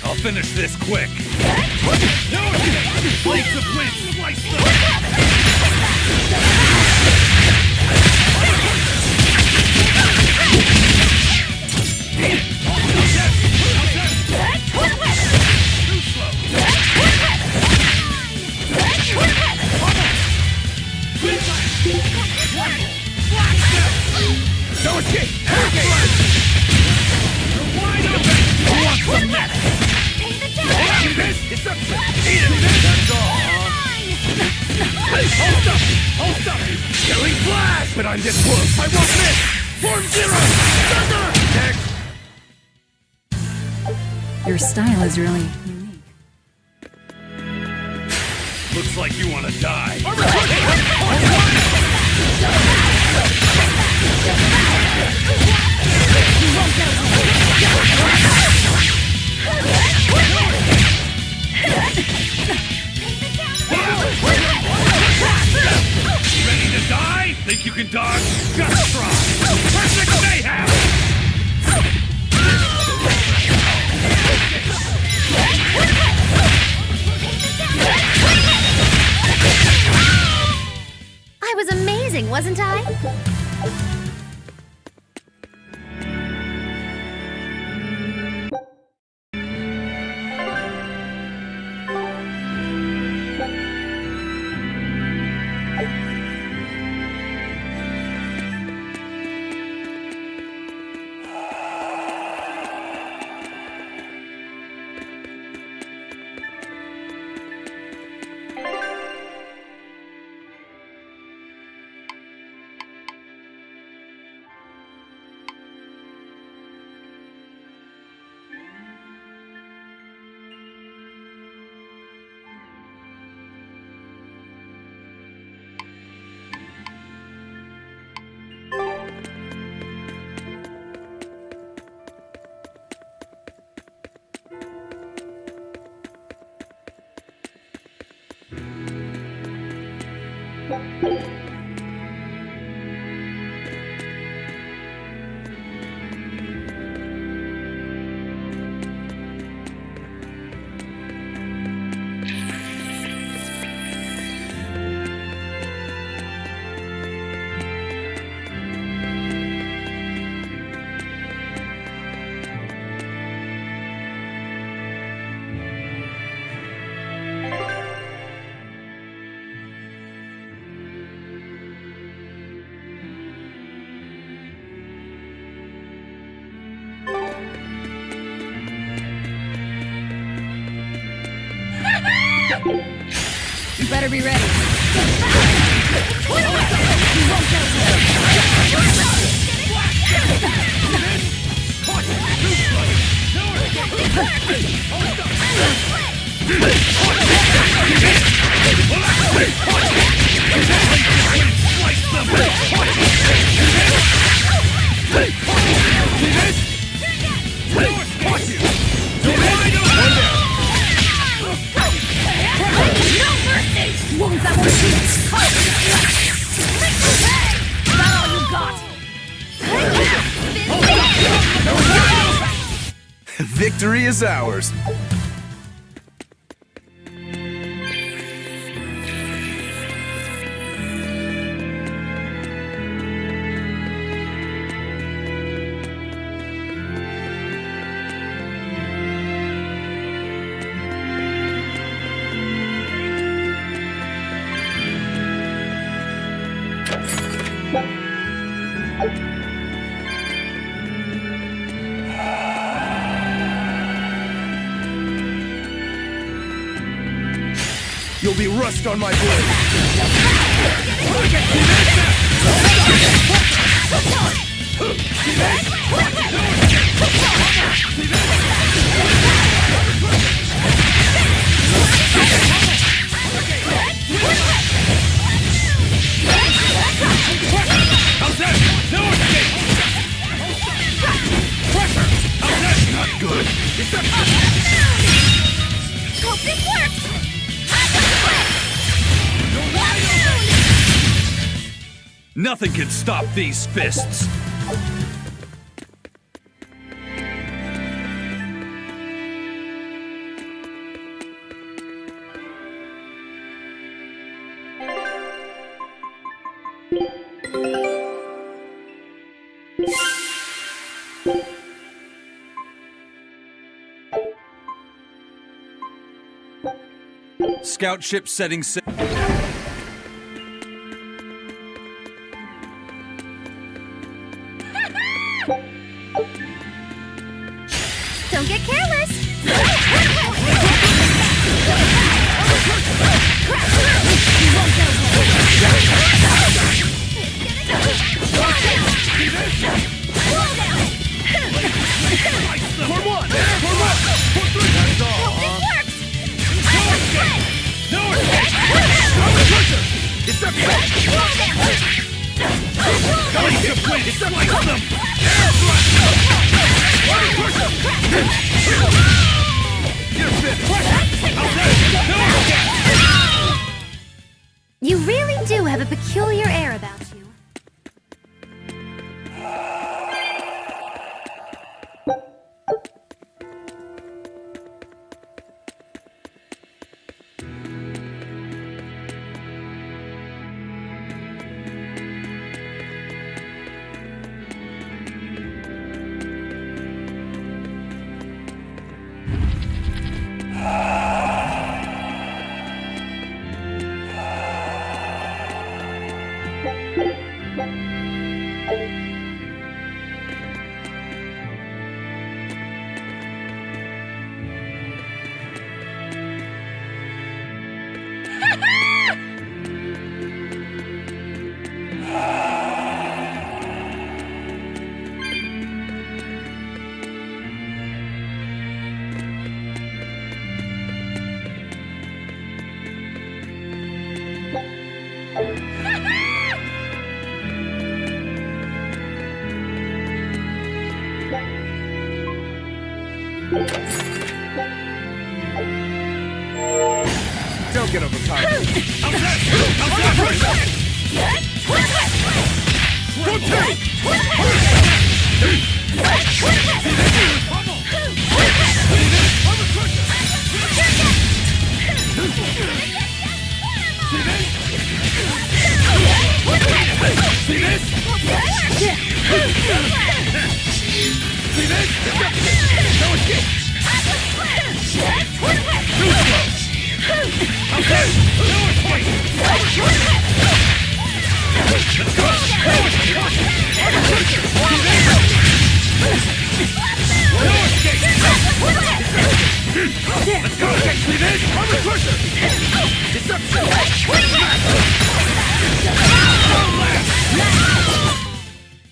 I'll finish this quick. Blades of wind, slice them. No escape! You're wide open! Who wants some next? It's up to that's all, Hold up! Hold up! Killing flash! But I'm this close! I won't miss! Form zero! Thunder! Next! Your style is really unique. Looks like you want to die. Ready to die? Think you can dodge? Just try! Perfect mayhem! I was amazing, wasn't I? You better be ready. Victory is ours. You'll be rust on my blade. Hope this works! Nothing can stop these fists! Scout ship setting sail. Don't get careless! You really do have a peculiar air about you. Don't get overpowered.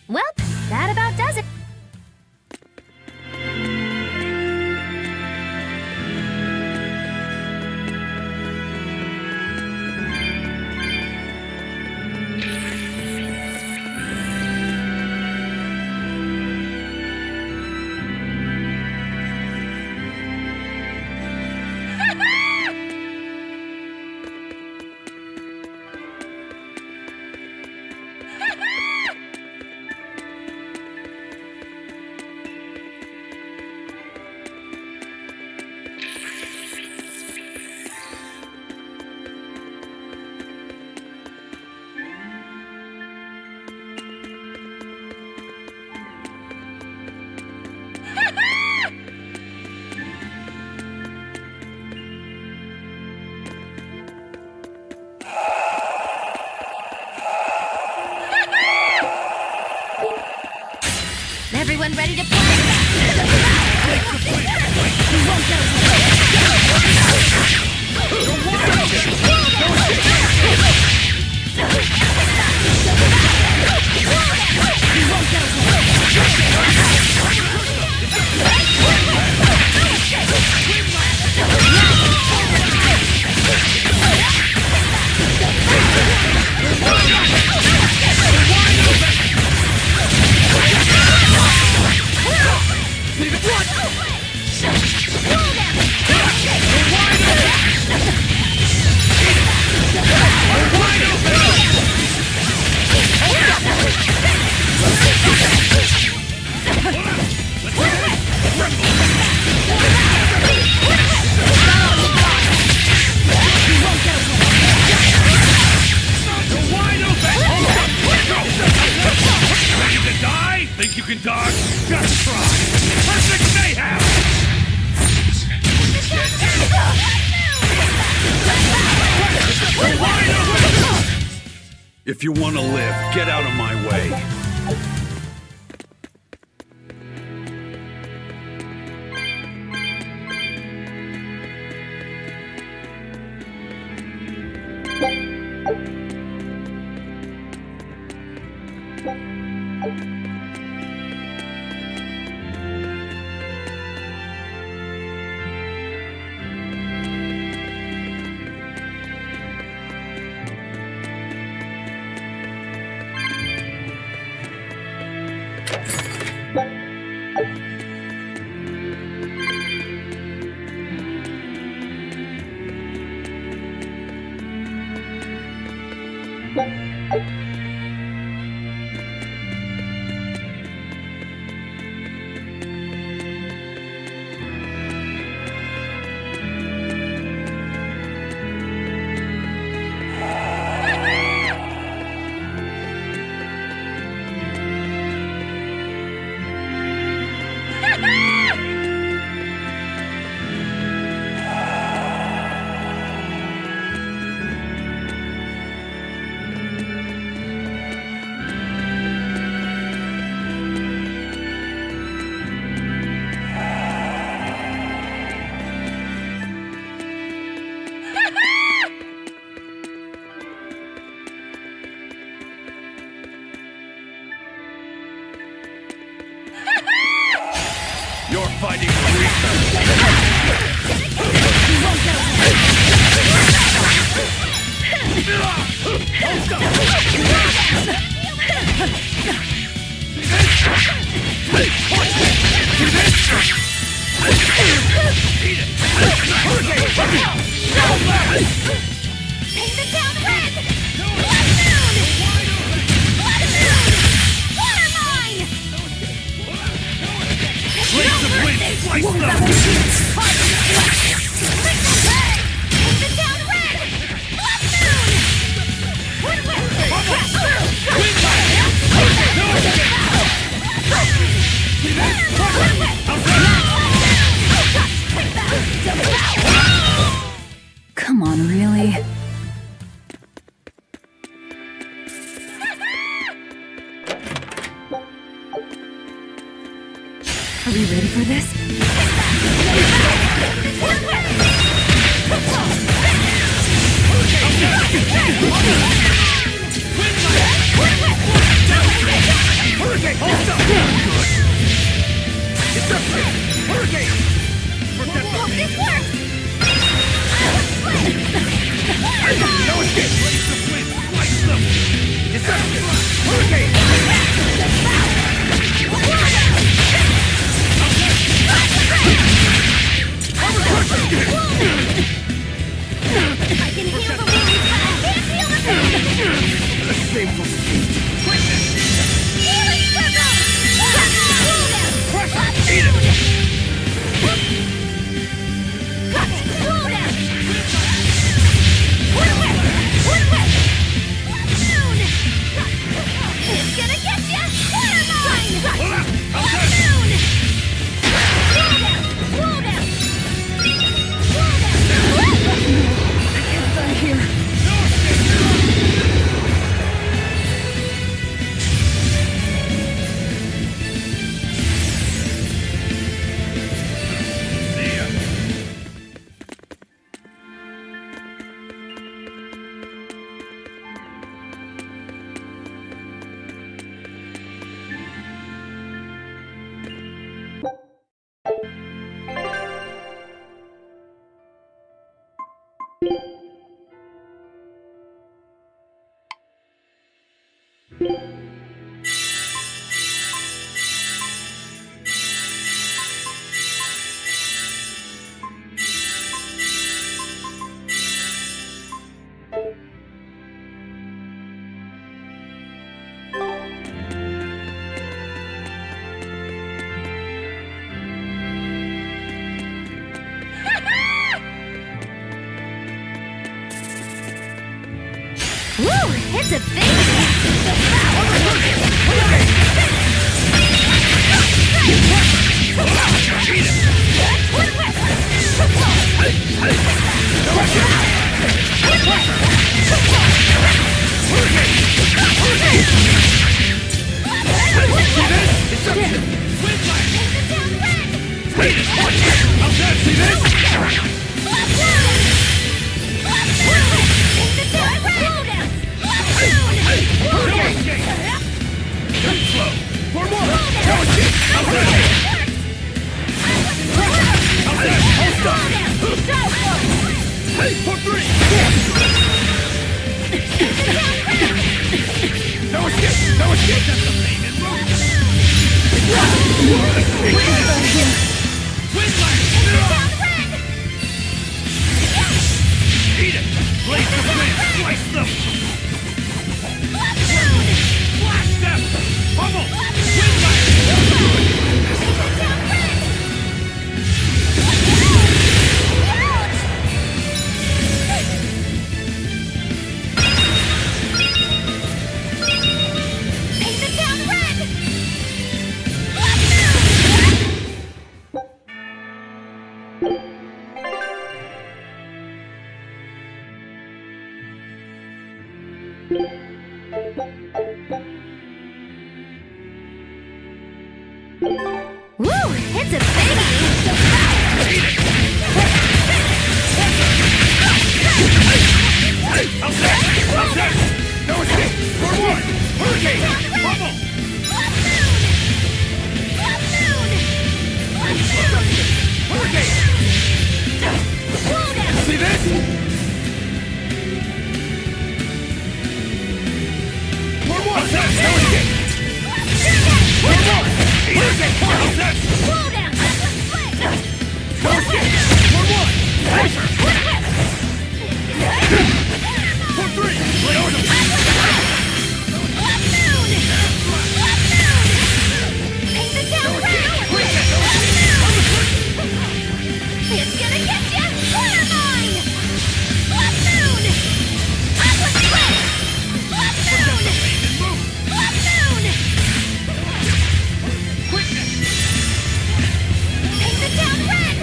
Well, that about does it. If you want to live, get out of my way. You're fighting Come on, really? Are we ready for this? It's a thing! Woo! It's a biggie! No escape! For one! Hurricane! Bubble! Hurricane! See this? For one! No escape! For one! Hurricane! No escape! For one! Pressure! For three! No escape! It's gonna get you! Water mine! Left moon! Aqua split! Left moon! Left moon! Paint the town red!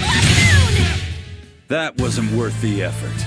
Left moon! That wasn't worth the effort.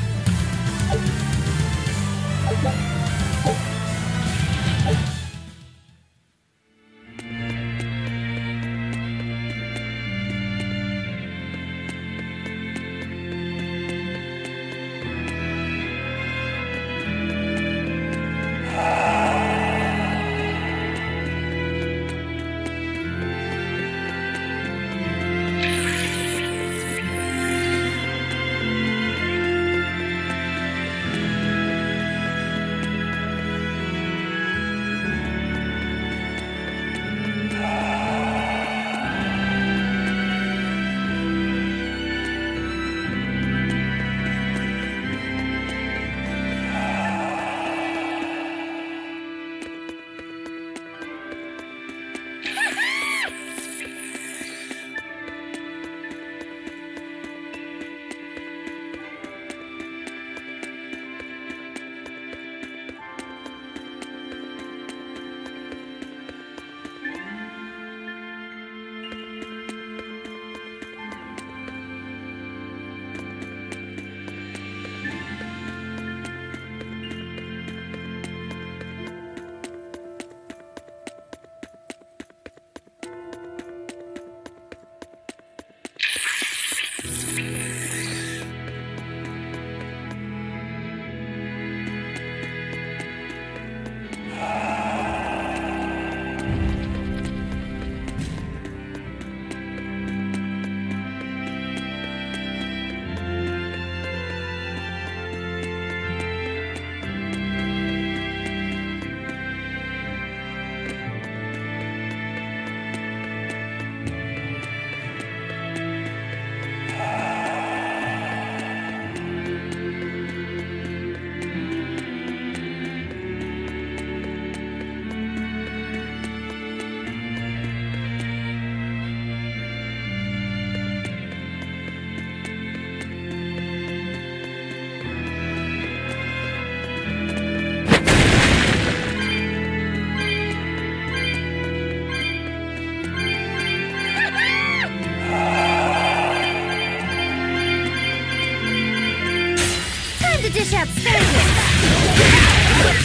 Dish out Spanish! Ready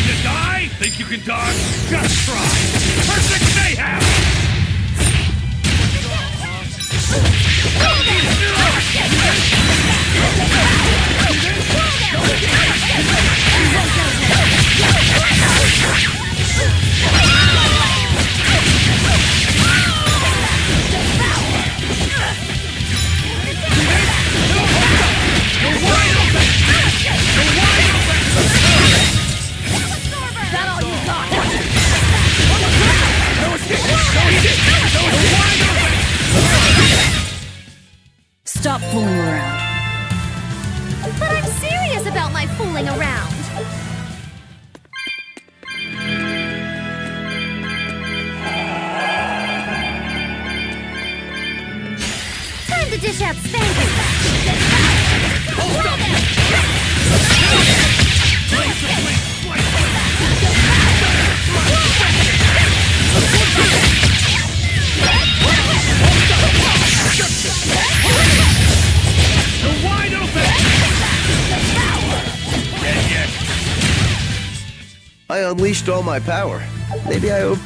to die? Think you can dodge? Just try! Perfect mayhem! Stop fooling around. But I'm serious about my fooling around. Time to dish out spankings. You're wide open! I unleashed all my power. Maybe I owe...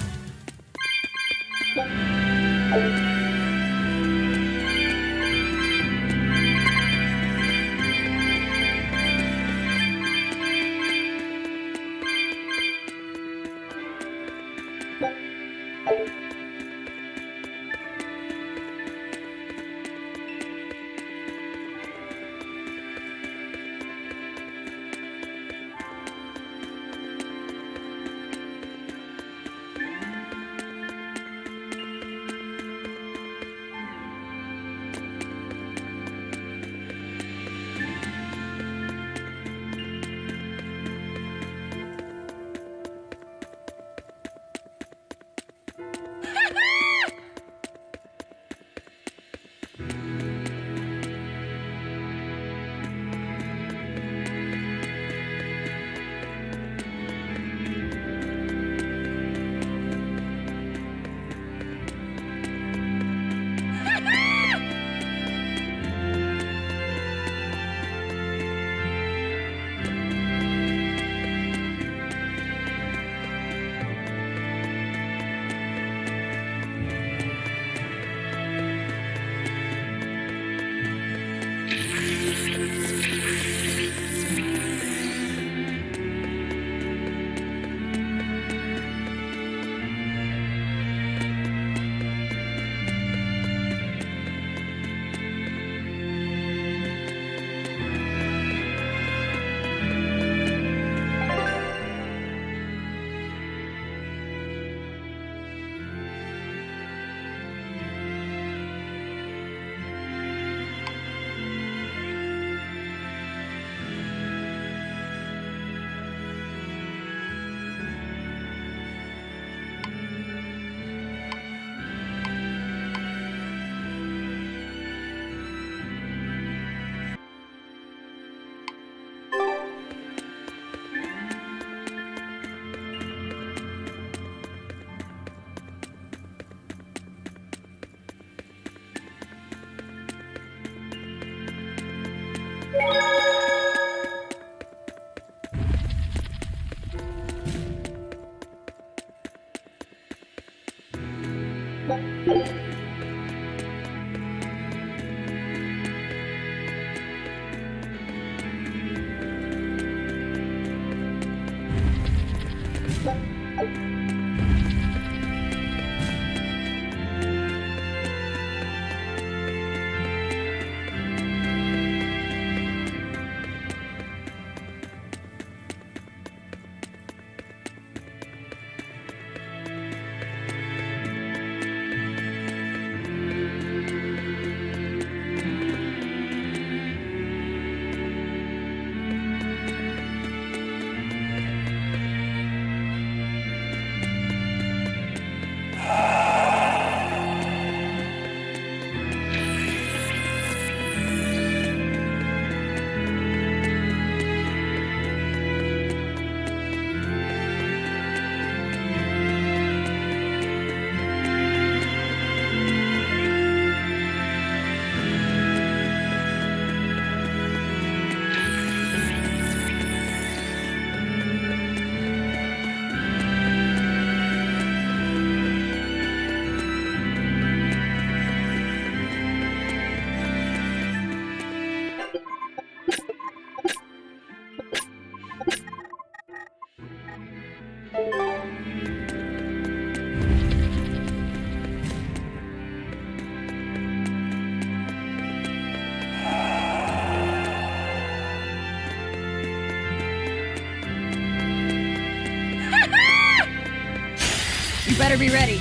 You better be ready.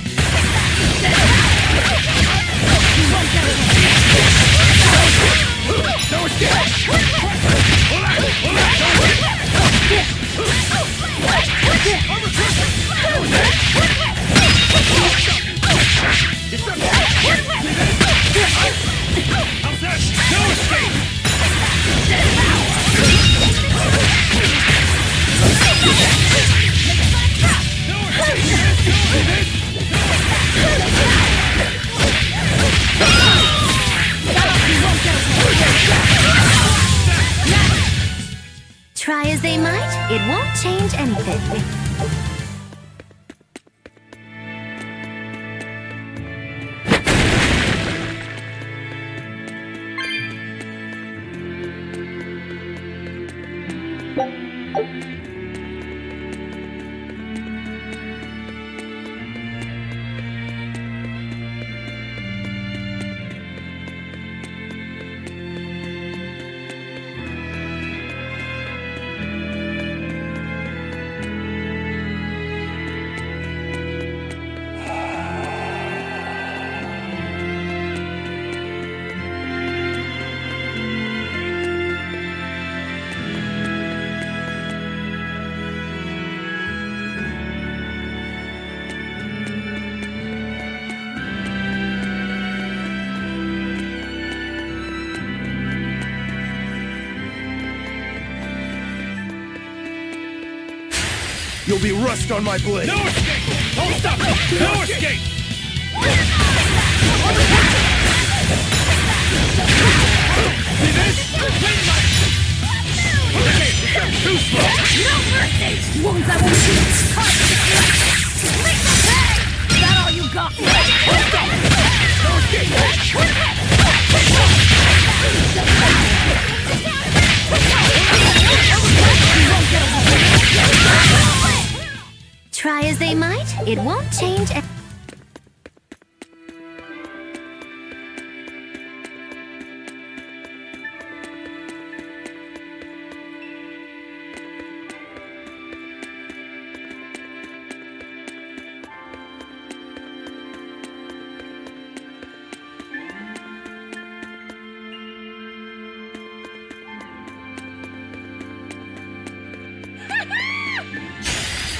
No escape! How's that? No escape! Try as they might, it won't change anything. You'll be rust on my blade. No escape! Don't stop! No escape! See this? Okay, too slow! No mercy! Wounds I won't shoot! Is that all you got? No Try as they might, it won't change anything.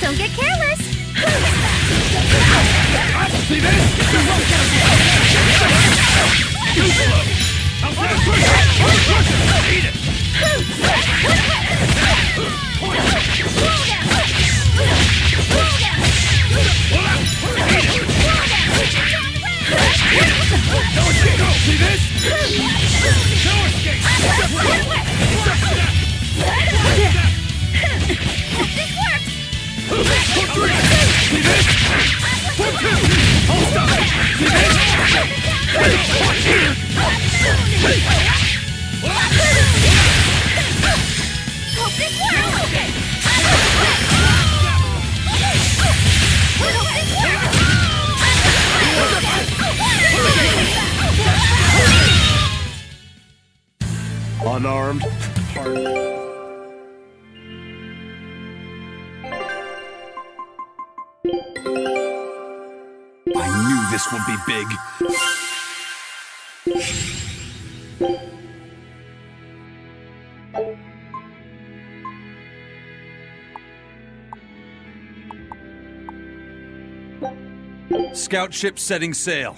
Don't get careless! See this? Too slow! How's that? Eat it! No escape! Go! See this? No escape! This works! See this? 1, 2! Hold stop! See this? Watch here! Hope this works! Hope this works! Unarmed, hard. I knew this would be big. Scout ship setting sail.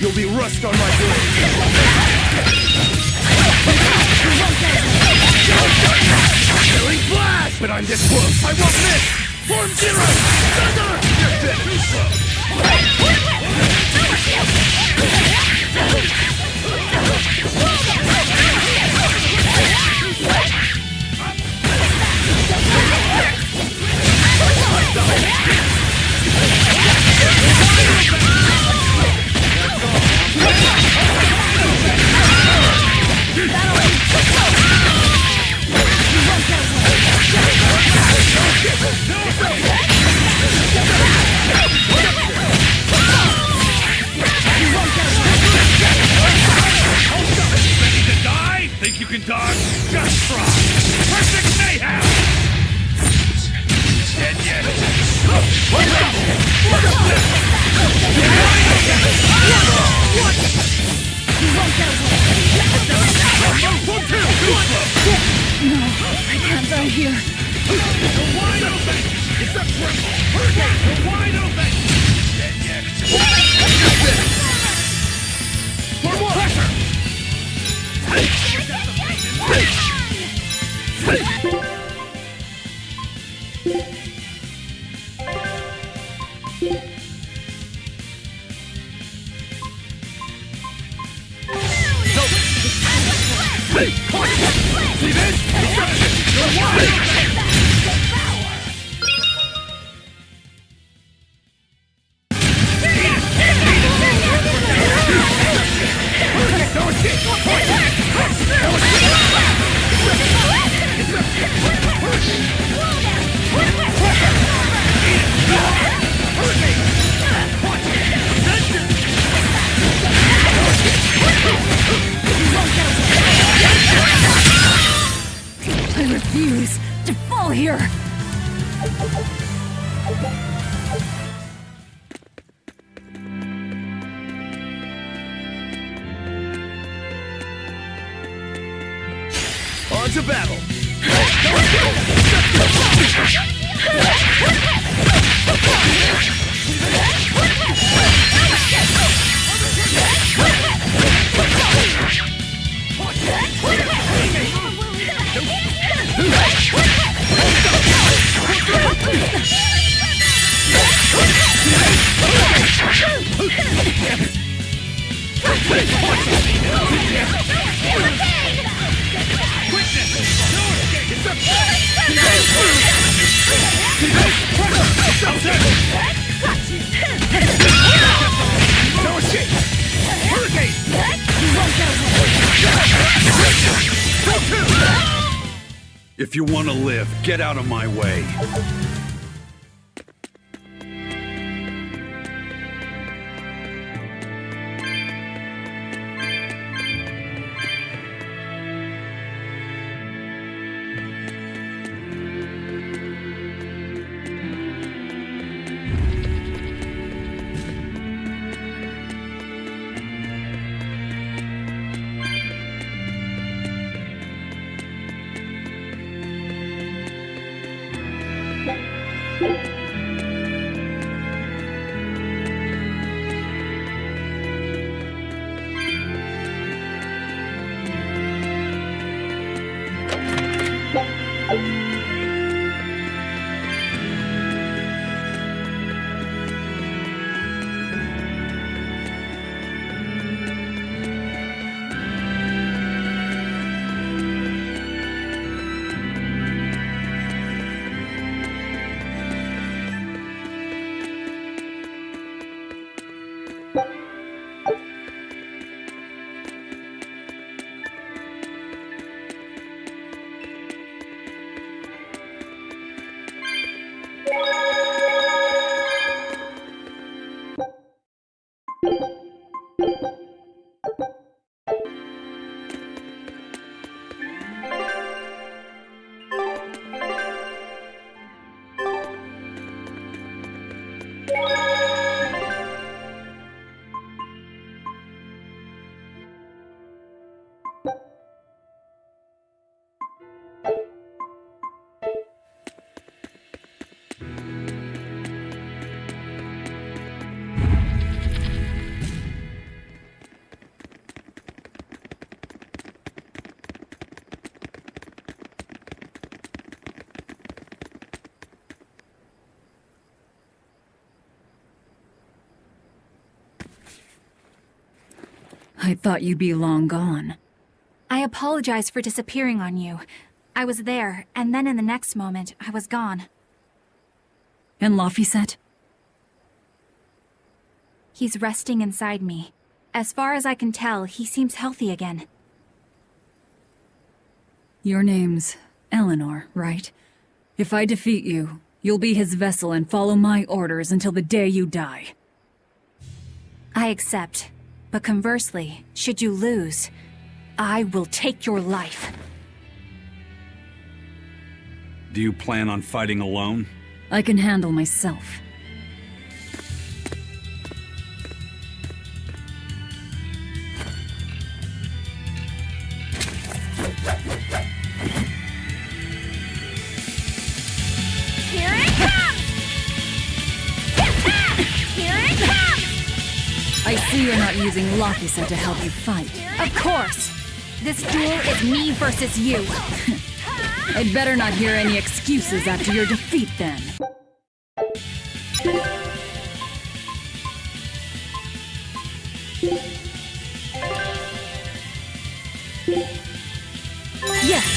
You'll be rust on my blade. Killing flash! But I'm this close, I won't miss! Form zero! Thunder! You're dead too slow! Ready to die? Think you can dodge? Just try! Perfect mayhem! Dead yet? I can't die here. You're wide open! It's a triple! Hurricane! You're wide open! Dead yet? For more pressure! See this? You're wide open! I refuse to fall here. On to battle! No escape! Hurricane! If you want to live, get out of my way. I thought you'd be long gone. I apologize for disappearing on you. I was there, and then in the next moment, I was gone. And Laphicet? He's resting inside me. As far as I can tell, he seems healthy again. Your name's Eleanor, right? If I defeat you, you'll be his vessel and follow my orders until the day you die. I accept. But conversely, should you lose, I will take your life. Do you plan on fighting alone? I can handle myself. Here it comes! Here it comes! I see you're not using Laphicet to help you fight. Of course! This duel is me versus you. I'd better not hear any excuses after your defeat, then. Yes!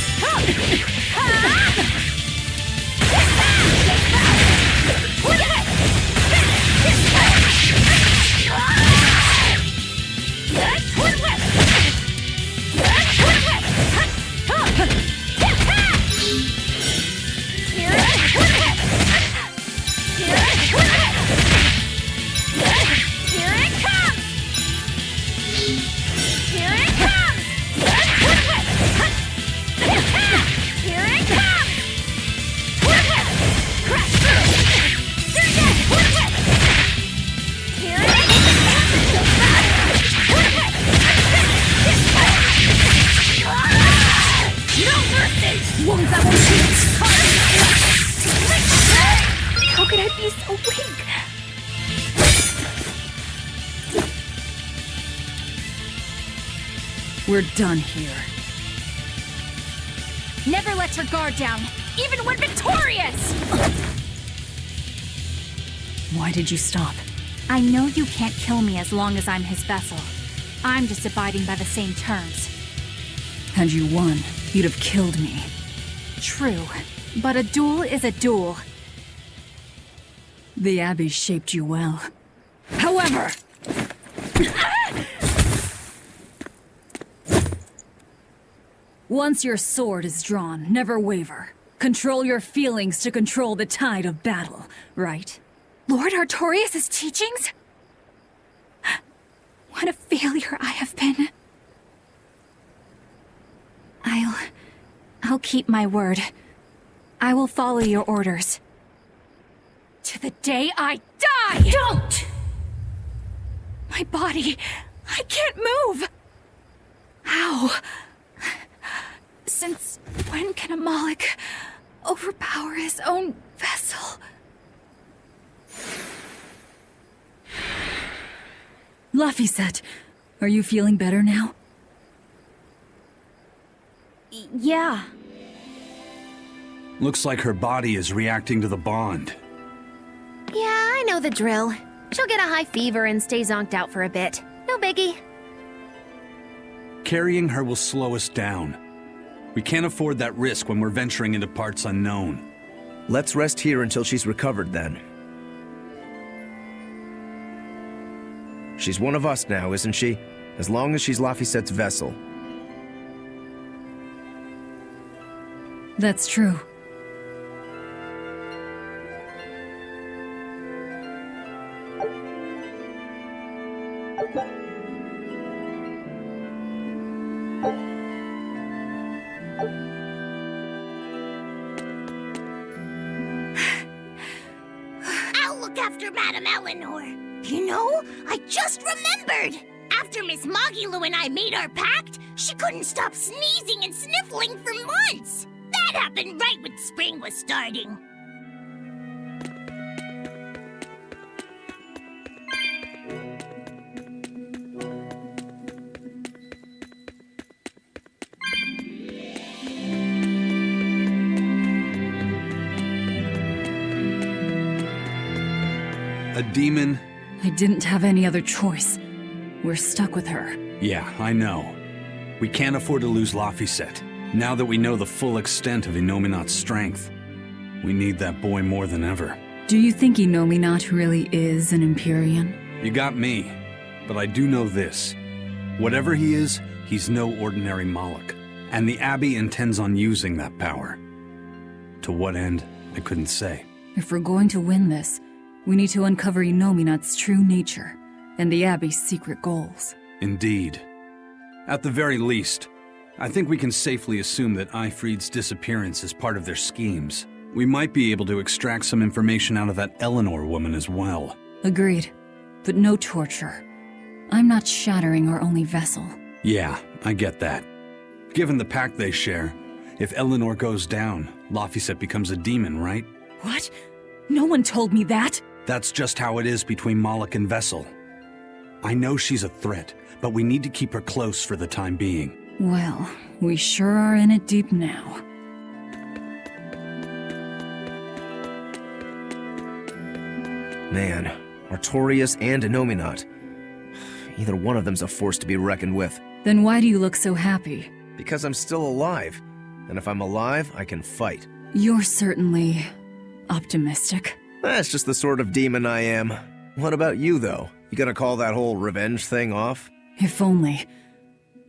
How could I be so weak? We're done here. Never let your guard down, even when victorious! Why did you stop? I know you can't kill me as long as I'm his vessel. I'm just abiding by the same terms. Had you won, you'd have killed me. True, but a duel is a duel. The Abbey shaped you well. However... Once your sword is drawn, never waver. Control your feelings to control the tide of battle, right? Lord Artorias' teachings? What a failure I have been. I'll keep my word. I will follow your orders. To the day I die! Don't! My body, I can't move! How? Since when can a Moloch overpower his own vessel? Laphicet, are you feeling better now? Yeah. Looks like her body is reacting to the bond. Yeah, I know the drill. She'll get a high fever and stay zonked out for a bit. No biggie. Carrying her will slow us down. We can't afford that risk when we're venturing into parts unknown. Let's rest here until she's recovered, then. She's one of us now, isn't she? As long as she's Laphicet's vessel. That's true. I'll look after Madame Eleanor. You know, I just remembered! After Miss Mogilu and I made our pact, She couldn't stop sneezing and sniffling for months. That happened right when spring was starting. A demon? I didn't have any other choice. We're stuck with her. Yeah, I know. We can't afford to lose Laphicet. Now that we know the full extent of Inominat's strength, we need that boy more than ever. Do you think Inominat really is an Empyrean? You got me, but I do know this. Whatever he is, he's no ordinary Moloch, and the Abbey intends on using that power. To what end, I couldn't say. If we're going to win this, we need to uncover Inominat's true nature and the Abbey's secret goals. Indeed. At the very least, I think we can safely assume that Ifrid's disappearance is part of their schemes. We might be able to extract some information out of that Eleanor woman as well. Agreed, but no torture. I'm not shattering our only vessel. Yeah, I get that. Given the pact they share, if Eleanor goes down, Laphicet becomes a demon, right? What? No one told me that! That's just how it is between Moloch and Vessel. I know she's a threat, but we need to keep her close for the time being. Well, we sure are in it deep now. Man, Artorias and Inominat. Either one of them's a force to be reckoned with. Then why do you look so happy? Because I'm still alive. And if I'm alive, I can fight. You're certainly optimistic. That's just the sort of demon I am. What about you, though? You gonna call that whole revenge thing off? If only.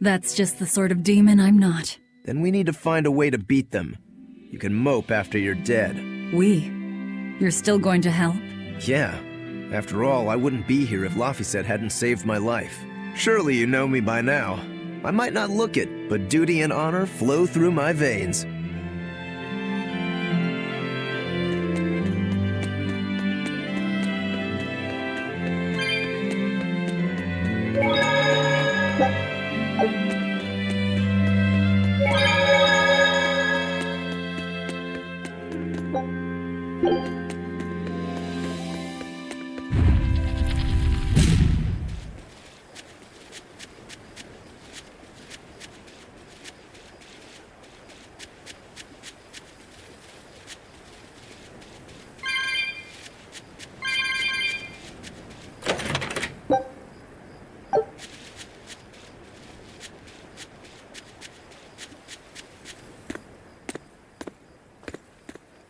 That's just the sort of demon I'm not. Then we need to find a way to beat them. You can mope after you're dead. We? You're still going to help? Yeah. After all, I wouldn't be here if Laphicet hadn't saved my life. Surely you know me by now. I might not look it, but duty and honor flow through my veins.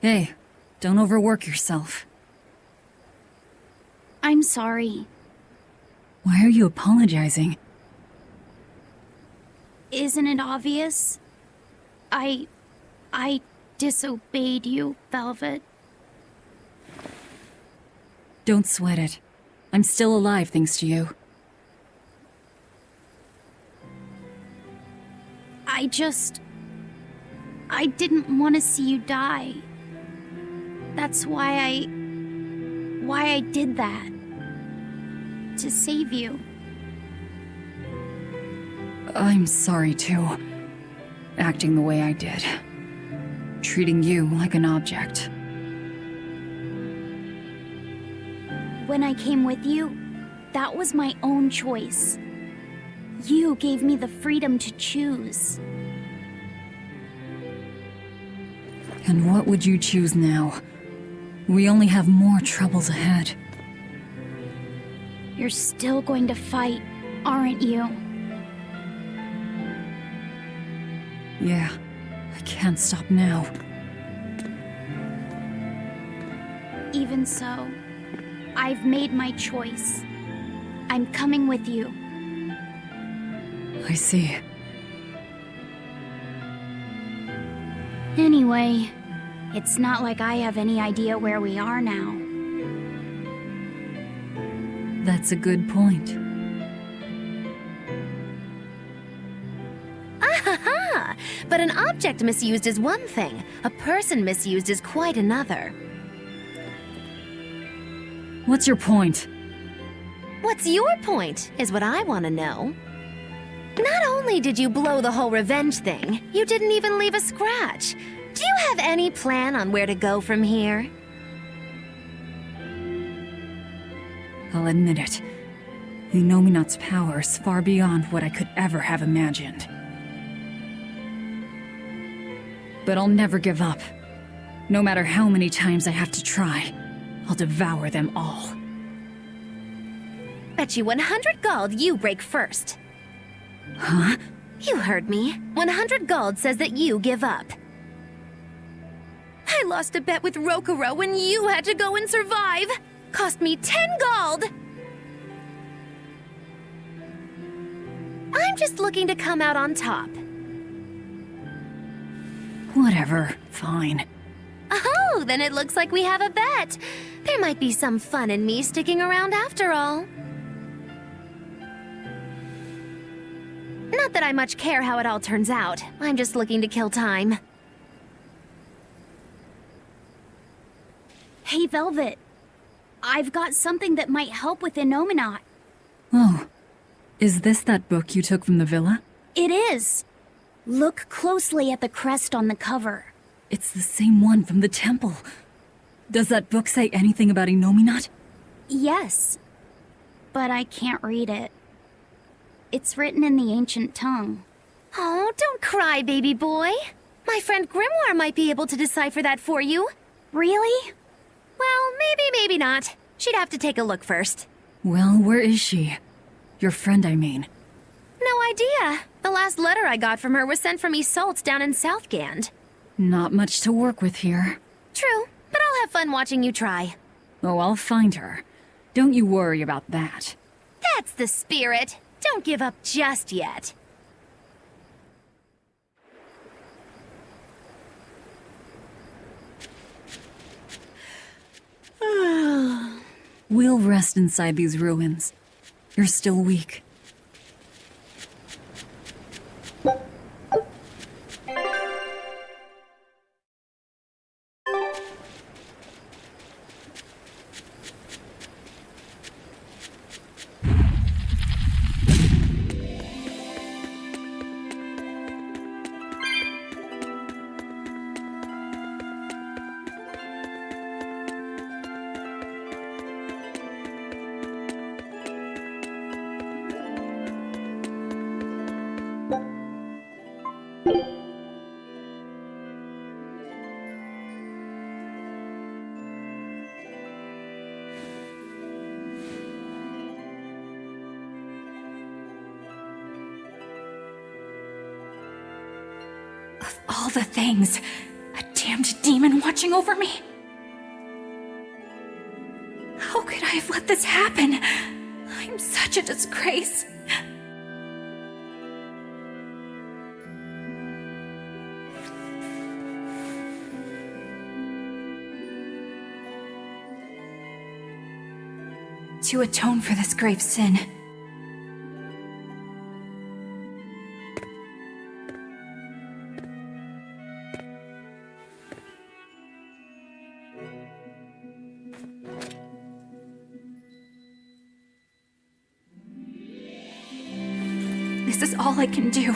Hey, don't overwork yourself. I'm sorry. Why are you apologizing? Isn't it obvious? I disobeyed you, Velvet. Don't sweat it. I'm still alive thanks to you. I didn't want to see you die. That's why I did that. To save you. I'm sorry too. Acting the way I did. Treating you like an object. When I came with you, that was my own choice. You gave me the freedom to choose. And what would you choose now? We only have more troubles ahead. You're still going to fight, aren't you? Yeah, I can't stop now. Even so, I've made my choice. I'm coming with you. I see. Anyway, it's not like I have any idea where we are now. That's a good point. Ah-ha-ha! But an object misused is one thing. A person misused is quite another. What's your point? What's your point, is what I want to know. Not only did you blow the whole revenge thing, you didn't even leave a scratch. Do you have any plan on where to go from here? I'll admit it. The Nominat's power is far beyond what I could ever have imagined. But I'll never give up. No matter how many times I have to try, I'll devour them all. Bet you 100 gold you break first. Huh? You heard me. 100 gold says that you give up. I lost a bet with Rokuro when you had to go and survive. Cost me 10 gold. I'm just looking to come out on top. Whatever. Fine. Oh, then it looks like we have a bet. There might be some fun in me sticking around after all. Not that I much care how it all turns out. I'm just looking to kill time. Hey, Velvet. I've got something that might help with the Nominat. Oh. Is this that book you took from the villa? It is. Look closely at the crest on the cover. It's the same one from the temple. Does that book say anything about a Nominat? Yes. But I can't read it. It's written in the ancient tongue. Oh, don't cry, baby boy. My friend Grimoire might be able to decipher that for you. Really? Well, maybe not. She'd have to take a look first. Well, where is she? Your friend, I mean. No idea. The last letter I got from her was sent from Isolde down in Southgand. Not much to work with here. True, but I'll have fun watching you try. Oh, I'll find her. Don't you worry about that. That's the spirit. Don't give up just yet. We'll rest inside these ruins. You're still weak. All the things. A damned demon watching over me. How could I have let this happen? I'm such a disgrace. To atone for this grave sin, this is all I can do.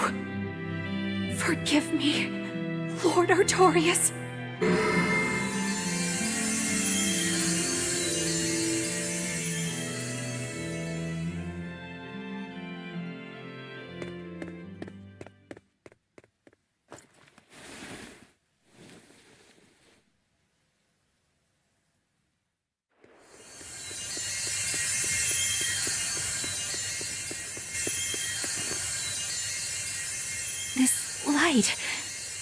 Forgive me, Lord Artorias.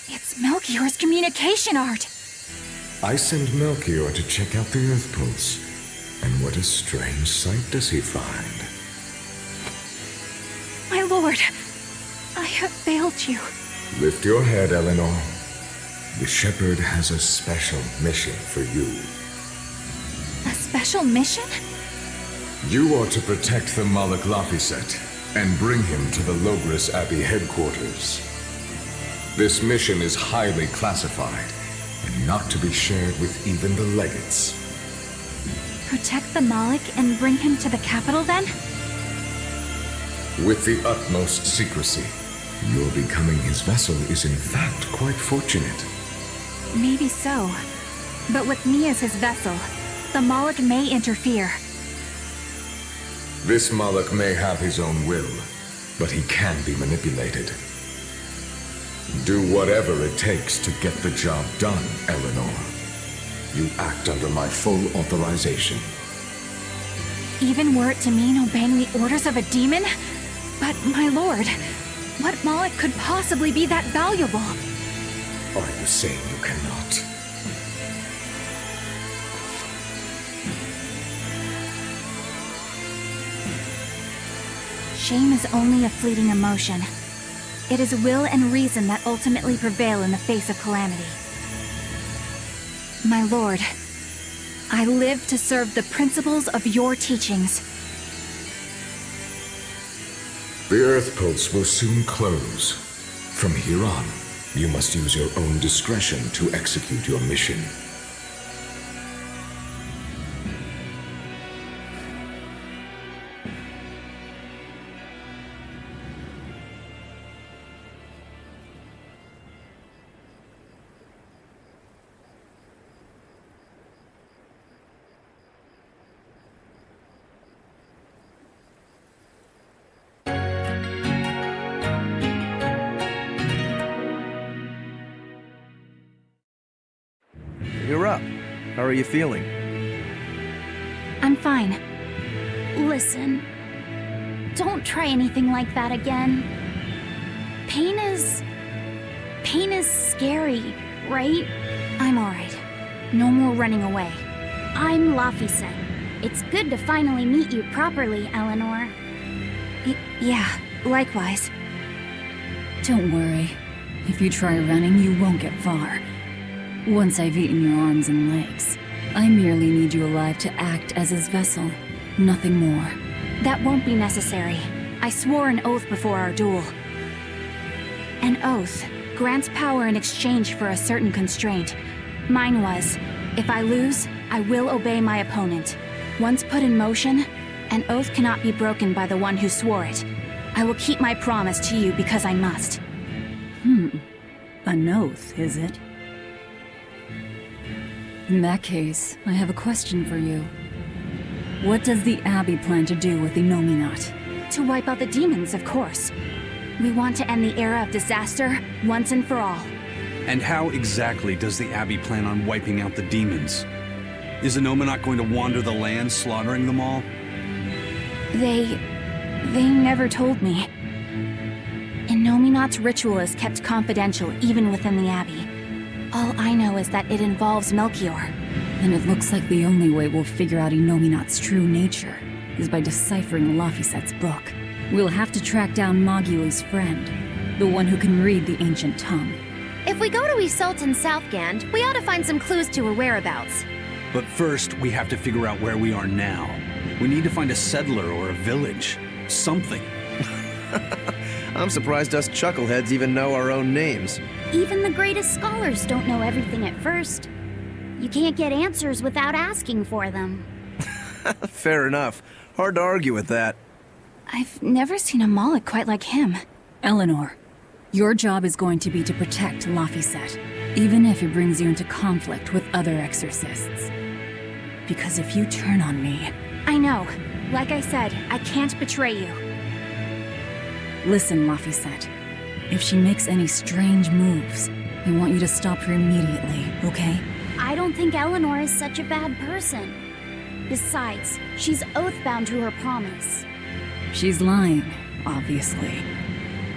It's Melchior's communication art. I send Melchior to check out the Earth Pulse. And what a strange sight does he find? My lord, I have failed you. Lift your head, Eleanor. The Shepherd has a special mission for you. A special mission? You are to protect the Malak Laphicet and bring him to the Logris Abbey headquarters. This mission is highly classified and not to be shared with even the legates. Protect the Malik and bring him to the capital, then? With the utmost secrecy. Your becoming his vessel is in fact quite fortunate. Maybe so. But with me as his vessel, the Moloch may interfere. This Moloch may have his own will, but he can be manipulated. Do whatever it takes to get the job done, Eleanor. You act under my full authorization. Even were it to mean obeying the orders of a demon? But, my lord, what Moloch could possibly be that valuable? Are you saying you cannot? Shame is only a fleeting emotion. It is will and reason that ultimately prevail in the face of calamity. My lord, I live to serve the principles of your teachings. The Earth Pulse will soon close. From here on, you must use your own discretion to execute your mission. You're up. How are you feeling? I'm fine. Listen, don't try anything like that again. Pain is scary, right? I'm alright. No more running away. I'm Laphicet. It's good to finally meet you properly, Eleanor. Yeah, likewise. Don't worry. If you try running, you won't get far. Once I've eaten your arms and legs, I merely need you alive to act as his vessel. Nothing more. That won't be necessary. I swore an oath before our duel. An oath grants power in exchange for a certain constraint. Mine was, if I lose, I will obey my opponent. Once put in motion, an oath cannot be broken by the one who swore it. I will keep my promise to you because I must. An oath, is it? In that case, I have a question for you. What does the Abbey plan to do with the Nominat? To wipe out the demons, of course. We want to end the era of disaster once and for all. And how exactly does the Abbey plan on wiping out the demons? Is the Nominat going to wander the land, slaughtering them all? They never told me. Nominat's ritual is kept confidential even within the Abbey. All I know is that it involves Melchior. And it looks like the only way we'll figure out Nominat's true nature is by deciphering Laphicet's book. We'll have to track down Moguli's friend, the one who can read the ancient tongue. If we go to Isolde and Southgand, we ought to find some clues to her whereabouts. But first, we have to figure out where we are now. We need to find a settler or a village. Something. I'm surprised us chuckleheads even know our own names. Even the greatest scholars don't know everything at first. You can't get answers without asking for them. Fair enough. Hard to argue with that. I've never seen a Moloch quite like him. Eleanor, your job is going to be to protect Laphicet, even if it brings you into conflict with other exorcists. Because if you turn on me... I know. Like I said, I can't betray you. Listen, Laphicet. If she makes any strange moves, I want you to stop her immediately, okay? I don't think Eleanor is such a bad person. Besides, she's oath-bound to her promise. She's lying, obviously.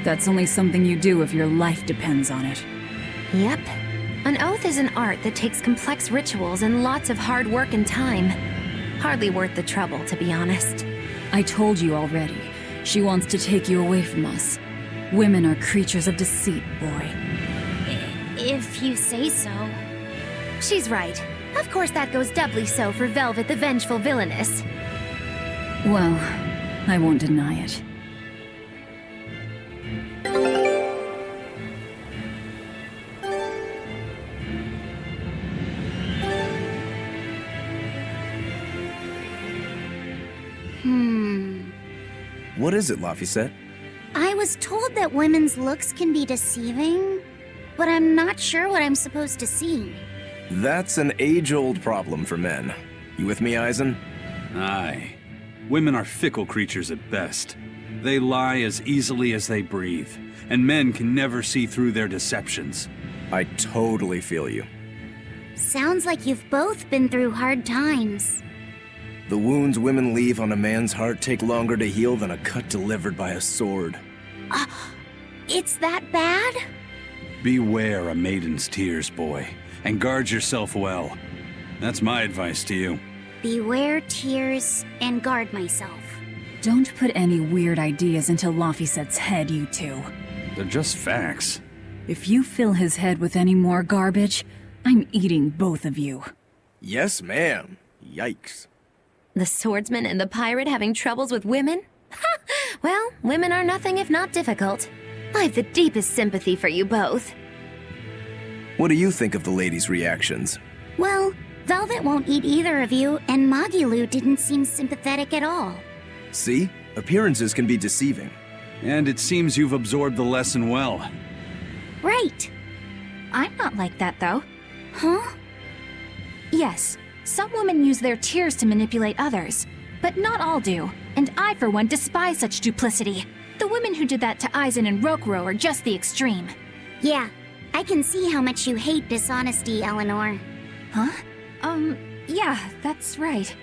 That's only something you do if your life depends on it. Yep. An oath is an art that takes complex rituals and lots of hard work and time. Hardly worth the trouble, to be honest. I told you already. She wants to take you away from us. Women are creatures of deceit, boy. If you say so. She's right. Of course that goes doubly so for Velvet the Vengeful Villainess. Well, I won't deny it. What is it, Laphicet? I was told that women's looks can be deceiving, but I'm not sure what I'm supposed to see. That's an age-old problem for men. You with me, Eisen? Aye. Women are fickle creatures at best. They lie as easily as they breathe, and men can never see through their deceptions. I totally feel you. Sounds like you've both been through hard times. The wounds women leave on a man's heart take longer to heal than a cut delivered by a sword. It's that bad? Beware a maiden's tears, boy, and guard yourself well. That's my advice to you. Beware tears and guard myself. Don't put any weird ideas into Laphicet's head, you two. They're just facts. If you fill his head with any more garbage, I'm eating both of you. Yes, ma'am. Yikes. The swordsman and the pirate having troubles with women? Ha! Well, women are nothing if not difficult. I've the deepest sympathy for you both. What do you think of the ladies' reactions? Well, Velvet won't eat either of you, and Magilu didn't seem sympathetic at all. See? Appearances can be deceiving. And it seems you've absorbed the lesson well. Right. I'm not like that, though. Huh? Yes, some women use their tears to manipulate others, but not all do, and I, for one, despise such duplicity. The women who did that to Eisen and Rokuro are just the extreme. Yeah, I can see how much you hate dishonesty, Eleanor. Huh? Yeah, that's right.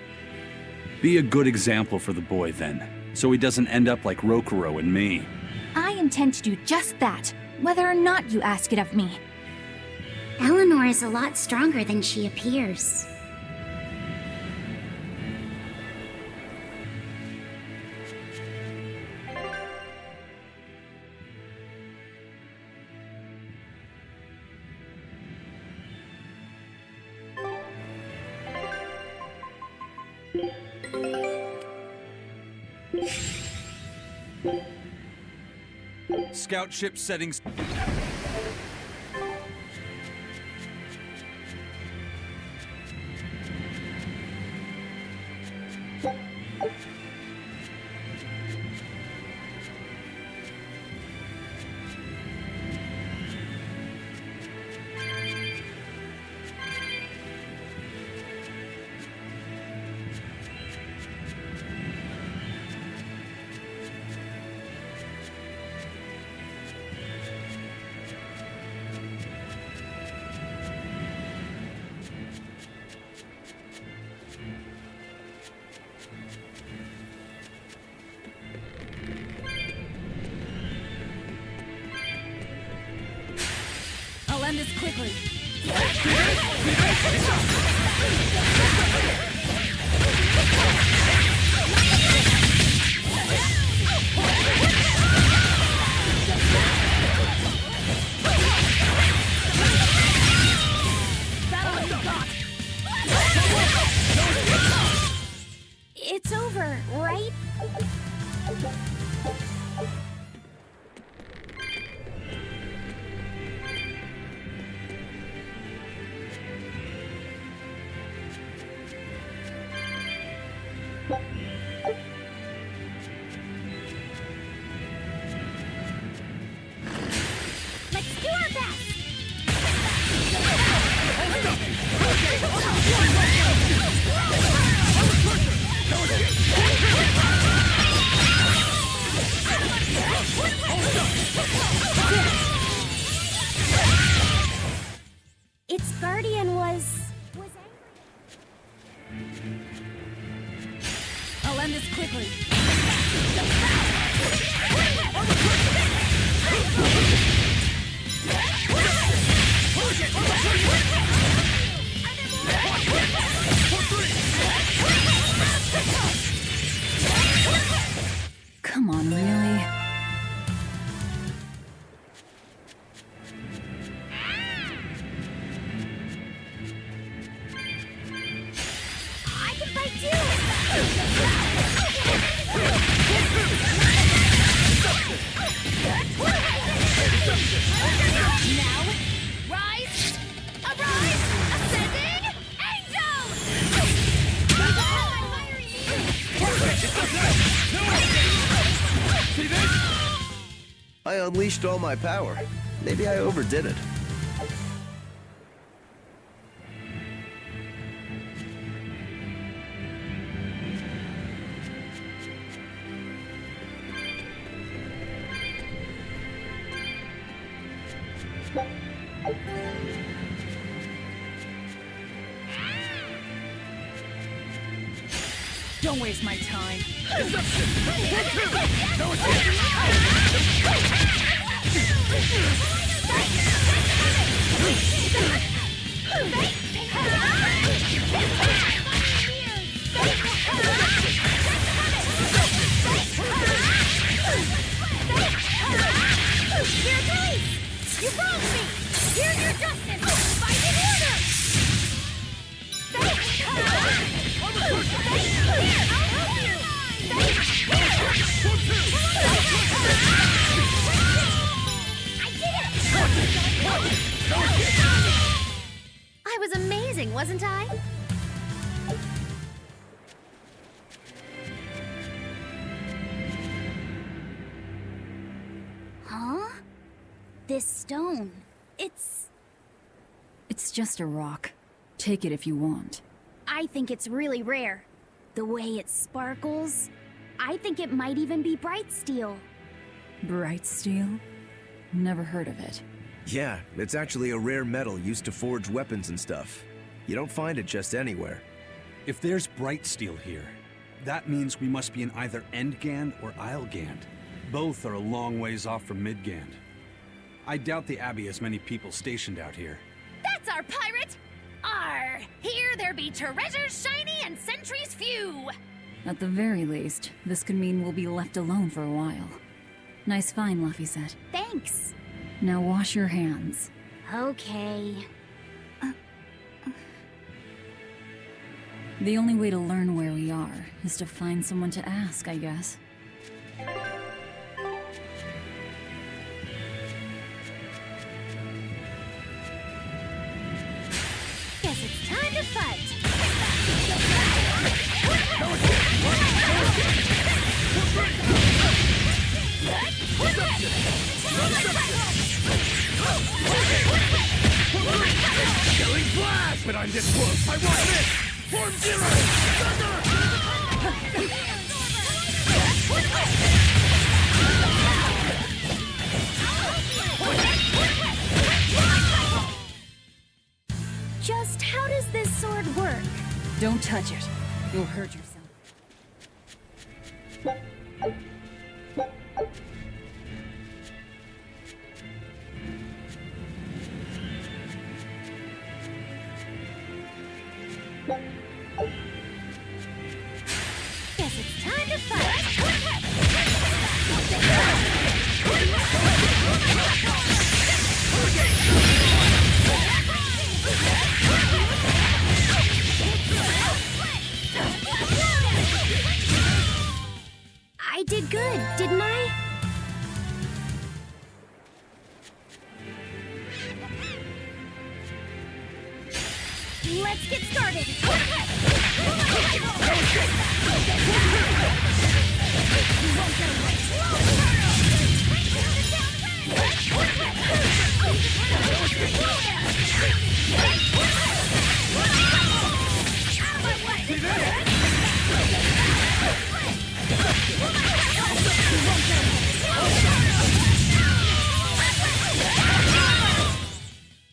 Be a good example for the boy, then, so he doesn't end up like Rokuro and me. I intend to do just that, whether or not you ask it of me. Eleanor is a lot stronger than she appears. Scout ship settings. I'll end this quickly. It's over, right? Let's do our best! Its guardian was angry. I'll end this quickly. Come on, really? I can fight too! Now, rise! Arise! Ascending! Angel! There's a hell I'm firing you! I unleashed all my power. Maybe I overdid it. Don't waste my time. Here, police! You wronged me! Here's your justice! Fight in order! I was amazing, wasn't I? Huh? This stone. It's just a rock. Take it if you want. I think it's really rare. The way it sparkles. I think it might even be bright steel. Bright steel? Never heard of it. Yeah, it's actually a rare metal used to forge weapons and stuff. You don't find it just anywhere. If there's bright steel here, that means we must be in either Endgand or Islegand. Both are a long ways off from Midgand. I doubt the Abbey has many people stationed out here. That's our pirate! Arr! Here there be treasures shiny and sentries few! At the very least, this could mean we'll be left alone for a while. Nice find, Laphicet. Thanks. Now wash your hands. Okay. The only way to learn where we are is to find someone to ask, I guess. Guess it's time to fight! Killing flash! But I'm this close! I want this! Form zero! Just how does this sword work? Don't touch it. You'll hurt yourself. Guess it's time to fight! I did good, didn't I? Let's get started!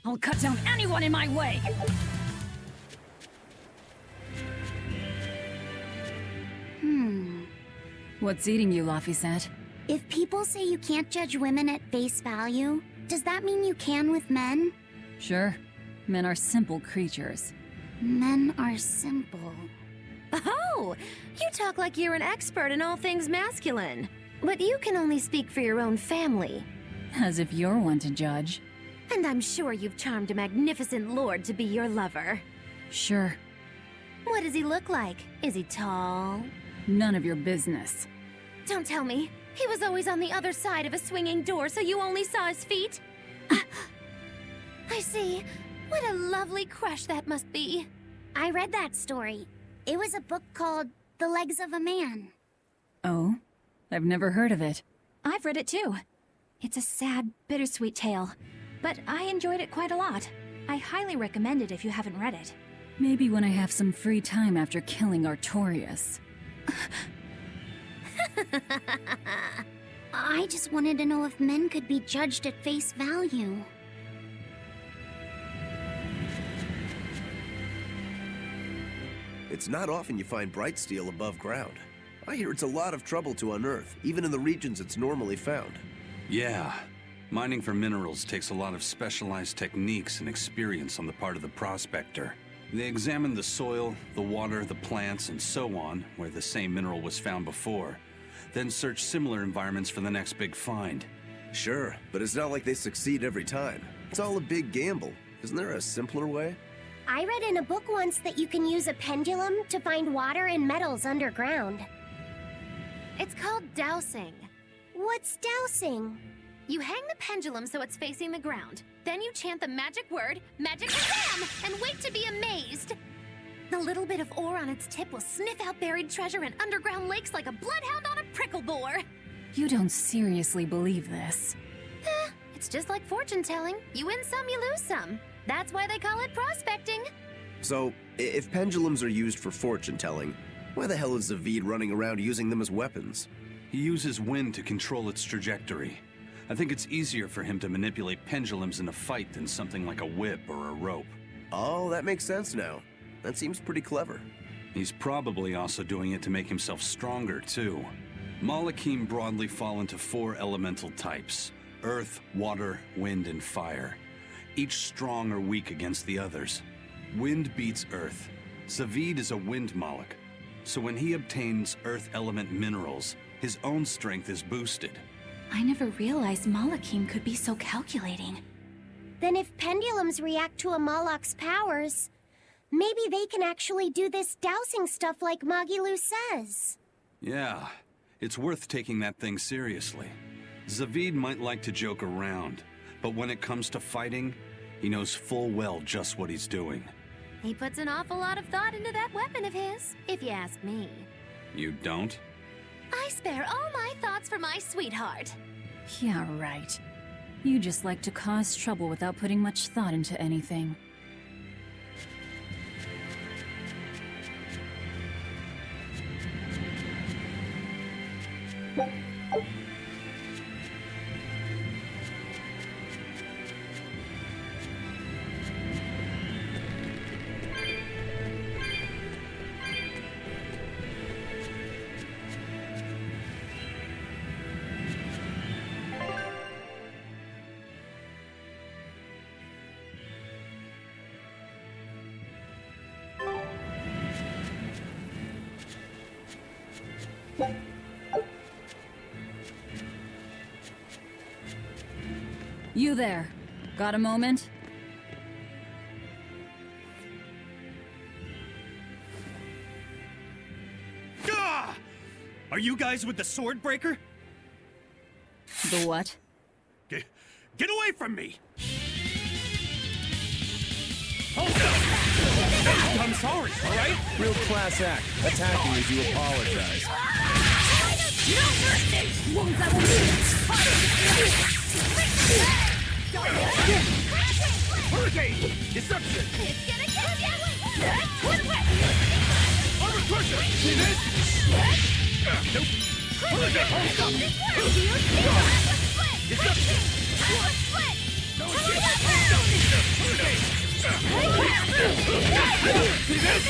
I'll cut down anyone in my way! What's eating you, Laphicet? If people say you can't judge women at face value, does that mean you can with men? Sure. Men are simple creatures. Men are simple. Oh! You talk like you're an expert in all things masculine. But you can only speak for your own family. As if you're one to judge. And I'm sure you've charmed a magnificent lord to be your lover. Sure. What does he look like? Is he tall? None of your business. Don't tell me. He was always on the other side of a swinging door, so you only saw his feet? I see. What a lovely crush that must be. I read that story. It was a book called The Legs of a Man. Oh? I've never heard of it. I've read it too. It's a sad, bittersweet tale, but I enjoyed it quite a lot. I highly recommend it if you haven't read it. Maybe when I have some free time after killing Artorias. I just wanted to know if men could be judged at face value. It's not often you find bright steel above ground. I hear it's a lot of trouble to unearth, even in the regions it's normally found. Yeah. Mining for minerals takes a lot of specialized techniques and experience on the part of the prospector. They examine the soil, the water, the plants, and so on, where the same mineral was found before. Then search similar environments for the next big find. Sure, but it's not like they succeed every time. It's all a big gamble. Isn't there a simpler way? I read in a book once that you can use a pendulum to find water and metals underground. It's called dowsing. What's dowsing? You hang the pendulum so it's facing the ground. Then you chant the magic word, Magic Kazam, and wait to be amazed. The little bit of ore on its tip will sniff out buried treasure in underground lakes like a bloodhound on a prickle bore. You don't seriously believe this. It's just like fortune telling. You win some, you lose some. That's why they call it prospecting. So, if pendulums are used for fortune telling, why the hell is Zavid running around using them as weapons? He uses wind to control its trajectory. I think it's easier for him to manipulate pendulums in a fight than something like a whip or a rope. Oh, that makes sense now. That seems pretty clever. He's probably also doing it to make himself stronger, too. Malachim broadly fall into 4 elemental types: earth, water, wind, and fire. Each strong or weak against the others. Wind beats earth. Zavid is a wind Malach, so when he obtains earth element minerals, his own strength is boosted. I never realized Malachim could be so calculating. Then if pendulums react to a Moloch's powers, maybe they can actually do this dowsing stuff like Magilu says. Yeah, it's worth taking that thing seriously. Zavid might like to joke around, but when it comes to fighting, he knows full well just what he's doing. He puts an awful lot of thought into that weapon of his, if you ask me. You don't? I spare all my thoughts for my sweetheart. Yeah, right. You just like to cause trouble without putting much thought into anything. You there. Got a moment? Gah! Are you guys with the sword breaker? The what? Get away from me! Hold up! I'm sorry, all right? Real class act, attacking as you apologize. Hurricane! Deception! It's gonna kill you! Armor crusher! See this? Nope! Hurricane! Deception! See this?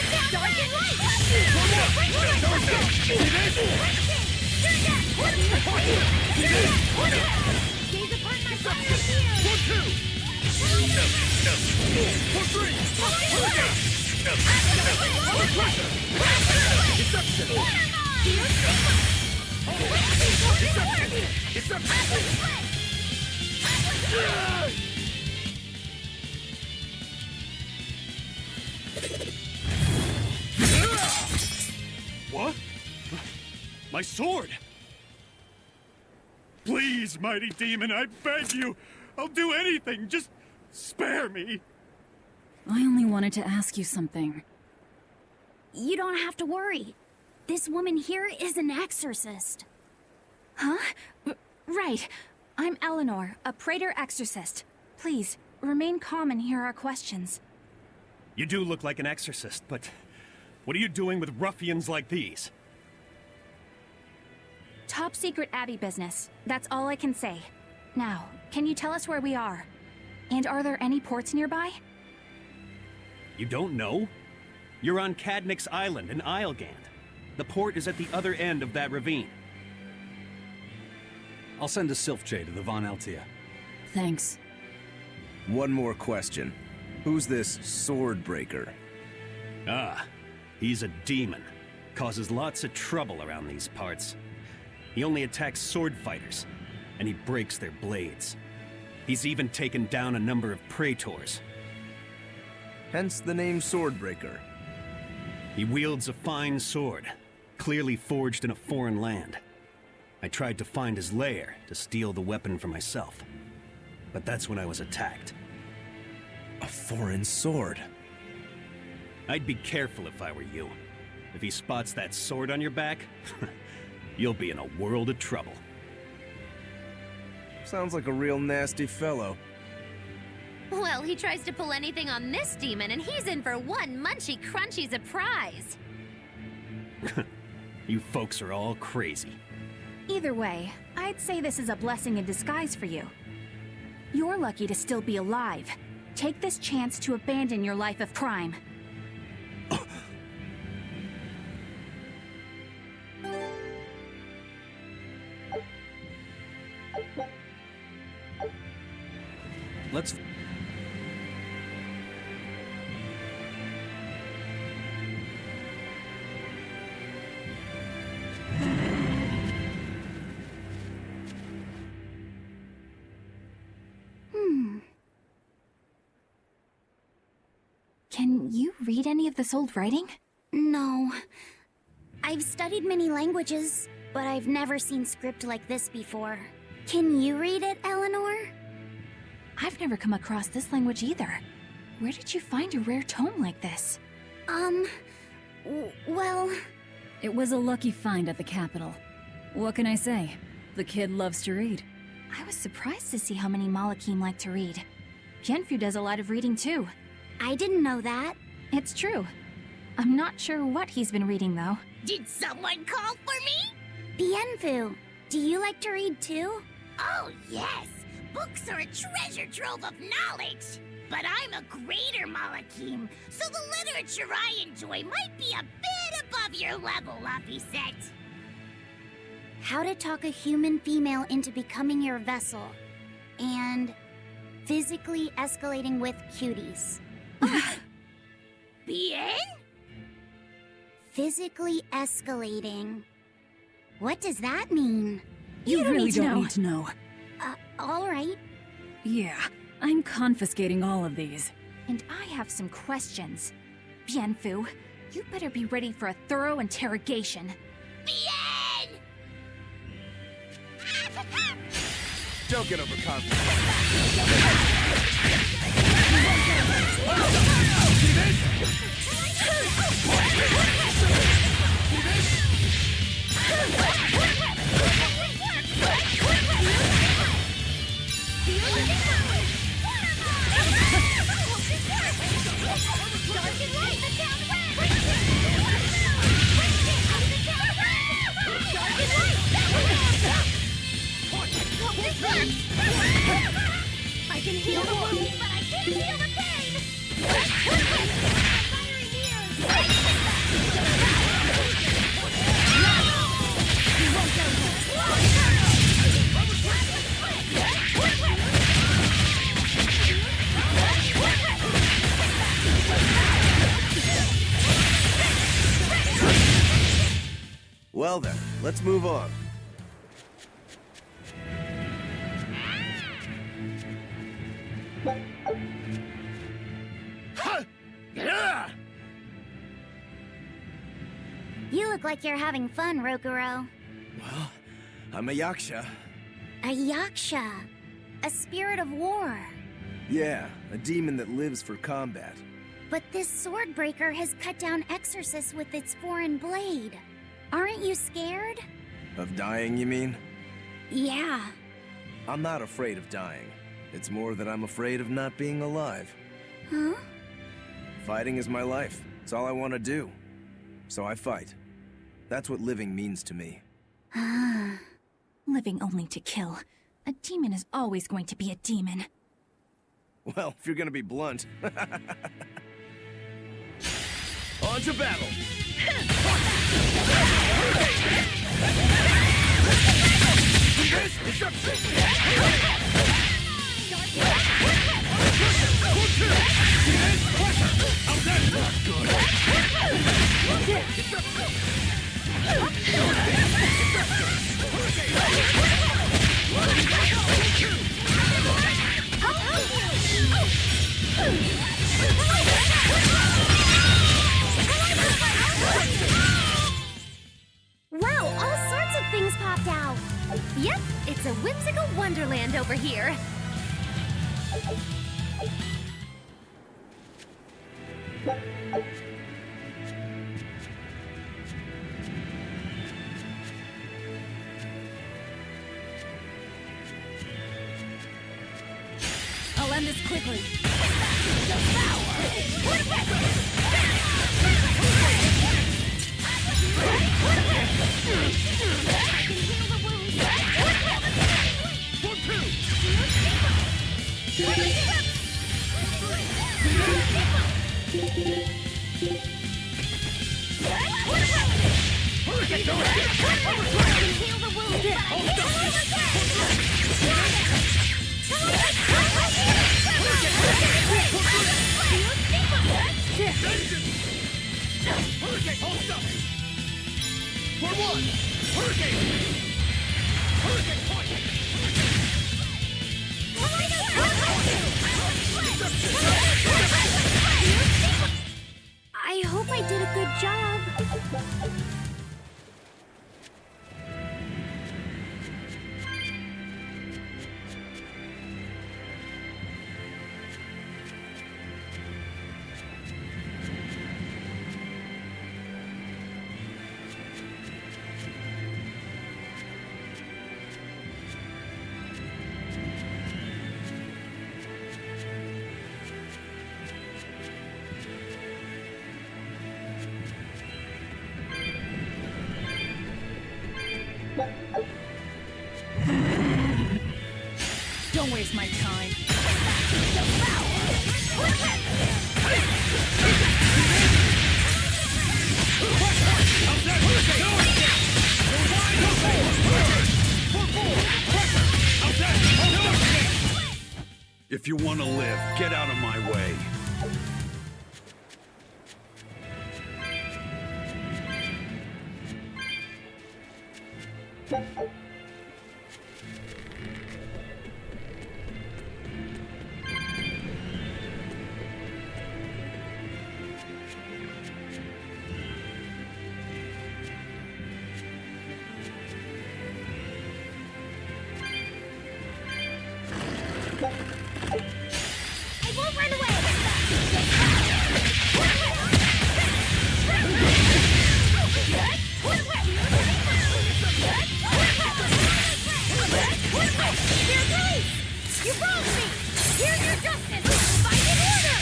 What? My sword! Please, mighty demon, I beg you! I'll do anything, just spare me! I only wanted to ask you something. You don't have to worry. This woman here is an exorcist. Huh? Right. I'm Eleanor, a Praetor exorcist. Please, remain calm and hear our questions. You do look like an exorcist, but what are you doing with ruffians like these? Top secret Abbey business. That's all I can say. Now, can you tell us where we are? And are there any ports nearby? You don't know? You're on Cadnick's Island in Islegand. The port is at the other end of that ravine. I'll send a Sylph-J to the Von Altia. Thanks. One more question. Who's this sword breaker? Ah, he's a demon. Causes lots of trouble around these parts. He only attacks sword fighters, and he breaks their blades. He's even taken down a number of praetors. Hence the name Swordbreaker. He wields a fine sword, clearly forged in a foreign land. I tried to find his lair to steal the weapon for myself, but that's when I was attacked. A foreign sword. I'd be careful if I were you. If he spots that sword on your back, you'll be in a world of trouble. Sounds like a real nasty fellow. Well, he tries to pull anything on this demon, and he's in for one munchy crunchy surprise. You folks are all crazy. Either way, I'd say this is a blessing in disguise for you. You're lucky to still be alive. Take this chance to abandon your life of crime. Let's... Can you read any of this old writing? No. I've studied many languages, but I've never seen script like this before. Can you read it, Eleanor? I've never come across this language either. Where did you find a rare tome like this? Well... It was a lucky find at the capital. What can I say? The kid loves to read. I was surprised to see how many Malakim like to read. Bienfu does a lot of reading too. I didn't know that. It's true. I'm not sure what he's been reading though. Did someone call for me? Bienfu, do you like to read too? Oh, yes. Books are a treasure trove of knowledge. But I'm a greater Malakim, so the literature I enjoy might be a bit above your level, Laphicet. How to talk a human female into becoming your vessel. And physically escalating with cuties. Bien? Physically escalating. What does that mean? You really don't need to know. All right. Yeah, I'm confiscating all of these. And I have some questions. Bienfu, you better be ready for a thorough interrogation. Bien! Don't get overconfident. I can heal the wounds, but I can't feel the pain! Fiery mirrors! You won't go Well then, let's move on. You look like you're having fun, Rokuro. Well, I'm a yaksha. A yaksha. A spirit of war. Yeah, a demon that lives for combat. But this sword breaker has cut down exorcists with its foreign blade. Aren't you scared? Of dying, you mean? Yeah. I'm not afraid of dying. It's more that I'm afraid of not being alive. Huh? Fighting is my life. It's all I want to do. So I fight. That's what living means to me. Ah. Living only to kill. A demon is always going to be a demon. Well, if you're gonna be blunt. On to battle! Wow, all sorts of things popped out. Yep, it's a whimsical wonderland over here. I'll end this quickly. I hope I did a good job. Don't waste my time. If you want to live, get out of my way. I won't run away! Here's Ace! You wronged me! Here's your justice! Fight in order!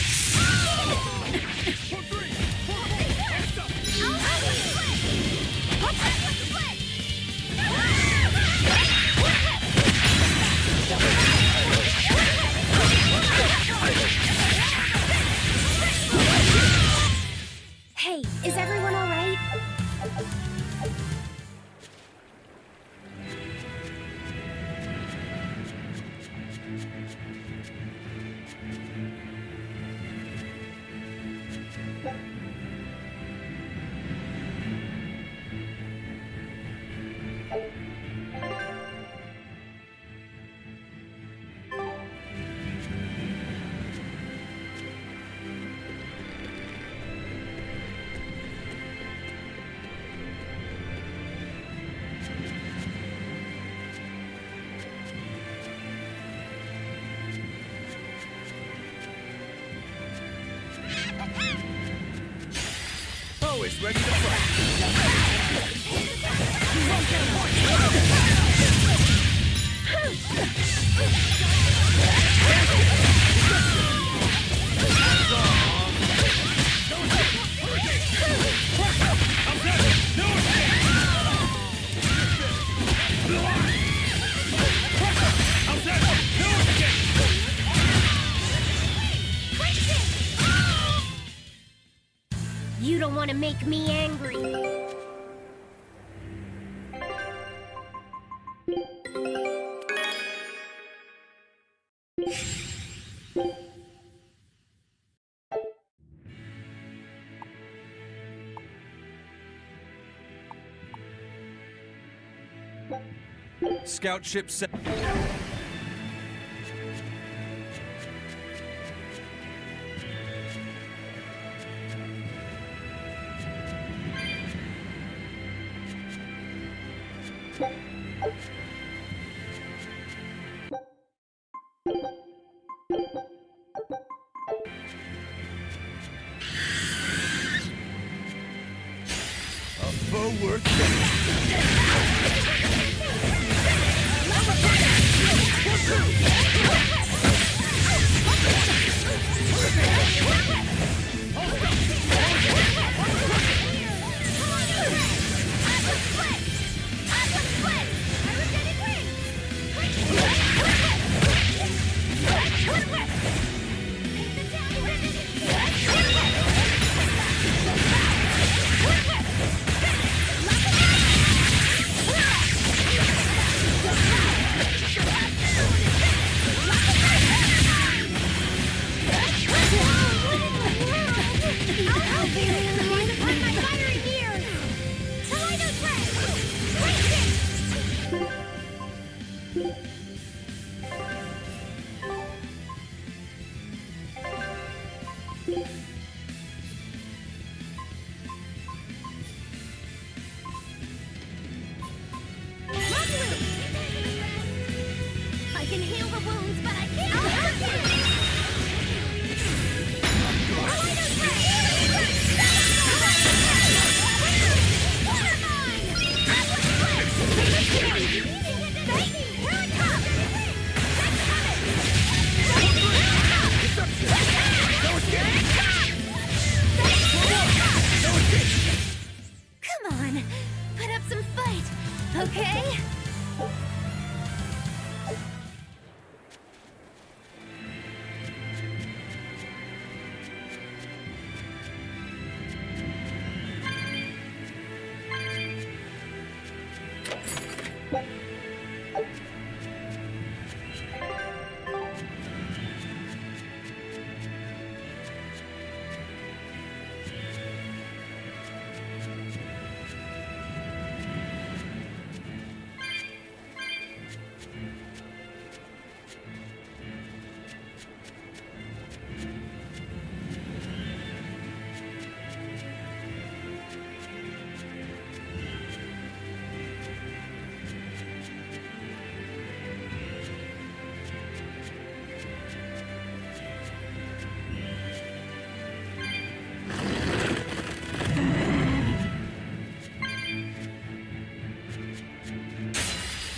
Hey, is everyone all right? Always ready to fight. You don't want to make me angry. Scout ship set. Forward. I can heal the wounds, but I can't hurt it! Come on, put up some fight, okay?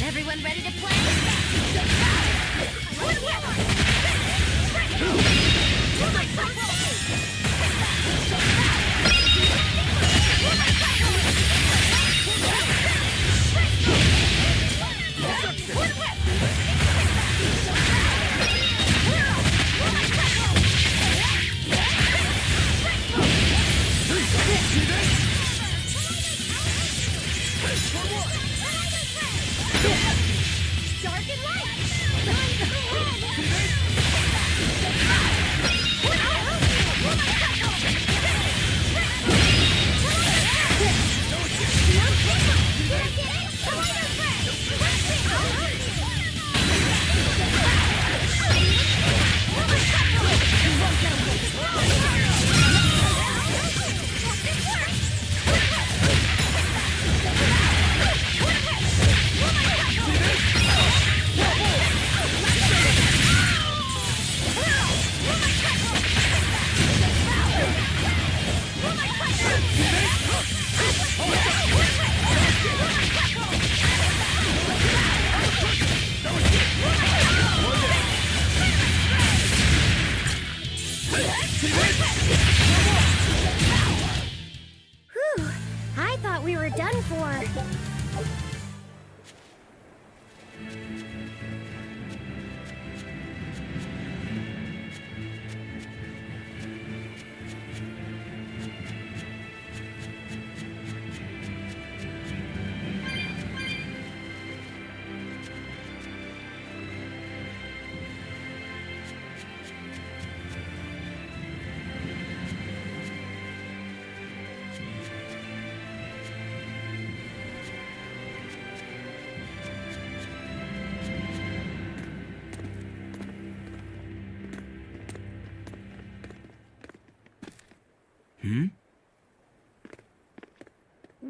Everyone ready to play? Dark and light!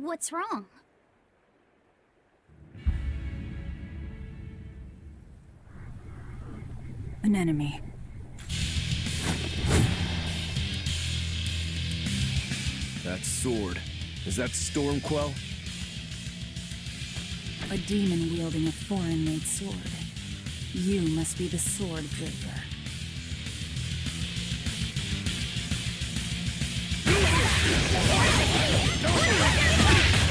What's wrong? An enemy. That sword. Is that Stormquell? A demon wielding a foreign-made sword. You must be the sword breaker.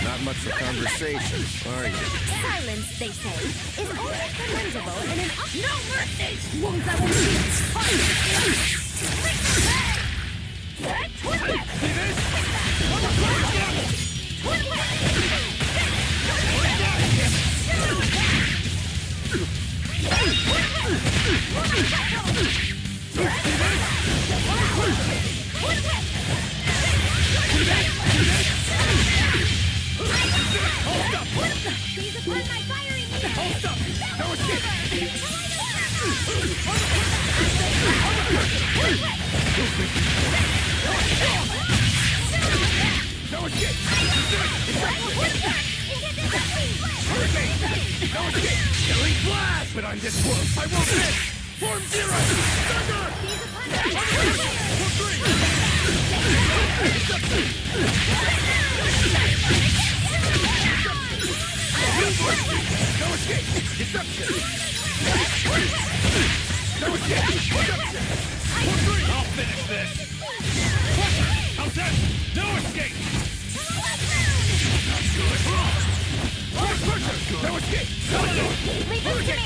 Not much for conversation, are you? Silence, they say, is only commendable in an up... No mercy! Wounds that will He's upon my fiery needle! Hold up! No escape! No escape! No escape! Killing flash! But I'm this close! I won't miss! Form zero! Thunder! For three! No escape! Deception! No escape! Deception! For three! I'll finish this! How's that? No escape! Not good! Force pusher! No escape! No escape! Leave us to me!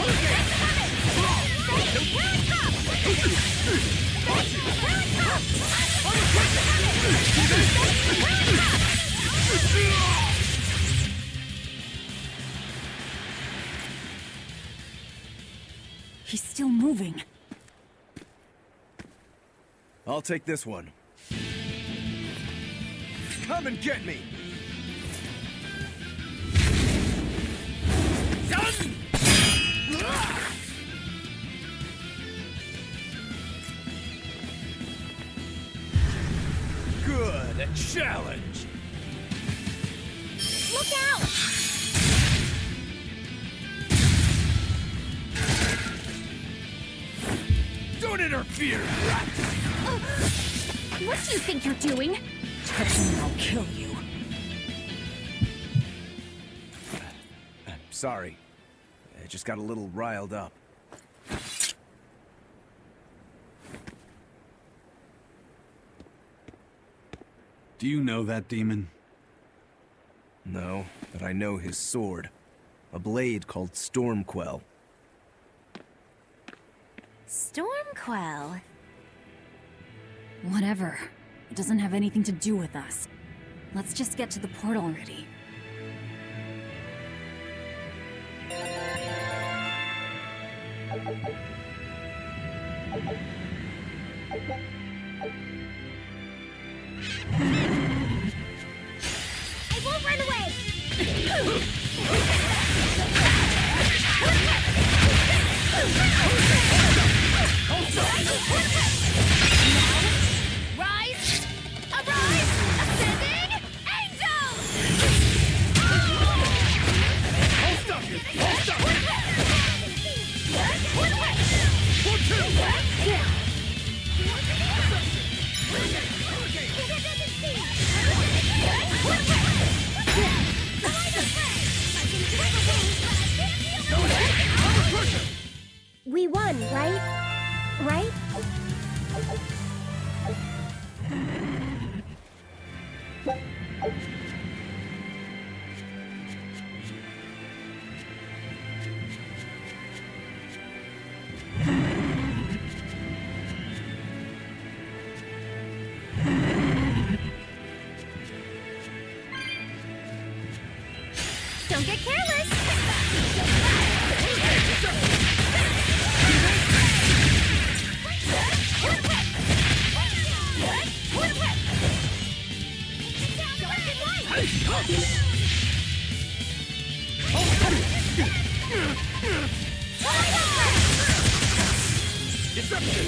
He's still moving. I'll take this one. Come and get me! Good! A challenge! Look out! Don't interfere! What do you think you're doing? Touch me and I'll kill you. Sorry. I just got a little riled up. Do you know that demon? No, but I know his sword. A blade called Stormquell. Stormquell. Whatever. It doesn't have anything to do with us. Let's just get to the portal already. I won't run away! Rise! Arise! Ascending! Angels! Hold up! Hold up! For two! We won, right? Right? Don't get careless! Deception!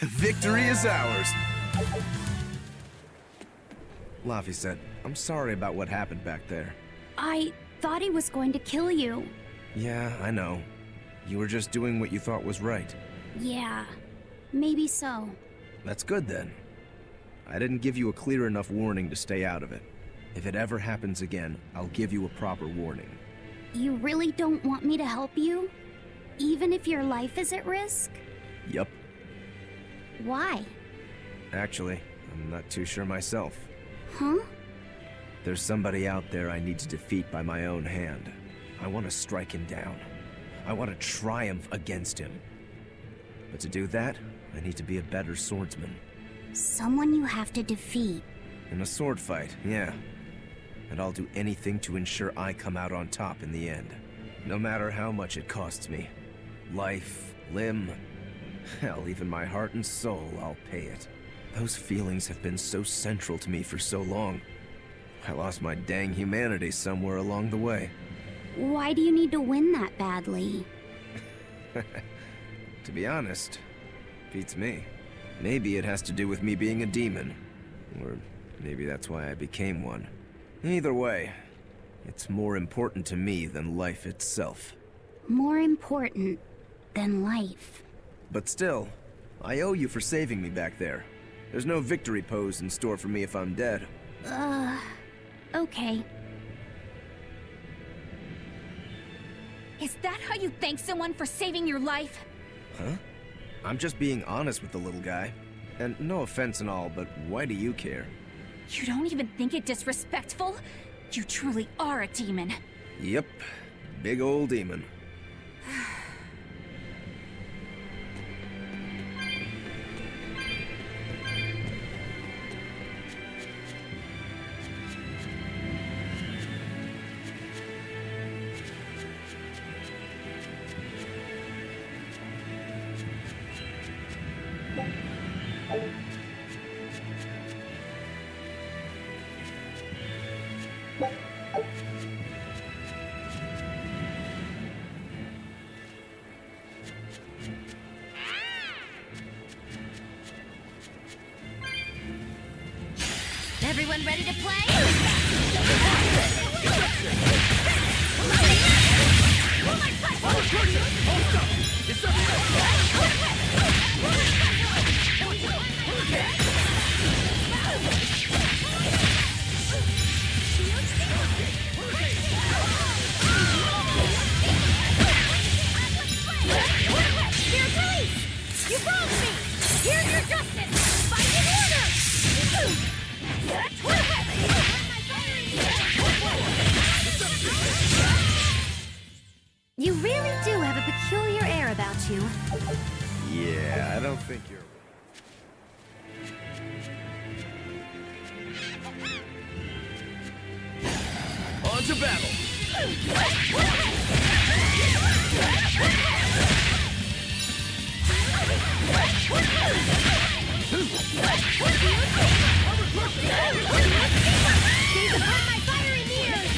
Victory is ours! Laphicet, I'm sorry about what happened back there. I thought he was going to kill you. Yeah, I know. You were just doing what you thought was right. Yeah, maybe so. That's good then. I didn't give you a clear enough warning to stay out of it. If it ever happens again, I'll give you a proper warning. You really don't want me to help you? Even if your life is at risk? Yup. Why? Actually, I'm not too sure myself. Huh? There's somebody out there I need to defeat by my own hand. I want to strike him down. I want to triumph against him. But to do that, I need to be a better swordsman. Someone you have to defeat. In a sword fight, yeah. And I'll do anything to ensure I come out on top in the end. No matter how much it costs me. Life, limb, hell, even my heart and soul, I'll pay it. Those feelings have been so central to me for so long. I lost my dang humanity somewhere along the way. Why do you need to win that badly? To be honest, beats me. Maybe it has to do with me being a demon. Or maybe that's why I became one. Either way, it's more important to me than life itself. More important than life. But still, I owe you for saving me back there. There's no victory pose in store for me if I'm dead. Okay. Is that how you thank someone for saving your life? Huh? I'm just being honest with the little guy. And no offense and all, but why do you care? You don't even think it disrespectful? You truly are a demon. Yep. Big old demon. Everyone ready to play? You wronged me! Here's your justice! Find an order! You really do have a peculiar air about you. Yeah, I don't think you're... On to battle! Gaze upon my fiery mirrors!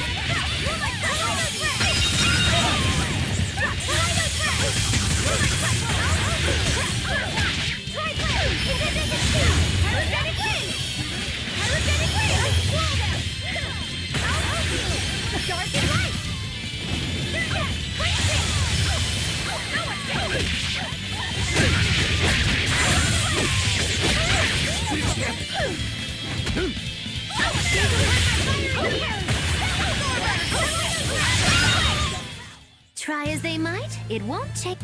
Dark and light! Try as they might, it won't take...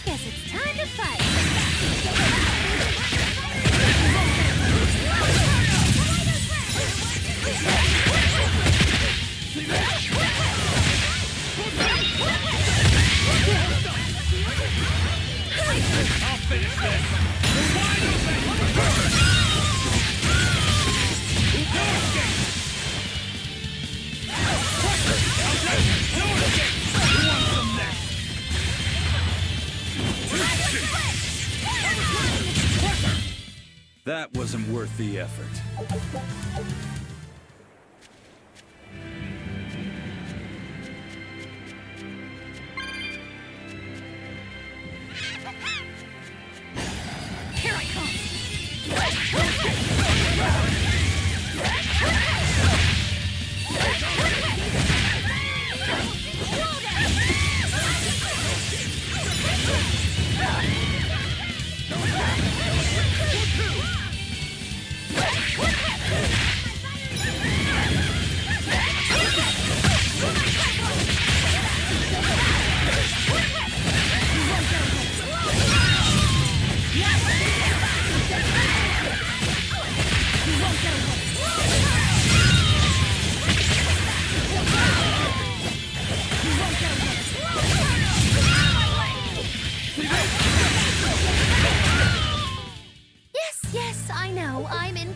Guess it's time to fight. I'll finish this! You're wide open! No escape! No escape! You want some next? That wasn't worth the effort. Here I come! Yes, I know. I'm in.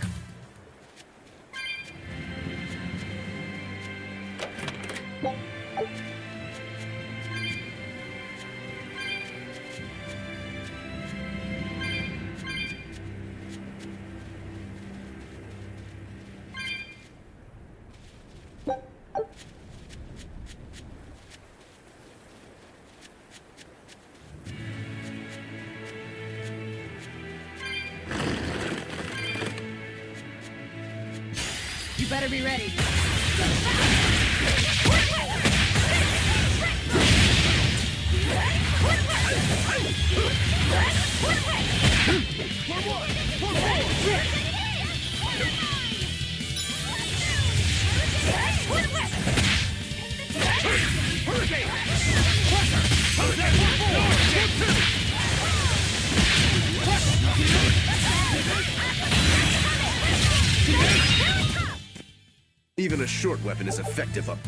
You better be ready. escape! How's that? Even a short weapon is effective up.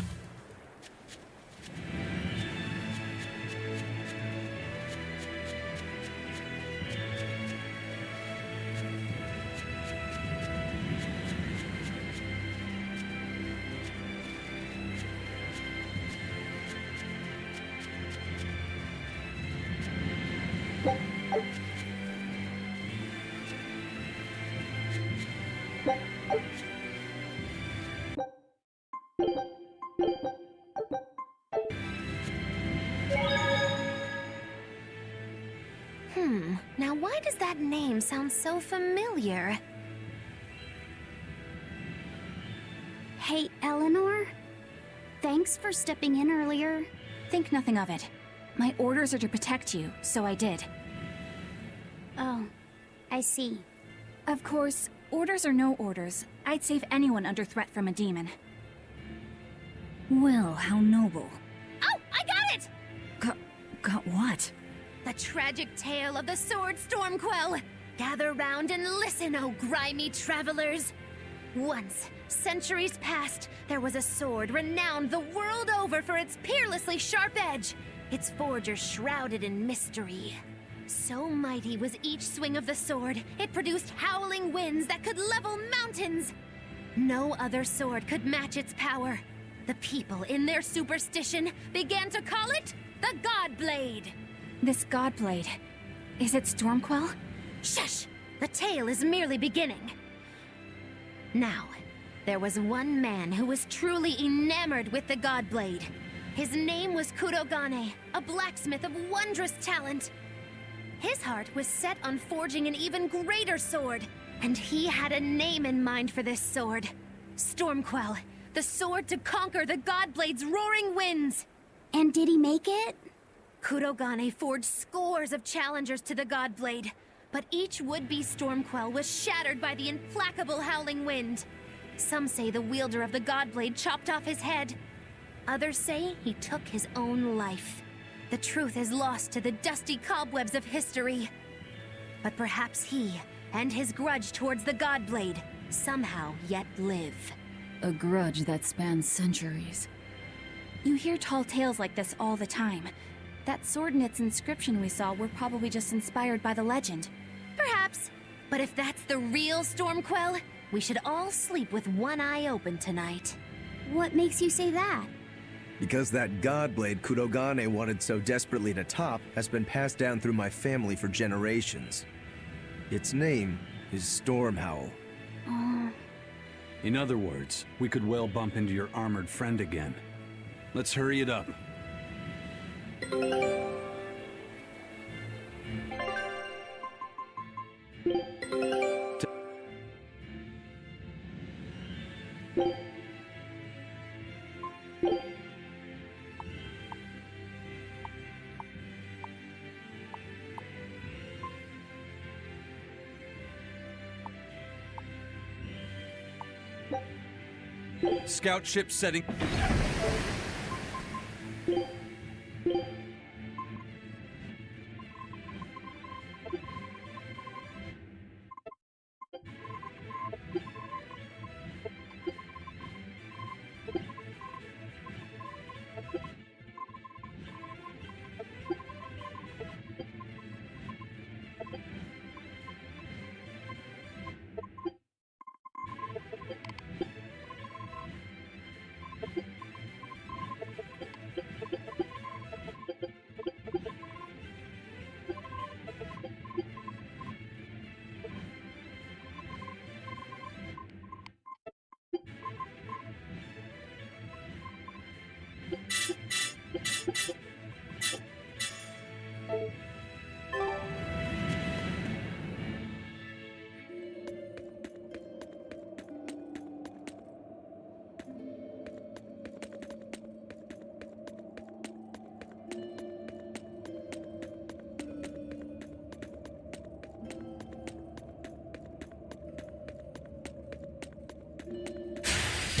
Now why does that name sound so familiar? Hey, Eleanor? Thanks for stepping in earlier. Think nothing of it. My orders are to protect you, so I did. Oh, I see. Of course, orders or no orders, I'd save anyone under threat from a demon. Well, how noble. Oh, I got it! Got what? The tragic tale of the sword Stormquell. Gather round and listen, oh grimy travelers. Once, centuries past, there was a sword renowned the world over for its peerlessly sharp edge, its forger shrouded in mystery. So mighty was each swing of the sword, it produced howling winds that could level mountains. No other sword could match its power. The people, in their superstition, began to call it the Godblade. This Godblade, is it Stormquell? Shush! The tale is merely beginning. Now, there was one man who was truly enamored with the Godblade. His name was Kurogane, a blacksmith of wondrous talent. His heart was set on forging an even greater sword, and he had a name in mind for this sword. Stormquell, the sword to conquer the Godblade's roaring winds. And did he make it? Kurogane forged scores of challengers to the Godblade, but each would-be Stormquell was shattered by the implacable howling wind. Some say the wielder of the Godblade chopped off his head. Others say he took his own life. The truth is lost to the dusty cobwebs of history. But perhaps he, and his grudge towards the Godblade, somehow yet live. A grudge that spans centuries. You hear tall tales like this all the time. That sword and its inscription we saw were probably just inspired by the legend. Perhaps. But if that's the real Stormquell, we should all sleep with one eye open tonight. What makes you say that? Because that Godblade Kurogane wanted so desperately to top has been passed down through my family for generations. Its name is Stormhowl. In other words, we could well bump into your armored friend again. Let's hurry it up. Scout ship setting.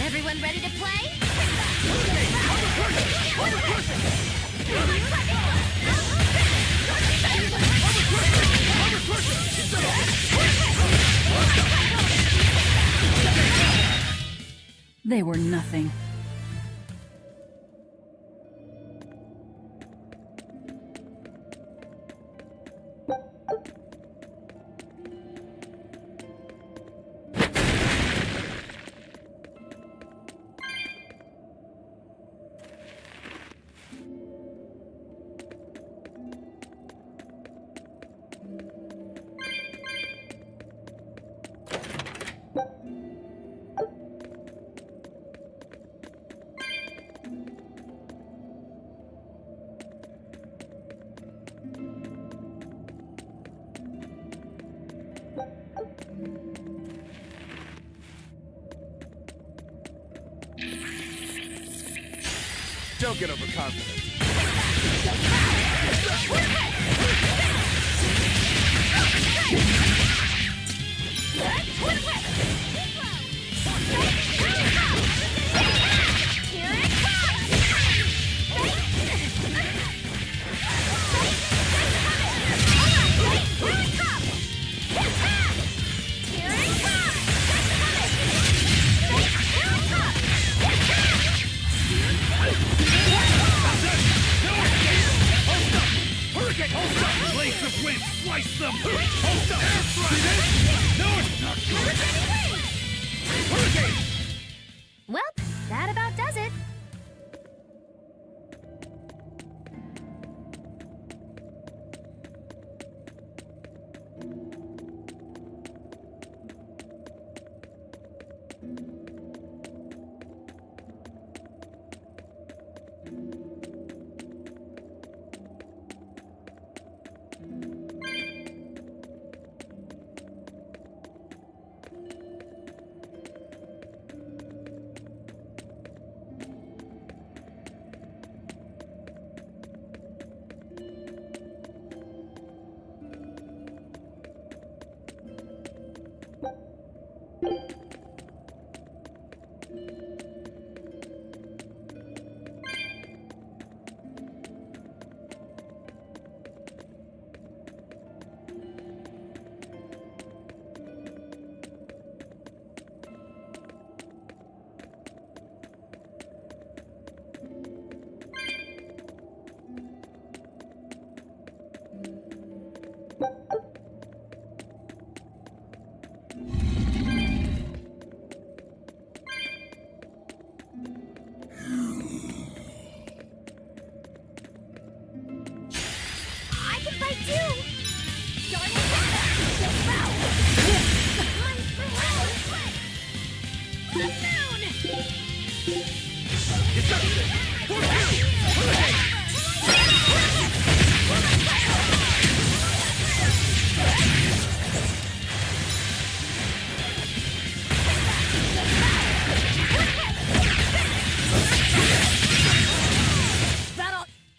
Everyone ready to play? They were nothing. Don't get overconfident. Blades of wind, slice them! Hold up! Airstrike! No, it's not good! Hurricane! Well, that about does it.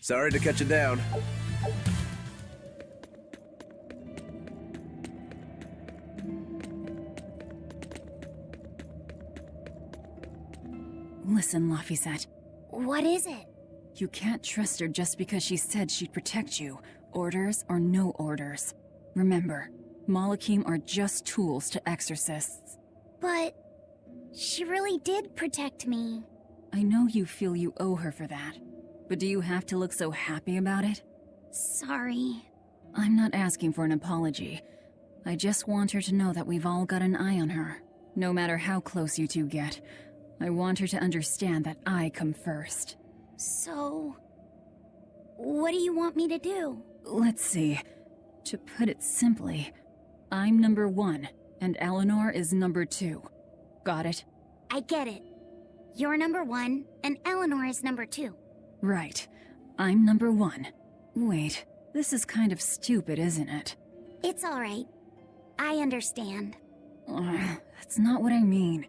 Sorry to cut you down. Listen, Laphicet. What is it? You can't trust her just because she said she'd protect you, orders or no orders. Remember, Malachim are just tools to exorcists. But she really did protect me. I know you feel you owe her for that, but do you have to look so happy about it? Sorry. I'm not asking for an apology. I just want her to know that we've all got an eye on her. No matter how close you two get, I want her to understand that I come first. So, what do you want me to do? Let's see. To put it simply, I'm number 1, and Eleanor is number 2. Got it? I get it. You're number 1, and Eleanor is number 2. Right. I'm number 1. Wait, this is kind of stupid, isn't it? It's alright. I understand. That's not what I mean.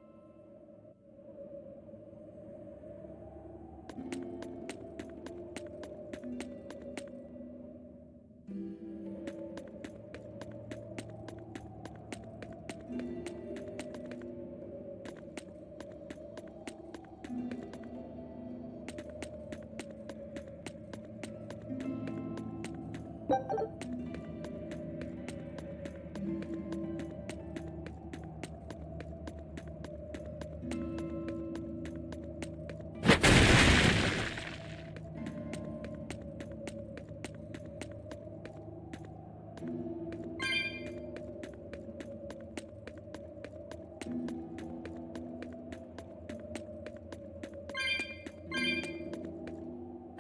A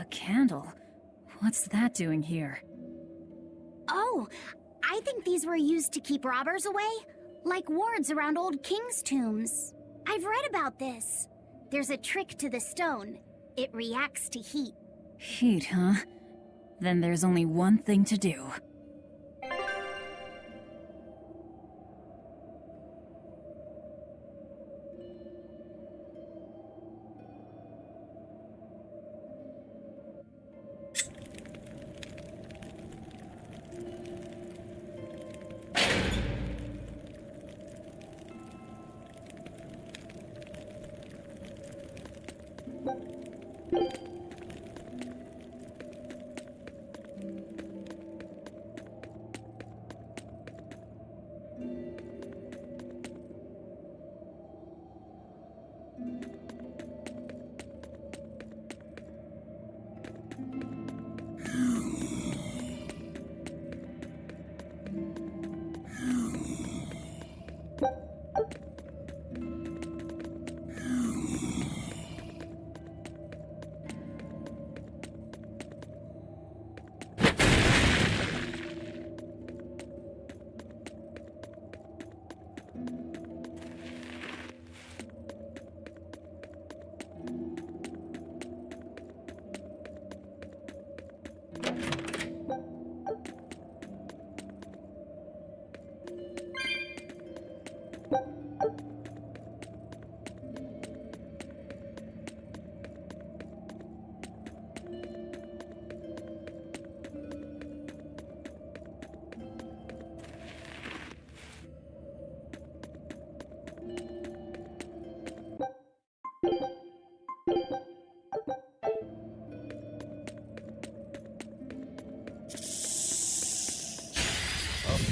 candle? What's that doing here? Oh, I think these were used to keep robbers away, like wards around old kings' tombs. I've read about this. There's a trick to the stone. It reacts to heat. Heat, huh? Then there's only one thing to do.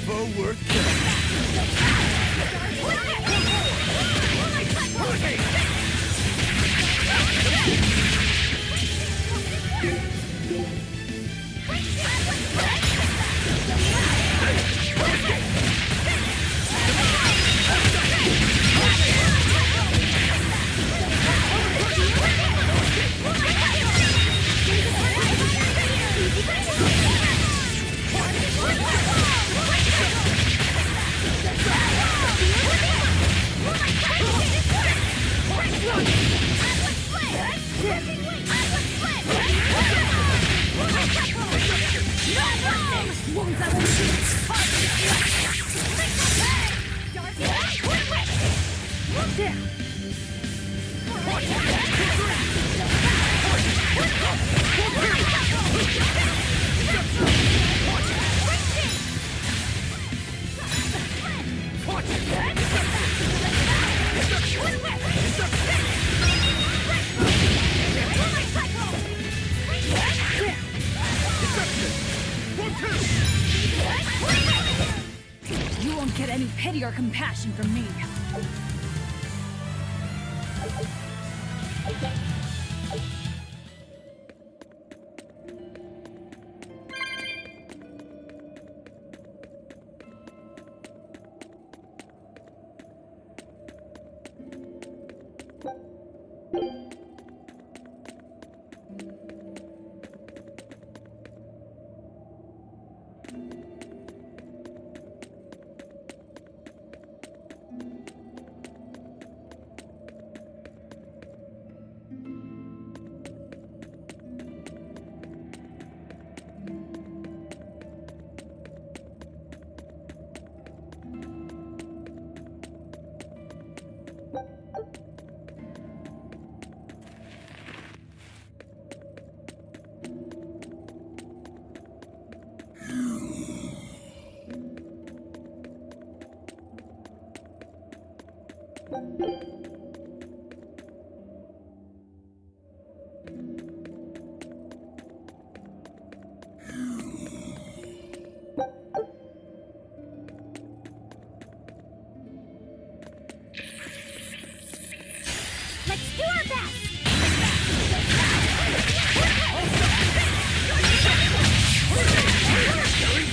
Forward. You won't get any pity or compassion from me.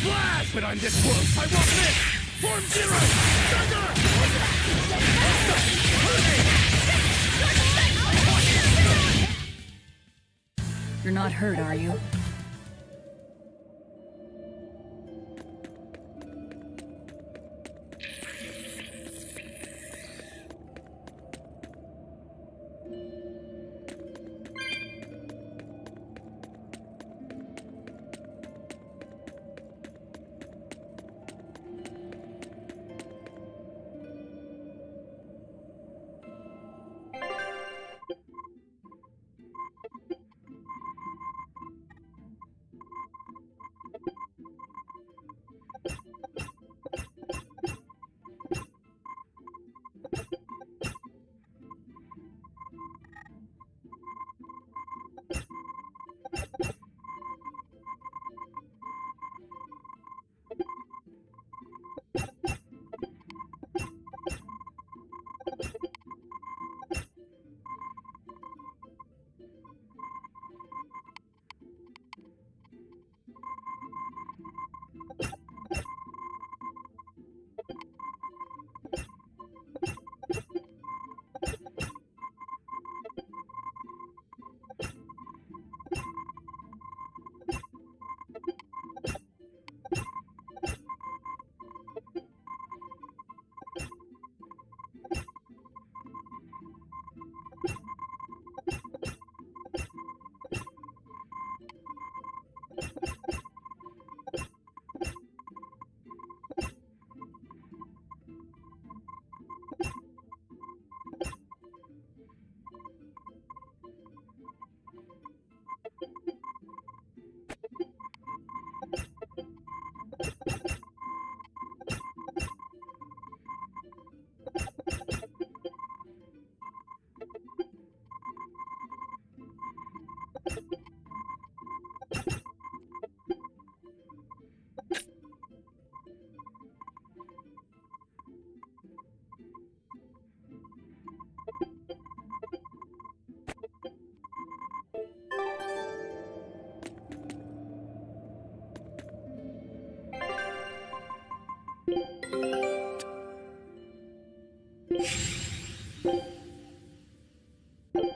Flash! But I'm this close, I won't miss! Form zero! You're not hurt, are you?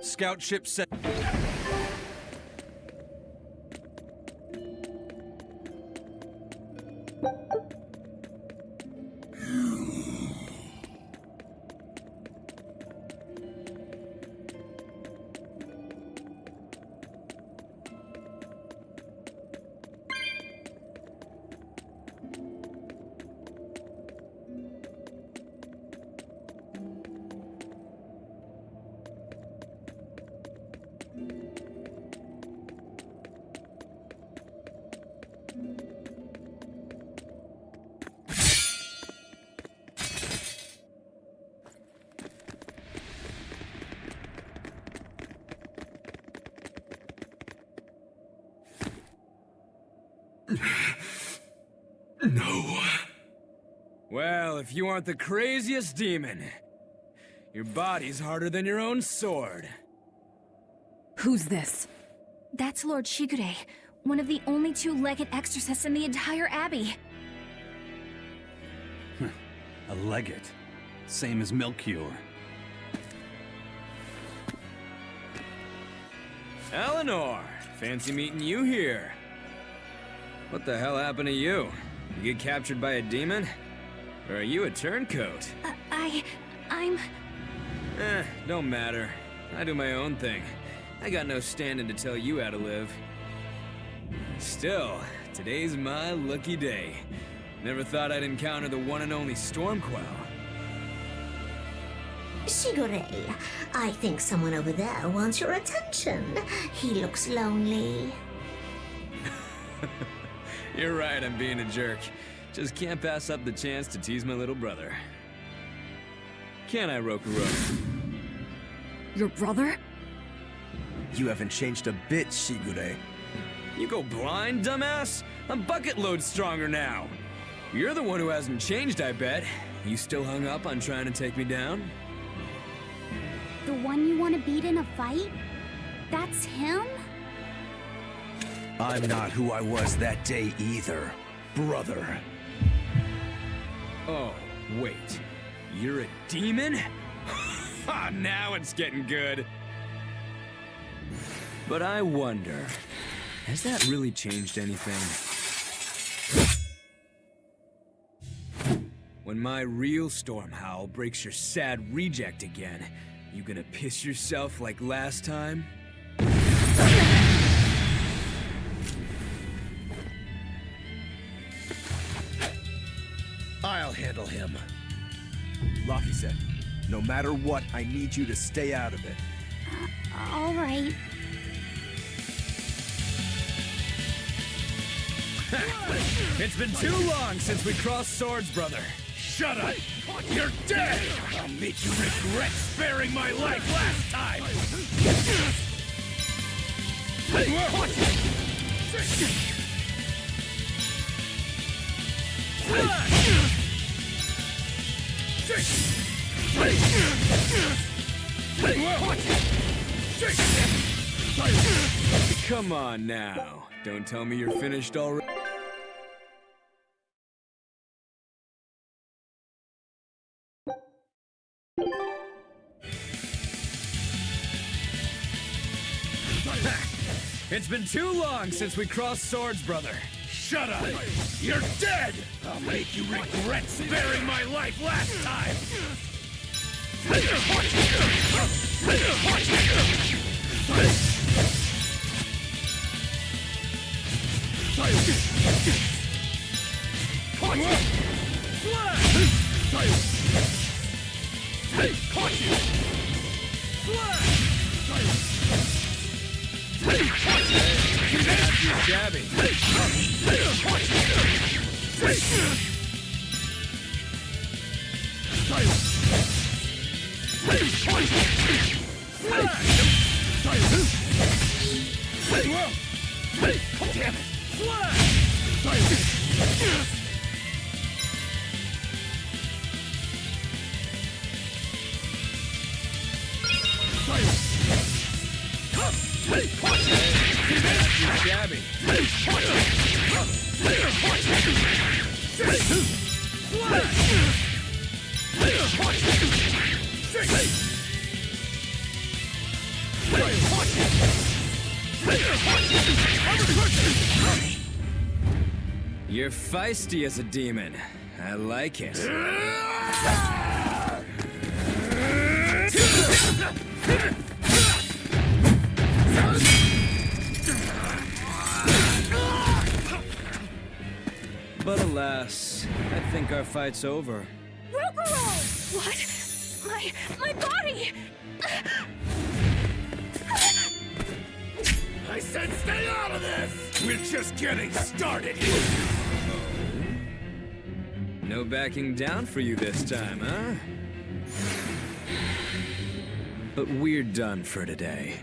Scout ship set. No. Well, if you aren't the craziest demon, your body's harder than your own sword. Who's this? That's Lord Shigure, one of the only two-legged exorcists in the entire abbey. A legate. Same as Melchior. Eleanor! Fancy meeting you here. What the hell happened to you? You get captured by a demon? Or are you a turncoat? I'm... Don't matter. I do my own thing. I got no standing to tell you how to live. Still, today's my lucky day. Never thought I'd encounter the one and only Stormquell. Shigure, I think someone over there wants your attention. He looks lonely. You're right, I'm being a jerk. Just can't pass up the chance to tease my little brother. Can I, Rokurou? Your brother? You haven't changed a bit, Shigure. You go blind, dumbass? I'm bucket load stronger now. You're the one who hasn't changed, I bet. You still hung up on trying to take me down? The one you want to beat in a fight? That's him? I'm not who I was that day either. brother. Oh, wait. You're a demon? Now it's getting good. But I wonder, has that really changed anything? When my real storm howl breaks your sad reject again, you gonna piss yourself like last time? I'll handle him. Laffy said, no matter what, I need you to stay out of it. All right. It's been too long since we crossed swords, brother. Shut up! You're dead! I'll make you regret sparing my life last time! Come on now. Don't tell me you're finished already. It's been too long since we crossed swords, brother. Shut up! You're dead! I'll make you regret sparing my life last time! Shabby. Damn it! Shabby. You're feisty as a demon. I like it. But alas, I think our fight's over. Rokuro! What? My body! I said stay out of this! We're just getting started here! No backing down for you this time, huh? But we're done for today.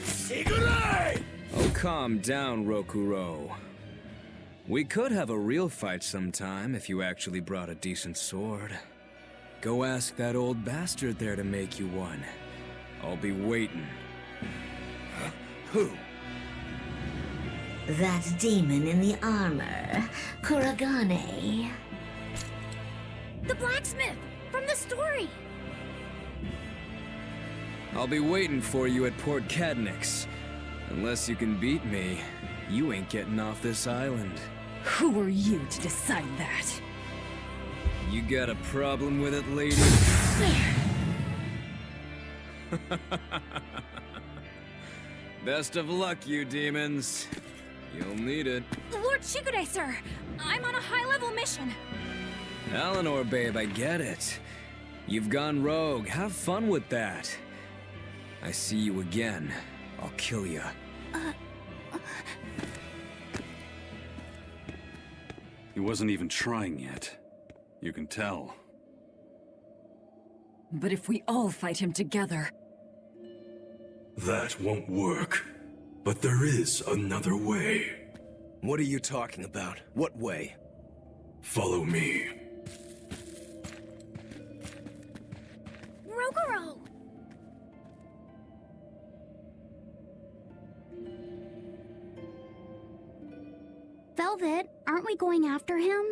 Sigurei! Oh, calm down, Rokuro. We could have a real fight sometime if you actually brought a decent sword. Go ask that old bastard there to make you one. I'll be waiting. Huh? Who? That demon in the armor, Kuragane. The blacksmith from the story. I'll be waiting for you at Port Cadnix. Unless you can beat me, you ain't getting off this island. Who are you to decide that? You got a problem with it, lady? Best of luck, you demons. You'll need it. Lord Shikure, sir! I'm on a high-level mission. Eleanor, babe, I get it. You've gone rogue. Have fun with that. I see you again, I'll kill you. He wasn't even trying yet. You can tell. But if we all fight him together... That won't work. But there is another way. What are you talking about? What way? Follow me. Rokuro! Velvet, aren't Aren't we going after him?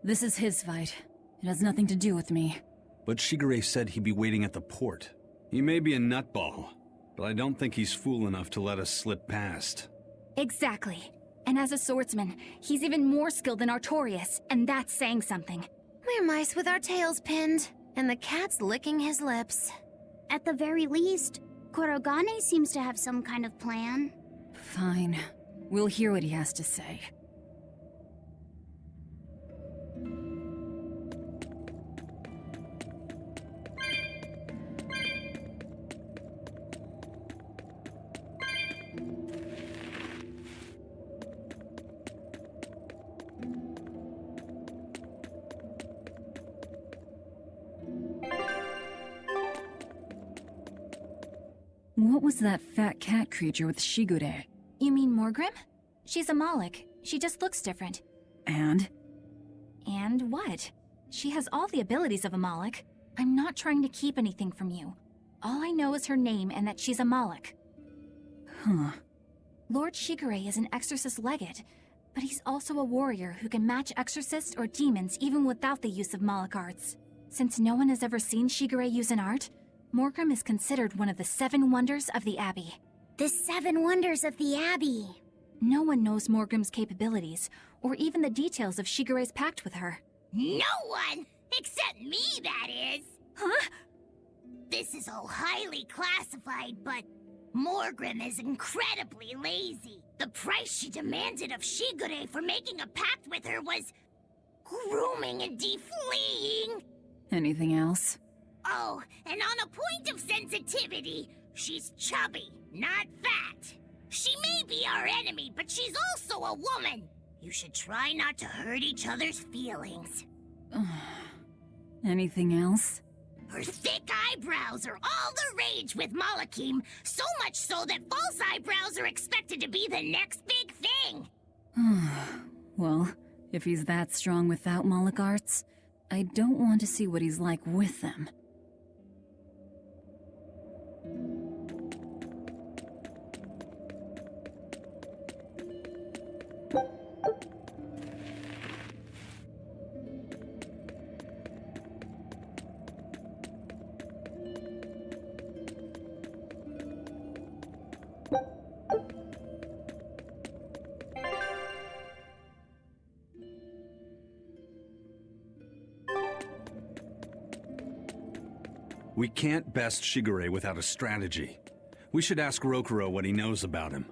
This is his fight. It has nothing to do with me. But Shigure said he'd be waiting at the port. He may be a nutball, but I don't think he's fool enough to let us slip past. Exactly. And as a swordsman, he's even more skilled than Artorias, and that's saying something. We're mice with our tails pinned, and the cat's licking his lips. At the very least, Kurogane seems to have some kind of plan. Fine. We'll hear what he has to say. What was that fat cat creature with Shigure? You mean Morgrim? She's a Moloch. She just looks different. And? And what? She has all the abilities of a Moloch. I'm not trying to keep anything from you. All I know is her name and that she's a Moloch. Huh. Lord Shigure is an exorcist legate, but he's also a warrior who can match exorcists or demons even without the use of Moloch arts. Since no one has ever seen Shigure use an art, Morgrim is considered one of the 7 wonders of the Abbey. The 7 wonders of the Abbey. No one knows Morgrim's capabilities, or even the details of Shigure's pact with her. No one! Except me, that is! Huh? This is all highly classified, but Morgrim is incredibly lazy. The price she demanded of Shigure for making a pact with her was grooming and defleeing. Anything else? Oh, and on a point of sensitivity, she's chubby, not fat. She may be our enemy, but she's also a woman. You should try not to hurt each other's feelings. Anything else? Her thick eyebrows are all the rage with Malakim, so much so that false eyebrows are expected to be the next big thing. Well, if he's that strong without Moloch arts, I don't want to see what he's like with them. We can't best Shigure without a strategy. We should ask Rokuro what he knows about him.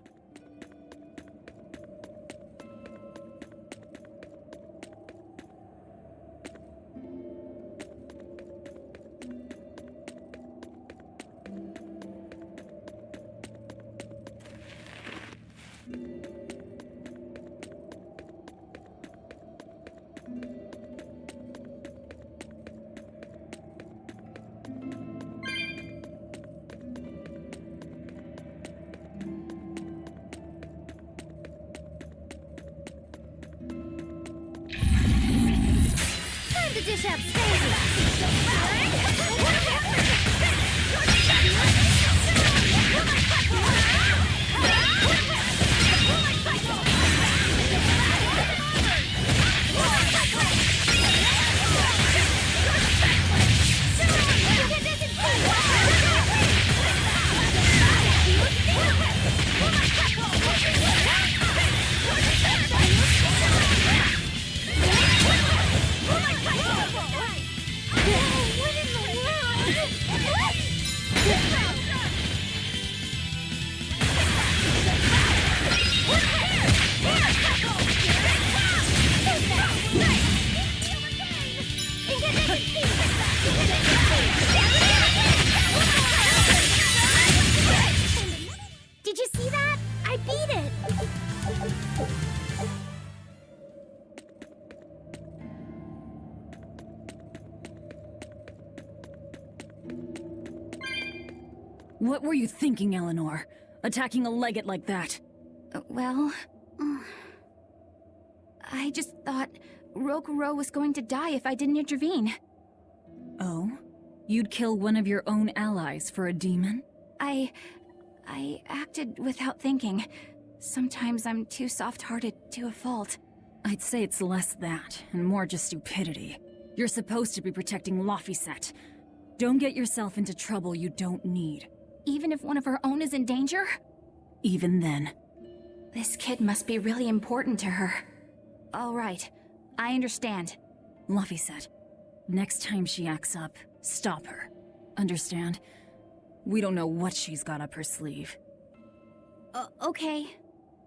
Did you see that? I beat it! What were you thinking, Eleanor? Attacking a legate like that? Well... I just thought Rokuro was going to die if I didn't intervene. Oh? You'd kill one of your own allies for a demon? I acted without thinking. Sometimes I'm too soft-hearted to a fault. I'd say it's less that, and more just stupidity. You're supposed to be protecting Laphicet. Don't get yourself into trouble you don't need. Even if one of her own is in danger? Even then. This kid must be really important to her. All right, I understand. Laphicet, next time she acts up, stop her. Understand? We don't know what she's got up her sleeve. Okay.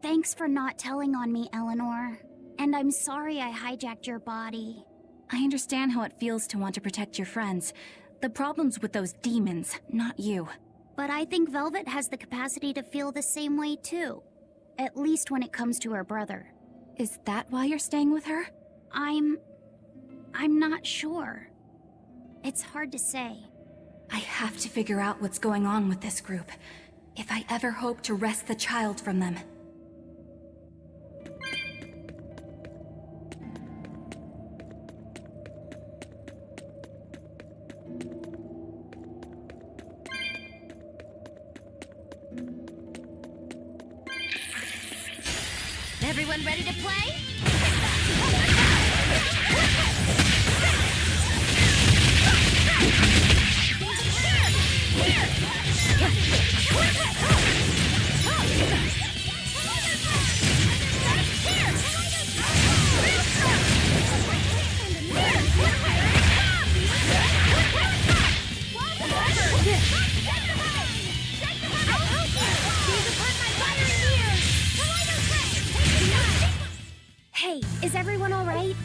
Thanks for not telling on me, Eleanor. And I'm sorry I hijacked your body. I understand how it feels to want to protect your friends. The problem's with those demons, not you. But I think Velvet has the capacity to feel the same way too. At least when it comes to her brother. Is that why you're staying with her? I'm not sure. It's hard to say. I have to figure out what's going on with this group, if I ever hope to wrest the child from them. Everyone ready to play? Hey, is everyone all right?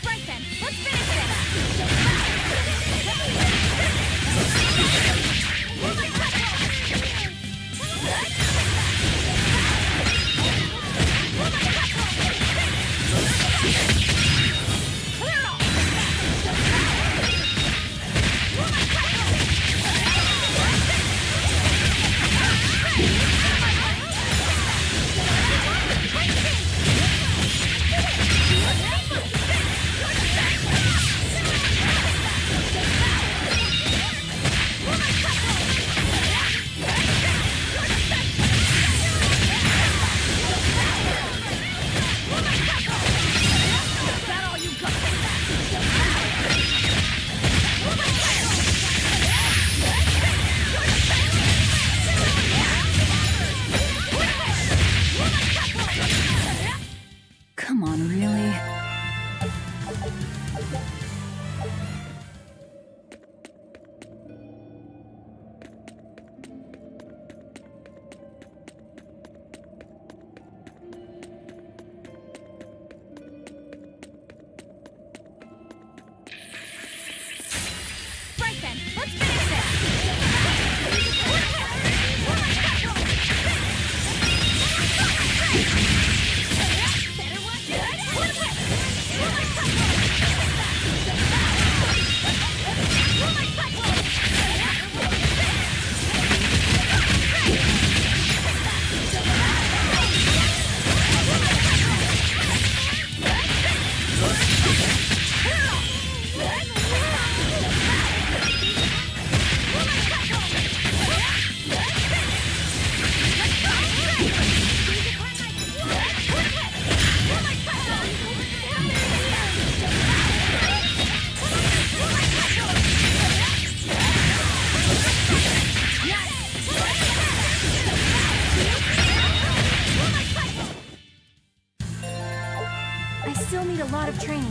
Right then, let's finish this! Come on, really? Right then, let's finish this! Better watch it! I still need a lot of training.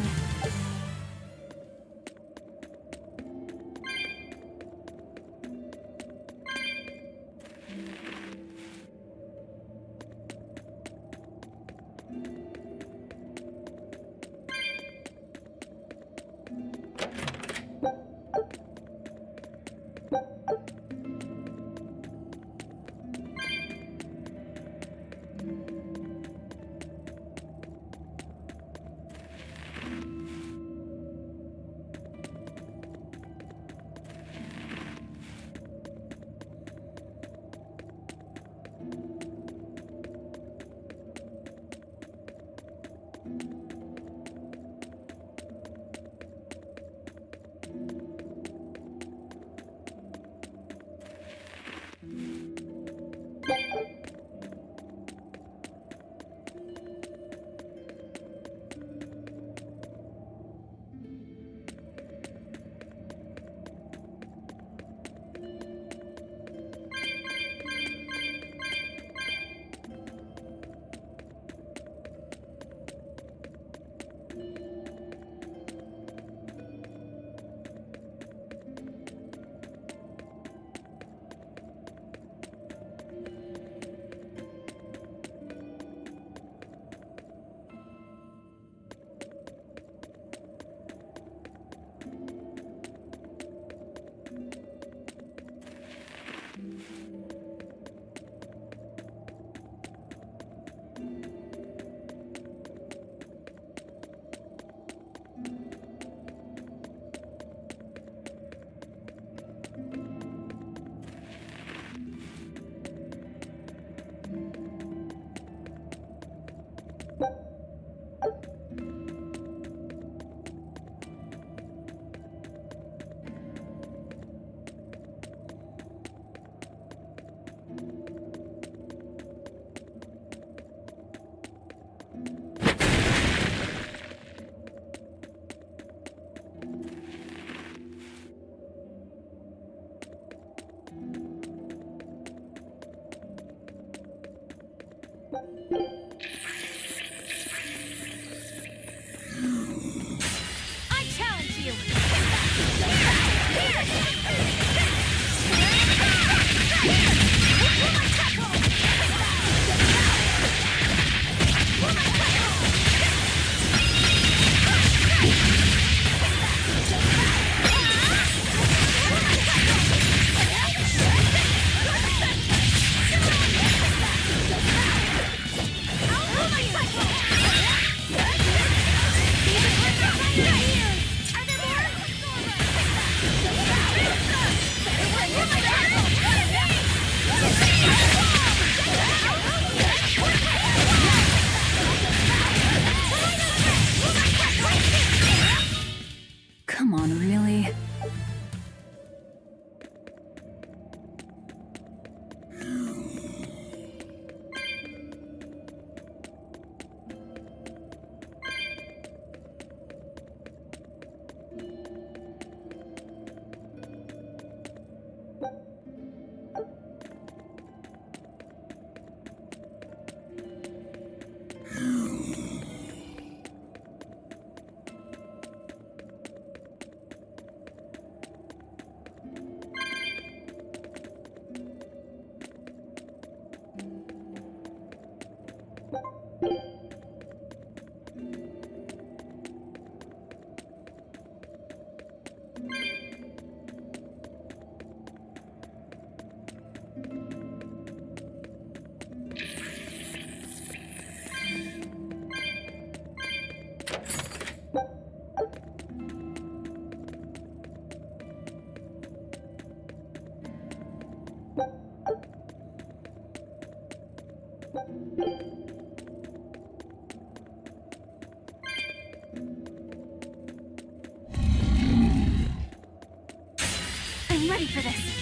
I challenge you! Come on, really? I'm ready for this.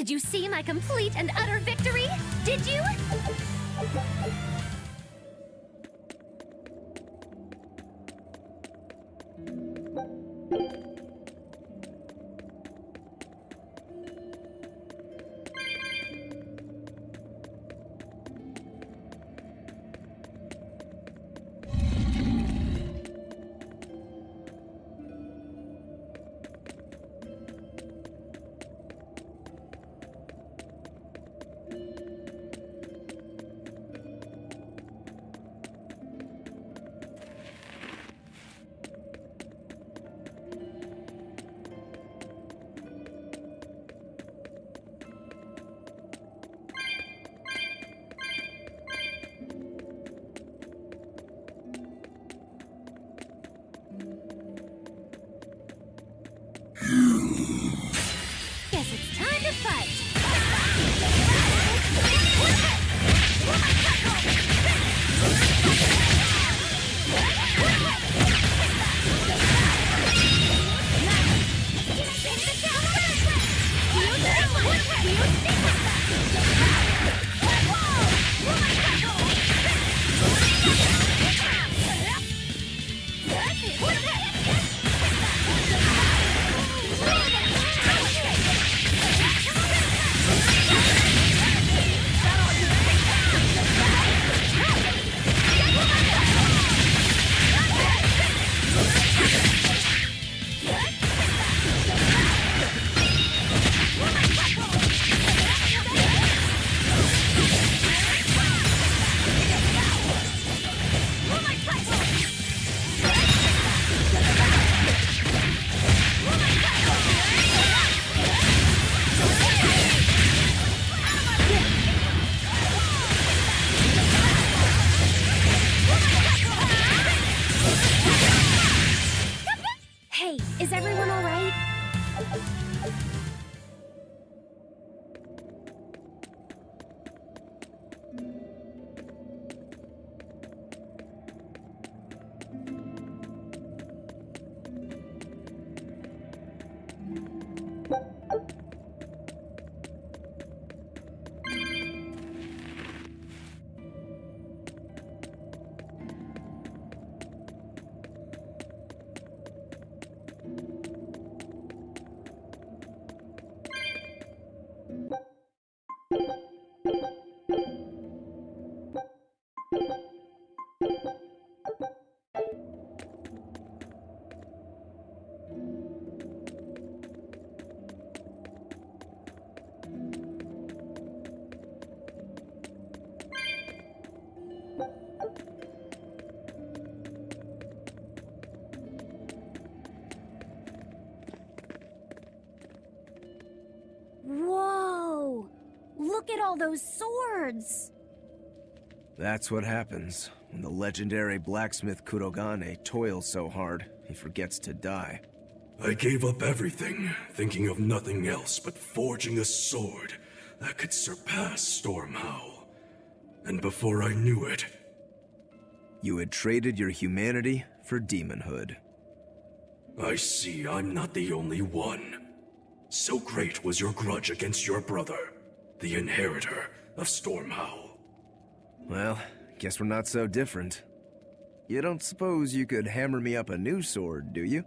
Did you see my complete and utter victory? Did you? look at all those swords! That's what happens when the legendary blacksmith Kurogane toils so hard, he forgets to die. I gave up everything, thinking of nothing else but forging a sword that could surpass Stormhowl. And before I knew it... You had traded your humanity for demonhood. I see I'm not the only one. So great was your grudge against your brother, the inheritor of Stormhowl. Well, guess we're not so different. You don't suppose you could hammer me up a new sword, do you?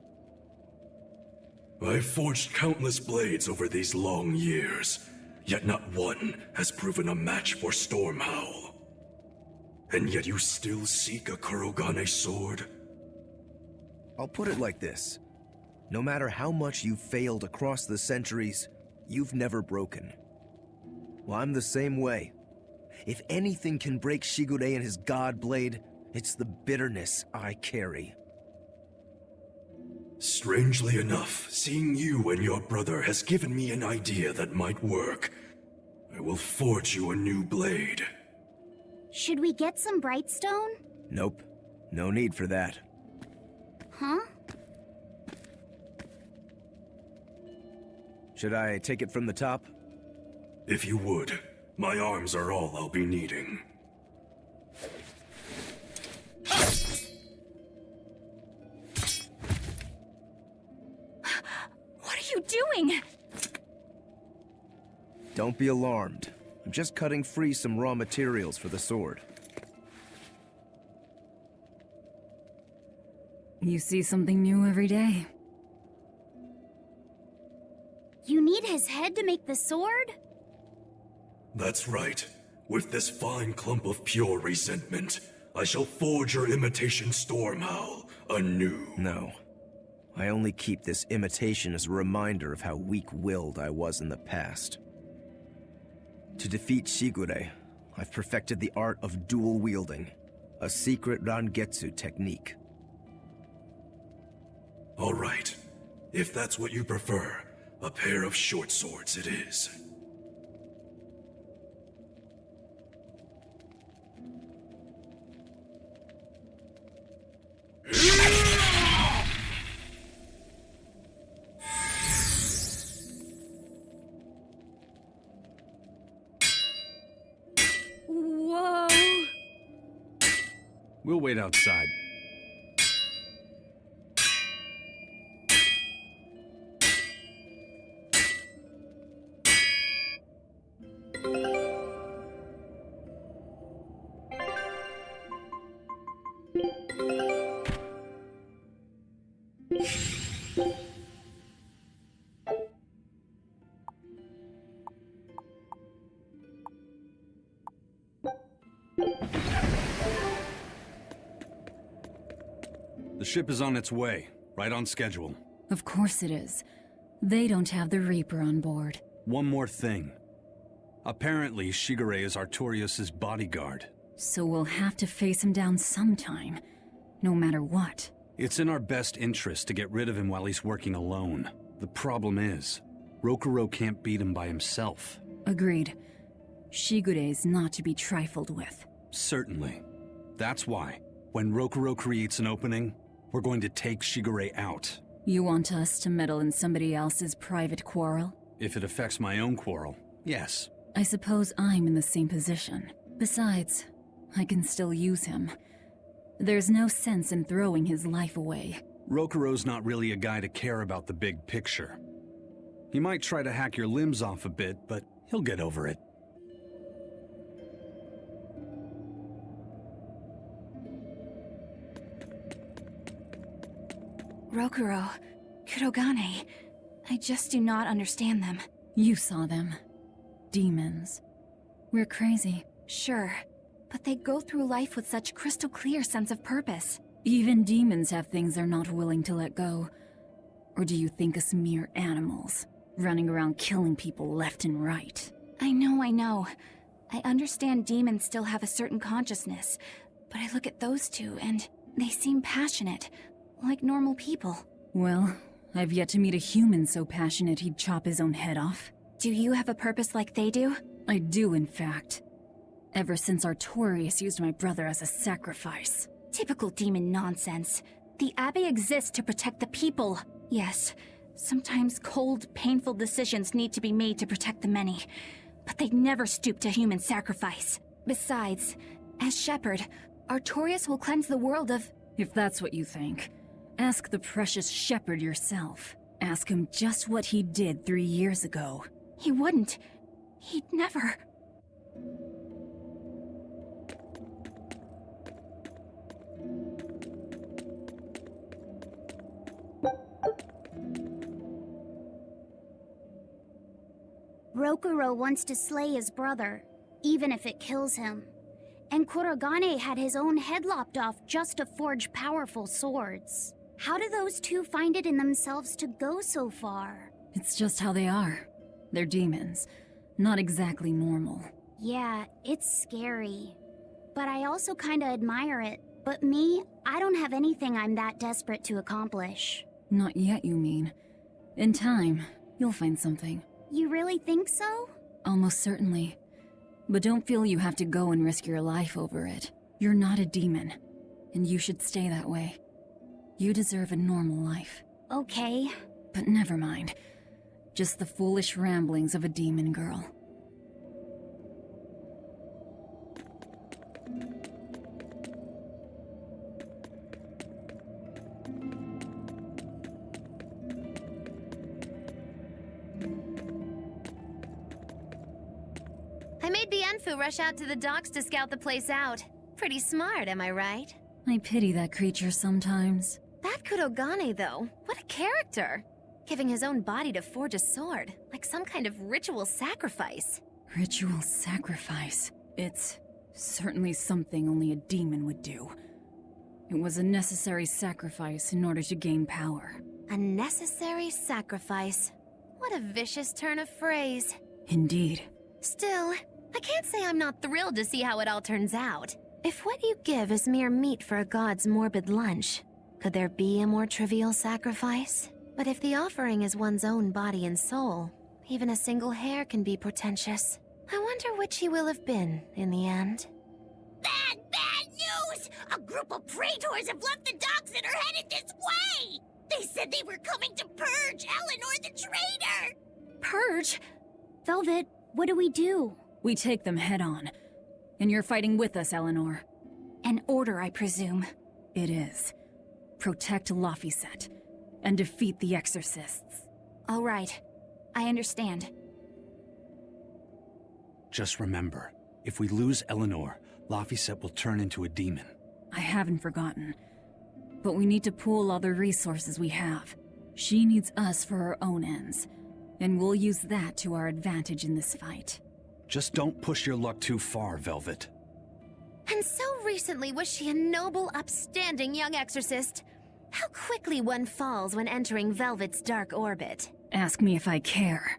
I've forged countless blades over these long years, yet not one has proven a match for Stormhowl. And yet you still seek a Kurogane sword? I'll put it like this. No matter how much you've failed across the centuries, you've never broken. Well, I'm the same way. If anything can break Shigure and his god blade, it's the bitterness I carry. Strangely enough, seeing you and your brother has given me an idea that might work. I will forge you a new blade. Should we get some Brightstone? Nope. No need for that. Huh? Should I take it from the top? If you would. My arms are all I'll be needing. What are you doing? Don't be alarmed. I'm just cutting free some raw materials for the sword. You see something new every day. You need his head to make the sword? That's right. With this fine clump of pure resentment, I shall forge your imitation Stormhowl anew. No. I only keep this imitation as a reminder of how weak-willed I was in the past. To defeat Shigure, I've perfected the art of dual wielding, a secret Rangetsu technique. All right. If that's what you prefer, a pair of short swords it is. Whoa! We'll wait outside. The ship is on its way, right on schedule. Of course it is. They don't have the Reaper on board. One more thing. Apparently, Shigure is Artorias' bodyguard. So we'll have to face him down sometime, no matter what. It's in our best interest to get rid of him while he's working alone. The problem is, Rokuro can't beat him by himself. Agreed. Shigure is not to be trifled with. Certainly. That's why, when Rokuro creates an opening, we're going to take Shigure out. You want us to meddle in somebody else's private quarrel? If it affects my own quarrel, yes. I suppose I'm in the same position. Besides, I can still use him. There's no sense in throwing his life away. Rokuro's not really a guy to care about the big picture. He might try to hack your limbs off a bit, but he'll get over it. Rokuro, Kurogane, I just do not understand them. You saw them. Demons. We're crazy. Sure, but they go through life with such crystal clear sense of purpose. Even demons have things they're not willing to let go. Or do you think us mere animals, running around killing people left and right? I know. I understand demons still have a certain consciousness, but I look at those two and they seem passionate, like normal people. Well, I've yet to meet a human so passionate he'd chop his own head off. Do you have a purpose like they do? I do, in fact. Ever since Artorius used my brother as a sacrifice. Typical demon nonsense. The Abbey exists to protect the people. Yes, sometimes cold, painful decisions need to be made to protect the many. But they never stoop to human sacrifice. Besides, as shepherd, Artorius will cleanse the world of... If that's what you think, ask the precious shepherd yourself. Ask him just what he did 3 years ago. He wouldn't. He'd never... Rokuro wants to slay his brother, even if it kills him. And Kurogane had his own head lopped off just to forge powerful swords. How do those two find it in themselves to go so far? It's just how they are. They're demons. Not exactly normal. Yeah, it's scary. But I also kinda admire it. But me, I don't have anything I'm that desperate to accomplish. Not yet, you mean. In time, you'll find something. You really think so? Almost certainly. But don't feel you have to go and risk your life over it. You're not a demon, and you should stay that way. You deserve a normal life. Okay. But never mind. Just the foolish ramblings of a demon girl. I made Bienfu rush out to the docks to scout the place out. Pretty smart, am I right? I pity that creature sometimes. That Kurogane, though, what a character! Giving his own body to forge a sword, like some kind of ritual sacrifice. Ritual sacrifice. It's certainly something only a demon would do. It was a necessary sacrifice in order to gain power. A necessary sacrifice. What a vicious turn of phrase. Indeed. Still, I can't say I'm not thrilled to see how it all turns out. If what you give is mere meat for a god's morbid lunch, could there be a more trivial sacrifice? But if the offering is one's own body and soul, even a single hair can be portentous. I wonder which he will have been in the end. Bad news! A group of praetors have left the docks and are headed this way! They said they were coming to purge Eleanor the traitor! Purge? Velvet, what do we do? We take them head on. And you're fighting with us, Eleanor. An order, I presume. It is. Protect Laphicet and defeat the exorcists. All right. I understand. Just remember, if we lose Eleanor, Laphicet will turn into a demon. I haven't forgotten. But we need to pool all the resources we have. She needs us for her own ends. And we'll use that to our advantage in this fight. Just don't push your luck too far, Velvet. And so recently was she a noble, upstanding young exorcist. How quickly one falls when entering Velvet's dark orbit. Ask me if I care.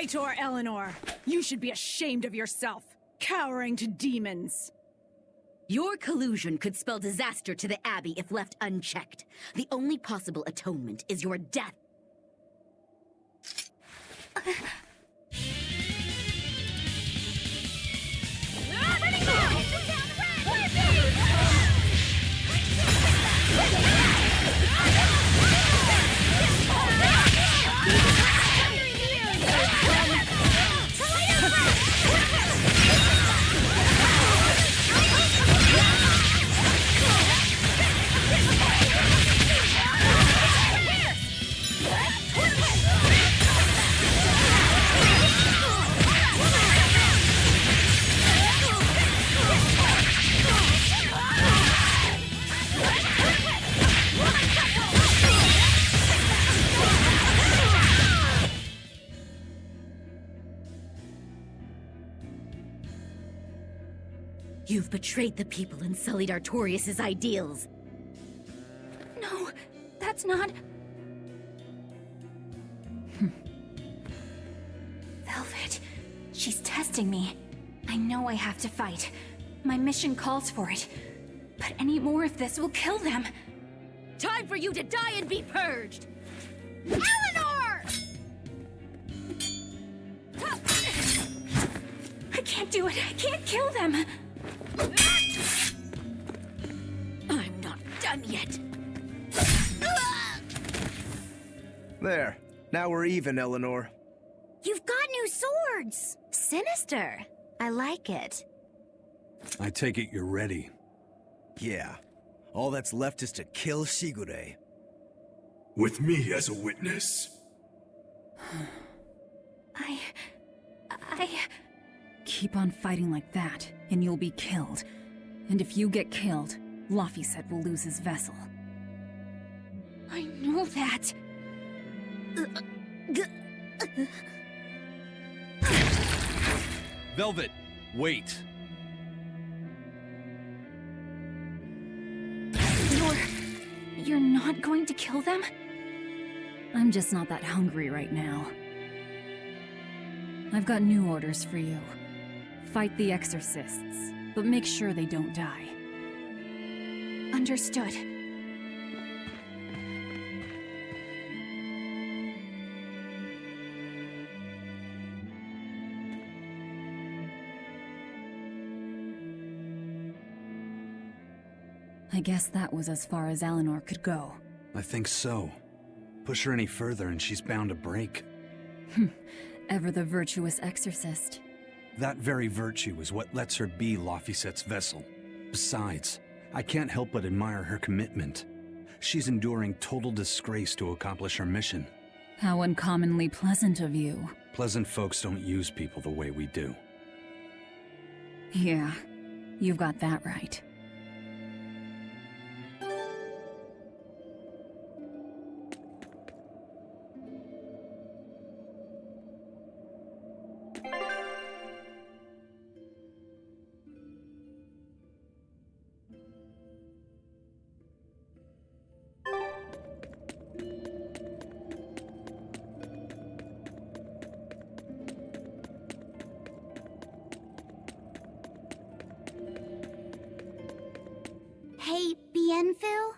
Traitor Eleanor! You should be ashamed of yourself, cowering to demons. Your collusion could spell disaster to the Abbey if left unchecked. The only possible atonement is your death. You've betrayed the people and sullied Artorius' ideals. No, that's not... Velvet, she's testing me. I know I have to fight. My mission calls for it. But any more of this will kill them. Time for you to die and be purged! Eleanor! I can't do it. I can't kill them. I'm not done yet. There. Now we're even, Eleanor. You've got new swords! Sinister. I like it. I take it you're ready. Yeah. All that's left is to kill Shigure. With me as a witness. I... Keep on fighting like that, and you'll be killed. And if you get killed, Laphicet will lose his vessel. I know that. Velvet, wait. You're not going to kill them? I'm just not that hungry right now. I've got new orders for you. Fight the exorcists, but make sure they don't die. Understood. I guess that was as far as Eleanor could go. I think so. Push her any further and she's bound to break. Ever the virtuous exorcist. That very virtue is what lets her be Laphicet's vessel. Besides, I can't help but admire her commitment. She's enduring total disgrace to accomplish her mission. How uncommonly pleasant of you. Pleasant folks don't use people the way we do. Yeah, you've got that right. Hey, Bienfu?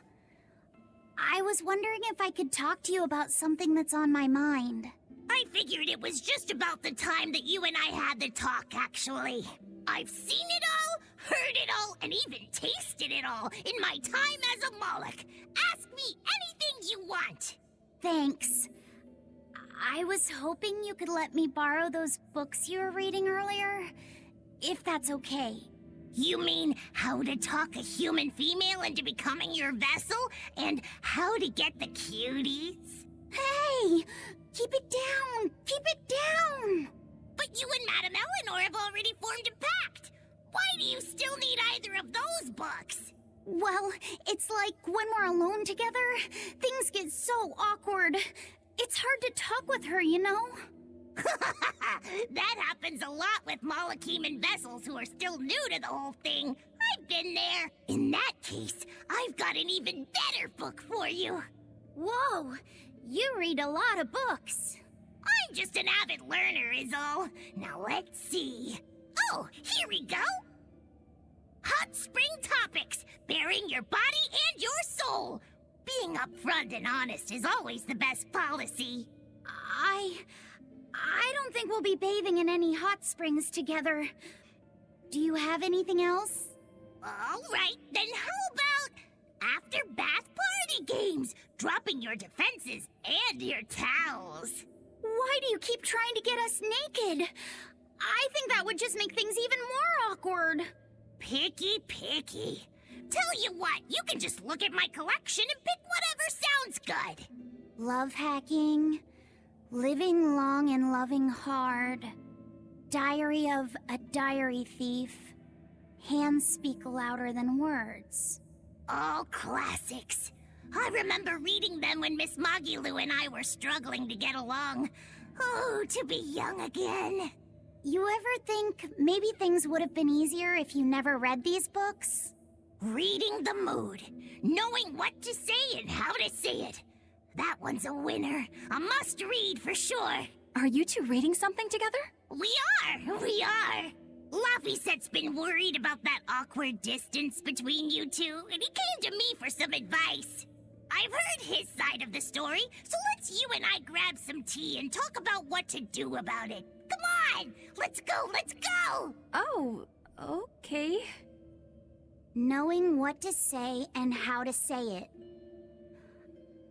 I was wondering if I could talk to you about something that's on my mind. I figured it was just about the time that you and I had the talk, actually. I've seen it all, heard it all, and even tasted it all in my time as a Moloch. Ask me anything you want. Thanks. I was hoping you could let me borrow those books you were reading earlier, if that's okay. You mean how to talk a human female into becoming your vessel, and how to get the cuties? Hey! Keep it down! Keep it down! But you and Madame Eleanor have already formed a pact. Why do you still need either of those books? Well, it's like when we're alone together, things get so awkward. It's hard to talk with her, you know? That happens a lot with Molocheman vessels who are still new to the whole thing. I've been there. In that case, I've got an even better book for you. Whoa! You read a lot of books. I'm just an avid learner is all. Now let's see. Oh, here we go. Hot spring topics, bearing your body and your soul. Being upfront and honest is always the best policy. I don't think we'll be bathing in any hot springs together. Do you have anything else? All right, then how about after-bath party games? Dropping your defenses and your towels. Why do you keep trying to get us naked? I think that would just make things even more awkward. Picky. Tell you what, you can just look at my collection and pick whatever sounds good. Love hacking, living long and loving hard, diary of a diary thief, hands speak louder than words. All classics. I remember reading them when Miss Magilu and I were struggling to get along. Oh, to be young again. You ever think maybe things would have been easier if you never read these books? Reading the mood, knowing what to say and how to say it. That one's a winner. A must-read for sure. Are you two reading something together? We are. Laffysette's been worried about that awkward distance between you two, and he came to me for some advice. I've heard his side of the story, so let's you and I grab some tea and talk about what to do about it. Come on! Let's go! Oh, okay. Knowing what to say and how to say it.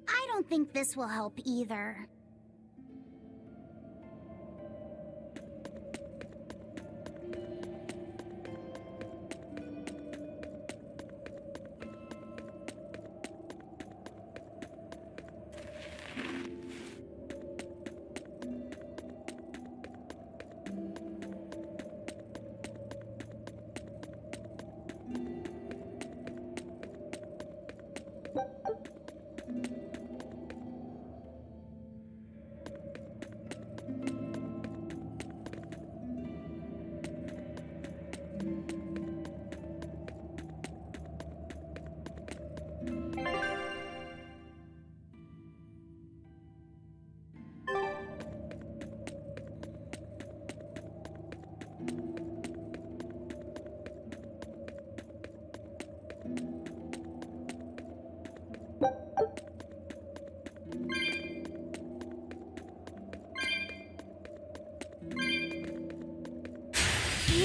I don't think this will help either.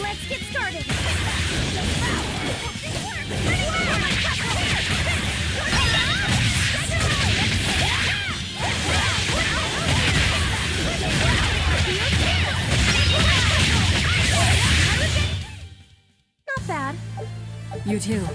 Let's get started! Not bad. You too.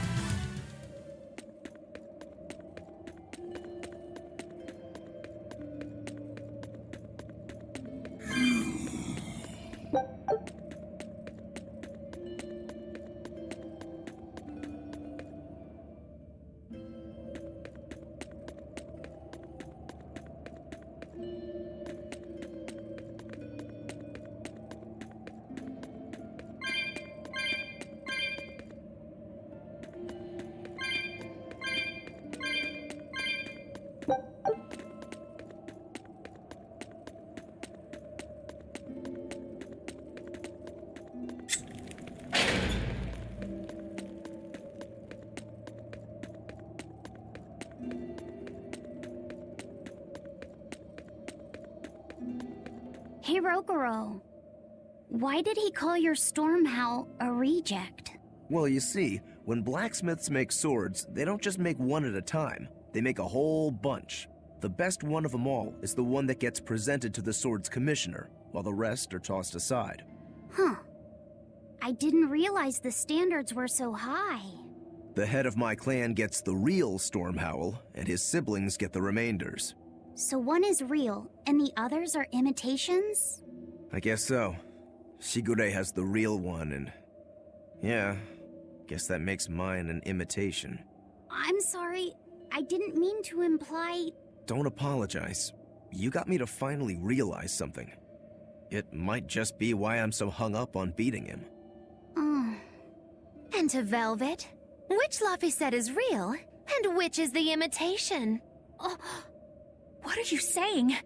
Hey, Rogoro. Why did he call your storm howl a reject? Well, you see, when blacksmiths make swords, they don't just make one at a time. They make a whole bunch. The best one of them all is the one that gets presented to the sword's commissioner, while the rest are tossed aside. Huh. I didn't realize the standards were so high. The head of my clan gets the real storm howl, and his siblings get the remainders. So one is real, and the others are imitations? I guess so. Shigure has the real one, and... yeah, guess that makes mine an imitation. I'm sorry, I didn't mean to imply... Don't apologize. You got me to finally realize something. It might just be why I'm so hung up on beating him. Oh. And to Velvet, which Laffyset is real, and which is the imitation? Oh, what are you saying?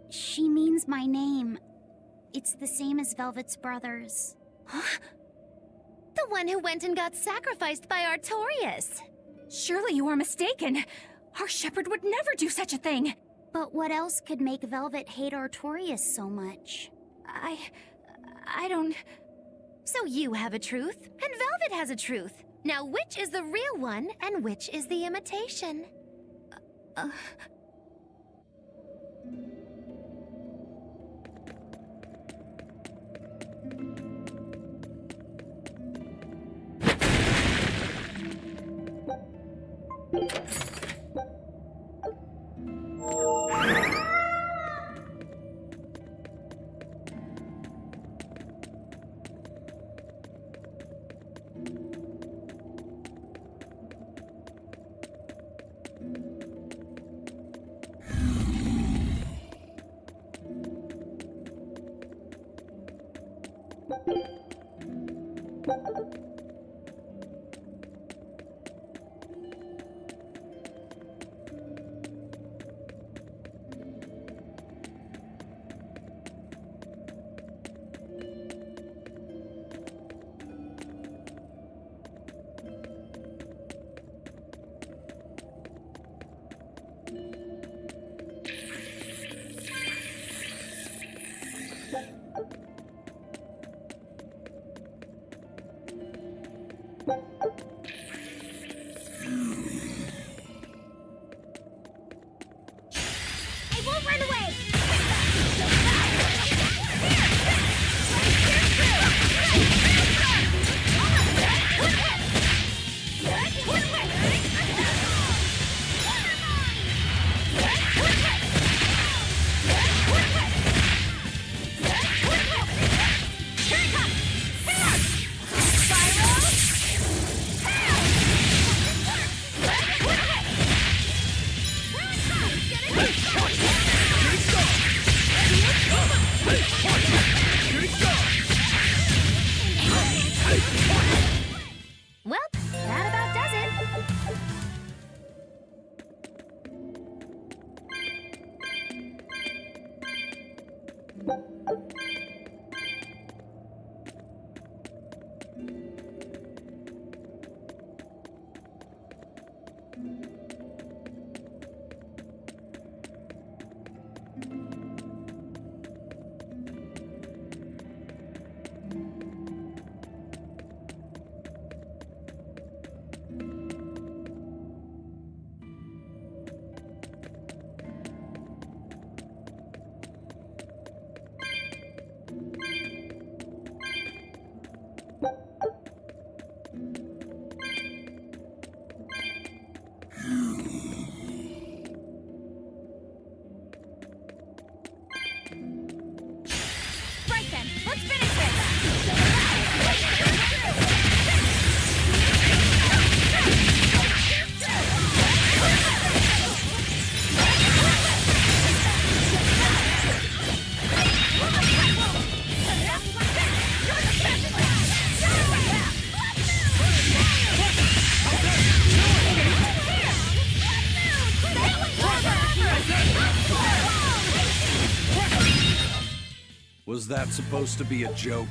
She means my name. It's the same as Velvet's brothers. Huh? The one who went and got sacrificed by Artorias. Surely you are mistaken. Our shepherd would never do such a thing. But what else could make Velvet hate Artorias so much? I don't... So you have a truth, and Velvet has a truth. Now which is the real one, and which is the imitation? Was that supposed to be a joke?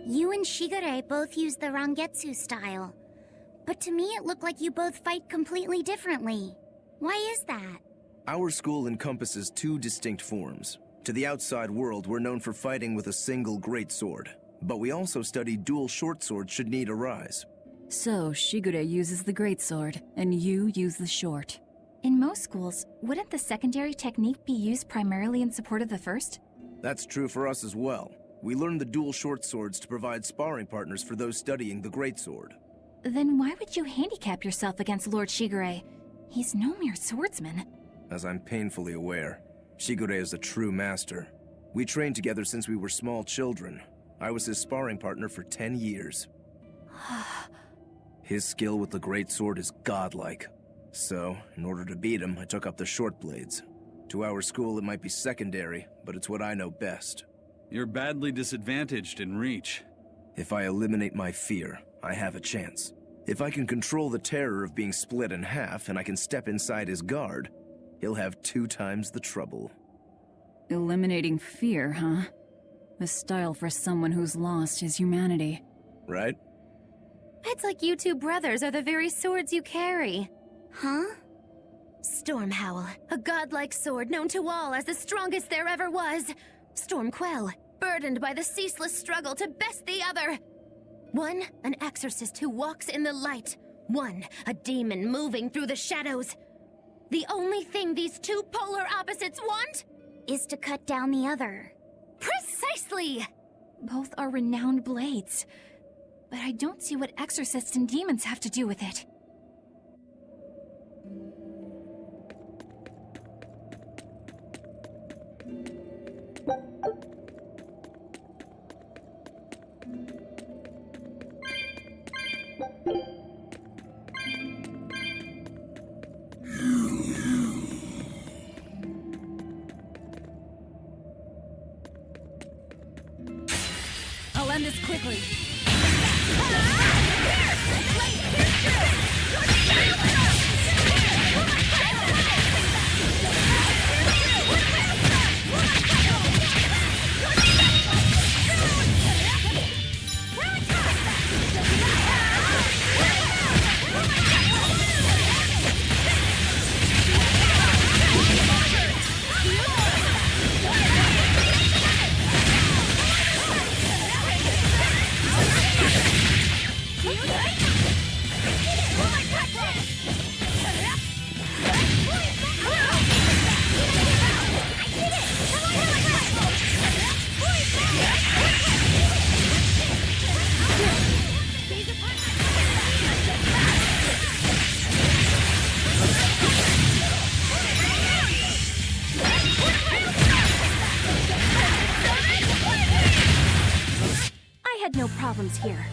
You and Shigure both use the Rangetsu style. But to me it looked like you both fight completely differently. Why is that? Our school encompasses two distinct forms. To the outside world, we're known for fighting with a single greatsword. But we also study dual short swords should need arise. So, Shigure uses the greatsword, and you use the short. In most schools, wouldn't the secondary technique be used primarily in support of the first? That's true for us as well. We learn the dual short swords to provide sparring partners for those studying the greatsword. Then why would you handicap yourself against Lord Shigure? He's no mere swordsman. As I'm painfully aware, Shigure is a true master. We trained together since we were small children. I was his sparring partner for 10 years. His skill with the greatsword is godlike. So, in order to beat him, I took up the short blades. To our school, it might be secondary, but it's what I know best. You're badly disadvantaged in reach. If I eliminate my fear, I have a chance. If I can control the terror of being split in half and I can step inside his guard, he'll have 2 times the trouble. Eliminating fear, huh? A style for someone who's lost his humanity. Right? It's like you two brothers are the very swords you carry. Huh? Storm Howl, a godlike sword known to all as the strongest there ever was. Storm Quell, burdened by the ceaseless struggle to best the other. One, an exorcist who walks in the light. One, a demon moving through the shadows. The only thing these two polar opposites want is to cut down the other. Precisely! Both are renowned blades. But I don't see what exorcists and demons have to do with it. I'll end this quickly. I had no problems here.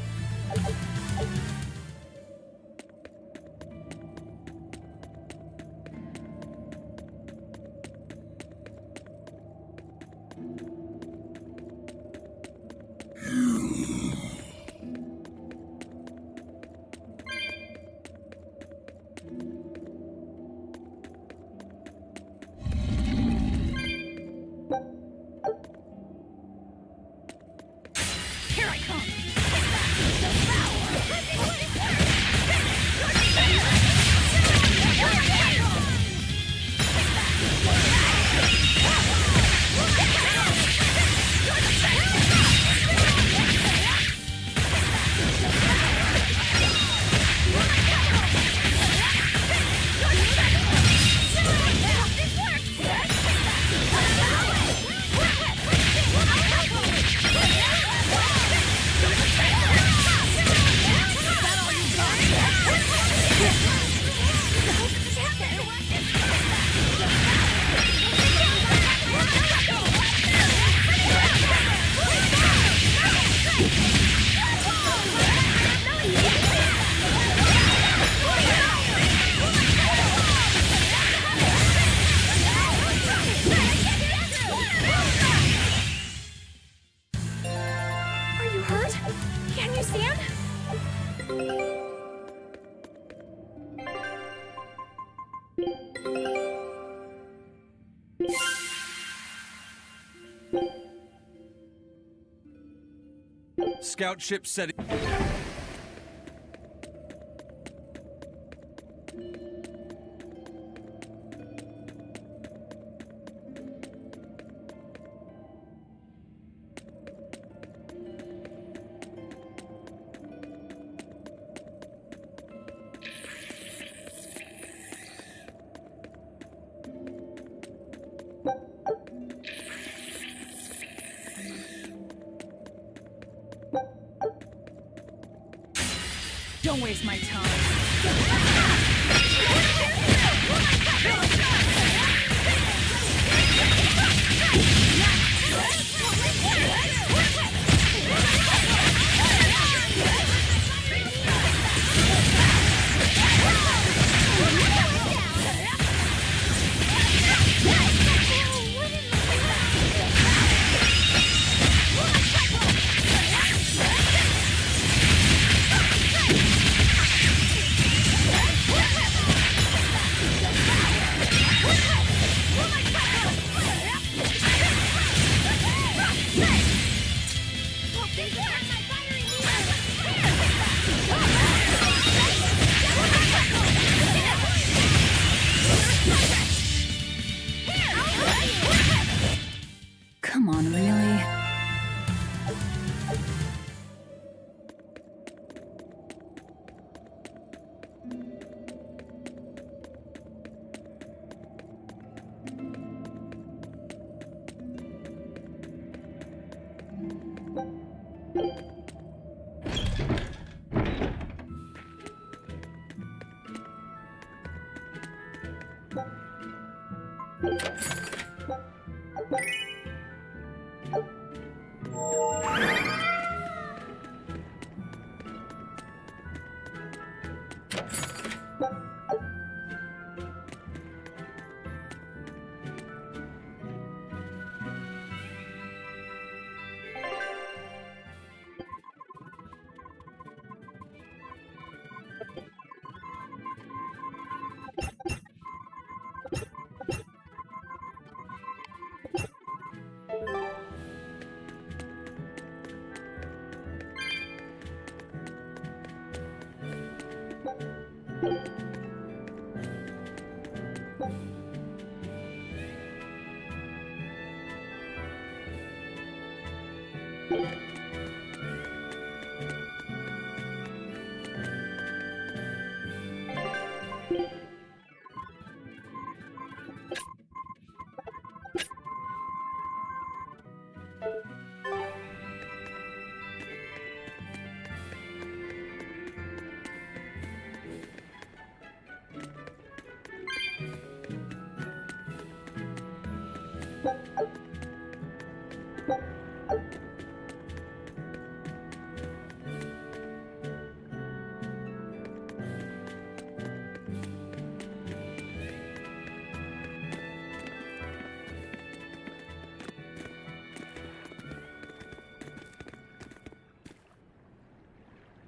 Are you hurt? Can you stand? Scout ship setting. Don't waste my time. Come on, really?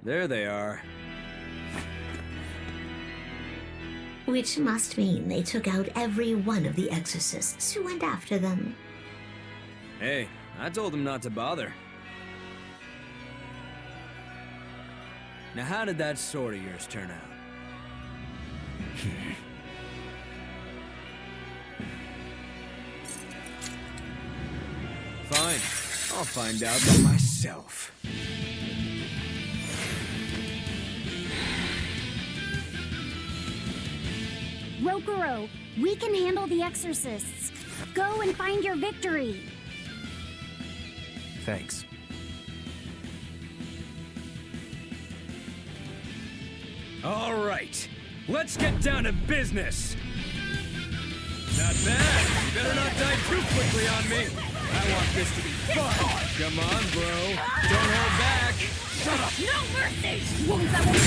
There they are. Which must mean they took out every one of the exorcists who went after them. Hey, I told them not to bother. Now how did that sword of yours turn out? Fine, I'll find out for myself. Rokuro, we can handle the exorcists. Go and find your victory. Thanks. All right, let's get down to business. Not bad. You better not die too quickly on me. I want this to be fun. Come on, bro. Don't hold back. Shut up. No mercy! Wounds that will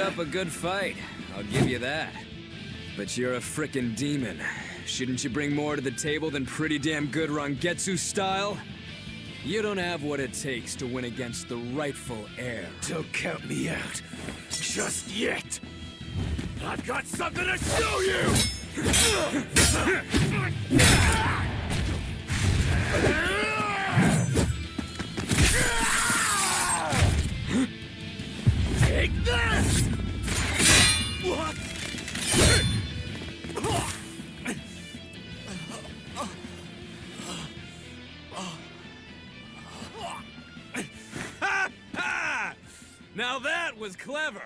up a good fight, I'll give you that. But you're a frickin' demon. Shouldn't you bring more to the table than pretty damn good Rangetsu style? You don't have what it takes to win against the rightful heir. Don't count me out. Just yet. I've got something to show you! Take this! What? Now that was clever!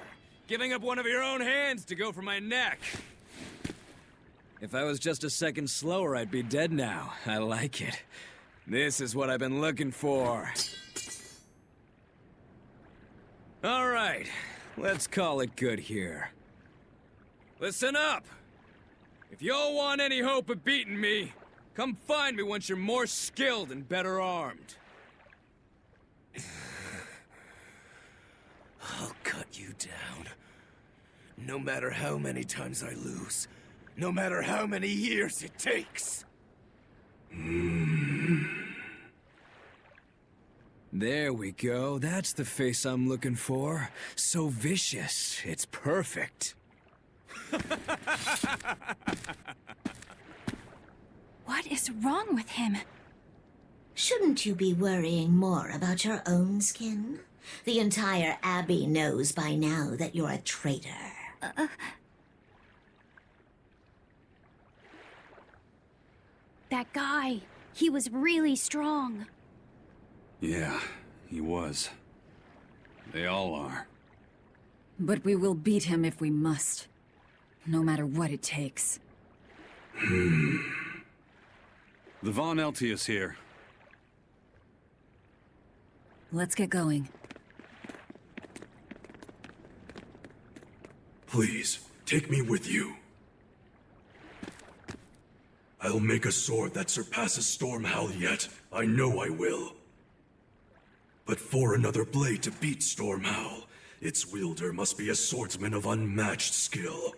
Giving up one of your own hands to go for my neck. If I was just a second slower, I'd be dead now. I like it. This is what I've been looking for. All right, let's call it good here. Listen up! If y'all want any hope of beating me, come find me once you're more skilled and better armed. I'll cut you down. No matter how many times I lose. No matter how many years it takes. There we go. That's the face I'm looking for. So vicious. It's perfect. What is wrong with him? Shouldn't you be worrying more about your own skin? The entire Abbey knows by now that you're a traitor. That guy, he was really strong. Yeah, he was. They all are. But we will beat him if we must. No matter what it takes. The Von Eltius here. Let's get going. Please, take me with you. I'll make a sword that surpasses Stormhowl yet. I know I will. But for another blade to beat Stormhowl, its wielder must be a swordsman of unmatched skill.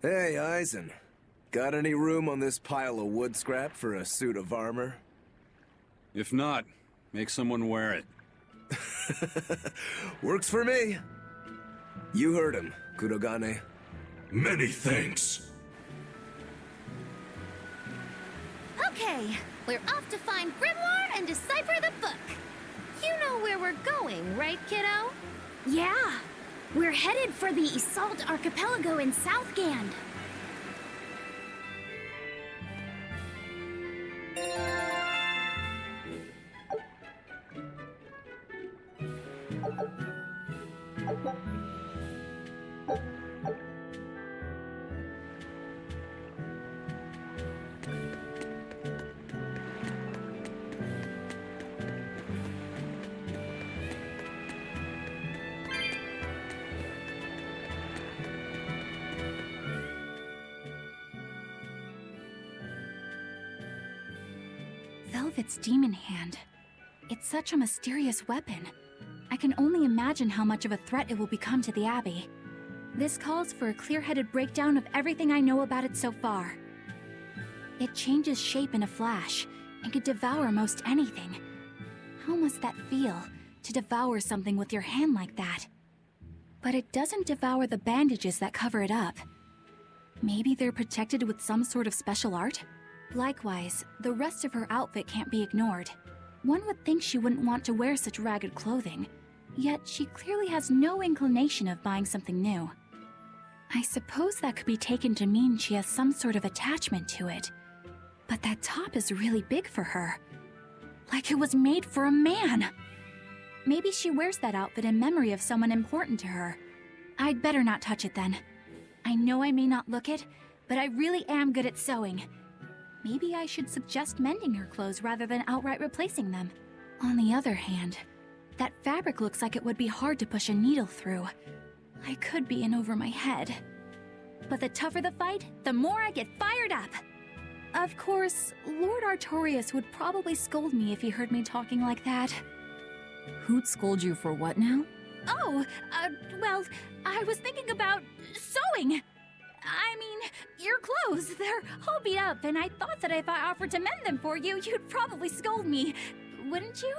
Hey, Eisen. Got any room on this pile of wood scrap for a suit of armor? If not, make someone wear it. Works for me. You heard him, Kurogane. Many thanks. Okay, we're off to find Grimoire and decipher the book. You know where we're going, right, kiddo? Yeah, we're headed for the Isolde Archipelago in Southgand. Velvet's demon hand. It's such a mysterious weapon. I can only imagine how much of a threat it will become to the Abbey. This calls for a clear-headed breakdown of everything I know about it so far. It changes shape in a flash, and could devour most anything. How must that feel, to devour something with your hand like that? But it doesn't devour the bandages that cover it up. Maybe they're protected with some sort of special art? Likewise, the rest of her outfit can't be ignored. One would think she wouldn't want to wear such ragged clothing, yet she clearly has no inclination of buying something new. I suppose that could be taken to mean she has some sort of attachment to it. But that top is really big for her. Like it was made for a man. Maybe she wears that outfit in memory of someone important to her. I'd better not touch it then. I know I may not look it, but I really am good at sewing. Maybe I should suggest mending her clothes rather than outright replacing them. On the other hand, that fabric looks like it would be hard to push a needle through. I could be in over my head. But the tougher the fight, the more I get fired up. Of course, Lord Artorias would probably scold me if he heard me talking like that. Who'd scold you for what now? Oh, well, I was thinking about sewing. I mean, your clothes, they're all beat up, and I thought that if I offered to mend them for you, you'd probably scold me. Wouldn't you?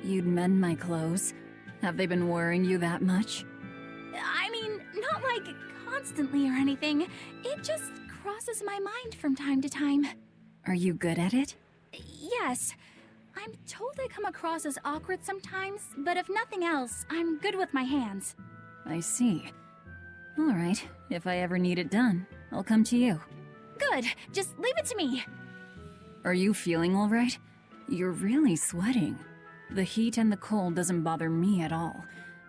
You'd mend my clothes? Have they been worrying you that much? I mean, not like constantly or anything. It just crosses my mind from time to time. Are you good at it? Yes. I'm told I come across as awkward sometimes, but if nothing else, I'm good with my hands. I see. All right, if I ever need it done, I'll come to you. Good, just leave it to me. Are you feeling all right? You're really sweating. The heat and the cold doesn't bother me at all,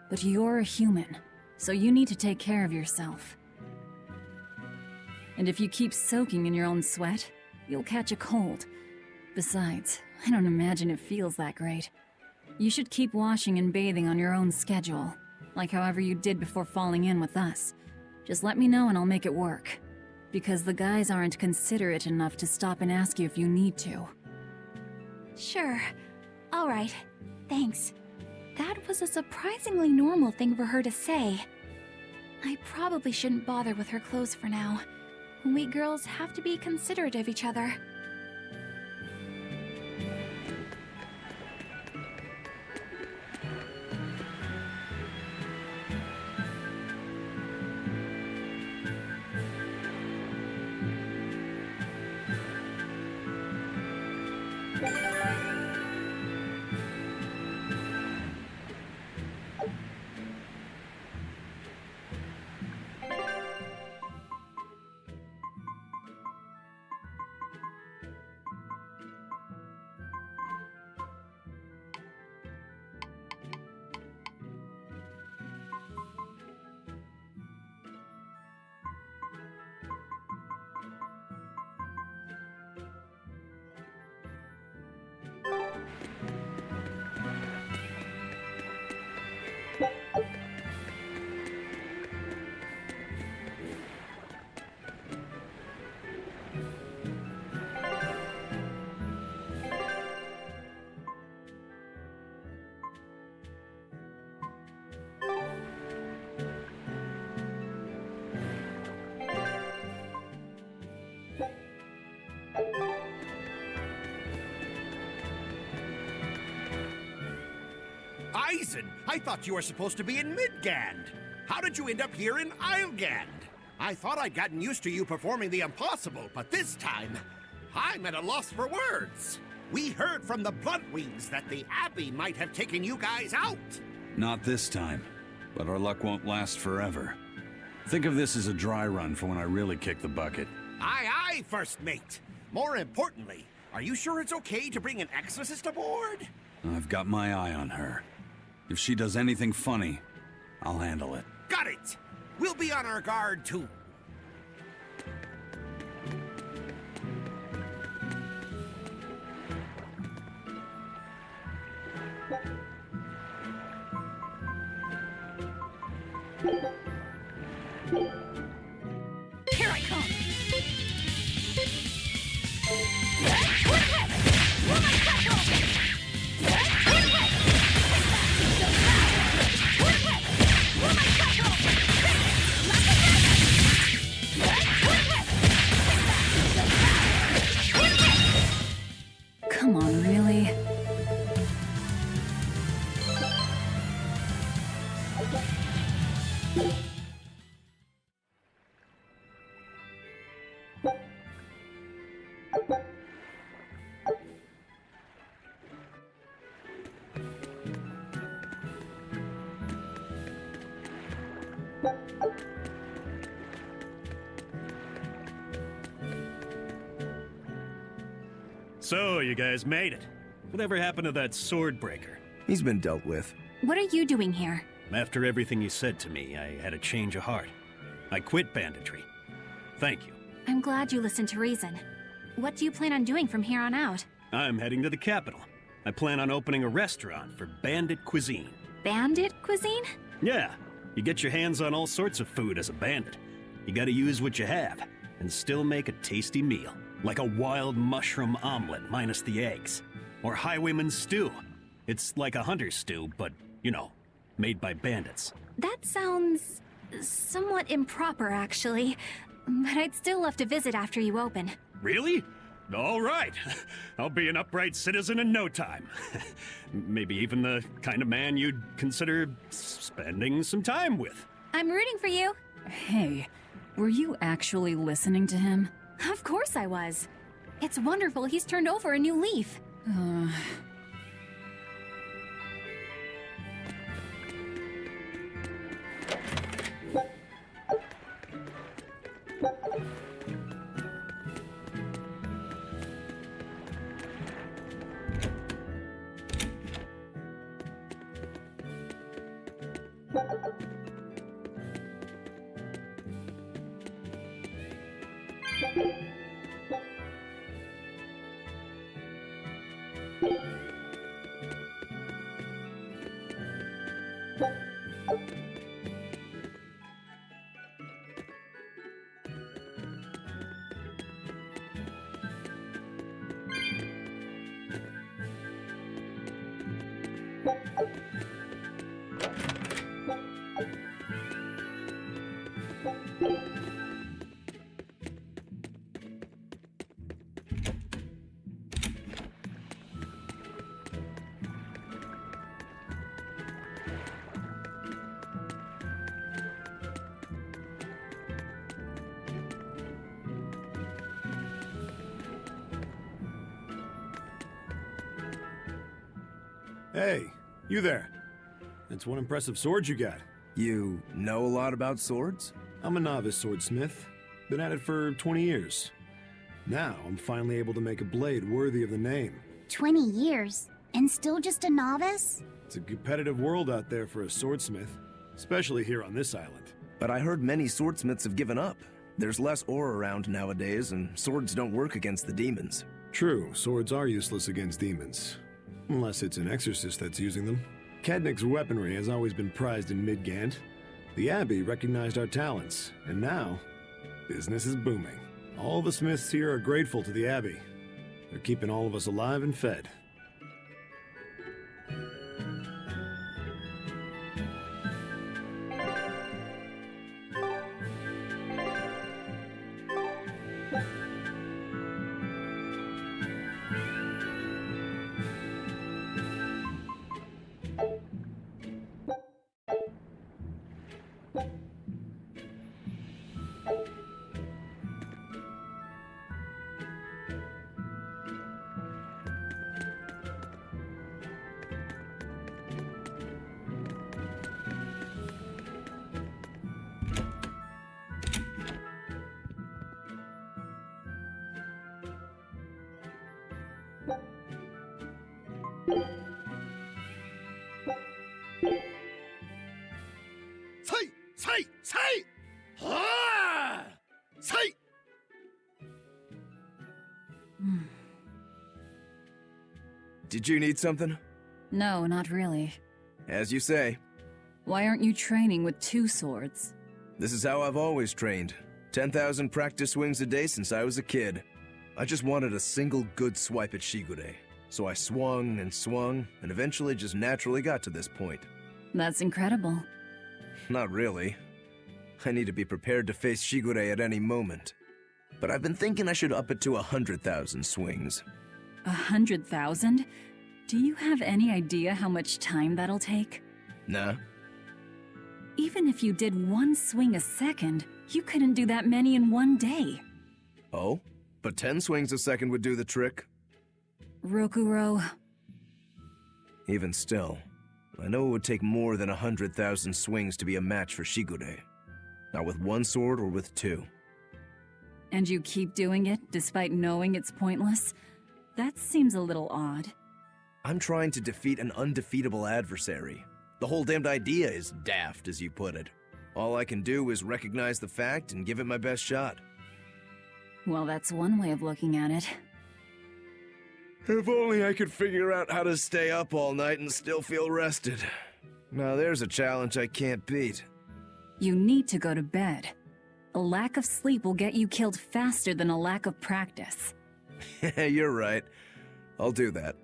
but you're a human, so you need to take care of yourself. And if you keep soaking in your own sweat, you'll catch a cold. Besides, I don't imagine it feels that great. You should keep washing and bathing on your own schedule, like however you did before falling in with us. Just let me know and I'll make it work. Because the guys aren't considerate enough to stop and ask you if you need to. Sure. All right. Thanks. That was a surprisingly normal thing for her to say. I probably shouldn't bother with her clothes for now. We girls have to be considerate of each other. Eisen, I thought you were supposed to be in Midgand. How did you end up here in Islegand? I thought I'd gotten used to you performing the impossible, but this time, I'm at a loss for words. We heard from the Bloodwings that the Abbey might have taken you guys out. Not this time, but our luck won't last forever. Think of this as a dry run for when I really kick the bucket. Aye, aye, First Mate. More importantly, are you sure it's okay to bring an exorcist aboard? I've got my eye on her. If she does anything funny, I'll handle it. Got it! We'll be on our guard, too. Here I come! Come on, really? So, you guys made it. Whatever happened to that sword breaker? He's been dealt with. What are you doing here? After everything you said to me, I had a change of heart. I quit banditry. Thank you. I'm glad you listened to reason. What do you plan on doing from here on out? I'm heading to the capital. I plan on opening a restaurant for bandit cuisine. Bandit cuisine? Yeah, you get your hands on all sorts of food as a bandit. You gotta use what you have, and still make a tasty meal. Like a wild mushroom omelet minus the eggs. Or highwayman's stew. It's like a hunter's stew, but, you know, made by bandits. That sounds somewhat improper, actually. But I'd still love to visit after you open. Really? All right. I'll be an upright citizen in no time. Maybe even the kind of man you'd consider spending some time with. I'm rooting for you. Hey, were you actually listening to him? Of course I was. It's wonderful he's turned over a new leaf. Hey, you there. That's one impressive sword you got. You know a lot about swords? I'm a novice swordsmith. Been at it for 20 years. Now, I'm finally able to make a blade worthy of the name. 20 years? And still just a novice? It's a competitive world out there for a swordsmith, especially here on this island. But I heard many swordsmiths have given up. There's less ore around nowadays, and swords don't work against the demons. True, swords are useless against demons. Unless it's an exorcist that's using them. Kadnik's weaponry has always been prized in Midgand. The Abbey recognized our talents, and now, business is booming. All the smiths here are grateful to the Abbey. They're keeping all of us alive and fed. Did you need something? No, not really. As you say. Why aren't you training with 2 swords? This is how I've always trained. 10,000 practice swings a day since I was a kid. I just wanted a single good swipe at Shigure. So I swung, and eventually just naturally got to this point. That's incredible. Not really. I need to be prepared to face Shigure at any moment. But I've been thinking I should up it to 100,000 swings. 100,000? Do you have any idea how much time that'll take? Nah. Even if you did 1 swing a second, you couldn't do that many in 1 day. Oh? But 10 swings a second would do the trick. Rokuro. Even still, I know it would take more than 100,000 swings to be a match for Shigure. Not with 1 sword or with 2. And you keep doing it despite knowing it's pointless? That seems a little odd. I'm trying to defeat an undefeatable adversary. The whole damned idea is daft, as you put it. All I can do is recognize the fact and give it my best shot. Well, that's one way of looking at it. If only I could figure out how to stay up all night and still feel rested. Now there's a challenge I can't beat. You need to go to bed. A lack of sleep will get you killed faster than a lack of practice. You're right. I'll do that.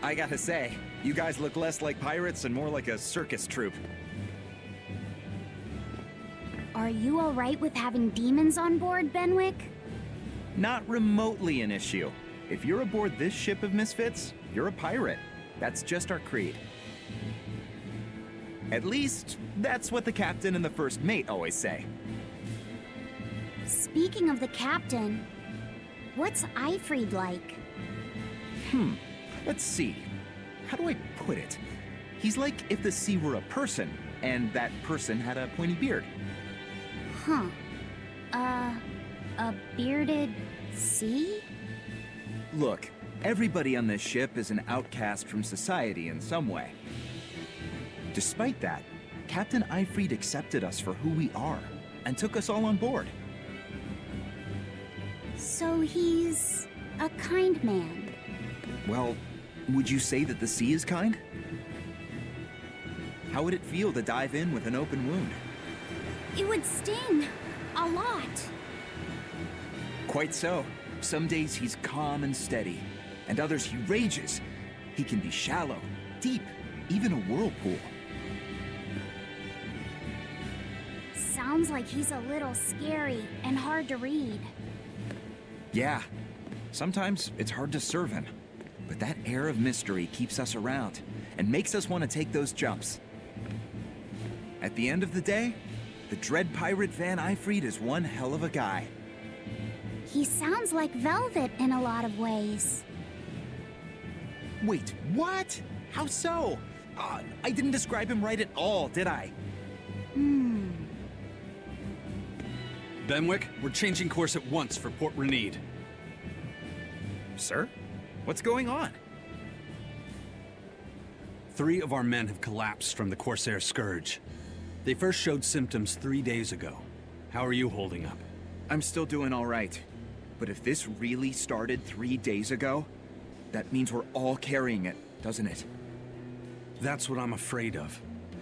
I gotta say, you guys look less like pirates and more like a circus troupe. Are you alright with having demons on board, Benwick? Not remotely an issue. If you're aboard this ship of misfits, you're a pirate. That's just our creed. At least, that's what the captain and the first mate always say. Speaking of the captain, what's Ifried like? Let's see. How do I put it? He's like if the sea were a person, and that person had a pointy beard. Huh. A bearded sea? Look, everybody on this ship is an outcast from society in some way. Despite that, Captain Ifried accepted us for who we are, and took us all on board. So he's a kind man. Well, would you say that the sea is kind? How would it feel to dive in with an open wound? It would sting. A lot. Quite so. Some days he's calm and steady, and others he rages. He can be shallow, deep, even a whirlpool. Sounds like he's a little scary and hard to read. Yeah, sometimes it's hard to serve him, but that air of mystery keeps us around and makes us want to take those jumps. At the end of the day, the dread pirate Van Ifried is one hell of a guy. He sounds like Velvet in a lot of ways. Wait, what? How so? I didn't describe him right at all, did I? Benwick, we're changing course at once for Port Renede. Sir? What's going on? 3 of our men have collapsed from the Corsair Scourge. They first showed symptoms 3 days ago. How are you holding up? I'm still doing all right. But if this really started 3 days ago, that means we're all carrying it, doesn't it? That's what I'm afraid of.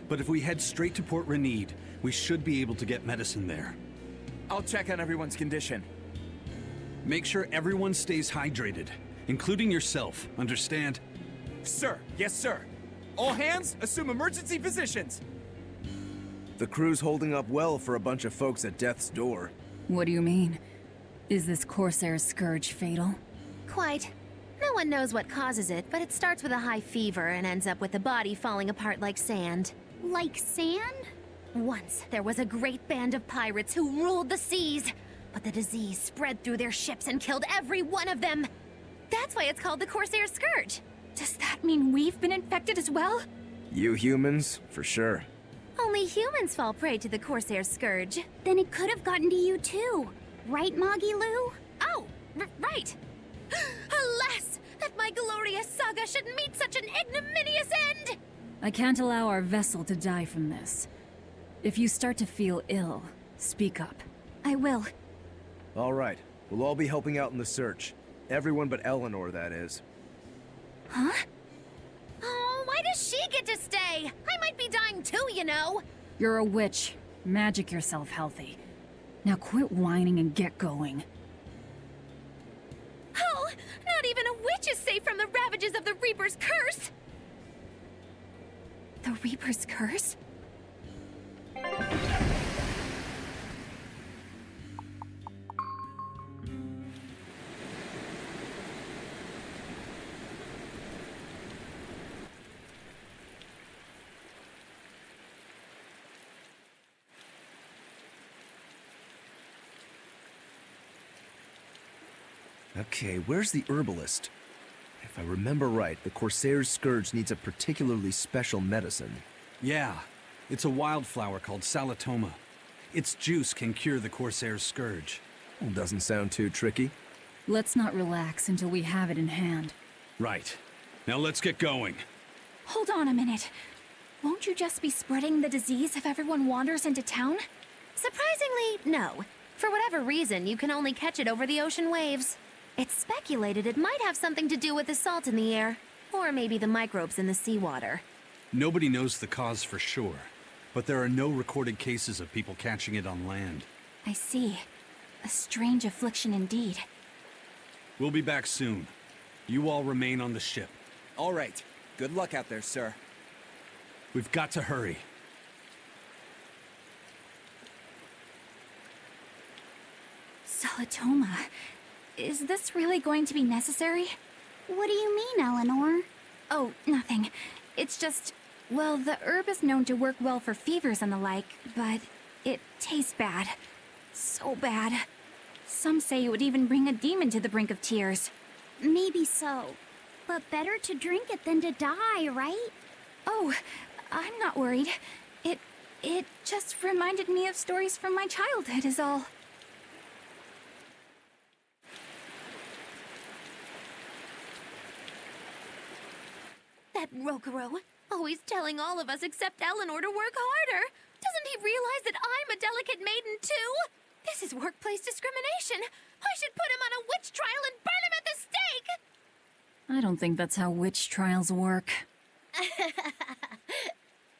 But if we head straight to Port Renede, we should be able to get medicine there. I'll check on everyone's condition. Make sure everyone stays hydrated, including yourself, understand? Sir, yes sir. All hands, assume emergency positions. The crew's holding up well for a bunch of folks at death's door. What do you mean? Is this Corsair Scourge fatal? Quite. No one knows what causes it, but it starts with a high fever and ends up with the body falling apart like sand. Like sand? Once, there was a great band of pirates who ruled the seas, but the disease spread through their ships and killed every one of them. That's why it's called the Corsair Scourge. Does that mean we've been infected as well? You humans, for sure. Only humans fall prey to the Corsair Scourge. Then it could have gotten to you too. Right, Moggy Lou? Oh, right. Alas, that my glorious saga should meet such an ignominious end! I can't allow our vessel to die from this. If you start to feel ill, speak up. I will. All right, we'll all be helping out in the search. Everyone but Eleanor, that is. Huh? Oh, why does she get to stay? I might be dying too, you know. You're a witch. Magic yourself healthy. Now quit whining and get going. Oh, not even a witch is safe from the ravages of the Reaper's curse! The Reaper's curse? Okay, where's the herbalist? If I remember right, the Corsair's Scourge needs a particularly special medicine. Yeah, it's a wildflower called Salatoma. Its juice can cure the Corsair's Scourge. Well, doesn't sound too tricky. Let's not relax until we have it in hand. Right. Now let's get going. Hold on a minute. Won't you just be spreading the disease if everyone wanders into town? Surprisingly, no. For whatever reason, you can only catch it over the ocean waves. It's speculated it might have something to do with the salt in the air, or maybe the microbes in the seawater. Nobody knows the cause for sure, but there are no recorded cases of people catching it on land. I see. A strange affliction indeed. We'll be back soon. You all remain on the ship. All right. Good luck out there, sir. We've got to hurry. Salatoma. Is this really going to be necessary? What do you mean, Eleanor? Oh, nothing. It's just, well, the herb is known to work well for fevers and the like, but it tastes bad. So bad. Some say it would even bring a demon to the brink of tears. Maybe so. But better to drink it than to die, right? Oh, I'm not worried. It just reminded me of stories from my childhood is all. That Rokurou, always telling all of us except Eleanor to work harder. Doesn't he realize that I'm a delicate maiden too? This is workplace discrimination. I should put him on a witch trial and burn him at the stake! I don't think that's how witch trials work.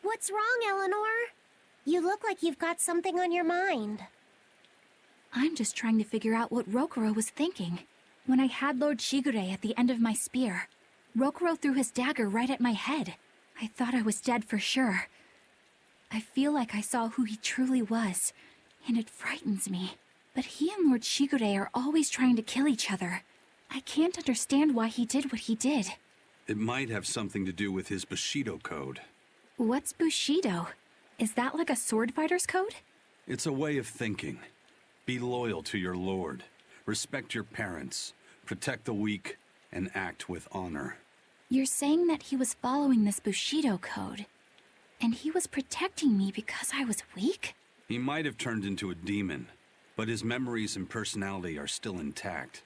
What's wrong, Eleanor? You look like you've got something on your mind. I'm just trying to figure out what Rokurou was thinking. When I had Lord Shigure at the end of my spear, Rokurou threw his dagger right at my head. I thought I was dead for sure. I feel like I saw who he truly was, and it frightens me. But he and Lord Shigure are always trying to kill each other. I can't understand why he did what he did. It might have something to do with his Bushido code. What's Bushido? Is that like a sword fighter's code? It's a way of thinking. Be loyal to your lord. Respect your parents. Protect the weak, and act with honor. You're saying that he was following this Bushido code, and he was protecting me because I was weak? He might have turned into a demon, but his memories and personality are still intact.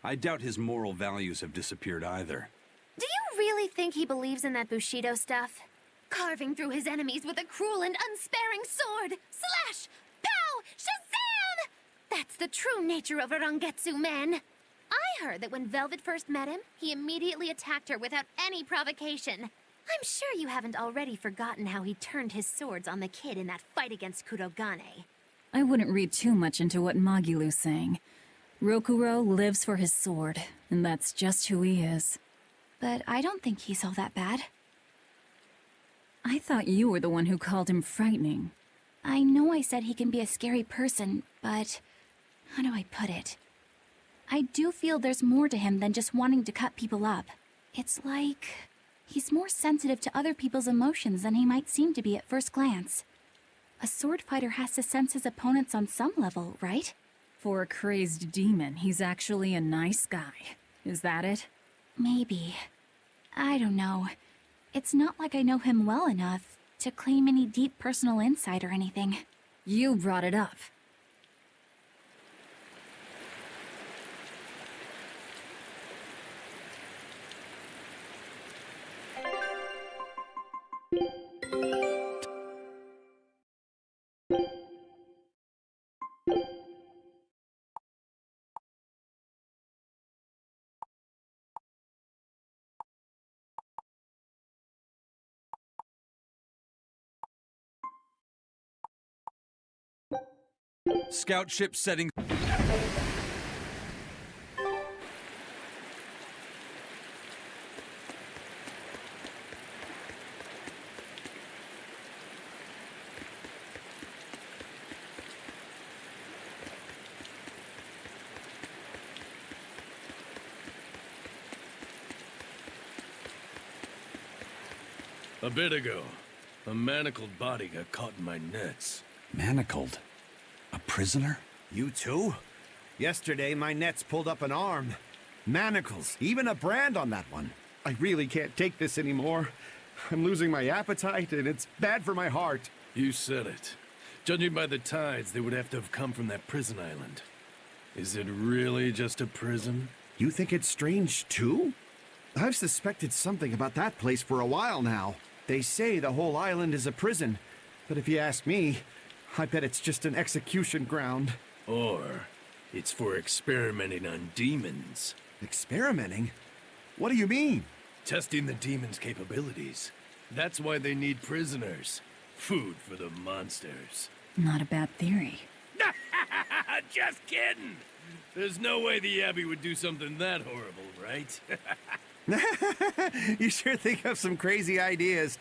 I doubt his moral values have disappeared either. Do you really think he believes in that Bushido stuff? Carving through his enemies with a cruel and unsparing sword! Slash! Pow! Shazam! That's the true nature of a Rangetsu man. I heard that when Velvet first met him, he immediately attacked her without any provocation. I'm sure you haven't already forgotten how he turned his swords on the kid in that fight against Kurogane. I wouldn't read too much into what Magilu's saying. Rokurou lives for his sword, and that's just who he is. But I don't think he's all that bad. I thought you were the one who called him frightening. I know I said he can be a scary person, but how do I put it? I do feel there's more to him than just wanting to cut people up. It's like he's more sensitive to other people's emotions than he might seem to be at first glance. A sword fighter has to sense his opponents on some level, right? For a crazed demon, he's actually a nice guy. Is that it? Maybe. I don't know. It's not like I know him well enough to claim any deep personal insight or anything. You brought it up. Scout ship setting. A bit ago, a manacled body got caught in my nets. Manacled? A prisoner? You too? Yesterday, my nets pulled up an arm. Manacles, even a brand on that one. I really can't take this anymore. I'm losing my appetite, and it's bad for my heart. You said it. Judging by the tides, they would have to have come from that prison island. Is it really just a prison? You think it's strange, too? I've suspected something about that place for a while now. They say the whole island is a prison, but if you ask me, I bet it's just an execution ground. Or it's for experimenting on demons. Experimenting? What do you mean? Testing the demons' capabilities. That's why they need prisoners. Food for the monsters. Not a bad theory. Just kidding! There's no way the Abbey would do something that horrible, right? You sure think of some crazy ideas.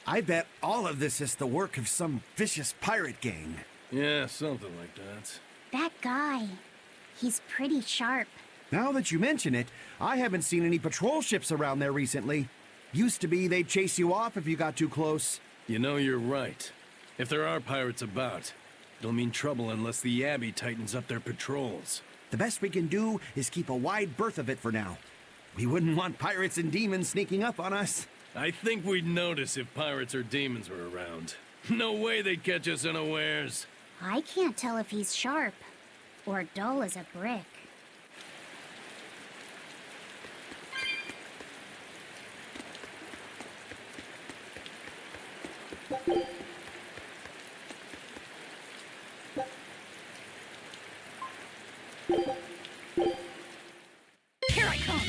I bet all of this is the work of some vicious pirate gang. Yeah, something like that. That guy, he's pretty sharp. Now that you mention it, I haven't seen any patrol ships around there recently. Used to be they'd chase you off if you got too close. You know, you're right. If there are pirates about, it'll mean trouble unless the Abbey tightens up their patrols. The best we can do is keep a wide berth of it for now. We wouldn't want pirates and demons sneaking up on us. I think we'd notice if pirates or demons were around. No way they'd catch us unawares. I can't tell if he's sharp or dull as a brick. Here I come!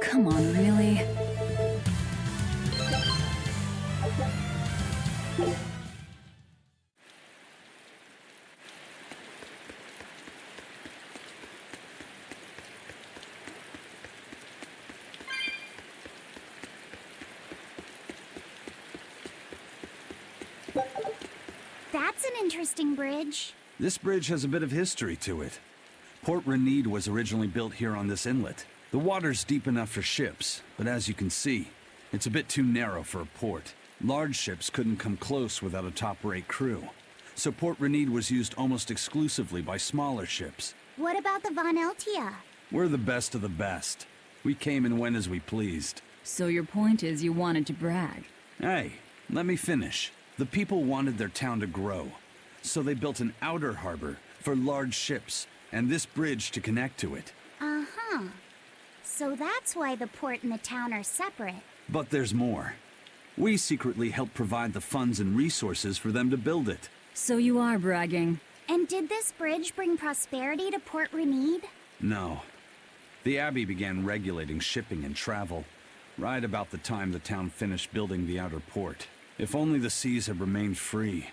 Come on, really? That's an interesting bridge. This bridge has a bit of history to it. Port Renede was originally built here on this inlet. The water's deep enough for ships, but as you can see, it's a bit too narrow for a port. Large ships couldn't come close without a top-rate crew, so Port Renede was used almost exclusively by smaller ships. What about the Von Eltia? We're the best of the best. We came and went as we pleased. So your point is you wanted to brag? Hey, let me finish. The people wanted their town to grow, so they built an outer harbor for large ships, and this bridge to connect to it. Uh-huh. So that's why the port and the town are separate. But there's more. We secretly helped provide the funds and resources for them to build it. So you are bragging. And did this bridge bring prosperity to Port Renede? No. The Abbey began regulating shipping and travel, right about the time the town finished building the outer port. If only the seas had remained free,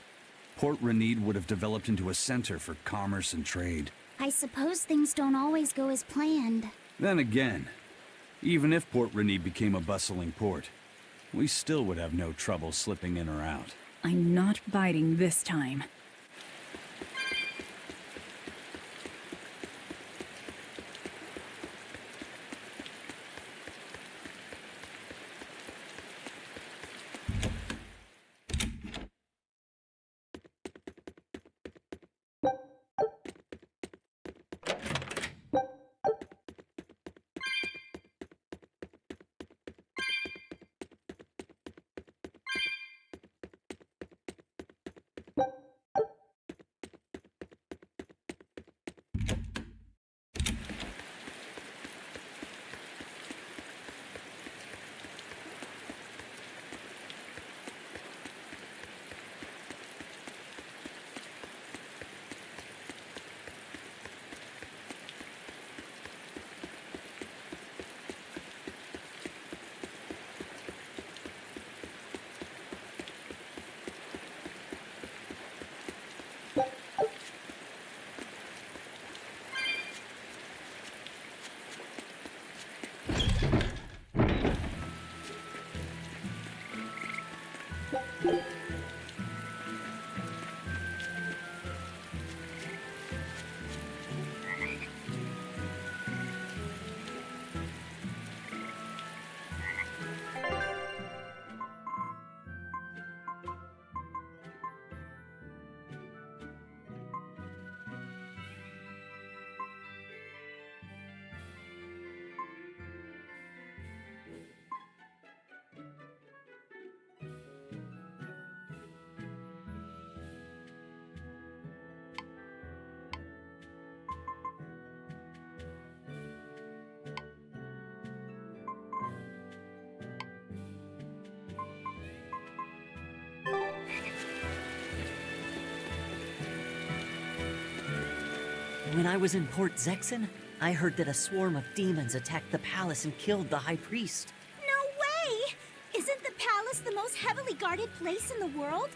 Port Renede would have developed into a center for commerce and trade. I suppose things don't always go as planned. Then again, even if Port Renede became a bustling port, we still would have no trouble slipping in or out. I'm not biting this time. When I was in Port Zexen, I heard that a swarm of demons attacked the palace and killed the High Priest. No way! Isn't the palace the most heavily guarded place in the world?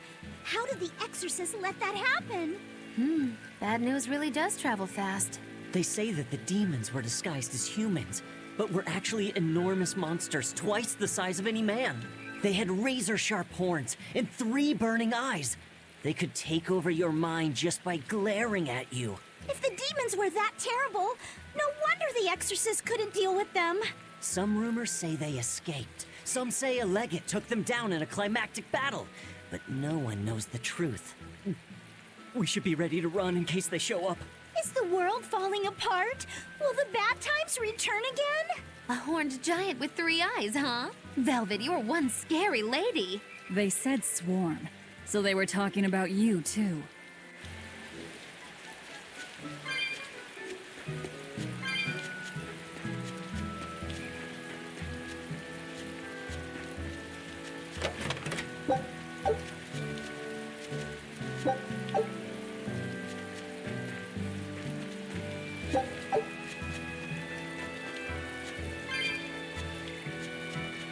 How did the exorcists let that happen? Bad news really does travel fast. They say that the demons were disguised as humans, but were actually enormous monsters twice the size of any man. They had razor-sharp horns and 3 burning eyes. They could take over your mind just by glaring at you. If the demons were that terrible, no wonder the exorcists couldn't deal with them. Some rumors say they escaped. Some say a legate took them down in a climactic battle. But no one knows the truth. We should be ready to run in case they show up. Is the world falling apart? Will the bad times return again? A horned giant with 3 eyes, huh? Velvet, you're one scary lady. They said swarm, so they were talking about you, too.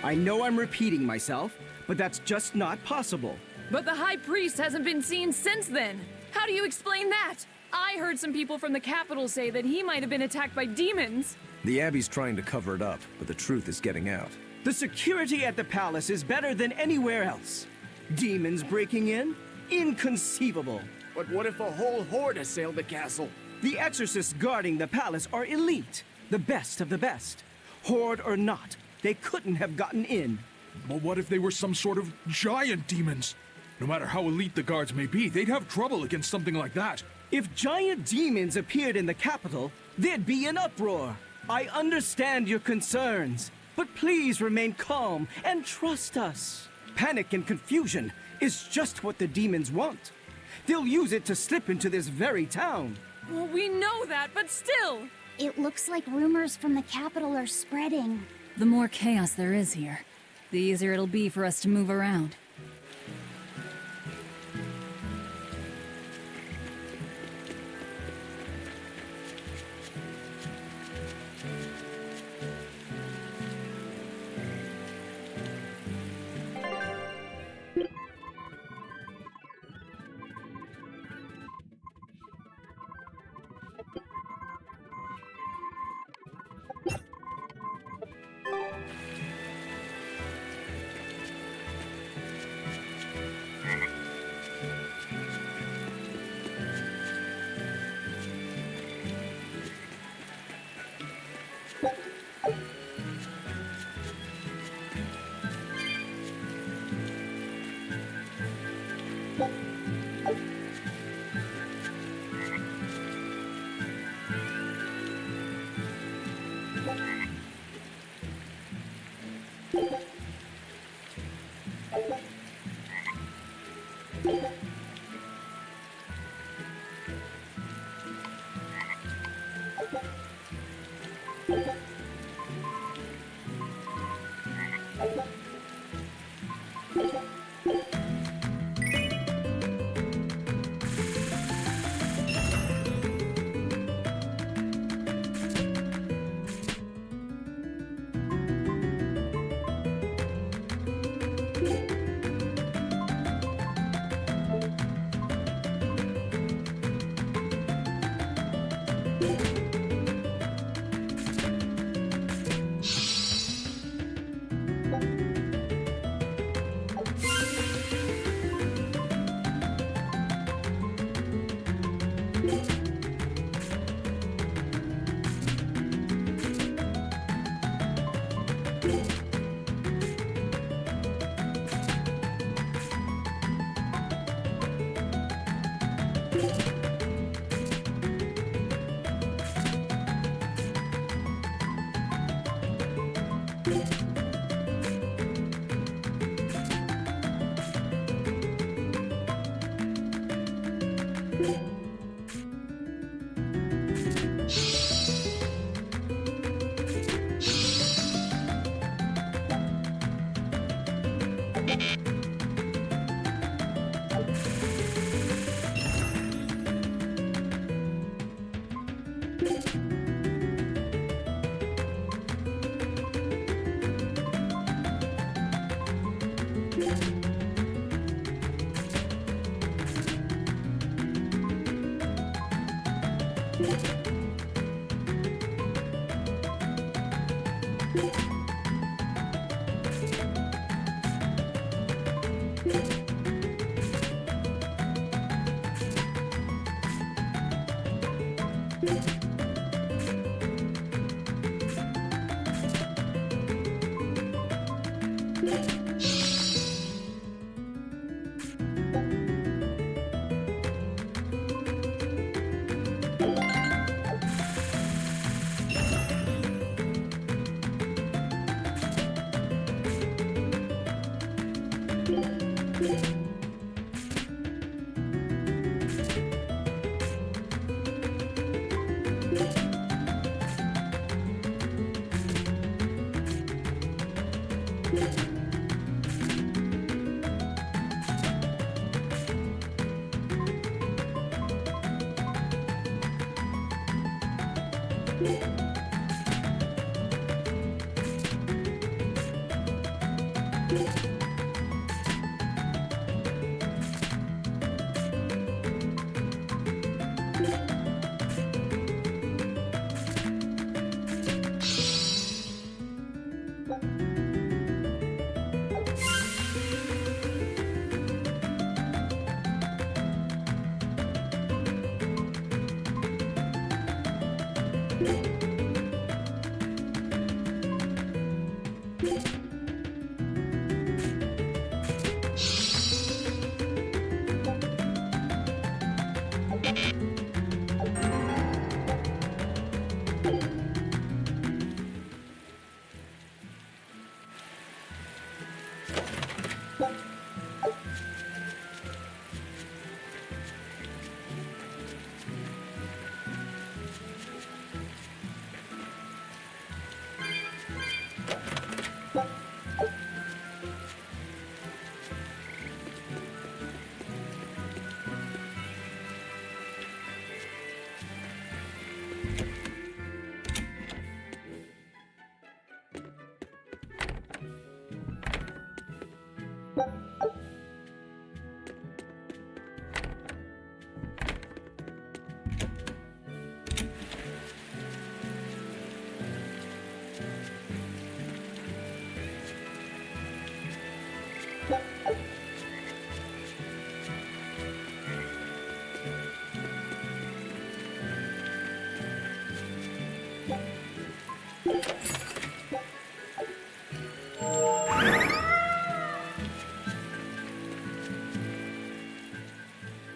I know I'm repeating myself, but that's just not possible. But the High Priest hasn't been seen since then. How do you explain that? I heard some people from the capital say that he might have been attacked by demons. The Abbey's trying to cover it up, but the truth is getting out. The security at the palace is better than anywhere else. Demons breaking in? Inconceivable. But what if a whole horde assailed the castle? The exorcists guarding the palace are elite, the best of the best. Horde or not, they couldn't have gotten in. But what if they were some sort of giant demons? No matter how elite the guards may be, they'd have trouble against something like that. If giant demons appeared in the capital, there'd be an uproar. I understand your concerns, but please remain calm and trust us. Panic and confusion is just what the demons want. They'll use it to slip into this very town. Well, we know that, but still. It looks like rumors from the capital are spreading. The more chaos there is here, the easier it'll be for us to move around.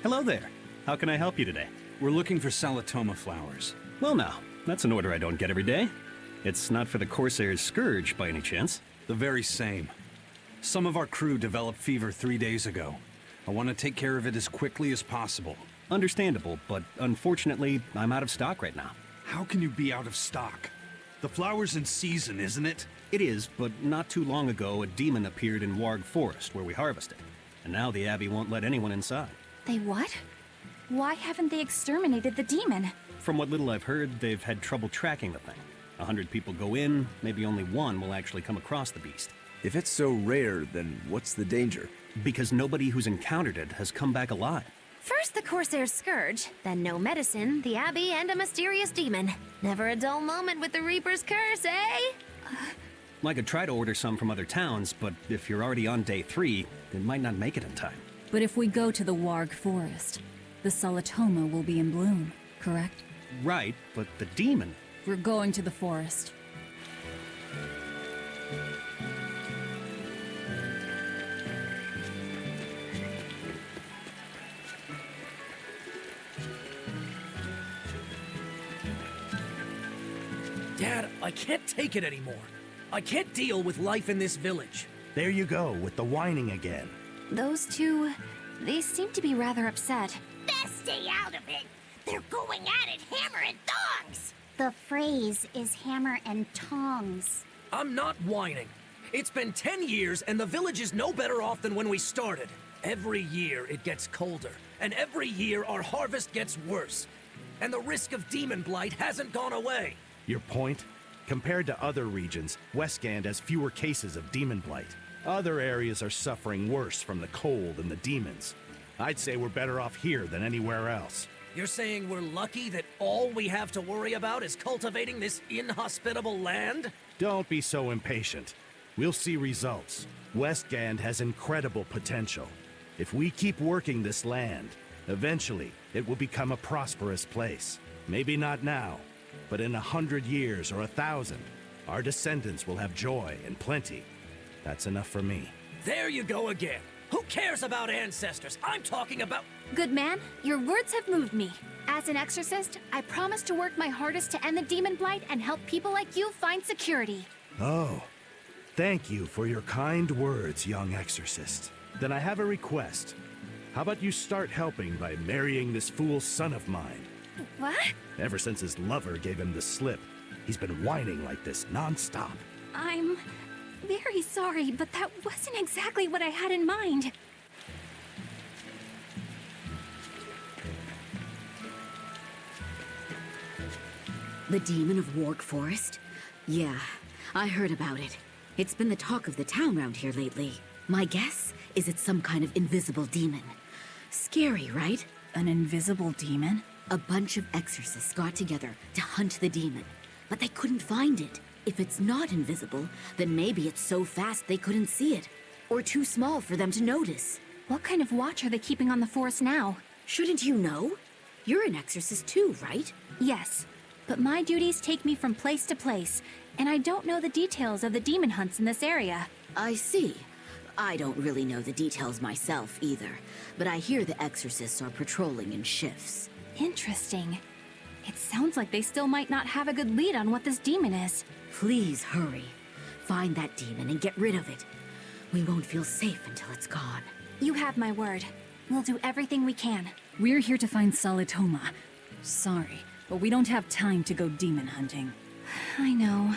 Hello there. How can I help you today? We're looking for Salatoma flowers. Well now, that's an order I don't get every day. It's not for the Corsair's Scourge by any chance? The very same. Some of our crew developed fever 3 days ago. I want to take care of it as quickly as possible. Understandable, but unfortunately, I'm out of stock right now. How can you be out of stock? The flower's in season, isn't it? It is, but not too long ago, a demon appeared in Warg Forest, where we harvest it. And now the Abbey won't let anyone inside. They what? Why haven't they exterminated the demon? From what little I've heard, they've had trouble tracking the thing. 100 people go in, maybe only one will actually come across the beast. If it's so rare, then what's the danger? Because nobody who's encountered it has come back alive. First the Corsair's Scourge, then no medicine, the Abbey, and a mysterious demon. Never a dull moment with the Reaper's Curse, eh? I could try to order some from other towns, but if you're already on day 3, it might not make it in time. But if we go to the Warg Forest, the Salatoma will be in bloom, correct? Right, but the demon... We're going to the forest. Dad, I can't take it anymore. I can't deal with life in this village. There you go, with the whining again. Those two... they seem to be rather upset. Best stay out of it. They're going at it hammer and tongs. The phrase is hammer and tongs. I'm not whining. It's been 10 years and the village is no better off than when we started. Every year it gets colder, and every year our harvest gets worse. And the risk of demon blight hasn't gone away. Your point? Compared to other regions, Westgand has fewer cases of demon blight. Other areas are suffering worse from the cold and the demons. I'd say we're better off here than anywhere else. You're saying we're lucky that all we have to worry about is cultivating this inhospitable land? Don't be so impatient. We'll see results. Westgand has incredible potential. If we keep working this land, eventually it will become a prosperous place. Maybe not now, but in 100 years or 1,000, our descendants will have joy and plenty. That's enough for me. There you go again. Who cares about ancestors? I'm talking about... Good man, your words have moved me. As an exorcist, I promise to work my hardest to end the demon blight and help people like you find security. Oh, thank you for your kind words, young exorcist. Then I have a request. How about you start helping by marrying this fool son of mine? What? Ever since his lover gave him the slip, he's been whining like this non-stop. I'm very sorry, but that wasn't exactly what I had in mind. The demon of Warg Forest? Yeah, I heard about it. It's been the talk of the town round here lately. My guess is it's some kind of invisible demon. Scary, right? An invisible demon? A bunch of exorcists got together to hunt the demon, but they couldn't find it. If it's not invisible, then maybe it's so fast they couldn't see it, or too small for them to notice. What kind of watch are they keeping on the forest now? Shouldn't you know? You're an exorcist too, right? Yes, but my duties take me from place to place, and I don't know the details of the demon hunts in this area. I see. I don't really know the details myself either, but I hear the exorcists are patrolling in shifts. Interesting. It sounds like they still might not have a good lead on what this demon is. Please hurry. Find that demon and get rid of it. We won't feel safe until it's gone. You have my word. We'll do everything we can. We're here to find Salitoma. Sorry, but we don't have time to go demon hunting. I know.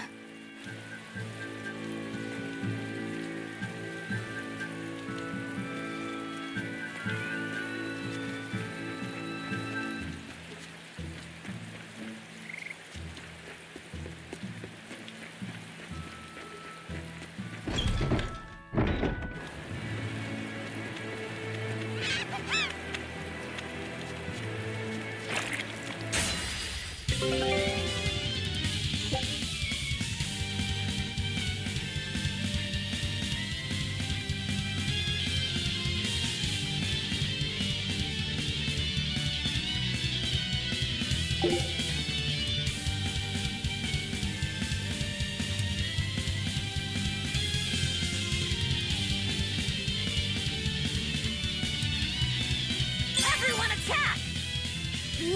Everyone attack!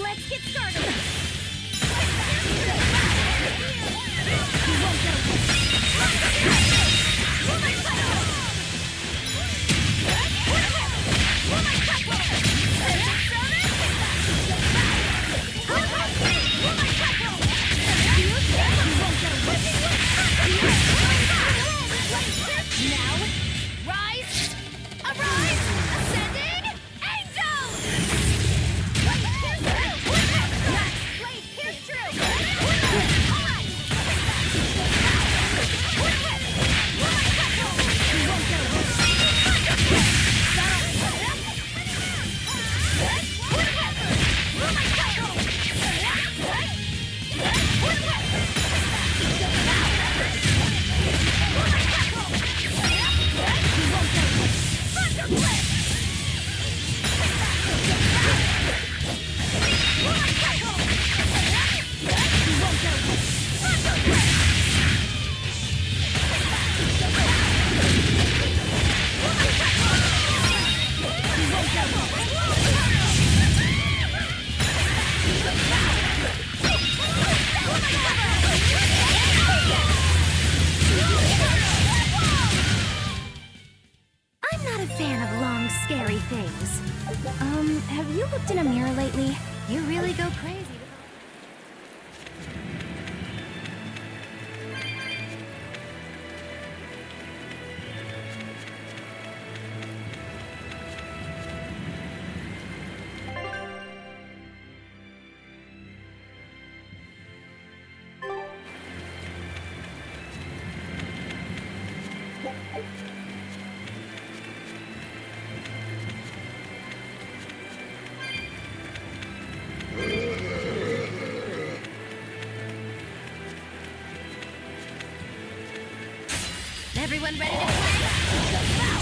Let's get started! Now, rise, arise, ascending, angels! Blade, here's true! I'm not a fan of long, scary things. Have you looked in a mirror lately? You really go crazy. Everyone ready to play?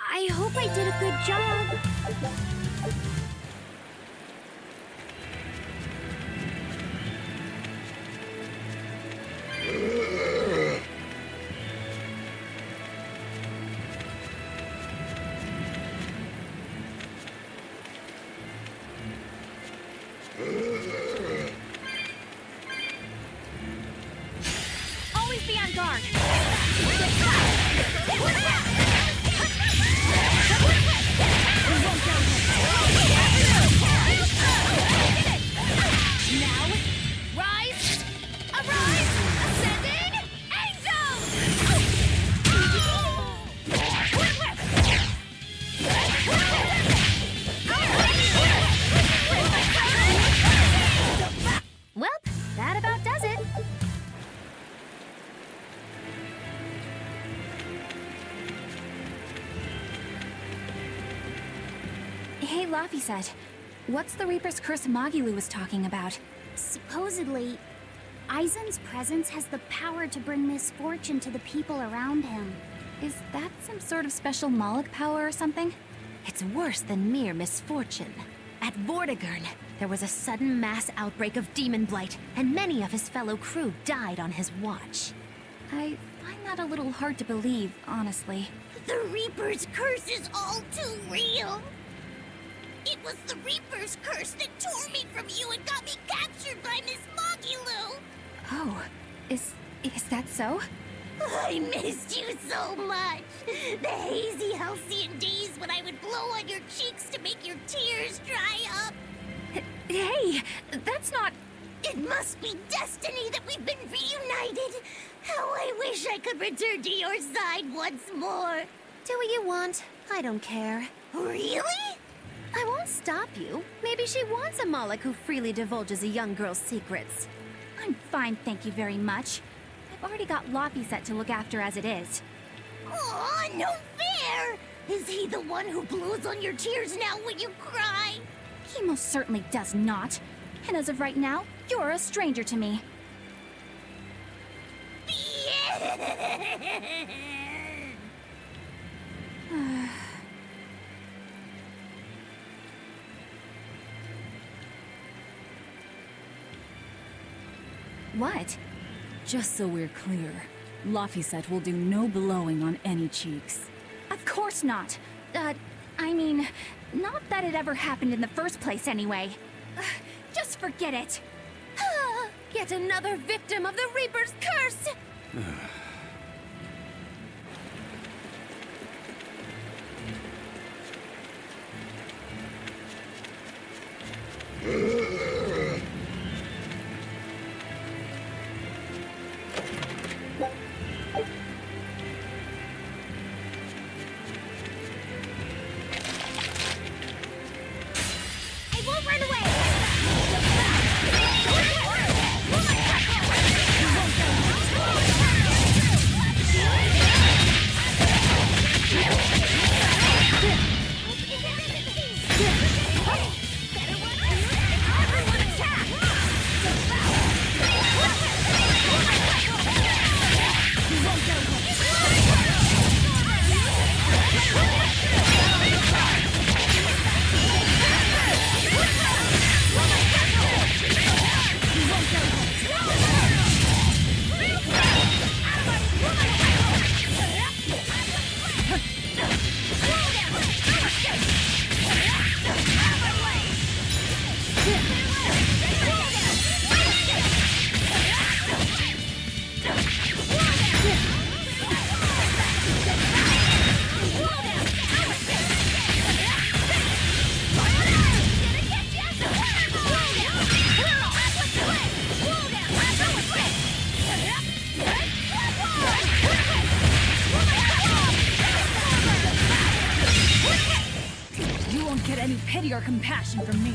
I hope I did a good job. Always be on guard. Now, rise, arise, ascending, angel! Well, that about does it. Hey, Laphicet. What's the Reaper's Curse Magilu was talking about? Supposedly, Aizen's presence has the power to bring misfortune to the people around him. Is that some sort of special Moloch power or something? It's worse than mere misfortune. At Vortigern, there was a sudden mass outbreak of demon blight, and many of his fellow crew died on his watch. I find that a little hard to believe, honestly. The Reaper's curse is all too real. It was the Reaper's curse that tore me from you and got me captured by Miss Magilu. Oh, is that so? I missed you so much. The hazy halcyon days when I would blow on your cheeks to make your tears dry up. Hey, that's not... It must be destiny that we've been reunited. How I wish I could return to your side once more. Do what you want. I don't care. Really? I won't stop you. Maybe she wants a Moloch who freely divulges a young girl's secrets. I'm fine, thank you very much. I've already got Laphicet to look after as it is. Aw, no fair! Is he the one who blows on your tears now when you cry? He most certainly does not. And as of right now, you're a stranger to me. What? Just so we're clear, Laphicet will do no blowing on any cheeks. Of course not. I mean, not that it ever happened in the first place anyway. Just forget it. Yet another victim of the Reaper's curse! you pity or compassion from me.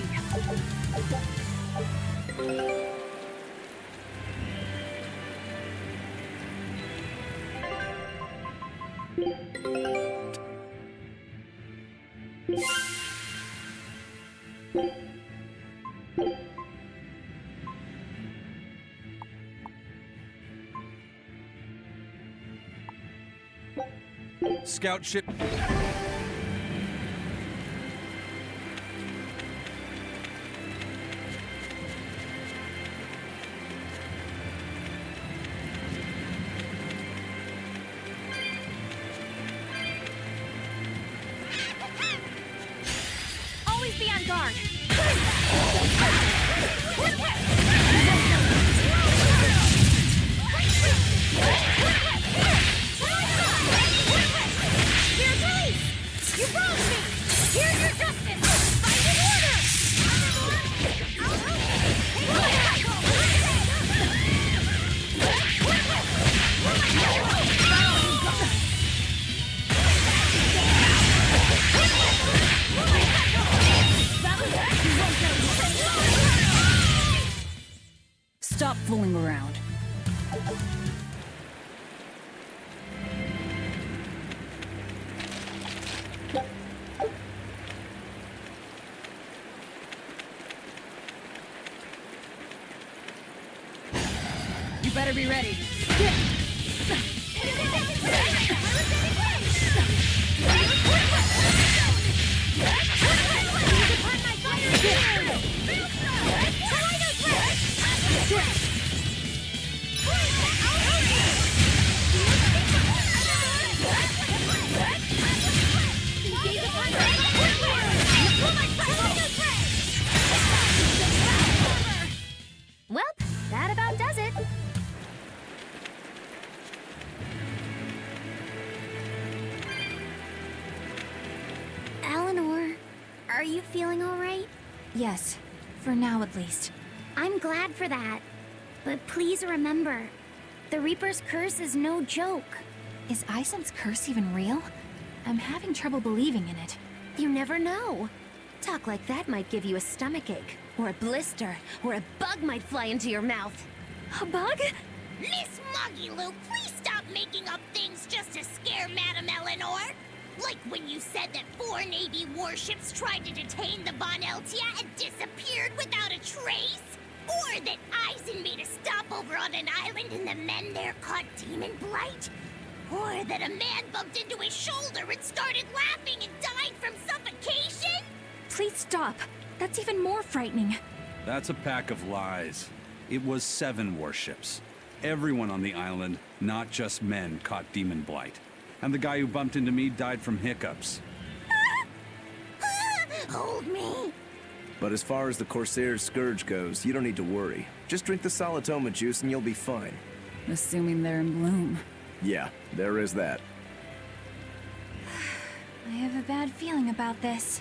Scout ship. Always be on guard. Here's release! You wronged me! Here's your justice! Find an order! Stop fooling around. You better be ready. Well, that about does it. Eleanor, are you feeling all right? Yes, for now at least. I'm glad for that. But please remember, the Reaper's curse is no joke. Is Isem's curse even real? I'm having trouble believing in it. You never know. Talk like that might give you a stomachache, or a blister, or a bug might fly into your mouth. A bug? Miss Moggy Lou, please stop making up things just to scare Madame Eleanor. Like when you said that 4 Navy warships tried to detain the Bon Eltia and disappeared without a trace? Or that Eisen made a stopover on an island and the men there caught demon blight? Or that a man bumped into his shoulder and started laughing and died from suffocation? Please stop. That's even more frightening. That's a pack of lies. It was 7 warships. Everyone on the island, not just men, caught demon blight. And the guy who bumped into me died from hiccups. Hold me. But as far as the Corsair's Scourge goes, you don't need to worry. Just drink the Solitoma juice and you'll be fine. Assuming they're in bloom. Yeah, there is that. I have a bad feeling about this.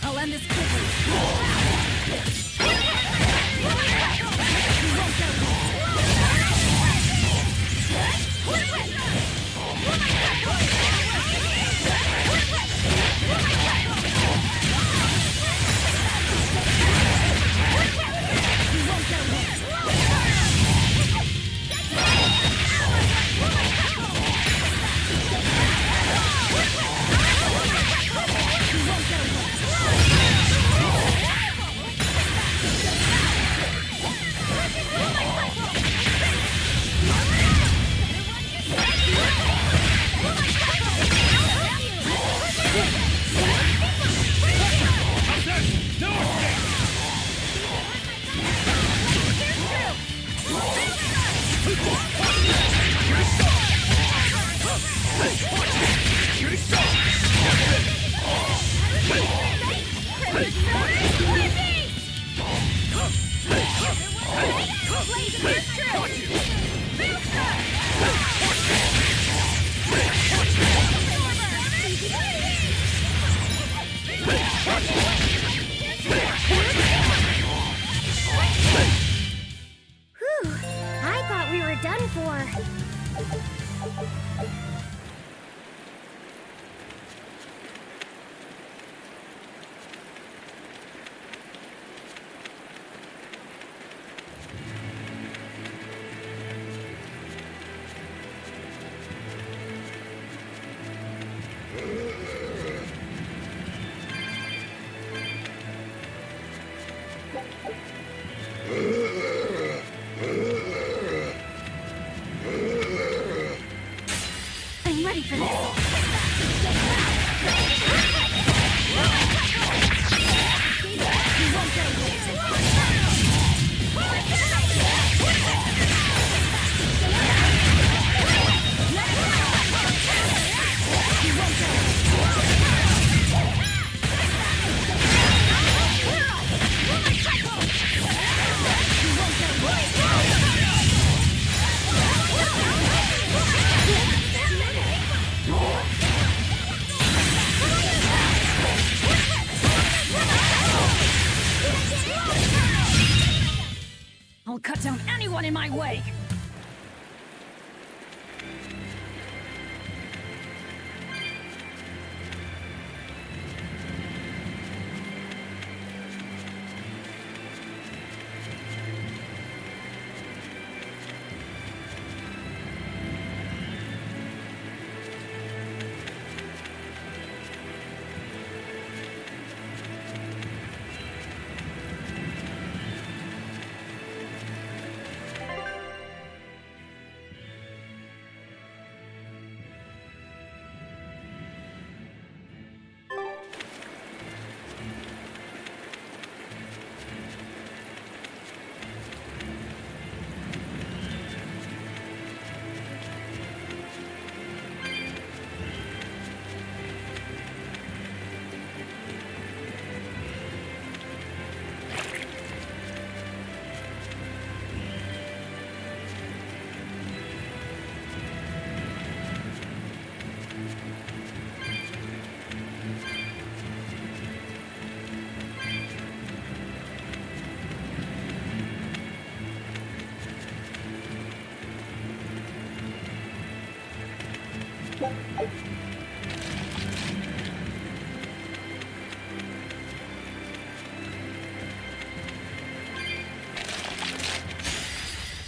I'll end this quickly. Whew, I thought we were done for. I'm ready for this. I'll cut down anyone in my way!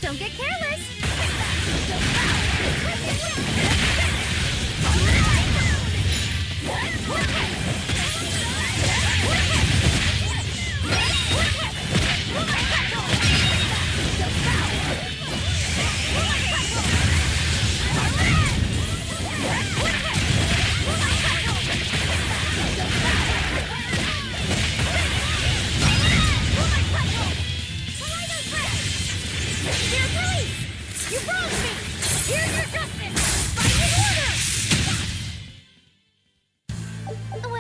Don't get careless! You wronged me! Here's your justice! Fight in order!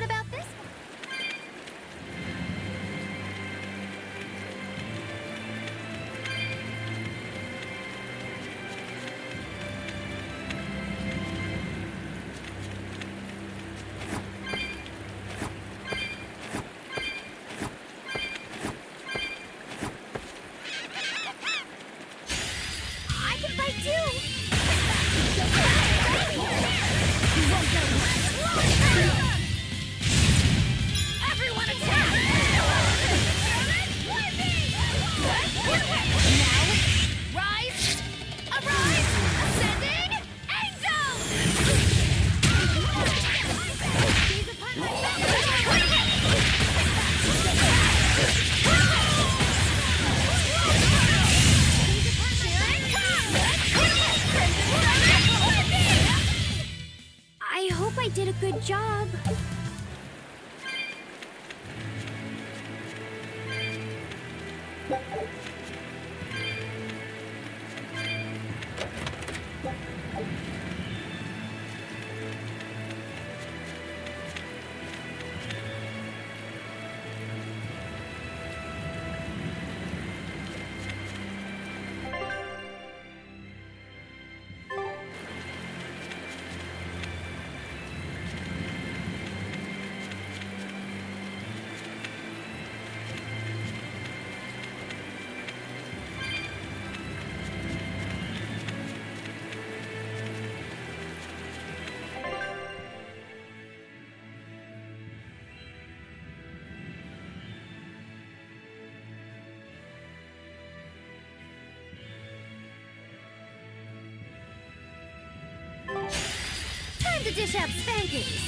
to dish out spankings.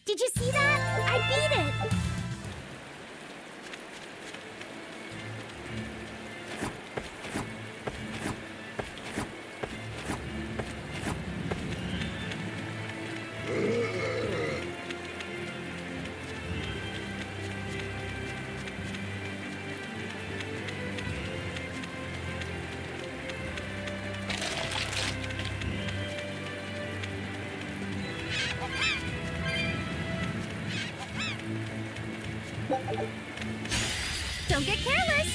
Did you see that? I beat it! Don't get careless!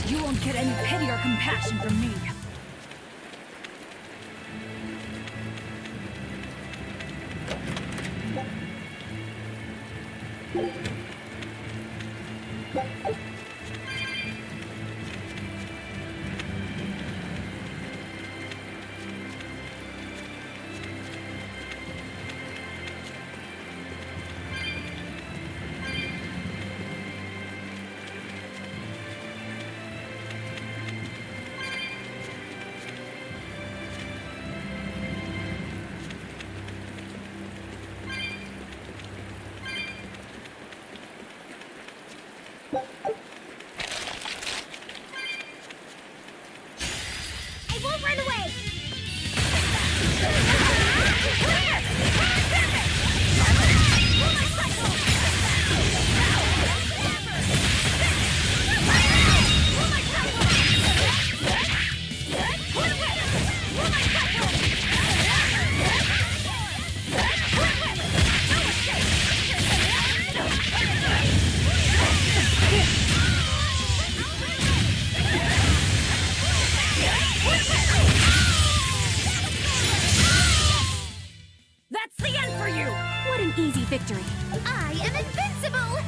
You won't get any pity or compassion from me. I won't run away! That's the end for you! What an easy victory. I am invincible!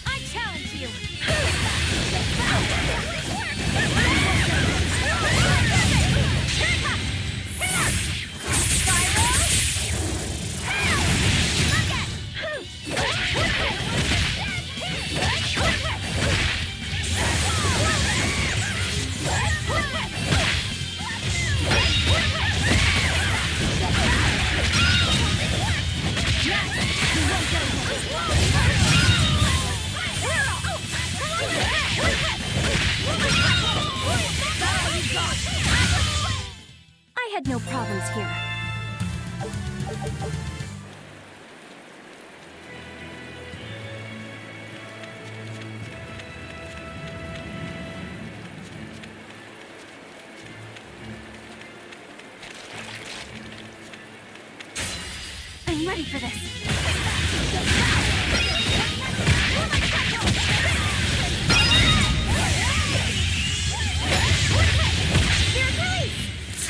I challenge you! I had no problems here. I'm ready for this.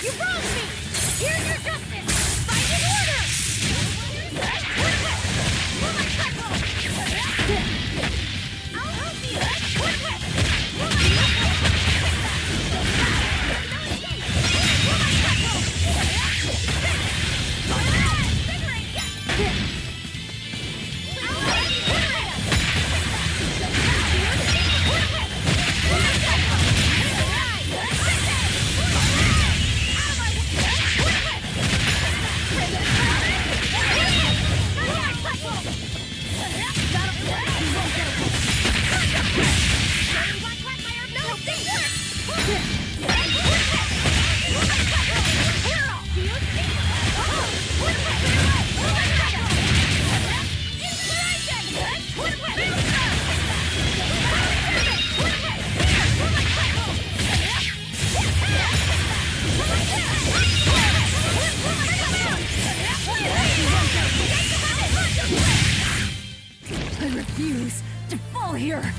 You wronged me! Here's your justice! Fight in order! I'll help you! refuse to fall here.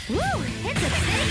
Woo! It's a city!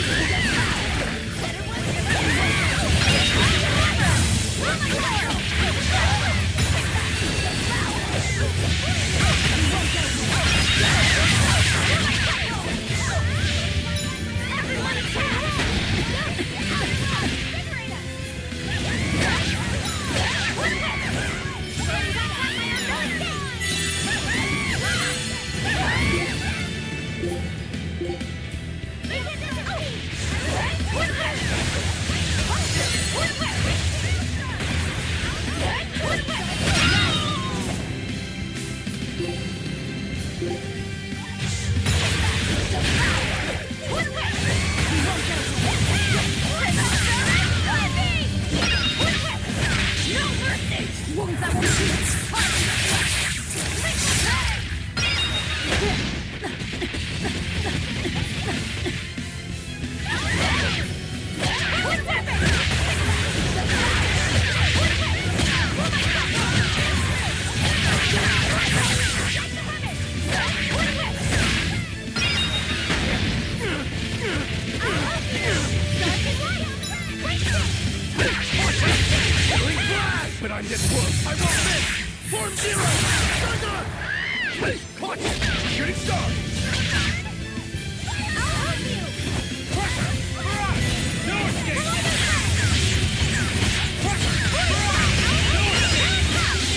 But I'm this close. I won't miss. Form zero. Thunder. Hey, clutch. Shooting star. No escape.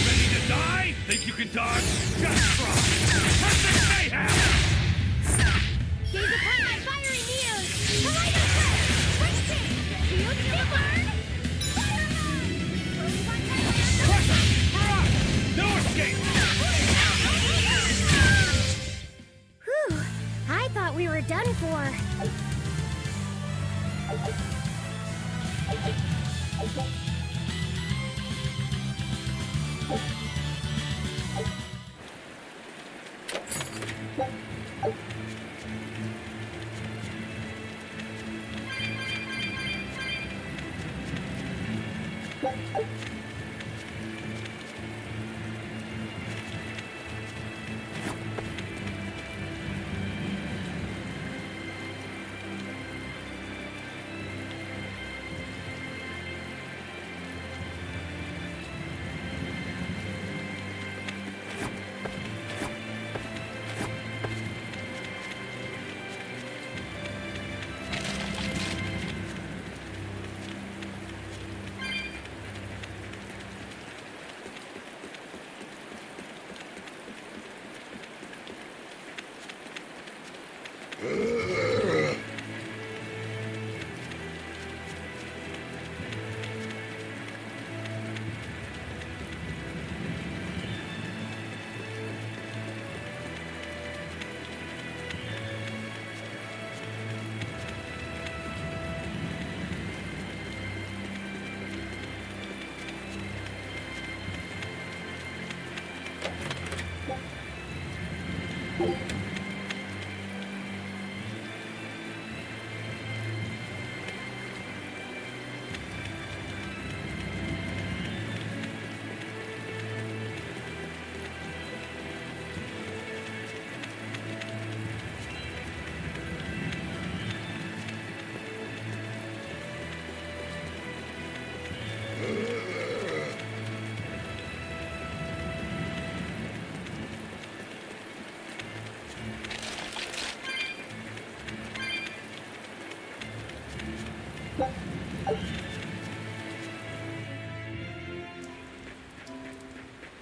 Ready to die? Think you can dodge? Just try. Perfect mayhem. Gaze upon my fiery muse! Kaleido set! Quick change! Shield skipper! No escape! Whew! I thought we were done for.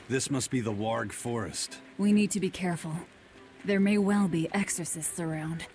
This must be the Warg Forest. We need to be careful. There may well be exorcists around.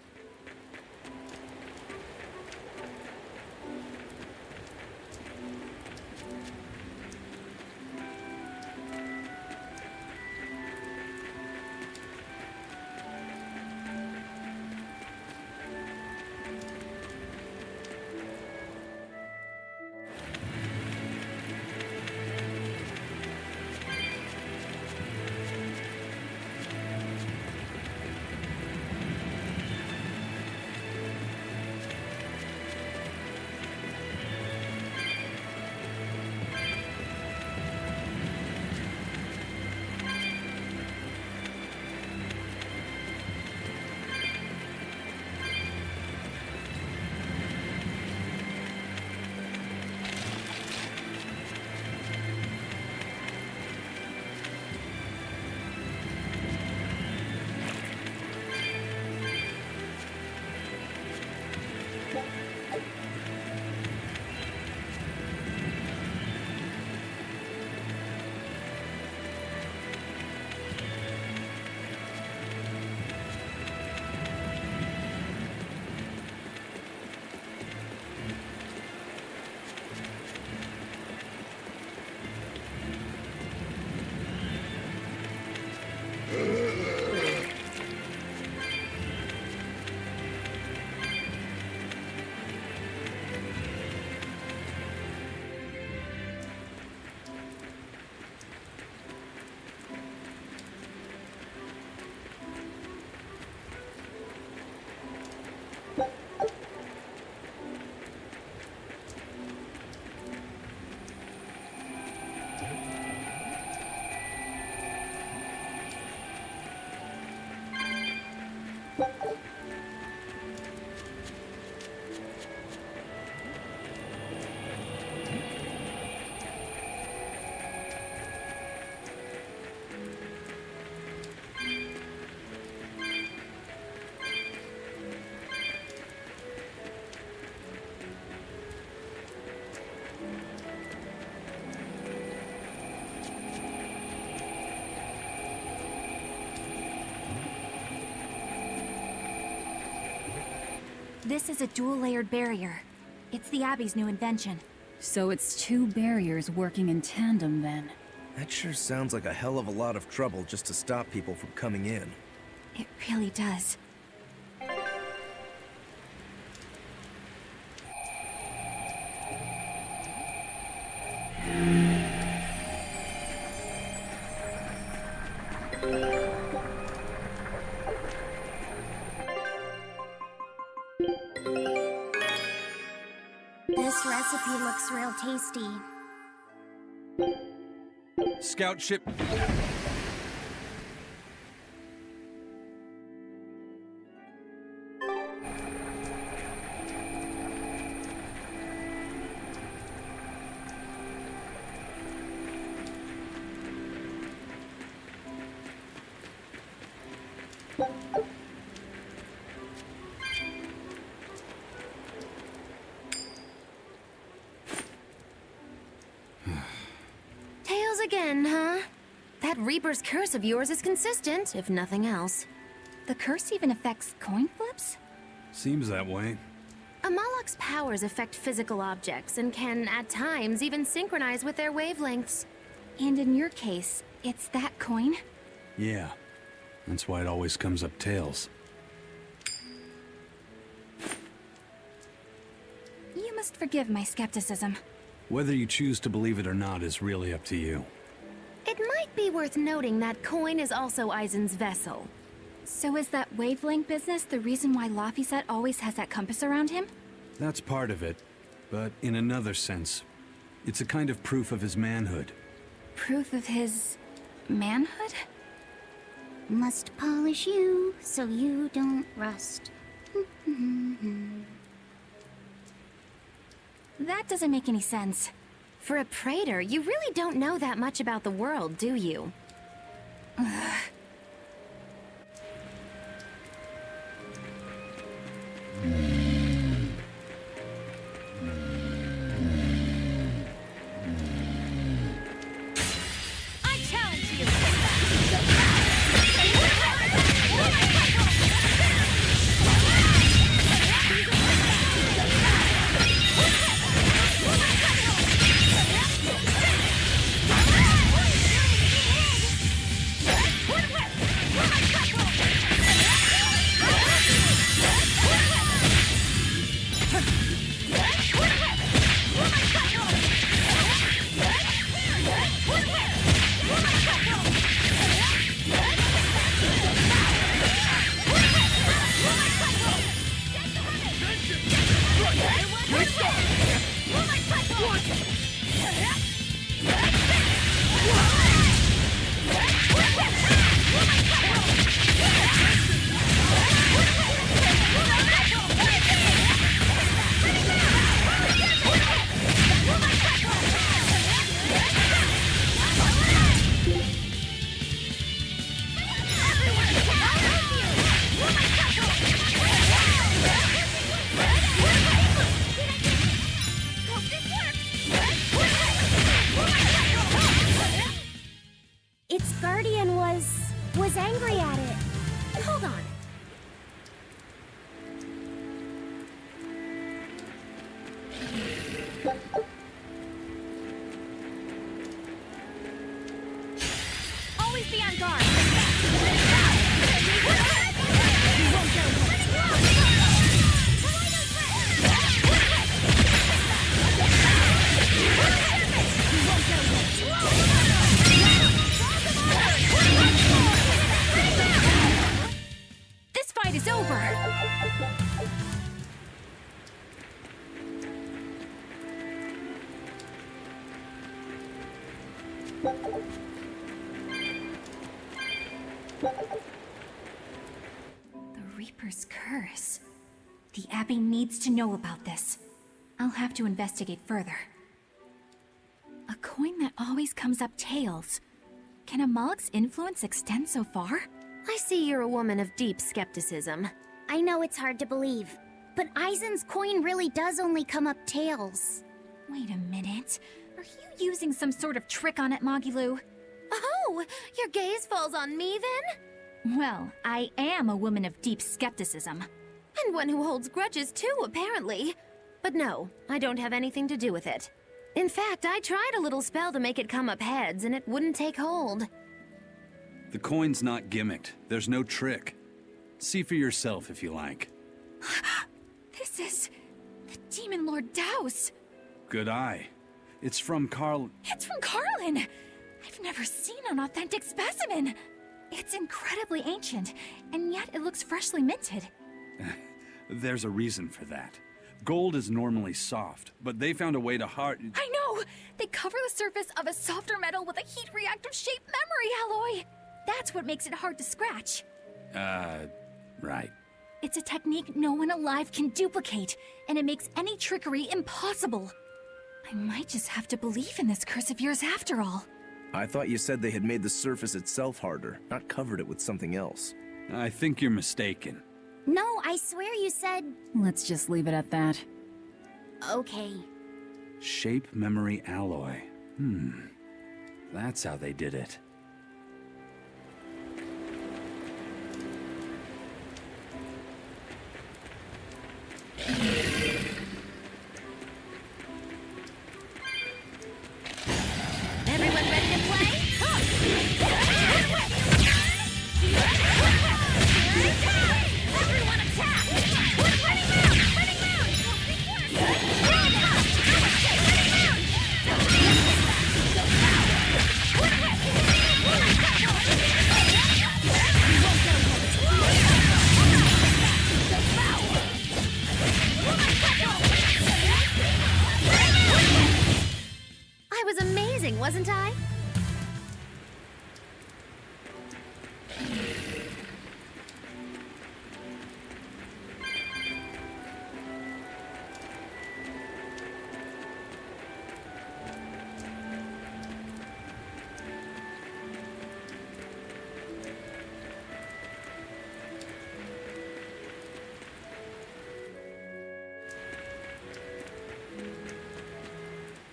This is a dual-layered barrier. It's the Abbey's new invention. So it's two barriers working in tandem, then. That sure sounds like a hell of a lot of trouble just to stop people from coming in. It really does. This recipe looks real tasty. Scout ship. Tails again, huh? That Reaper's curse of yours is consistent, if nothing else. The curse even affects coin flips? Seems that way. A Moloch's powers affect physical objects and can, at times, even synchronize with their wavelengths. And in your case, it's that coin? Yeah. That's why it always comes up tails. You must forgive my skepticism. Whether you choose to believe it or not is really up to you. It might be worth noting that coin is also Eisen's vessel. So is that wavelength business the reason why Laphicet always has that compass around him? That's part of it, but in another sense, it's a kind of proof of his manhood. Proof of his... manhood? Must polish you so you don't rust. That doesn't make any sense. For a praetor, you really don't know that much about the world, do you? I challenge you! Its guardian was angry at it. Hold on. Always be on guard. This fight is over! The Reaper's curse. The Abbey needs to know about this. I'll have to investigate further. A coin that always comes up tails. Can a Moloch's influence extend so far? I see you're a woman of deep skepticism. I know it's hard to believe, but Eisen's coin really does only come up tails. Wait a minute. Are you using some sort of trick on it, Magilu? Oh, your gaze falls on me then? Well, I am a woman of deep skepticism. And one who holds grudges too, apparently. But no, I don't have anything to do with it. In fact, I tried a little spell to make it come up heads, and it wouldn't take hold. The coin's not gimmicked. There's no trick. See for yourself if you like. This is... the Demon Lord Daos. Good eye. It's from Carl... It's from Carlin! I've never seen an authentic specimen! It's incredibly ancient, and yet it looks freshly minted. There's a reason for that. Gold is normally soft, but they found a way to hard... I know! They cover the surface of a softer metal with a heat-reactive shape memory alloy! That's what makes it hard to scratch. Right. It's a technique no one alive can duplicate, and it makes any trickery impossible. I might just have to believe in this curse of yours after all. I thought you said they had made the surface itself harder, not covered it with something else. I think you're mistaken. No, I swear you said... Let's just leave it at that. Okay. Shape memory alloy. That's how they did it. Everyone ready to play? Everyone attack! Running round! Running round! I was amazing, wasn't I?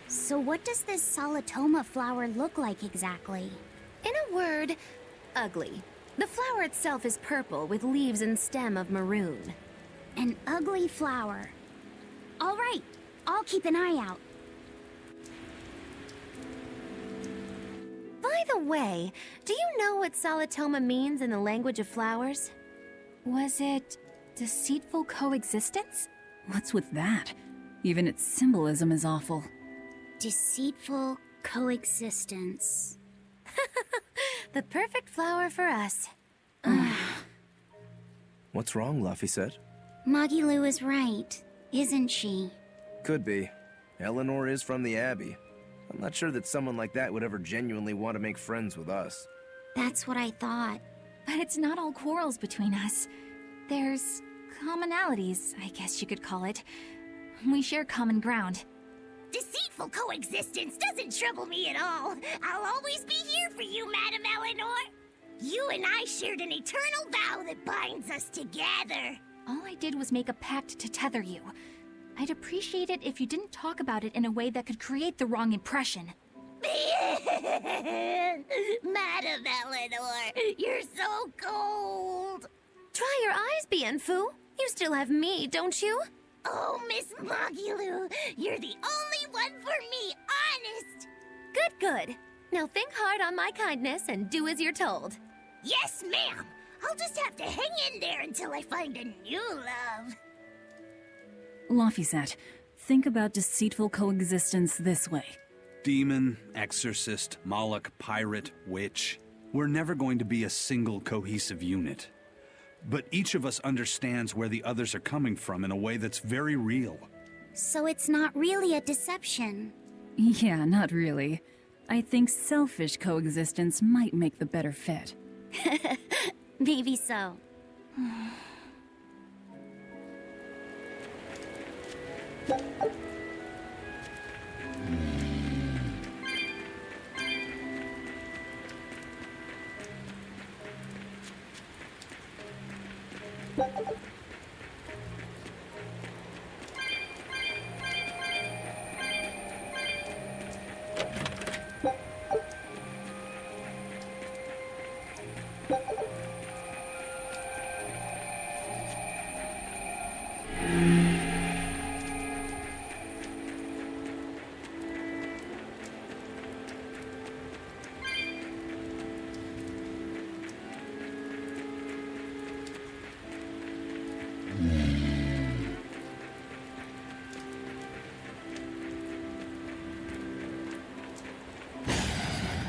So what does this solitoma flower look like exactly? In a word, ugly. The flower itself is purple with leaves and stem of maroon. An ugly flower. All right, I'll keep an eye out. By the way, do you know what solitoma means in the language of flowers? Was it deceitful coexistence? What's with that? Even its symbolism is awful. Deceitful coexistence. The perfect flower for us. What's wrong, Luffy said? Magilu is right, isn't she? Could be. Eleanor is from the Abbey. I'm not sure that someone like that would ever genuinely want to make friends with us. That's what I thought. But it's not all quarrels between us. There's commonalities, I guess you could call it. We share common ground. Deceitful coexistence doesn't trouble me at all. I'll always be here for you, Madam Eleanor. You and I shared an eternal vow that binds us together. All I did was make a pact to tether you. I'd appreciate it if you didn't talk about it in a way that could create the wrong impression. Madam Eleanor, you're so cold. Try your eyes, Bienfu. You still have me, don't you? Oh, Miss Magilu, you're the only one for me, honest. Good, good. Now think hard on my kindness and do as you're told. Yes, ma'am. I'll just have to hang in there until I find a new love. Laphicet, think about deceitful coexistence this way. Demon, exorcist, Moloch, pirate, witch. We're never going to be a single cohesive unit. But each of us understands where the others are coming from in a way that's very real. So it's not really a deception. Yeah, not really. I think selfish coexistence might make the better fit. Maybe so.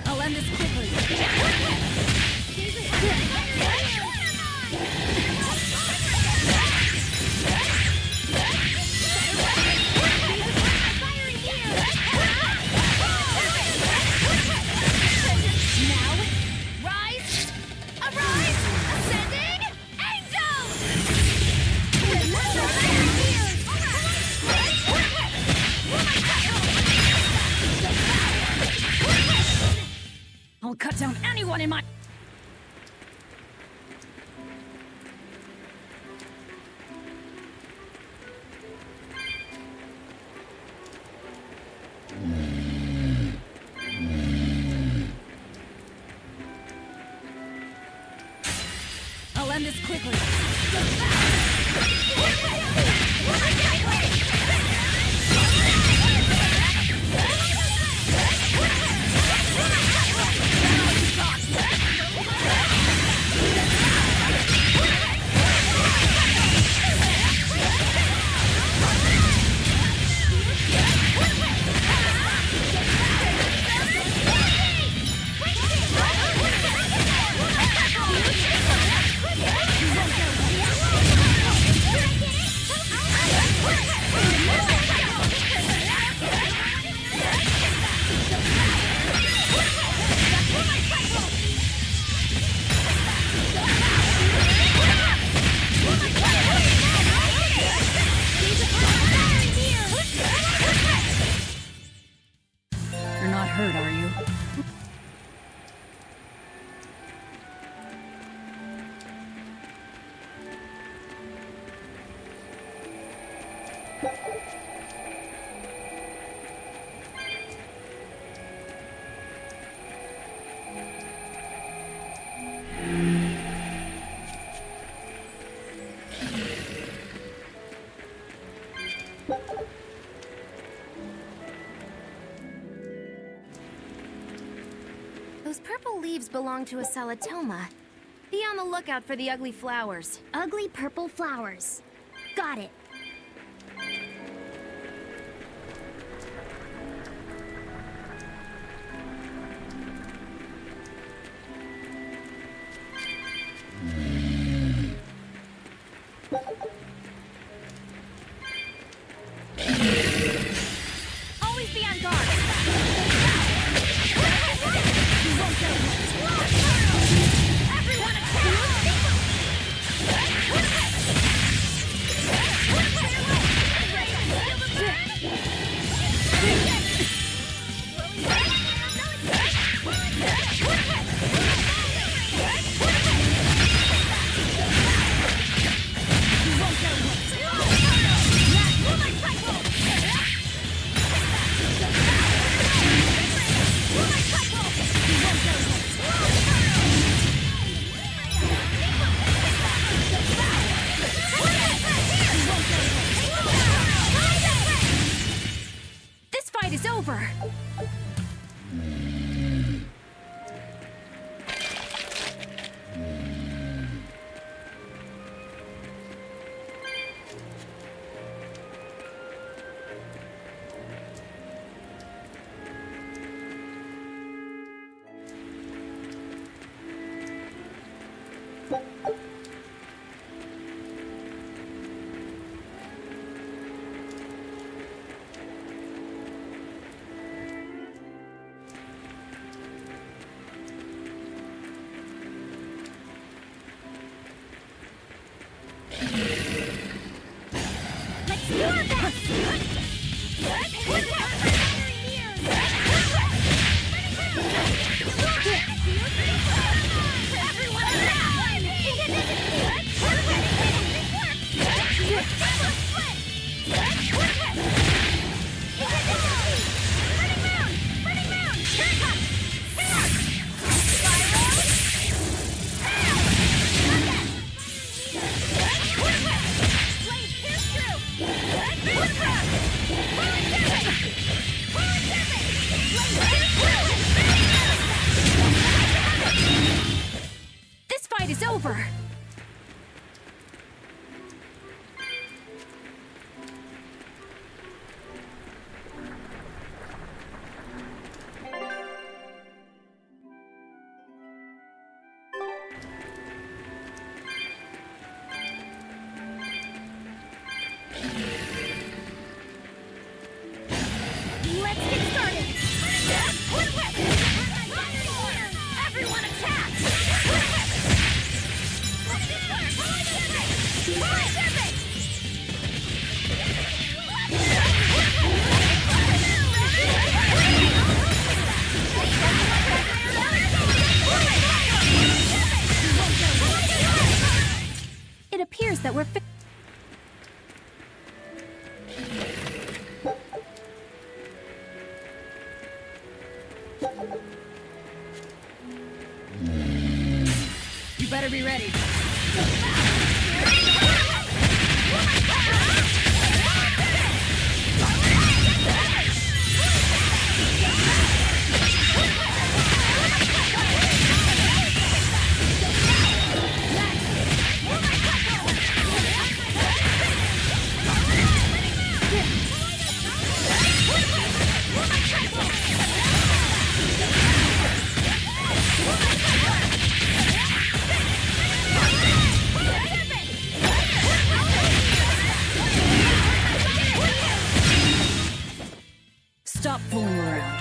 I'll end this quickly. Now, rise, arise, ascending, angel! I'll cut down anyone in my... I'll end this quickly. You're not hurt, are you? Those purple leaves belong to a salatoma. Be on the lookout for the ugly flowers. Ugly purple flowers. Got it. Always be on guard! Everyone attack! This fight is over! Let's get started! Everyone attack! It appears that we're You better be ready. Stop fooling around.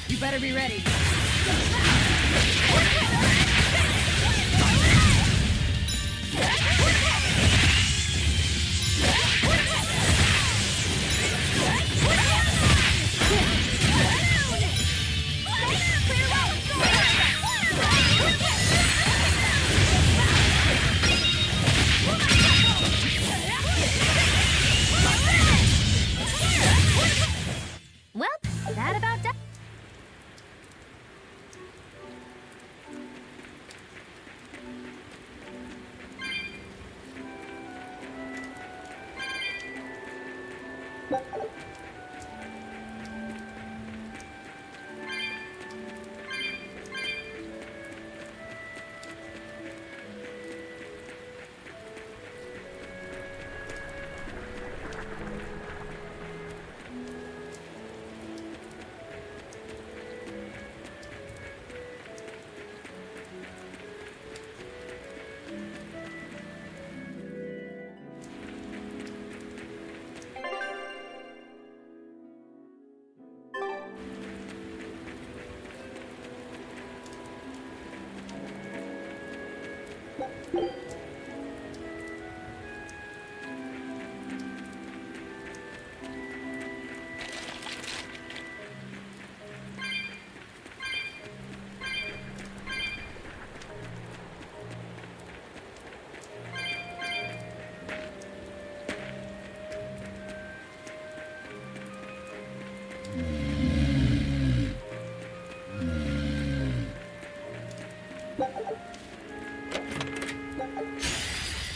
You better be ready.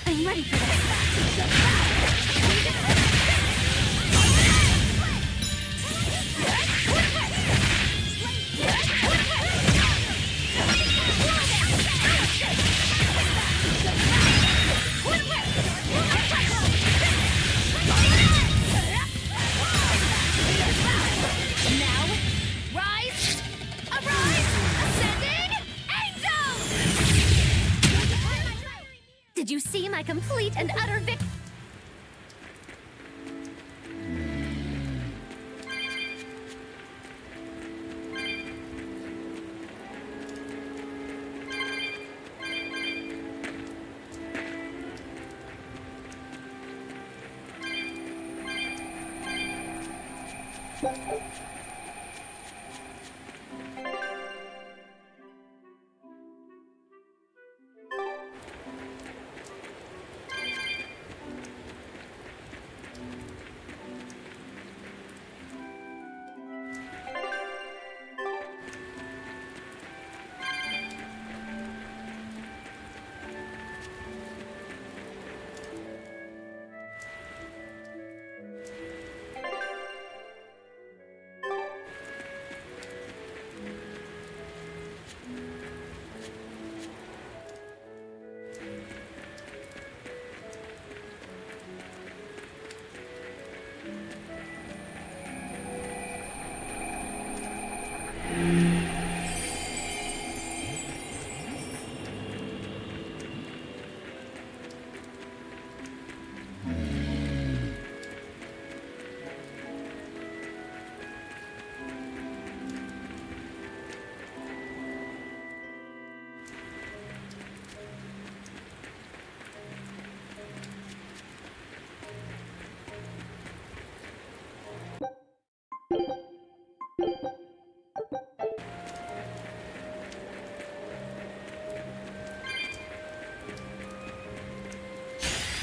I'm ready for this. Did you see my complete and utter victory?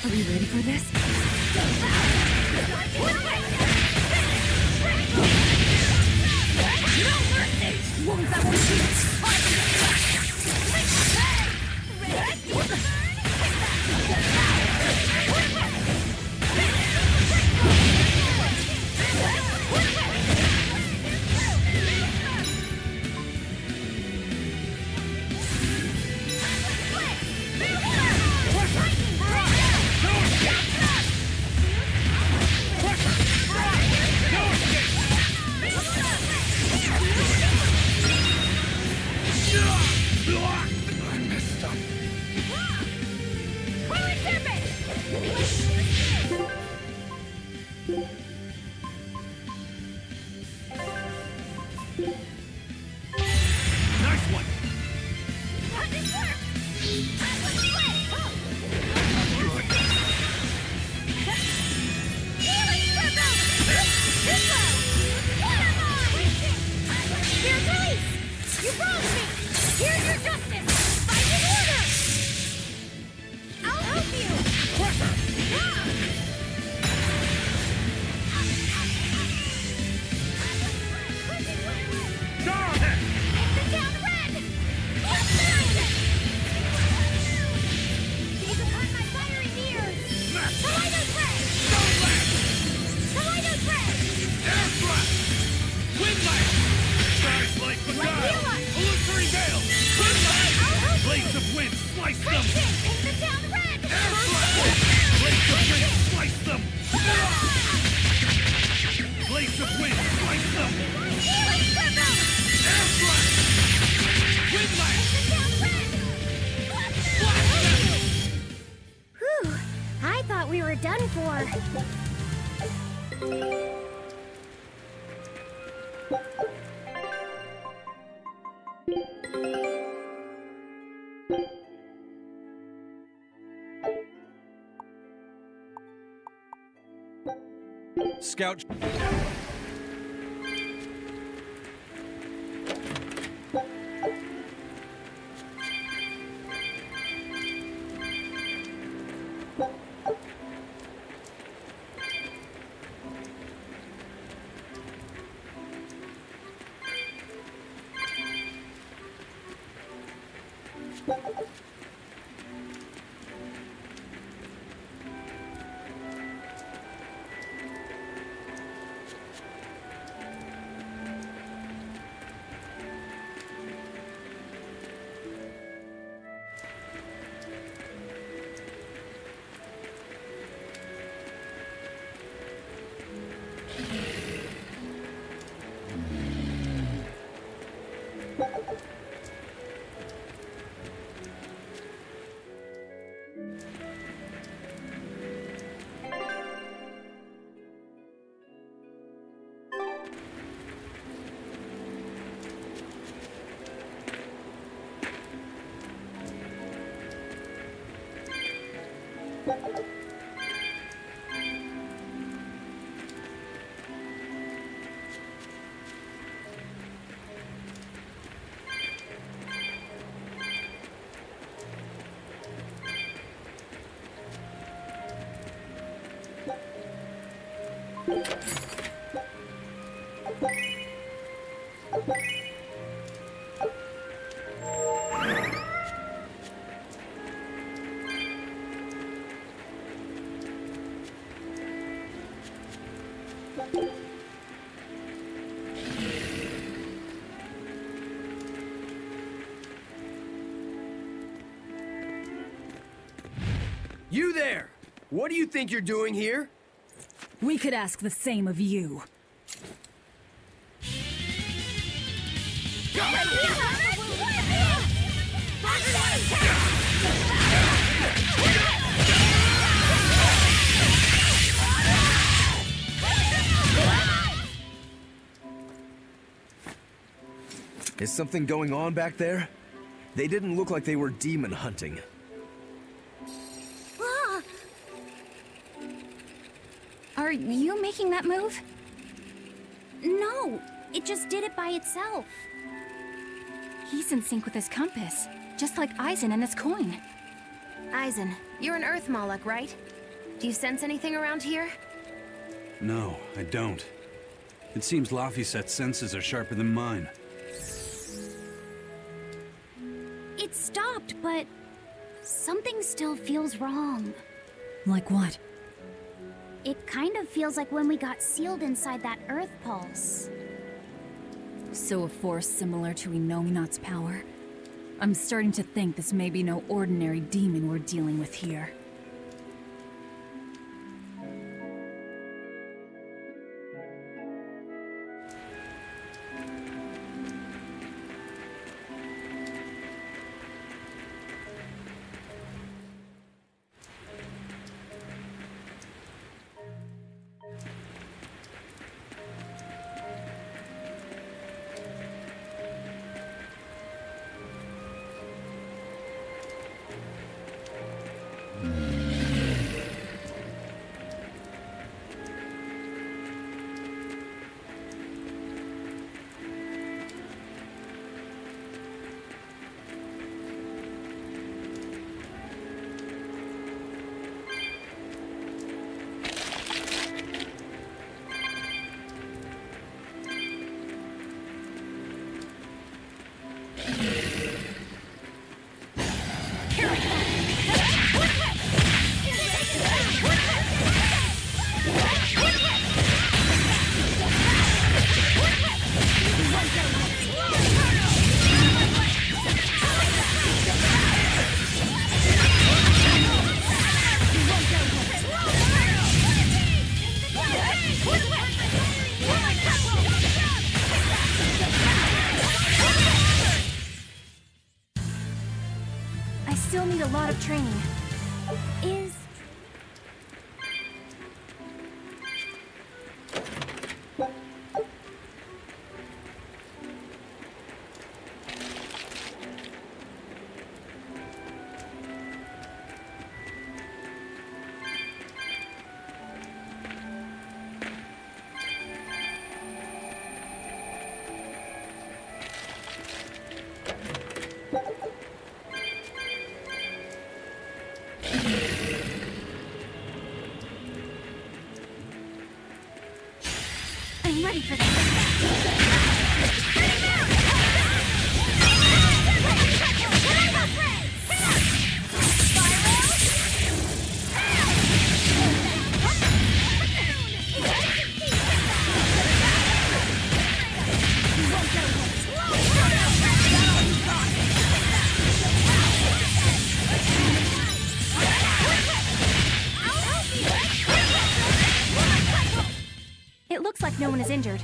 Are we ready for this? I messed up. Slice them! Paint the town red! Blaze of wind, slice them! Blaze of wind, slice them! Air blast! Wind blast! Whew, I thought we were done for. Scout. You there! What do you think you're doing here? We could ask the same of you. Is something going on back there? They didn't look like they were demon hunting. Are you making that move? No, it just did it by itself. He's in sync with his compass, just like Eisen and this coin. Eisen, you're an Earth Moloch, right? Do you sense anything around here? No, I don't. It seems Laphicet's senses are sharper than mine. It stopped, but something still feels wrong. Like what? It kind of feels like when we got sealed inside that Earth Pulse. So a force similar to Inominat's power? I'm starting to think this may be no ordinary demon we're dealing with here. still need a lot of training. Is... I'm ready for this. It looks like no one is injured.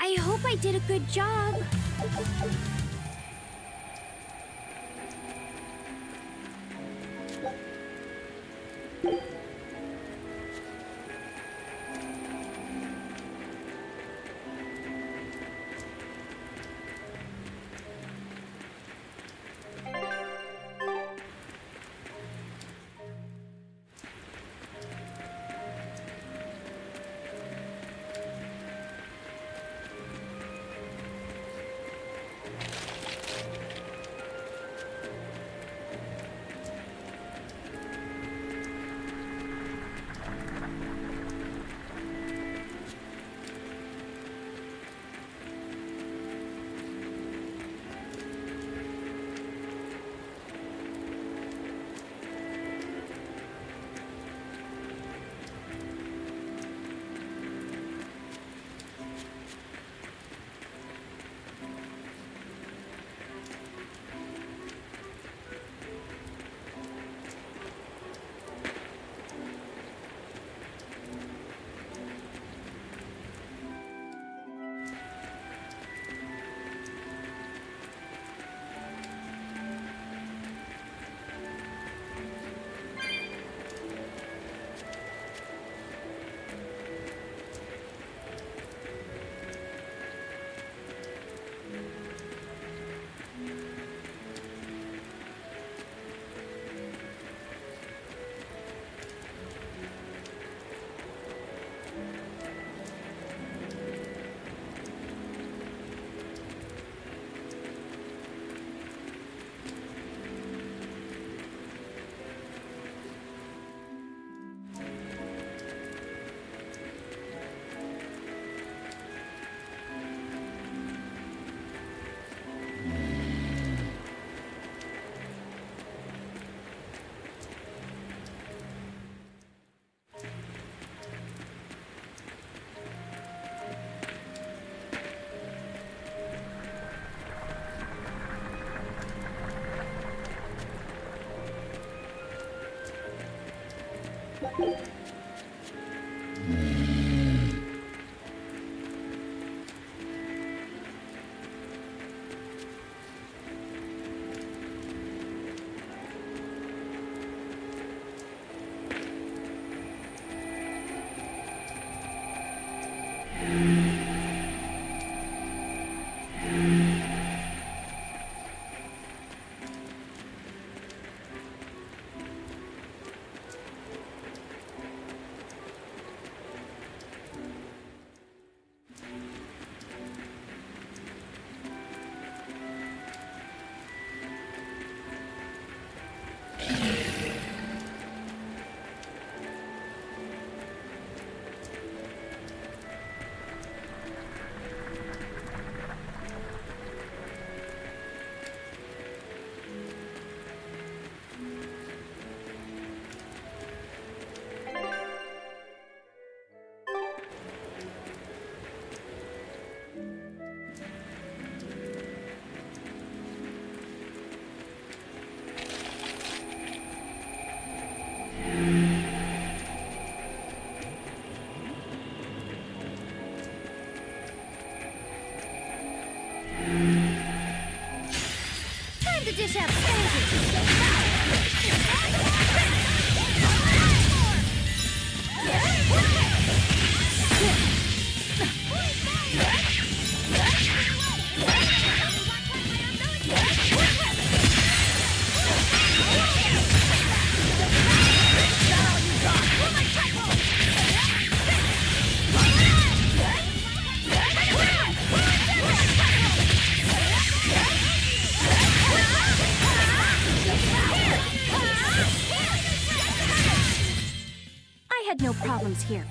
I hope I did a good job. dish out spankings. I had no problems here.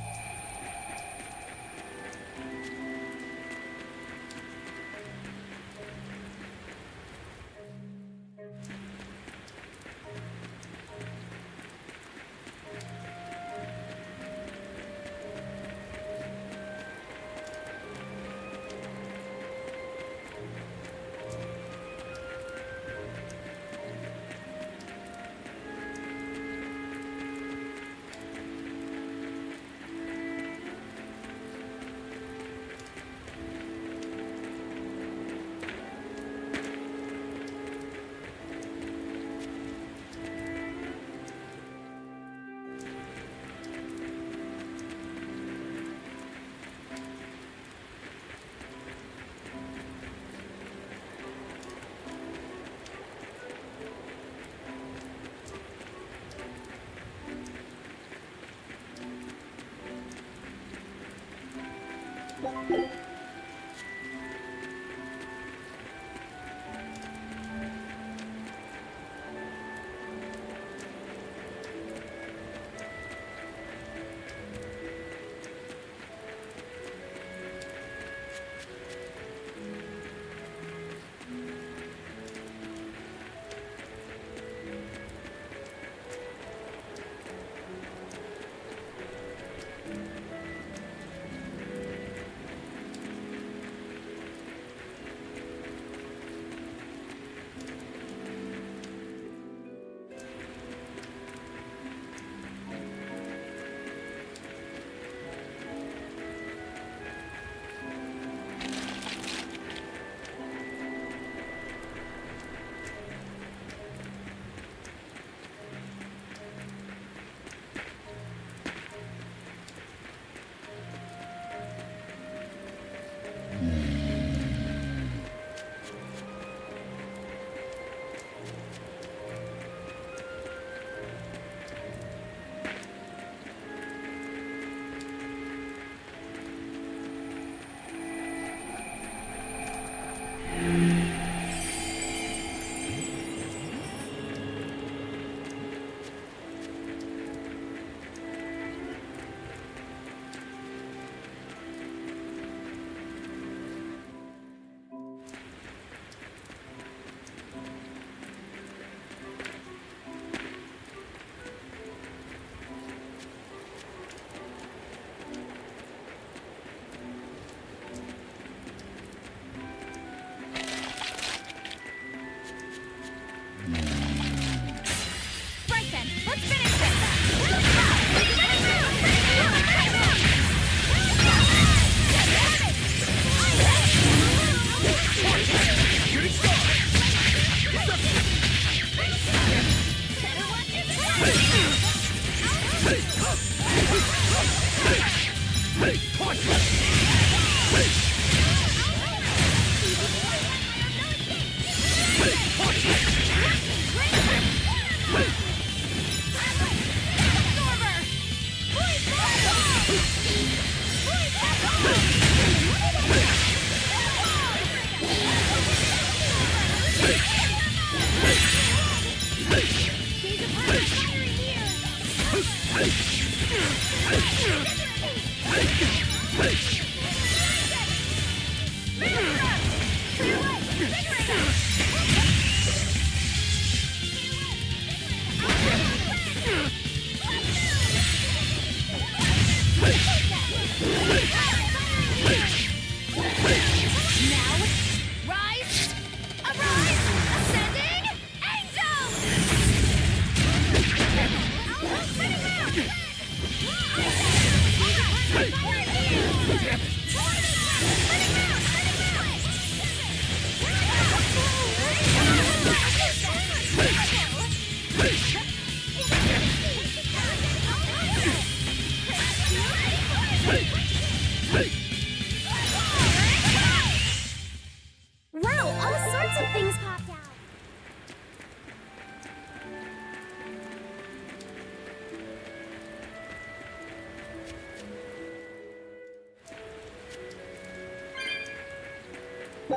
I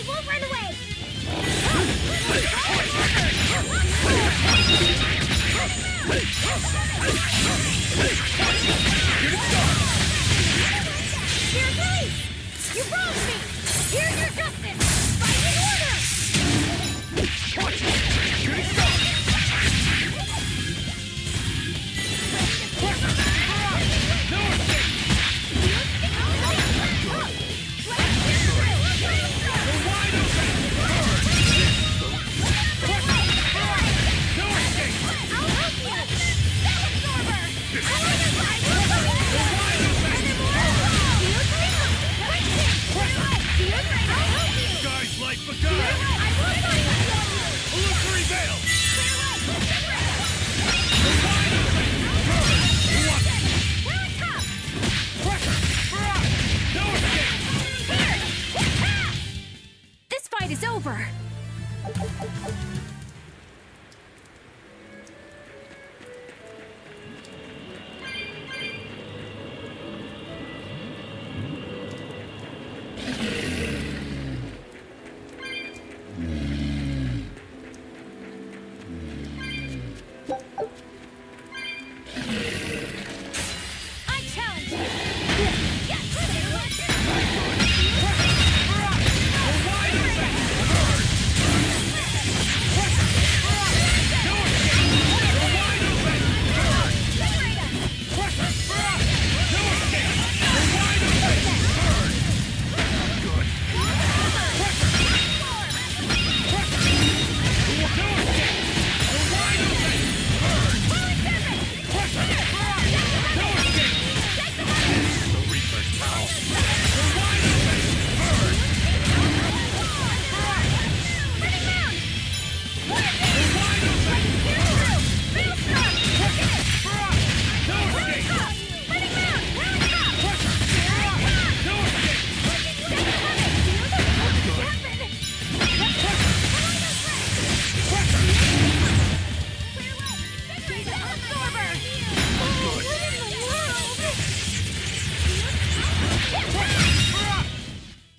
won't run away! Dear police! You wronged me! Here's your justice! Fight in order! Guy's life begun! Illusory veil! This fight is over! I challenge you!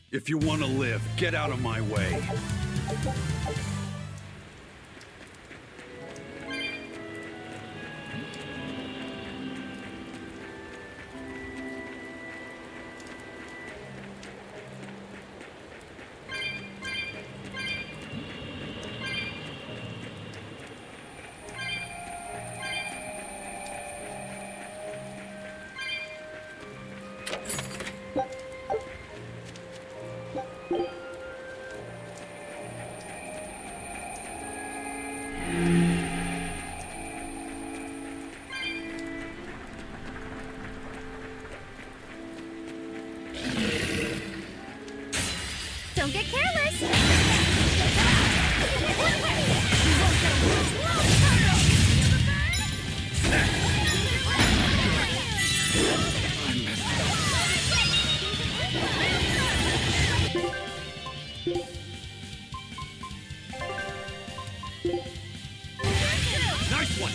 If you want to live, get out of my way. Don't get careless! Nice one!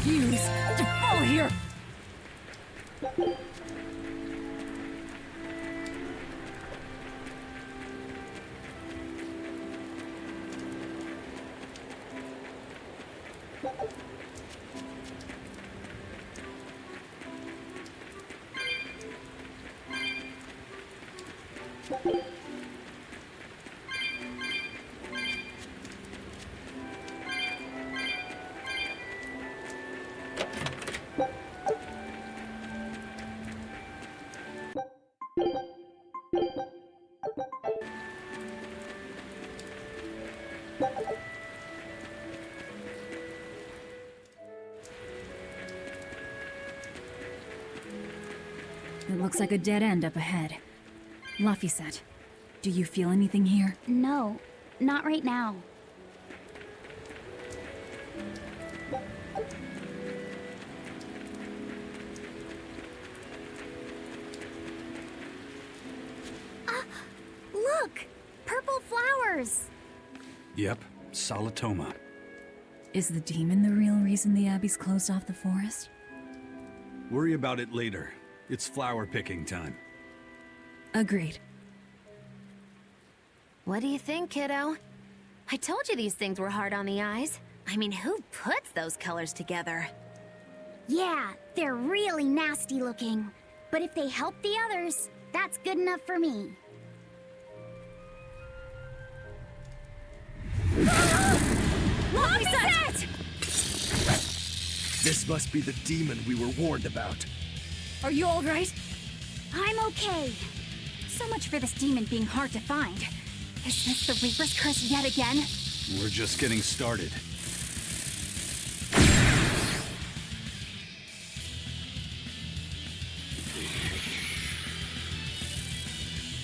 refuse to fall here! It looks like a dead end up ahead. Laphicet, do you feel anything here? No, not right now. Look! Purple flowers! Yep, Solitoma. Is the demon the real reason the Abbey's closed off the forest? Worry about it later. It's flower picking time. Agreed. What do you think, kiddo? I told you these things were hard on the eyes. I mean, who puts those colors together? Yeah, they're really nasty looking. But if they help the others, that's good enough for me. Laphicet! This must be the demon we were warned about. Are you alright? I'm okay. So much for this demon being hard to find. Is this the Reaper's curse yet again? We're just getting started.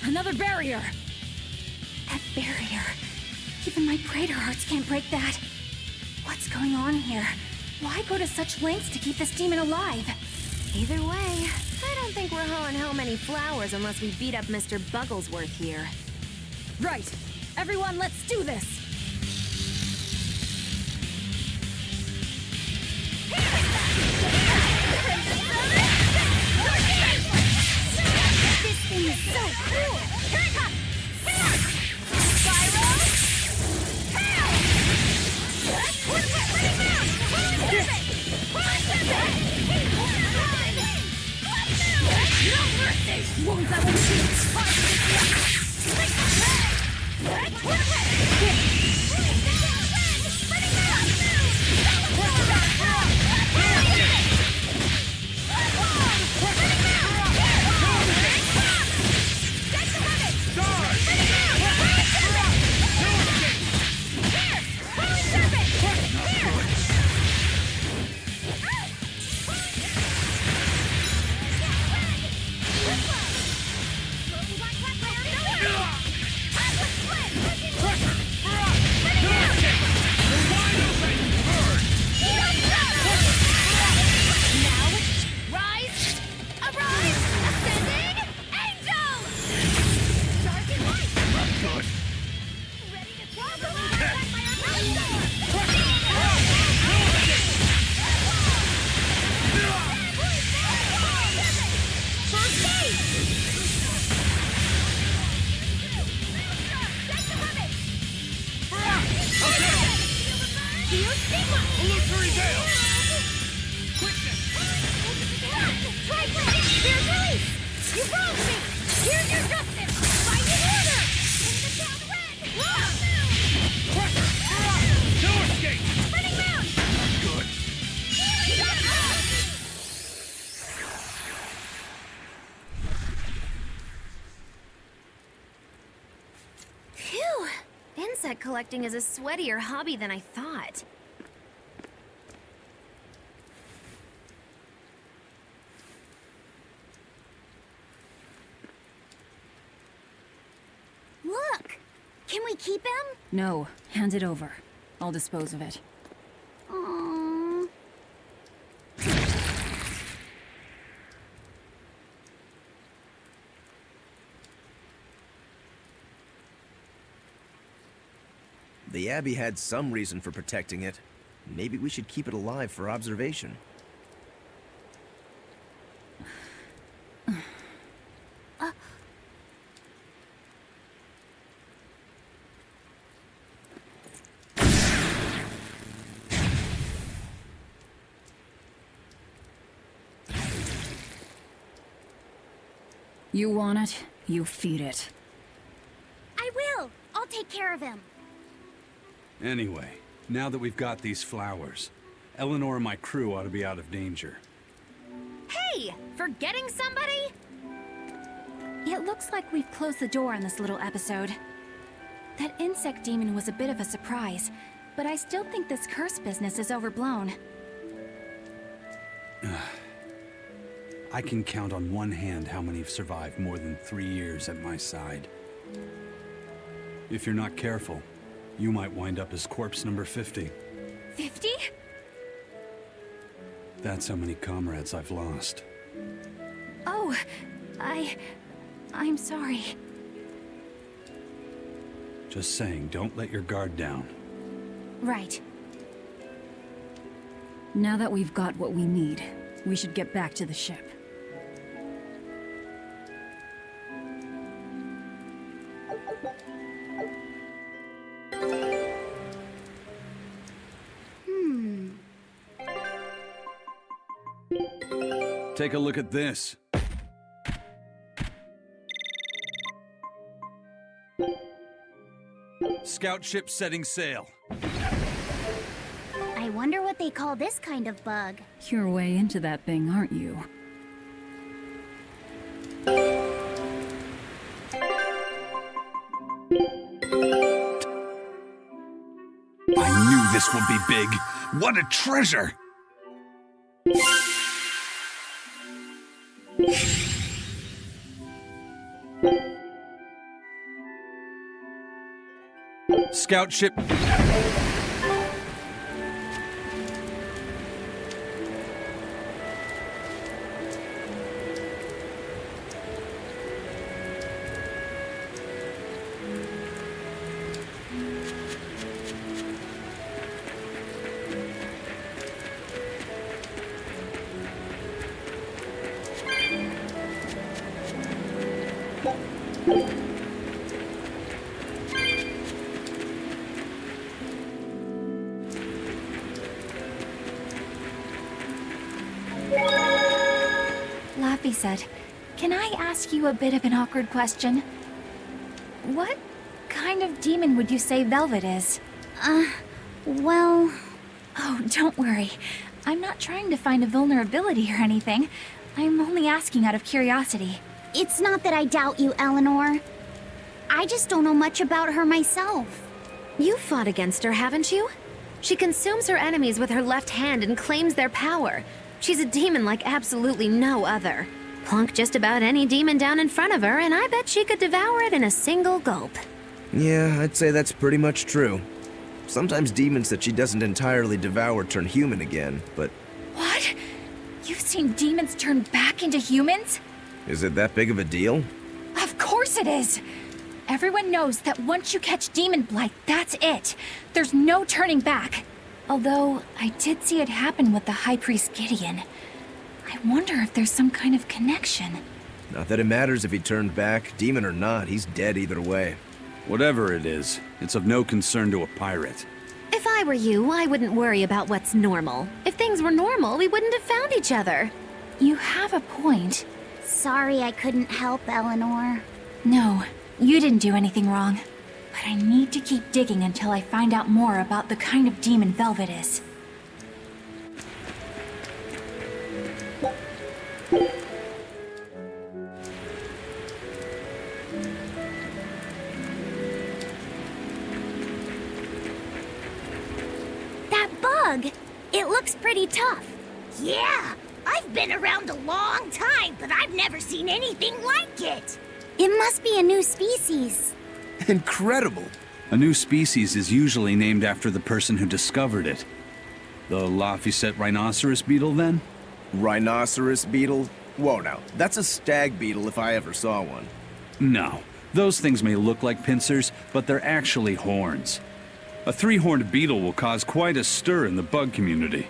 Another barrier! That barrier. Even my praetor hearts can't break that. What's going on here? Why go to such lengths to keep this demon alive? Either way, I don't think we're hauling home any flowers unless we beat up Mr. Bugglesworth here. Right. Everyone, let's do this! This thing is so cool! Here it comes! Spiral! Wounds that will shoot! Insect collecting is a sweatier hobby than I thought. Look! Can we keep him? No, hand it over. I'll dispose of it. Aww. The Abbey had some reason for protecting it. Maybe we should keep it alive for observation. You want it, you feed it. I will! I'll take care of him. Anyway, now that we've got these flowers, Eleanor and my crew ought to be out of danger. Hey! Forgetting somebody? It looks like we've closed the door on this little episode. That insect demon was a bit of a surprise, but I still think this curse business is overblown. I can count on one hand how many have survived more than 3 years at my side. If you're not careful, you might wind up as corpse number 50. 50? That's how many comrades I've lost. Oh, I'm sorry. Just saying, don't let your guard down. Right. Now that we've got what we need, we should get back to the ship. Take a look at this. Scout ship setting sail. I wonder what they call this kind of bug. You're way into that thing, aren't you? I knew this would be big. What a treasure! Scout ship. Laffy said, "Can I ask you a bit of an awkward question? What kind of demon would you say Velvet is?" Well... Oh, don't worry. I'm not trying to find a vulnerability or anything. I'm only asking out of curiosity. It's not that I doubt you, Eleanor. I just don't know much about her myself. You fought against her, haven't you? She consumes her enemies with her left hand and claims their power. She's a demon like absolutely no other. Plunk just about any demon down in front of her, and I bet she could devour it in a single gulp. Yeah, I'd say that's pretty much true. Sometimes demons that she doesn't entirely devour turn human again, but... What? You've seen demons turn back into humans? Is it that big of a deal? Of course it is! Everyone knows that once you catch demon blight, that's it. There's no turning back. Although, I did see it happen with the High Priest Gideon. I wonder if there's some kind of connection. Not that it matters if he turned back, demon or not, he's dead either way. Whatever it is, it's of no concern to a pirate. If I were you, I wouldn't worry about what's normal. If things were normal, we wouldn't have found each other. You have a point. Sorry I couldn't help, Eleanor. No, you didn't do anything wrong. But I need to keep digging until I find out more about the kind of demon Velvet is. That bug! It looks pretty tough. Yeah, I've been around a long time, but I've never seen anything like it. It must be a new species. Incredible! A new species is usually named after the person who discovered it. The Laphicet rhinoceros beetle, then? Rhinoceros beetle? Whoa now, that's a stag beetle if I ever saw one. No. Those things may look like pincers, but they're actually horns. A three-horned beetle will cause quite a stir in the bug community.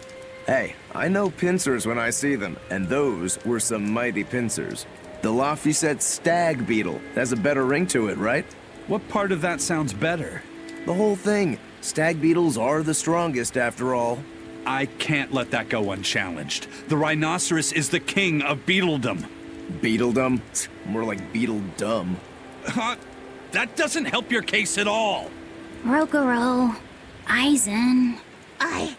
Hey, I know pincers when I see them, and those were some mighty pincers. The Laphicet stag beetle has a better ring to it, right? What part of that sounds better? The whole thing. Stag beetles are the strongest, after all. I can't let that go unchallenged. The rhinoceros is the king of beetledom. Beetledom? More like beetledum. That doesn't help your case at all. Rokuro, Aizen. I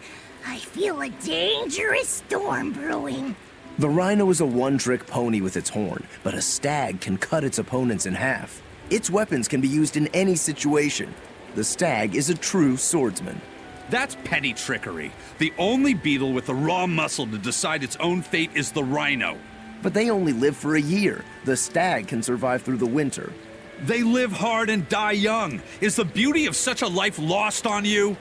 feel a dangerous storm brewing. The rhino is a one-trick pony with its horn, but a stag can cut its opponents in half. Its weapons can be used in any situation. The stag is a true swordsman. That's petty trickery. The only beetle with the raw muscle to decide its own fate is the rhino. But they only live for a year. The stag can survive through the winter. They live hard and die young. Is the beauty of such a life lost on you?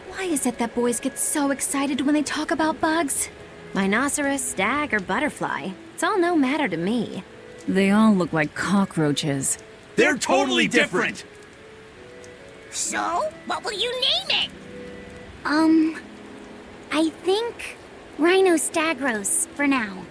Why is it that boys get so excited when they talk about bugs? Rhinoceros, stag, or butterfly. It's all no matter to me. They all look like cockroaches. They're totally different! So, what will you name it? I think Rhinostagros for now.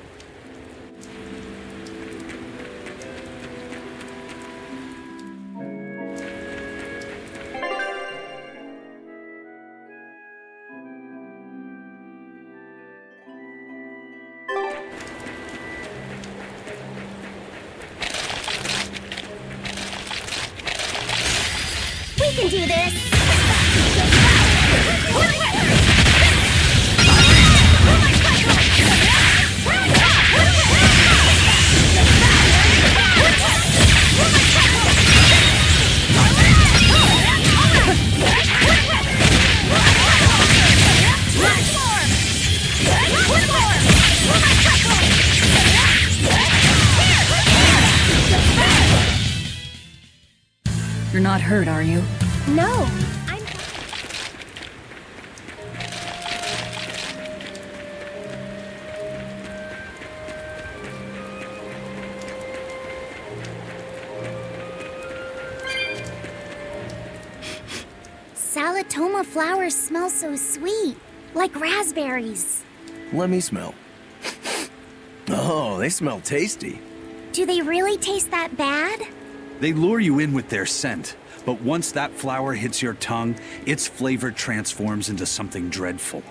We can do this! You're not hurt, are you? No, Salatoma flowers smell so sweet, like raspberries. Let me smell. Oh, they smell tasty. Do they really taste that bad? They lure you in with their scent, but once that flower hits your tongue, its flavor transforms into something dreadful.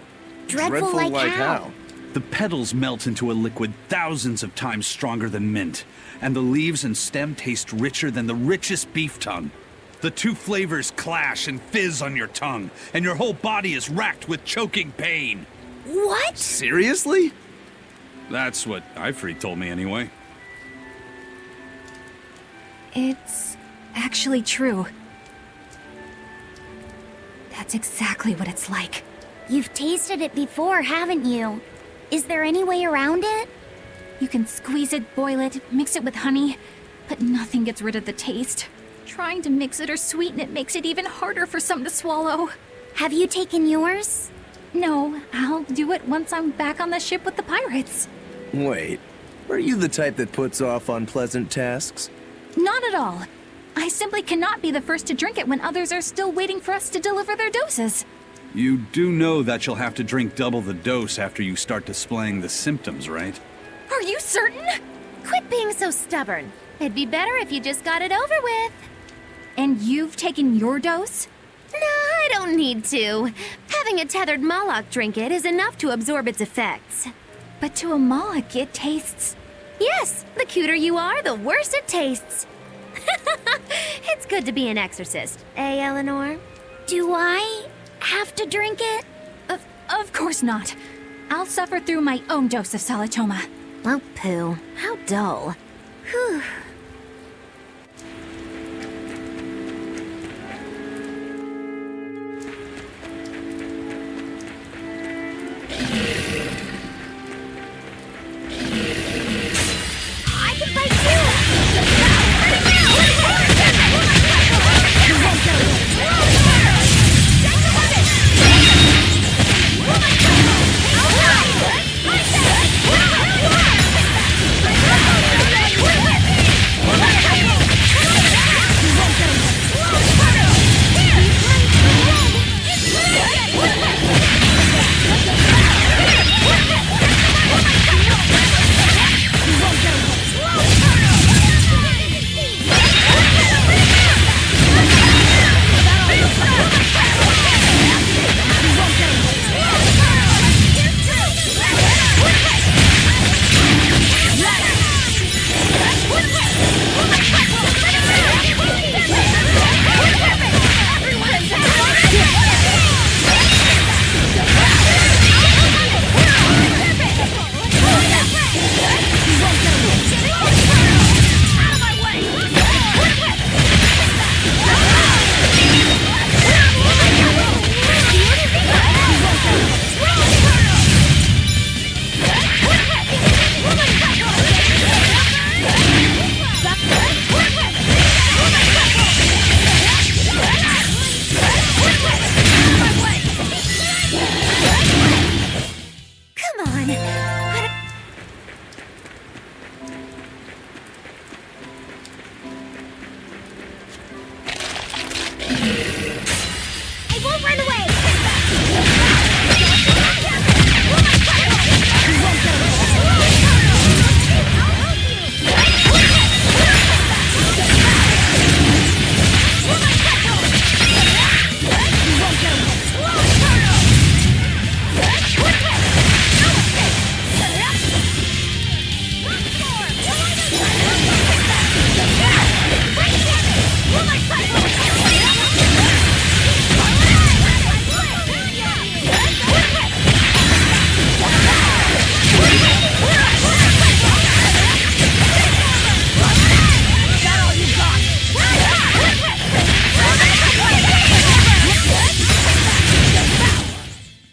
Dreadful like how? The petals melt into a liquid thousands of times stronger than mint, and the leaves and stem taste richer than the richest beef tongue. The two flavors clash and fizz on your tongue, and your whole body is racked with choking pain. What? Seriously? That's what Ifrit told me anyway. It's actually true. That's exactly what it's like. You've tasted it before, haven't you? Is there any way around it? You can squeeze it, boil it, mix it with honey, but nothing gets rid of the taste. Trying to mix it or sweeten it makes it even harder for some to swallow. Have you taken yours? No, I'll do it once I'm back on the ship with the pirates. Wait, are you the type that puts off unpleasant tasks? Not at all. I simply cannot be the first to drink it when others are still waiting for us to deliver their doses. You do know that you'll have to drink double the dose after you start displaying the symptoms, right? Are you certain? Quit being so stubborn. It'd be better if you just got it over with. And you've taken your dose? No, I don't need to. Having a tethered Moloch drink it is enough to absorb its effects. But to a Moloch, it tastes... Yes, the cuter you are, the worse it tastes. It's good to be an exorcist, eh, Eleanor? Do I have to drink it? Of course not. I'll suffer through my own dose of Salatoma. Oh, pooh. How dull. Whew. I can fight too!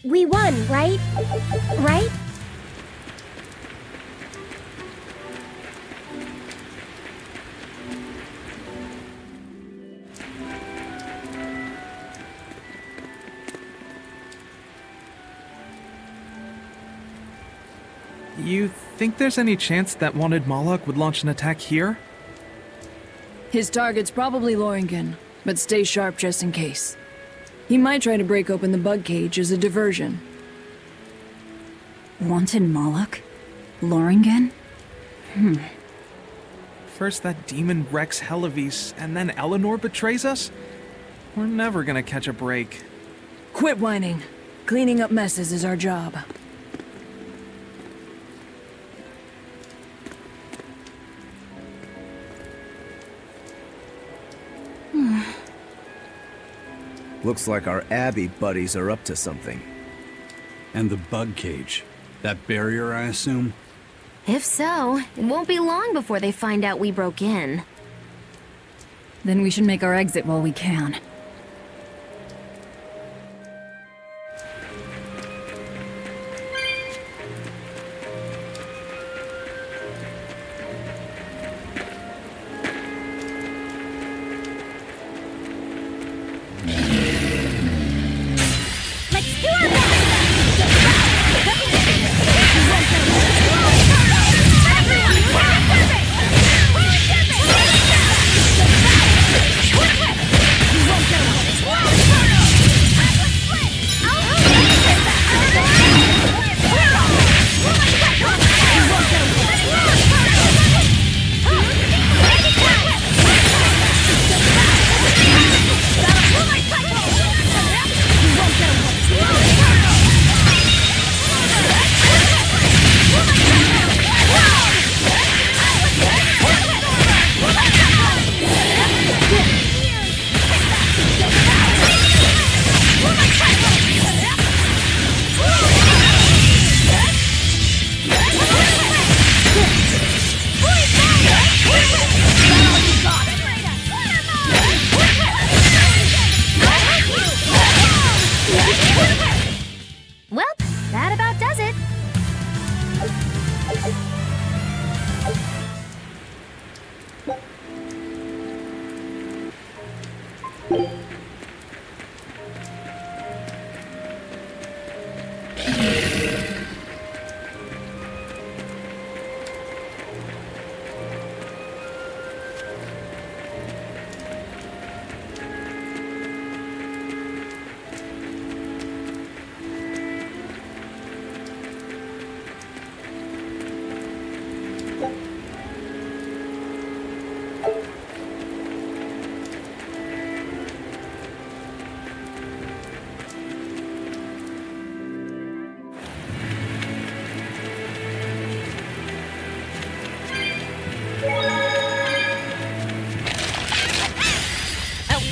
We won, right? Right? You think there's any chance that wanted Moloch would launch an attack here? His target's probably Loringen, but stay sharp just in case. He might try to break open the bug cage as a diversion. Wanted Moloch? Loringen? First that demon Rex Hellevise, and then Eleanor betrays us? We're never gonna catch a break. Quit whining. Cleaning up messes is our job. Looks like our Abbey buddies are up to something. And the bug cage. That barrier, I assume? If so, it won't be long before they find out we broke in. Then we should make our exit while we can.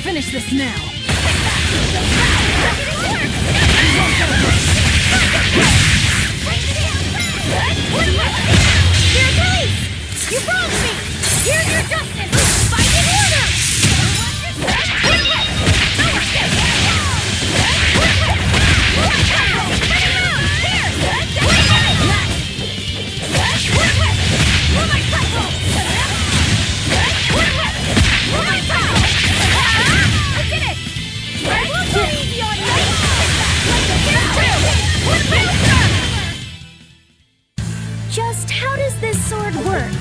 Finish this now. You wronged me! Here's your justice! Fight in order! I did it! I won't go easy on you! Just how does this sword work?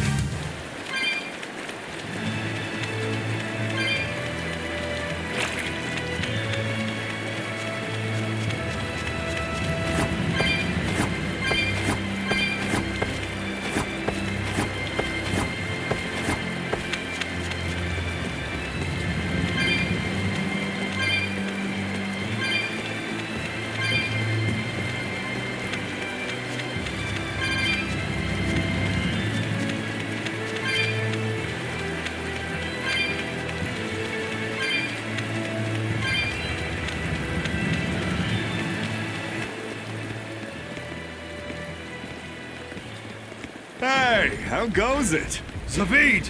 Hey, how goes it? Zavid!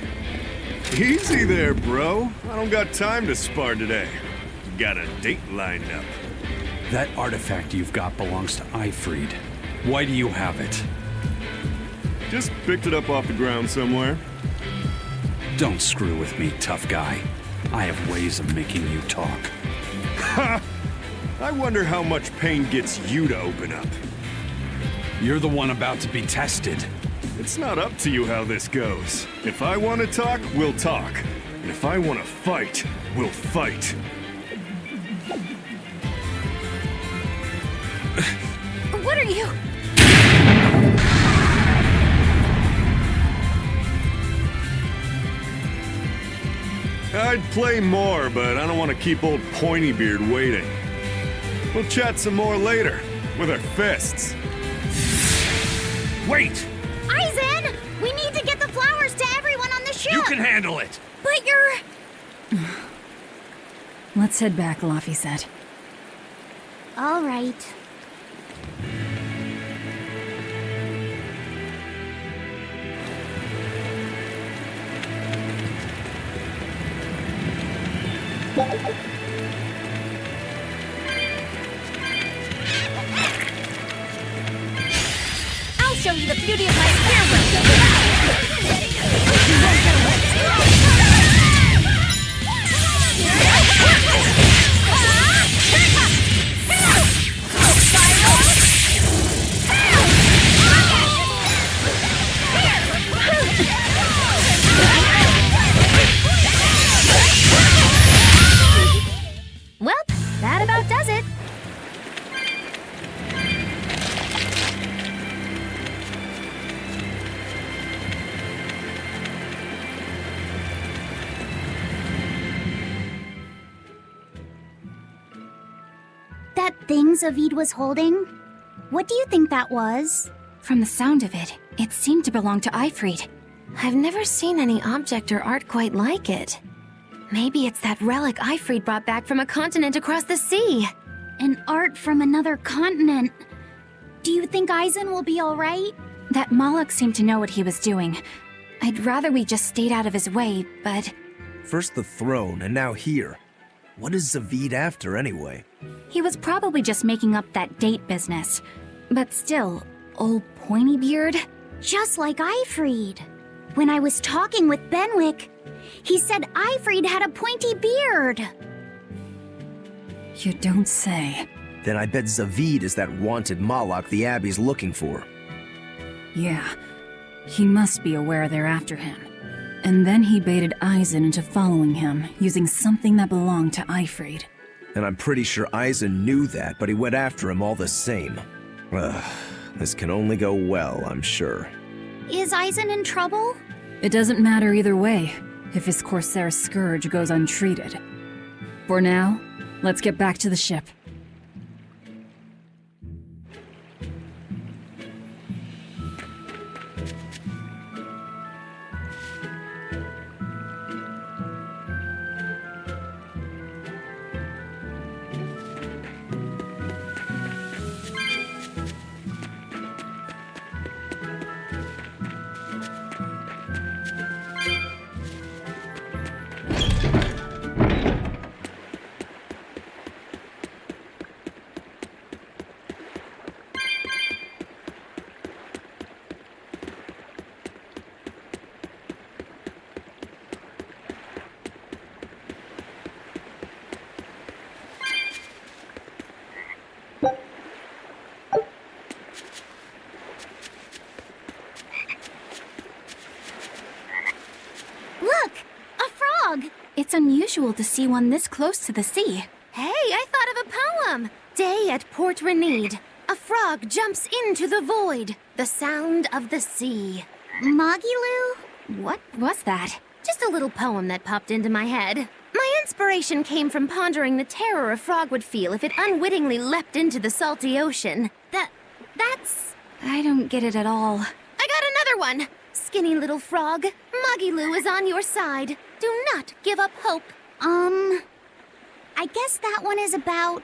Easy there, bro. I don't got time to spar today. Got a date lined up. That artifact you've got belongs to Ifried. Why do you have it? Just picked it up off the ground somewhere. Don't screw with me, tough guy. I have ways of making you talk. Ha! I wonder how much pain gets you to open up. You're the one about to be tested. It's not up to you how this goes. If I want to talk, we'll talk. And if I want to fight, we'll fight. What are you? I'd play more, but I don't want to keep old Pointybeard waiting. We'll chat some more later, with our fists. Wait! Aizen! We need to get the flowers to everyone on the ship! You can handle it! But you're... Let's head back, Laffy said. All right. I'll show you the beauty of my spear. Well, that about does it. That thing Zavid was holding? What do you think that was? From the sound of it, it seemed to belong to Ifried. I've never seen any object or art quite like it. Maybe it's that relic Ifried brought back from a continent across the sea. An art from another continent. Do you think Aizen will be alright? That Moloch seemed to know what he was doing. I'd rather we just stayed out of his way, but... First the throne, and now here. What is Zavid after, anyway? He was probably just making up that date business. But still, old Pointybeard? Just like Ifried. When I was talking with Benwick, he said Ifried had a pointy beard. You don't say. Then I bet Zavid is that wanted Moloch the Abbey's looking for. Yeah. He must be aware they're after him. And then he baited Aizen into following him, using something that belonged to Ifried. And I'm pretty sure Aizen knew that, but he went after him all the same. This can only go well, I'm sure. Is Aizen in trouble? It doesn't matter either way, if his Corsair scourge goes untreated. For now, let's get back to the ship. It's unusual to see one this close to the sea. Hey, I thought of a poem! Day at Port Renede. A frog jumps into the void. The sound of the sea. Magilu? What was that? Just a little poem that popped into my head. My inspiration came from pondering the terror a frog would feel if it unwittingly leapt into the salty ocean. That's... I don't get it at all. I got another one! Skinny little frog, Magilu is on your side. Do not give up hope. I guess that one is about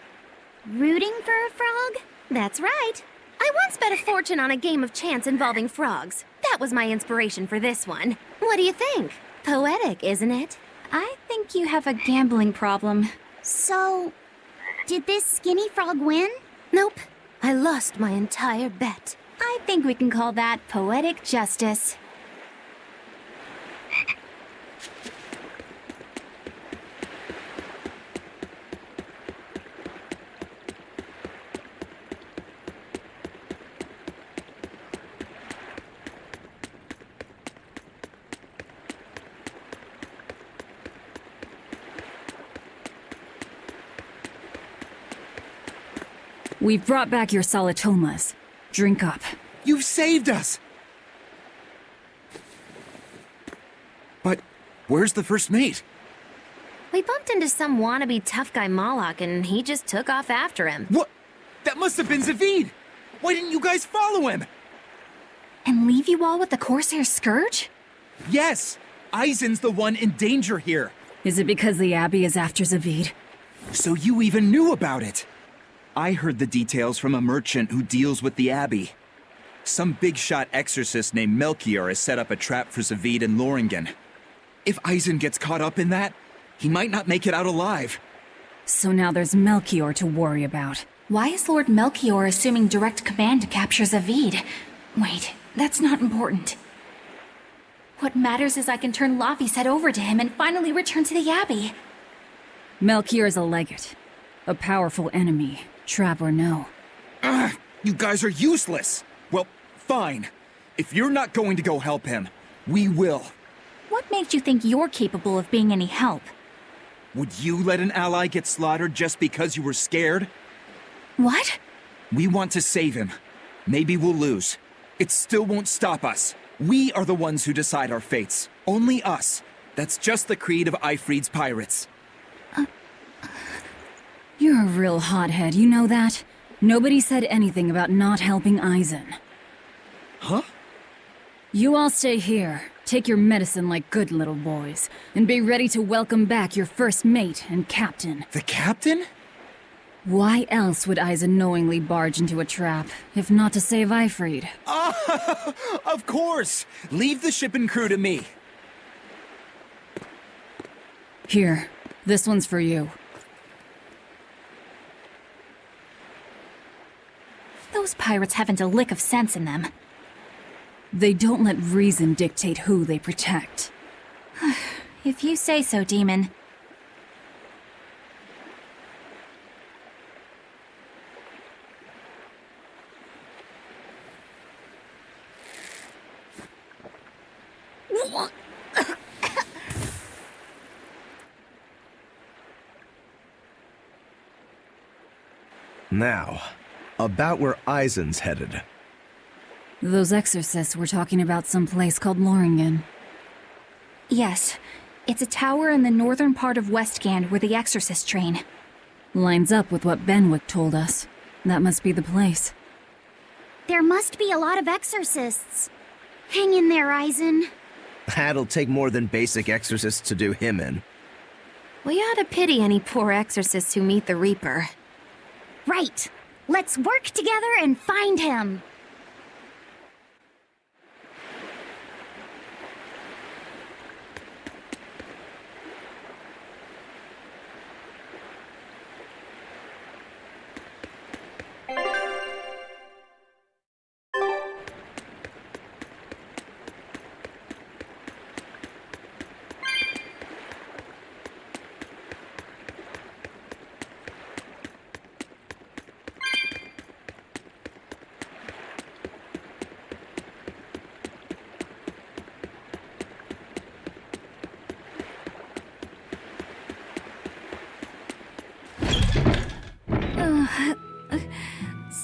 rooting for a frog? That's right. I once bet a fortune on a game of chance involving frogs. That was my inspiration for this one. What do you think? Poetic, isn't it? I think you have a gambling problem. So, Did this skinny frog win? Nope. I lost my entire bet. I think we can call that poetic justice. We've brought back your solitomas. Drink up. You've saved us! But where's the first mate? We bumped into some wannabe tough guy Moloch and he just took off after him. What? That must have been Zavid! Why didn't you guys follow him? And leave you all with the Corsair Scourge? Yes! Eisen's the one in danger here. Is it because the Abbey is after Zavid? So you even knew about it? I heard the details from a merchant who deals with the Abbey. Some big-shot exorcist named Melchior has set up a trap for Zavid and Loringen. If Eisen gets caught up in that, he might not make it out alive. So now there's Melchior to worry about. Why is Lord Melchior assuming direct command to capture Zavid? Wait, that's not important. What matters is I can turn Lavi's head over to him and finally return to the Abbey. Melchior's a legate. A powerful enemy, trap or no. Ugh, you guys are useless! Well, fine. If you're not going to go help him, we will. What makes you think you're capable of being any help? Would you let an ally get slaughtered just because you were scared? What? We want to save him. Maybe we'll lose. It still won't stop us. We are the ones who decide our fates. Only us. That's just the creed of Eifried's pirates. You're a real hothead, you know that? Nobody said anything about not helping Eisen. Huh? You all stay here, take your medicine like good little boys, and be ready to welcome back your first mate and captain. The captain? Why else would Eisen knowingly barge into a trap, if not to save Eifried? Of course! Leave the ship and crew to me. Here, this one's for you. Those pirates haven't a lick of sense in them. They don't let reason dictate who they protect. If you say so, Demon. Now, about where Eisen's headed. Those exorcists were talking about some place called Loringen. Yes. It's a tower in the northern part of Westgand where the exorcists train. Lines up with what Benwick told us. That must be the place. There must be a lot of exorcists. Hang in there, Eisen. That'll take more than basic exorcists to do him in. We ought to pity any poor exorcists who meet the Reaper. Right. Let's work together and find him.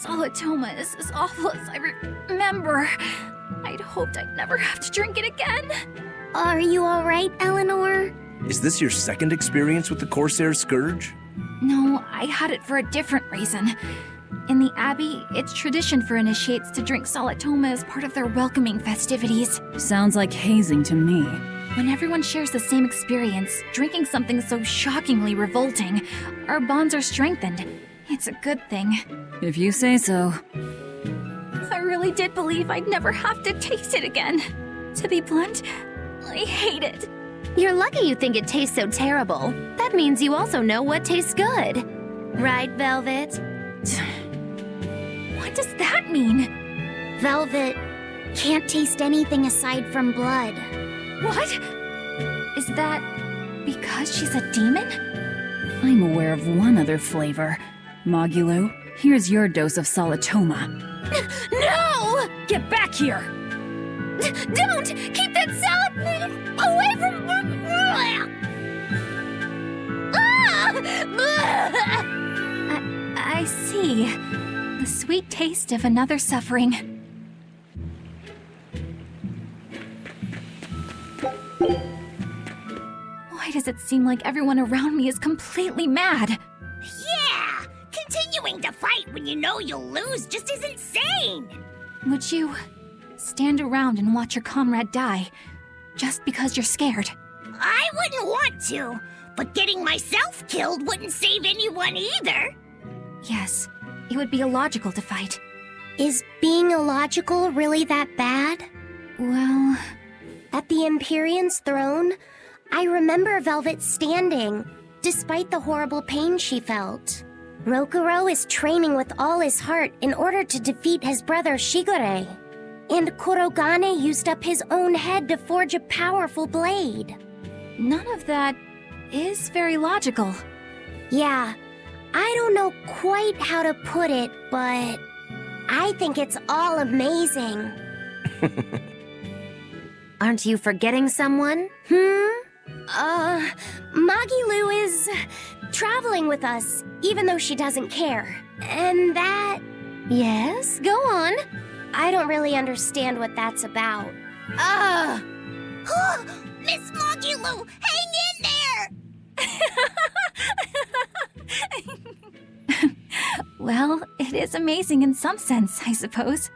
Solitoma is as awful as I remember. I'd hoped I'd never have to drink it again. Are you alright, Eleanor? Is this your second experience with the Corsair Scourge? No, I had it for a different reason. In the Abbey, it's tradition for initiates to drink Solitoma as part of their welcoming festivities. Sounds like hazing to me. When everyone shares the same experience, drinking something so shockingly revolting, our bonds are strengthened. It's a good thing. If you say so. I really did believe I'd never have to taste it again. To be blunt, I hate it. You're lucky you think it tastes so terrible. That means you also know what tastes good. Right, Velvet? What does that mean? Velvet can't taste anything aside from blood. What? Is that because she's a demon? I'm aware of one other flavor. Mogulu, here's your dose of solitoma. No! Get back here! Don't! Keep that salad away from... I see. The sweet taste of another suffering. Why does it seem like everyone around me is completely mad? Yeah! Continuing to fight when you know you'll lose just is insane! Would you stand around and watch your comrade die just because you're scared? I wouldn't want to, but getting myself killed wouldn't save anyone either. Yes, it would be illogical to fight. Is being illogical really that bad? Well... At the Empyrean's throne, I remember Velvet standing, despite the horrible pain she felt. Rokuro is training with all his heart in order to defeat his brother Shigure. And Kurogane used up his own head to forge a powerful blade. None of that is very logical. Yeah, I don't know quite how to put it, but I think it's all amazing. Aren't you forgetting someone? Magilu is traveling with us, even though she doesn't care. And that... Yes, go on. I don't really understand what that's about. Miss Magilu, hang in there! Well, it is amazing in some sense, I suppose.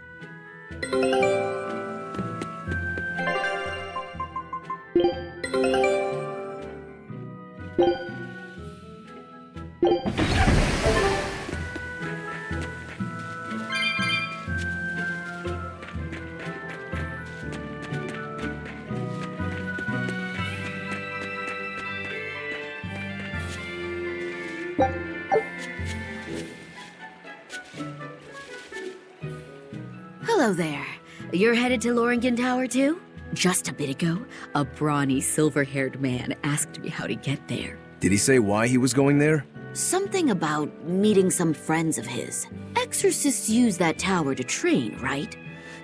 Hello there. You're headed to Loringen Tower too? Just a bit ago, a brawny, silver-haired man asked me how to get there. Did he say why he was going there? Something about meeting some friends of his. Exorcists use that tower to train, right?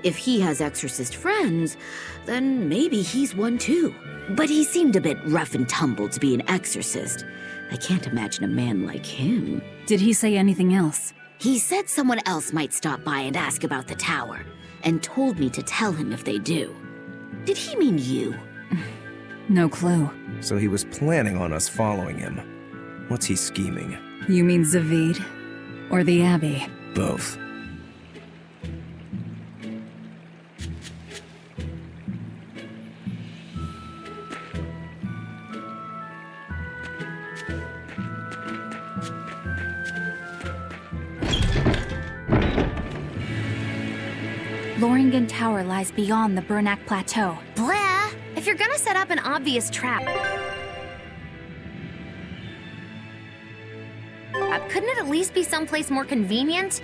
If he has exorcist friends, then maybe he's one too. But he seemed a bit rough and tumble to be an exorcist. I can't imagine a man like him. Did he say anything else? He said someone else might stop by and ask about the tower, and told me to tell him if they do. Did he mean you? No clue. So he was planning on us following him. What's he scheming? You mean Zavid? Or the Abbey? Both. Loringen Tower lies beyond the Burnak Plateau. Blah! If you're gonna set up an obvious trap... couldn't it at least be someplace more convenient?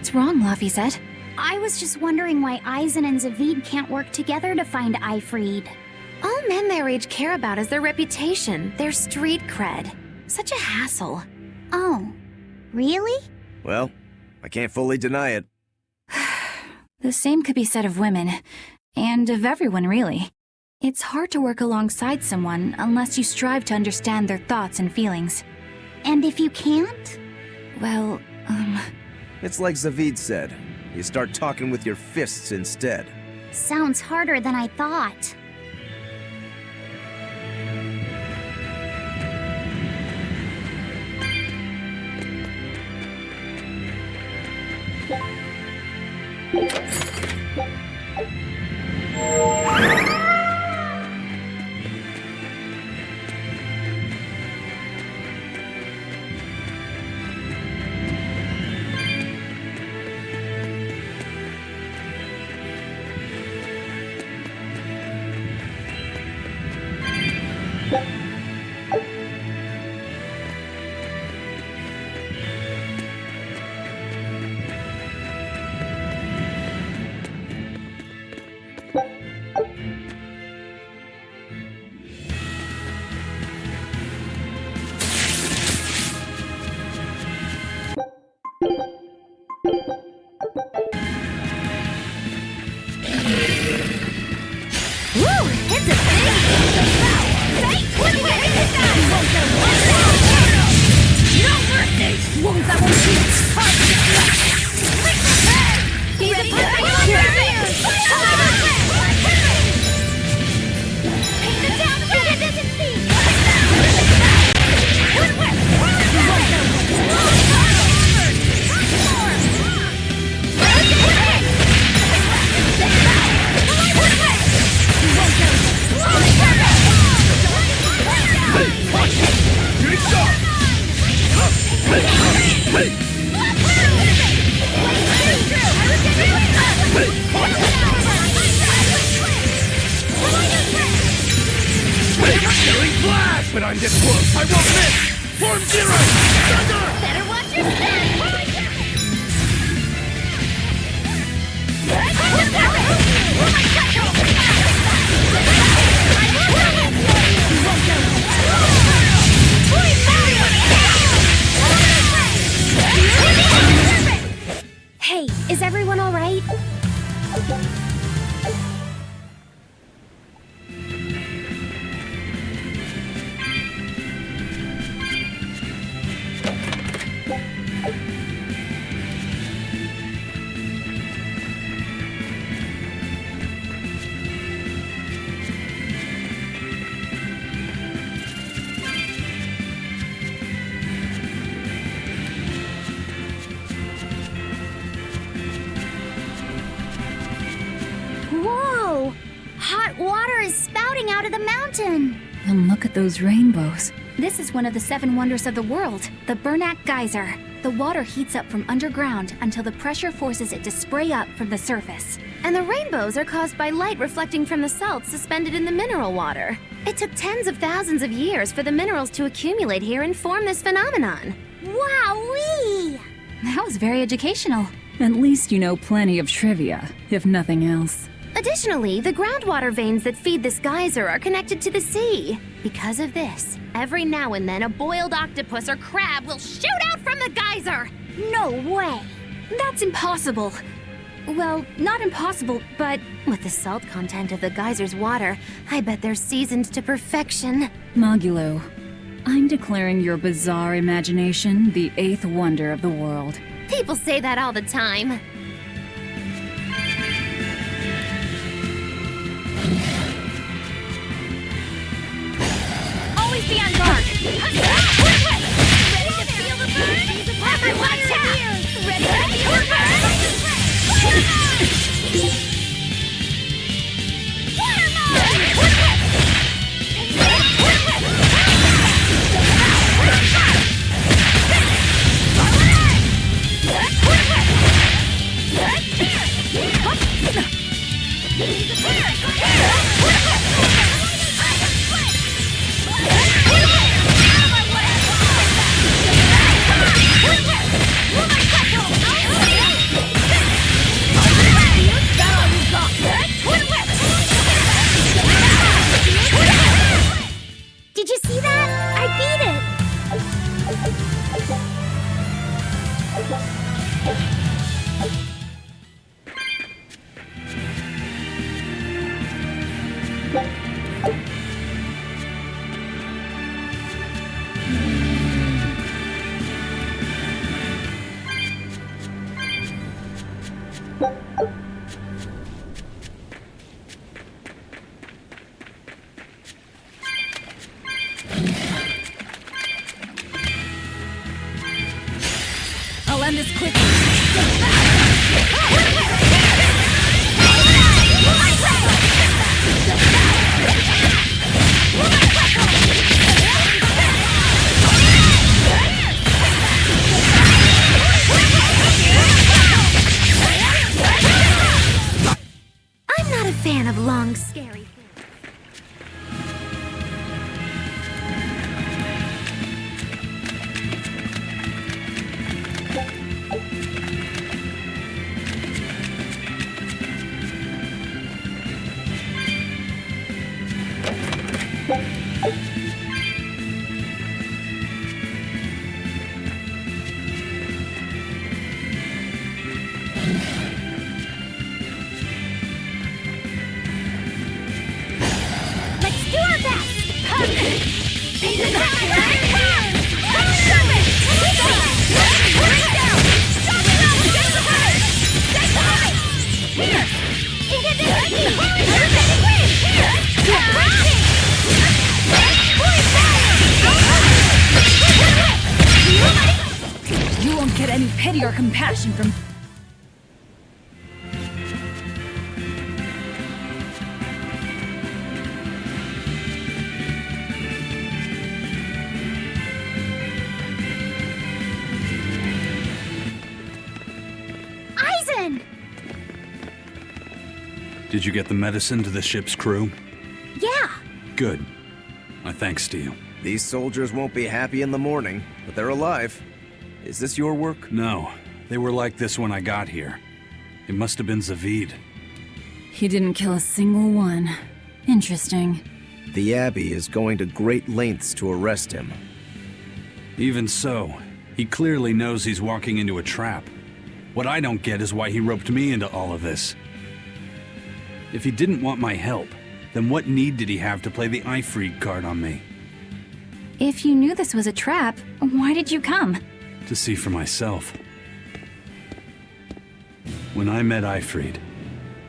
What's wrong, Laphicet? I was just wondering why Eisen and Zavid can't work together to find Eifried. All men their age care about is their reputation, their street cred. Such a hassle. Oh, really? Well, I can't fully deny it. The same could be said of women, and of everyone, really. It's hard to work alongside someone unless you strive to understand their thoughts and feelings. And if you can't? Well, It's like Zavid said. You start talking with your fists instead. Sounds harder than I thought. But I'm this close. I won't miss. Form zero. Thunder. Better watch your step. Hey, is everyone all right? Whoa! Hot water is spouting out of the mountain! and look at those rainbows. This is one of the 7 wonders of the world, the Bernac Geyser. The water heats up from underground until the pressure forces it to spray up from the surface. And the rainbows are caused by light reflecting from the salts suspended in the mineral water. It took tens of thousands of years for the minerals to accumulate here and form this phenomenon. Wowee! That was very educational. At least you know plenty of trivia, if nothing else. Additionally, the groundwater veins that feed this geyser are connected to the sea. Because of this, every now and then a boiled octopus or crab will shoot out from the geyser! No way! That's impossible! Well, not impossible, but with the salt content of the geyser's water, I bet they're seasoned to perfection. Magulo, I'm declaring your bizarre imagination the 8th wonder of the world. People say that all the time. Always be on guard! Ready to feel the burn? Everyone down! Ready to feel the burn? done this quickly. I'm not a fan of long, scary things. You won't get any pity or compassion from... Did you get the medicine to the ship's crew? Yeah. Good. My thanks to you. These soldiers won't be happy in the morning, but they're alive. Is this your work? No. They were like this when I got here. It must have been Zavid. He didn't kill a single one. Interesting. The Abbey is going to great lengths to arrest him. Even so, he clearly knows he's walking into a trap. What I don't get is why he roped me into all of this. If he didn't want my help, then what need did he have to play the Ifreed card on me? If you knew this was a trap, why did you come? To see for myself. When I met Ifreed,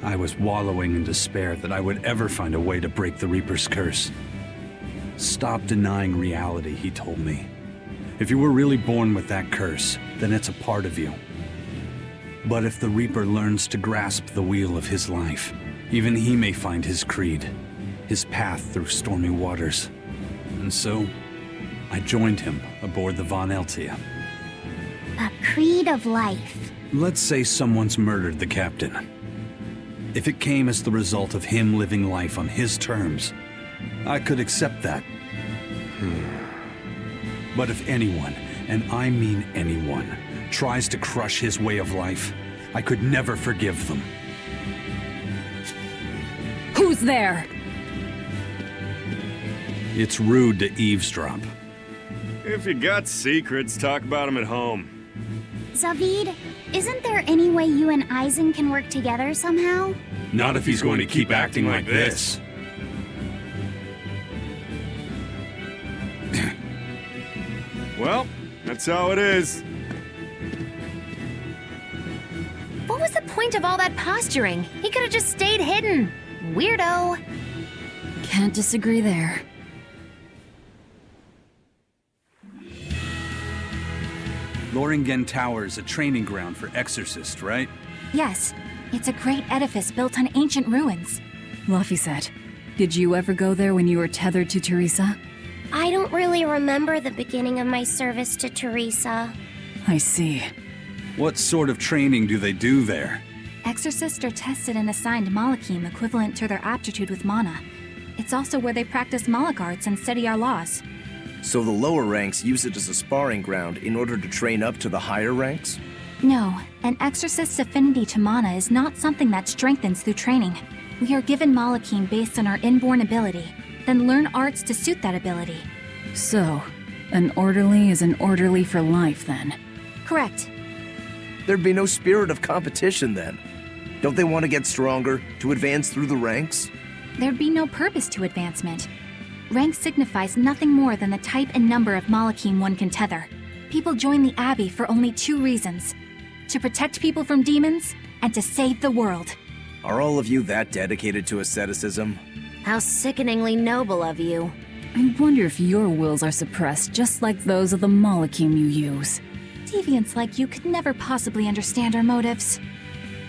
I was wallowing in despair that I would ever find a way to break the Reaper's curse. Stop denying reality, he told me. If you were really born with that curse, then it's a part of you. But if the Reaper learns to grasp the wheel of his life, even he may find his creed, his path through stormy waters. And so, I joined him aboard the Von Eltia. A creed of life. Let's say someone's murdered the captain. If it came as the result of him living life on his terms, I could accept that. But if anyone, and I mean anyone, tries to crush his way of life, I could never forgive them. Who's there? It's rude to eavesdrop. If you got secrets, talk about them at home. Zavid, isn't there any way you and Eisen can work together somehow? Not if he's going to keep acting like this. Well, that's how it is. What was the point of all that posturing? He could have just stayed hidden. Weirdo. Can't disagree there. Loringen Tower is a training ground for exorcists, right? Yes, it's a great edifice built on ancient ruins. Laphicet, did you ever go there when you were tethered to Teresa? I don't really remember the beginning of my service to Teresa. I see. What sort of training do they do there? Exorcists are tested and assigned Malachim equivalent to their aptitude with mana. It's also where they practice Malach arts and study our laws. So the lower ranks use it as a sparring ground in order to train up to the higher ranks? No, an exorcist's affinity to mana is not something that strengthens through training. We are given Malachim based on our inborn ability, then learn arts to suit that ability. So, an orderly is an orderly for life, then? Correct. There'd be no spirit of competition then. Don't they want to get stronger, to advance through the ranks? There'd be no purpose to advancement. Rank signifies nothing more than the type and number of Malachim one can tether. People join the Abbey for only two reasons: to protect people from demons, and to save the world. Are all of you that dedicated to asceticism? How sickeningly noble of you. I wonder if your wills are suppressed just like those of the Malachim you use. Deviants like you could never possibly understand our motives.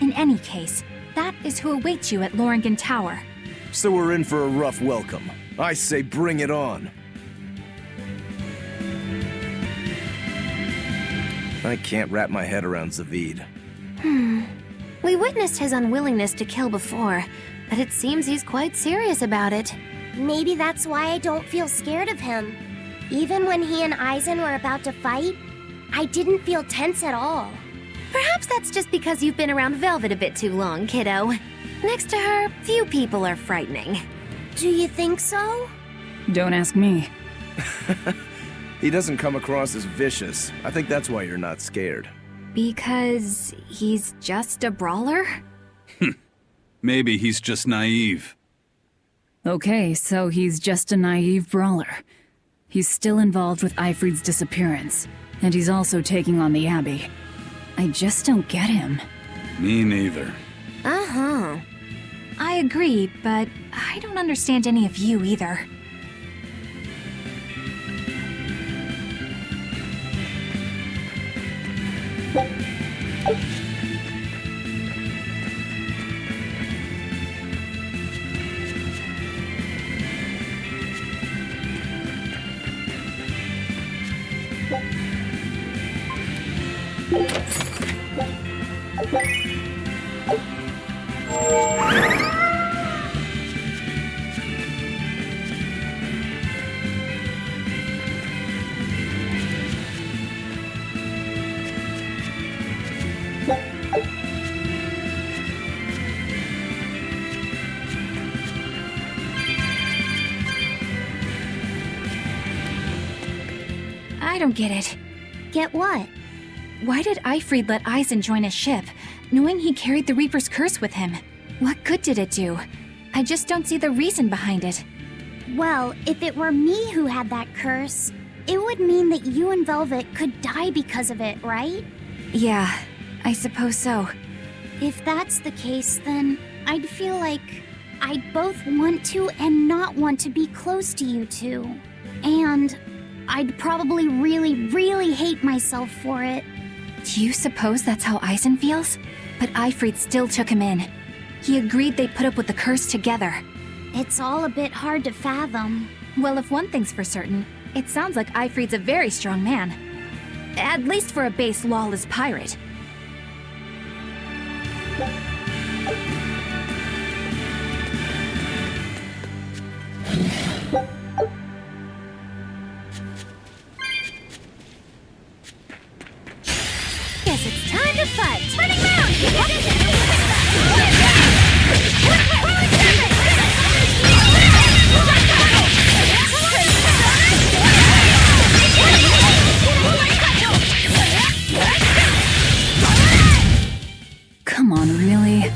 In any case, that is who awaits you at Loringen Tower. So we're in for a rough welcome. I say bring it on. I can't wrap my head around Zavid. We witnessed his unwillingness to kill before, but it seems he's quite serious about it. Maybe that's why I don't feel scared of him. Even when he and Eisen were about to fight, I didn't feel tense at all. Perhaps that's just because you've been around Velvet a bit too long, kiddo. Next to her, few people are frightening. Do you think so? Don't ask me. He doesn't come across as vicious. I think that's why you're not scared. Because he's just a brawler? Maybe he's just naive. Okay, so he's just a naive brawler. He's still involved with Eifried's disappearance, and he's also taking on the Abbey. I just don't get him. Me neither. Uh-huh. I agree, but I don't understand any of you either. I don't get it. Get what? Why did Eifried let Eisen join his ship, knowing he carried the Reaper's curse with him? What good did it do? I just don't see the reason behind it. Well, if it were me who had that curse, it would mean that you and Velvet could die because of it, right? Yeah, I suppose so. If that's the case, then I'd feel like I'd both want to and not want to be close to you two. And I'd probably really hate myself for it. Do you suppose that's how Eisen feels? But Eifried still took him in. He agreed they'd put up with the curse together. It's all a bit hard to fathom. Well, if one thing's for certain, it sounds like Eifried's a very strong man. At least for a base lawless pirate. Guess it's time to fight! Turning round! Come on, really?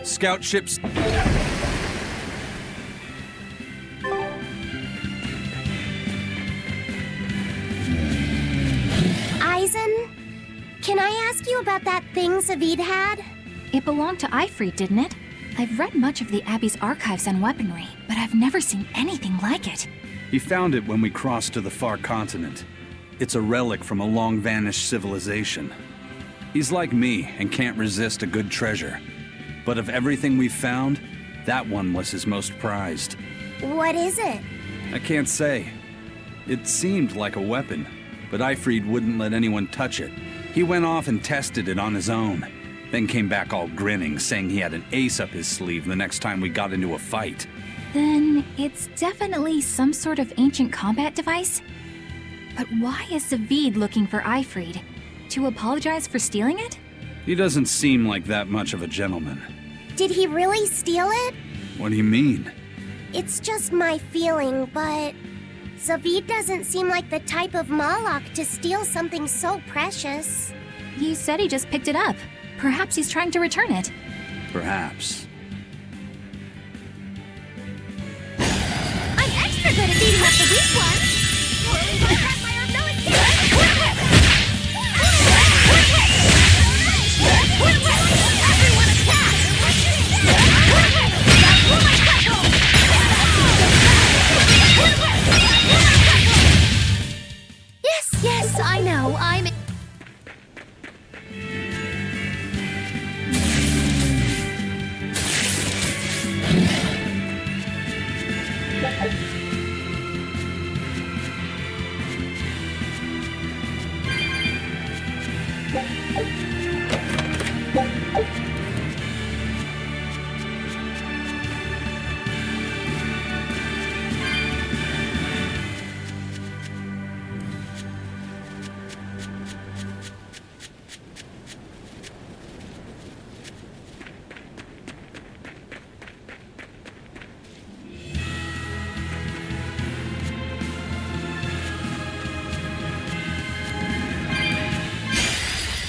Scout ships. Eisen, can I ask you about that thing Zavid had? It belonged to Eifried, didn't it? I've read much of the Abbey's archives on weaponry, but I've never seen anything like it. He found it when we crossed to the far continent. It's a relic from a long-vanished civilization. He's like me and can't resist a good treasure. But of everything we've found, that one was his most prized. What is it? I can't say. It seemed like a weapon, but Eifried wouldn't let anyone touch it. He went off and tested it on his own, then came back all grinning, saying he had an ace up his sleeve the next time we got into a fight. Then it's definitely some sort of ancient combat device? But why is Zavid looking for Eifried? To apologize for stealing it? He doesn't seem like that much of a gentleman. Did he really steal it? What do you mean? It's just my feeling, but Zavid doesn't seem like the type of Malak to steal something so precious. He said he just picked it up. Perhaps he's trying to return it. Perhaps. I'm extra good at beating up the weak ones! Whirling by my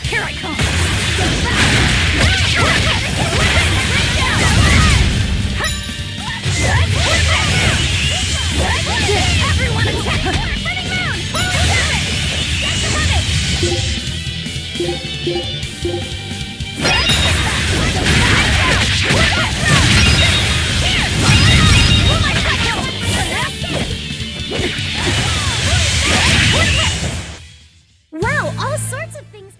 Here I come! Everyone attack the burning mound! Get Wow, all sorts of things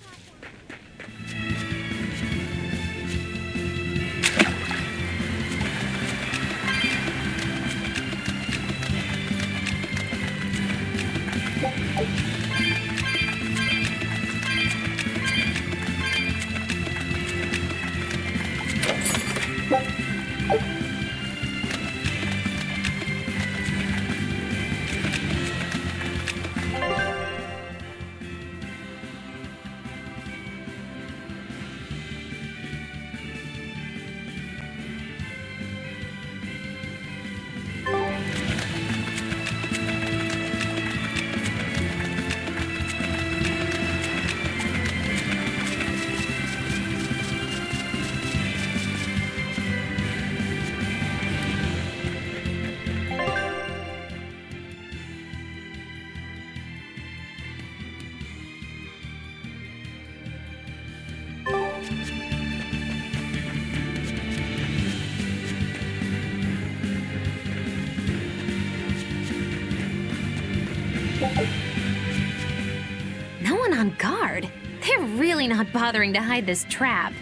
No one on guard. They're really not bothering to hide this trap.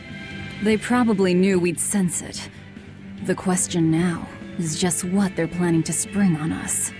They probably knew we'd sense it. The question now is just what they're planning to spring on us.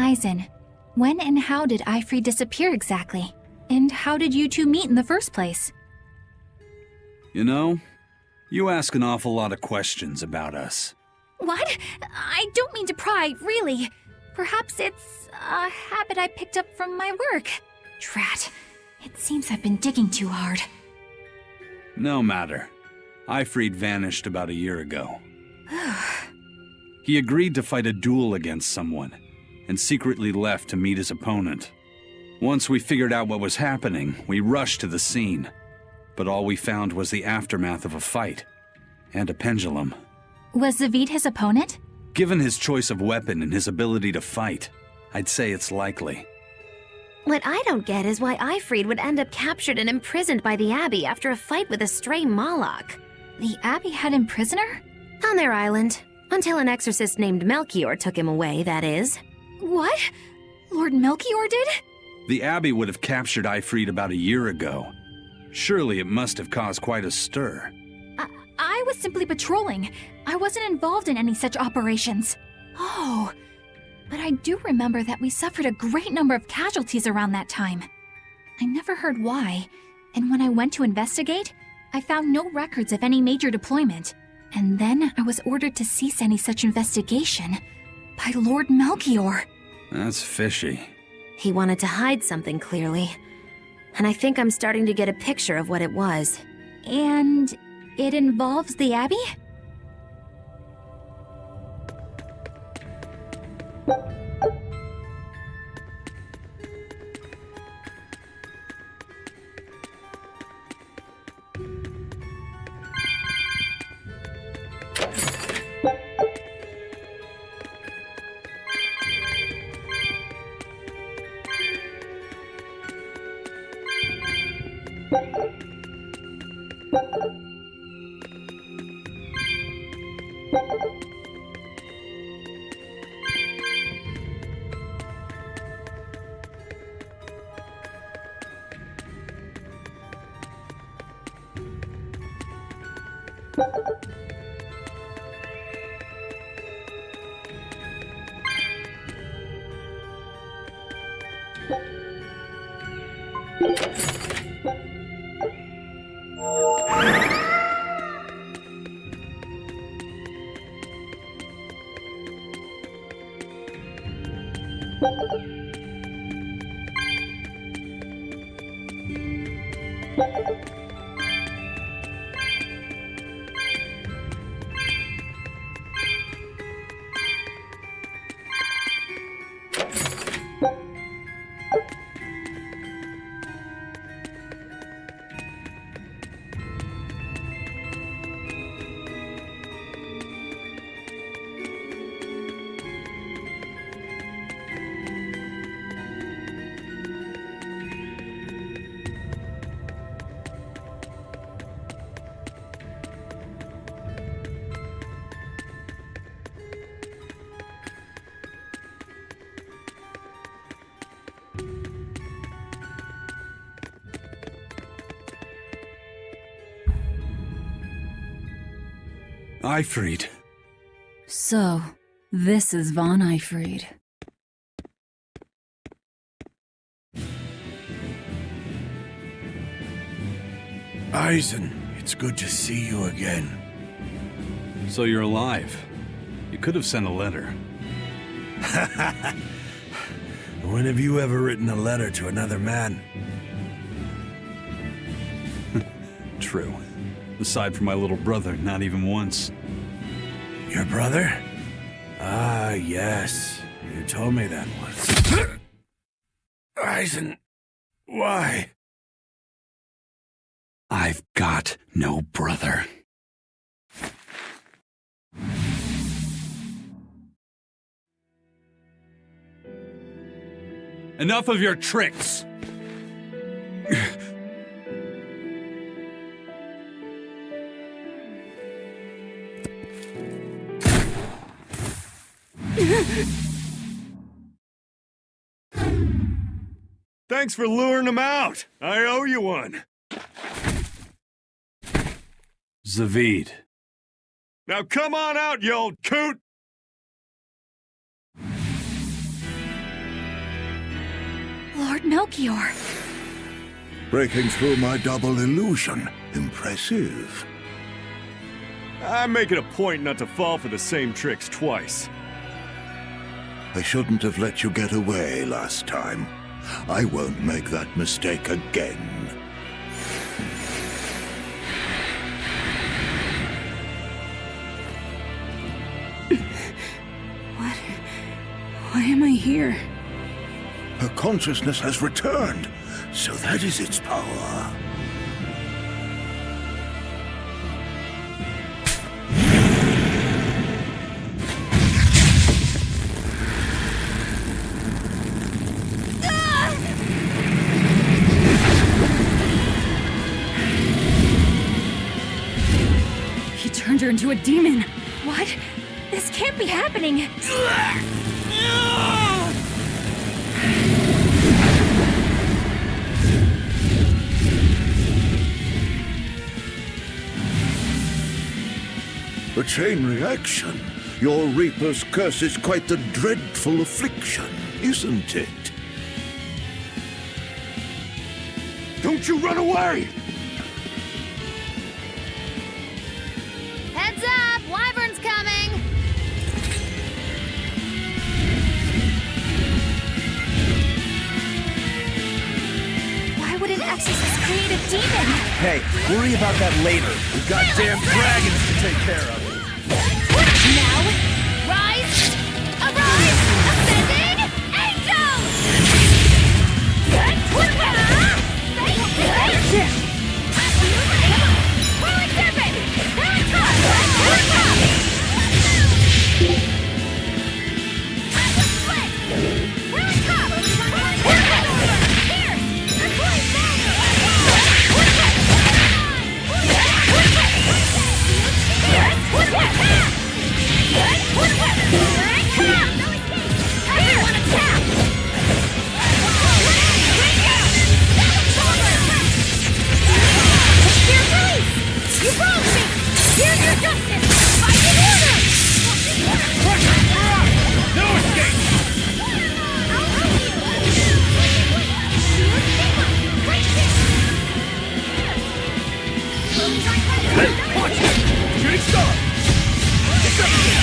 Eisen, when and how did Eifried disappear exactly? And how did you two meet in the first place? You know, you ask an awful lot of questions about us. What? I don't mean to pry, really. Perhaps it's a habit I picked up from my work. Drat. It seems I've been digging too hard. No matter. Eifried vanished about a year ago. He agreed to fight a duel against someone, and secretly left to meet his opponent. Once we figured out what was happening, we rushed to the scene. But all we found was the aftermath of a fight, and a pendulum. Was Zavid his opponent? Given his choice of weapon and his ability to fight, I'd say it's likely. What I don't get is why Ifrid would end up captured and imprisoned by the Abbey after a fight with a stray Moloch. The Abbey had him prisoner? On their island. Until an exorcist named Melchior took him away, that is. What? Lord Melchior did? The Abbey would have captured Ifrid about a year ago. Surely it must have caused quite a stir. I was simply patrolling. I wasn't involved in any such operations. Oh, but I do remember that we suffered a great number of casualties around that time. I never heard why, and when I went to investigate, I found no records of any major deployment. And then I was ordered to cease any such investigation by Lord Melchior. That's fishy. He wanted to hide something, clearly. And I think I'm starting to get a picture of what it was. And it involves the Abbey? Ifrid. So, this is Von Ifrid. Eisen, it's good to see you again. So you're alive. You could have sent a letter. When have you ever written a letter to another man? True. Aside from my little brother, not even once. Your brother? Ah, yes. You told me that once. Eisen, why? I've got no brother. Enough of your tricks! Thanks for luring him out. I owe you one. Zavid. Now come on out, you old coot! Lord Melchior. Breaking through my double illusion. Impressive. I make it a point not to fall for the same tricks twice. I shouldn't have let you get away last time. I won't make that mistake again. am I here? Her consciousness has returned, so that is its power. He turned her into a demon. What? This can't be happening. A chain reaction. Your Reaper's curse is quite the dreadful affliction, isn't it? Don't you run away! Heads up! Wyvern's coming! Why would an exorcist create a demon? Hey, worry about that later. We've got damn dragons to take care of. Now, rise! Arise! Ascending angels! Whirling serpent! Here it comes! Here it comes! Atlas split! Here it comes! Here! Everyone attack! Your release! You wronged me! Here's your justice! Fight in order! No escape! I'll help you! Hey, watch it! Shooting star! Deception!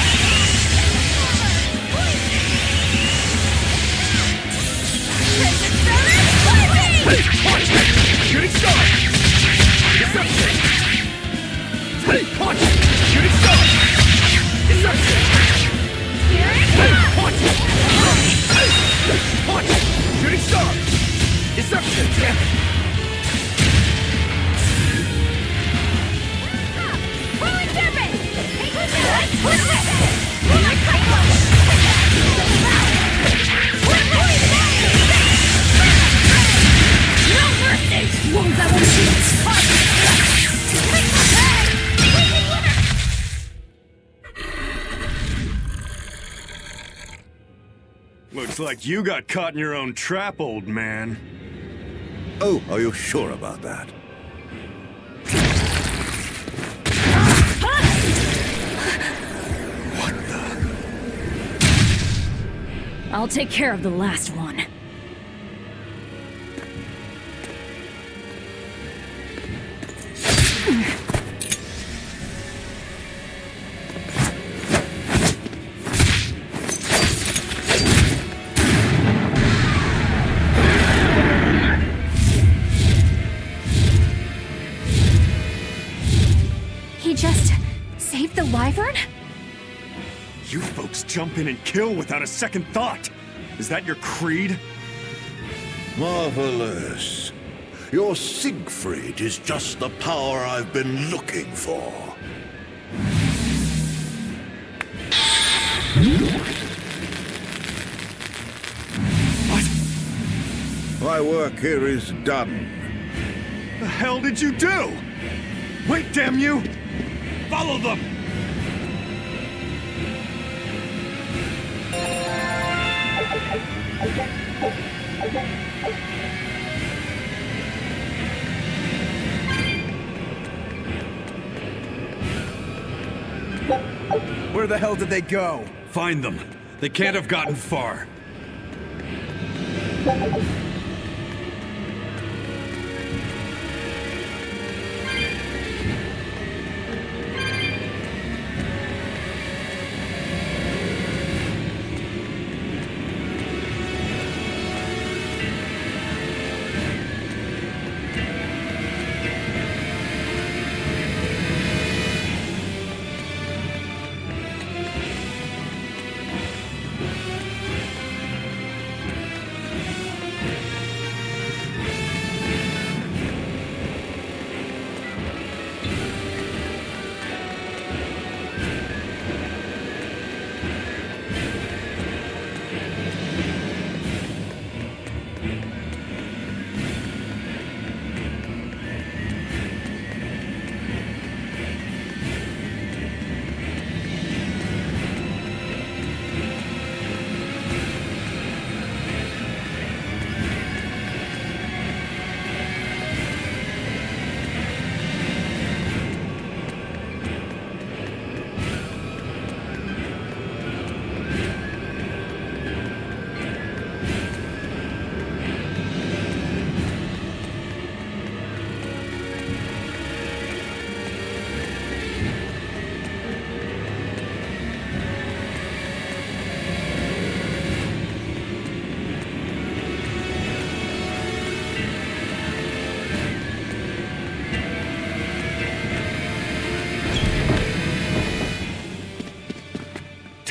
Hey, watch it! Shooting star! Deception! Hey, watch it! Shooting star! Deception! Hey, watch it! Hey, watch it! Shooting star! Deception! Damn it! Whirling serpent! Take this out! No mercy! Wounds that will shoot! Looks like you got caught in your own trap, old man. Oh, are you sure about that? I'll take care of the last one. He just saved the wyvern? You folks jump in and kill without a second thought. Is that your creed? Marvelous. Your Siegfried is just the power I've been looking for. What? My work here is done. The hell did you do? Wait, damn you! Follow them! Where the hell did they go? Find them. They can't have gotten far.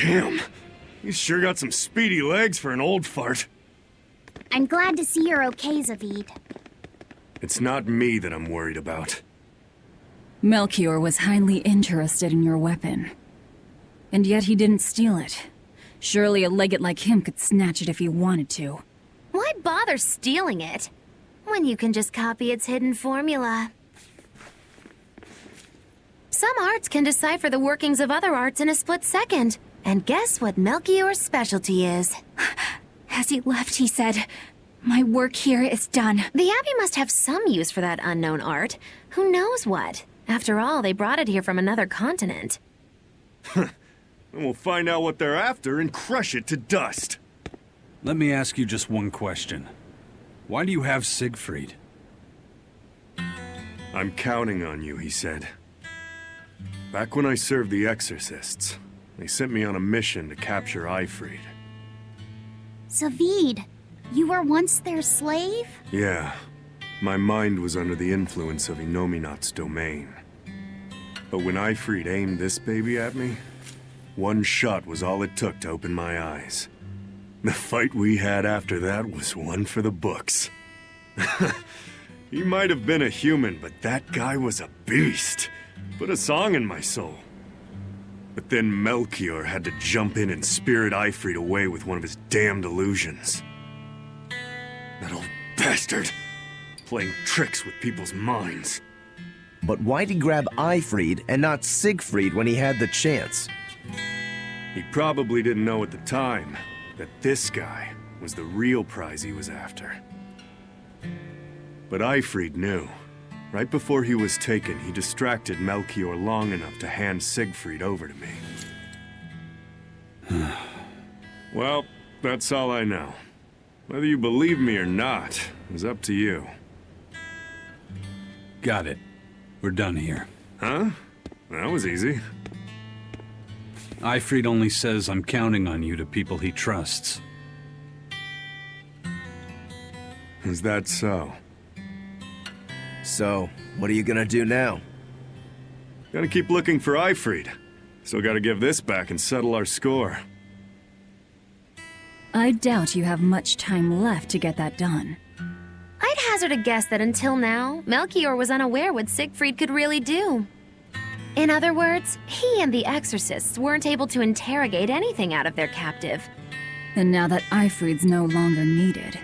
Damn, he's sure got some speedy legs for an old fart. I'm glad to see you're okay, Zavid. It's not me that I'm worried about. Melchior was highly interested in your weapon. And yet he didn't steal it. Surely a legate like him could snatch it if he wanted to. Why bother stealing it when you can just copy its hidden formula? Some arts can decipher the workings of other arts in a split second. And guess what Melchior's specialty is? As he left, he said, "My work here is done." The Abbey must have some use for that unknown art. Who knows what? After all, they brought it here from another continent. And we'll find out what they're after and crush it to dust. Let me ask you just one question. Why do you have Siegfried? I'm counting on you, he said. Back when I served the Exorcists, they sent me on a mission to capture Eifried. Zavid, you were once their slave? Yeah. My mind was under the influence of Inominat's domain. But when Eifried aimed this baby at me, one shot was all it took to open my eyes. The fight we had after that was one for the books. He might have been a human, but that guy was a beast. Put a song in my soul. But then Melchior had to jump in and spirit Eifried away with one of his damned illusions. That old bastard! Playing tricks with people's minds. But why'd he grab Eifried and not Siegfried when he had the chance? He probably didn't know at the time that this guy was the real prize he was after. But Eifried knew. Right before he was taken, he distracted Melchior long enough to hand Siegfried over to me. Well, that's all I know. Whether you believe me or not is up to you. Got it. We're done here. Huh? That was easy. Eifried only says I'm counting on you to people he trusts. Is that so? So, what are you gonna do now? Gotta keep looking for Eifried. Still gotta give this back and settle our score. I doubt you have much time left to get that done. I'd hazard a guess that until now, Melchior was unaware what Siegfried could really do. In other words, he and the Exorcists weren't able to interrogate anything out of their captive. And now that Eifried's no longer needed,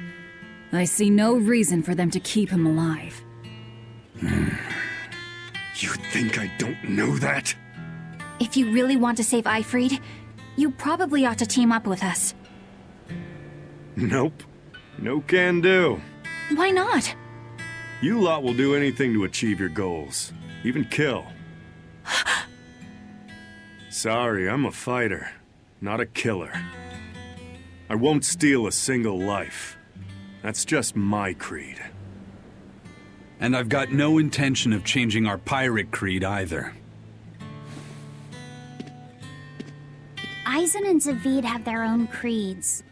I see no reason for them to keep him alive. You think I don't know that? If you really want to save Eifried, you probably ought to team up with us. Nope. No can do. Why not? You lot will do anything to achieve your goals. Even kill. Sorry, I'm a fighter, not a killer. I won't steal a single life. That's just my creed. And I've got no intention of changing our pirate creed either. Eisen and Zavid have their own creeds.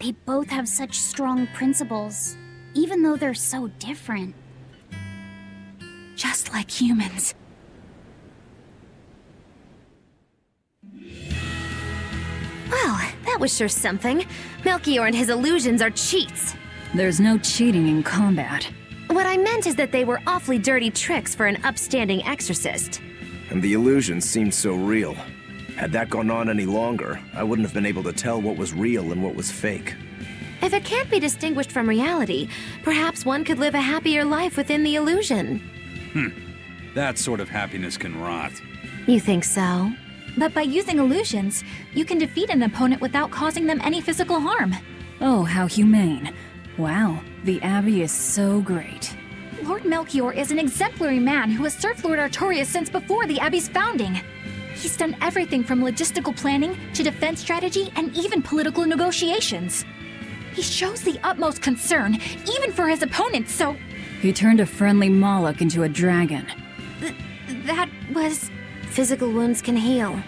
They both have such strong principles, even though they're so different. Just like humans. Well, that was sure something. Melchior and his illusions are cheats. There's no cheating in combat. What I meant is that they were awfully dirty tricks for an upstanding exorcist. And the illusions seemed so real. Had that gone on any longer, I wouldn't have been able to tell what was real and what was fake. If it can't be distinguished from reality, perhaps one could live a happier life within the illusion. That sort of happiness can rot. You think so? But by using illusions, you can defeat an opponent without causing them any physical harm. Oh, how humane. Wow, the Abbey is so great. Lord Melchior is an exemplary man who has served Lord Artorias since before the Abbey's founding. He's done everything from logistical planning to defense strategy and even political negotiations. He shows the utmost concern, even for his opponents, so... He turned a friendly Moloch into a dragon. That was... Physical wounds can heal.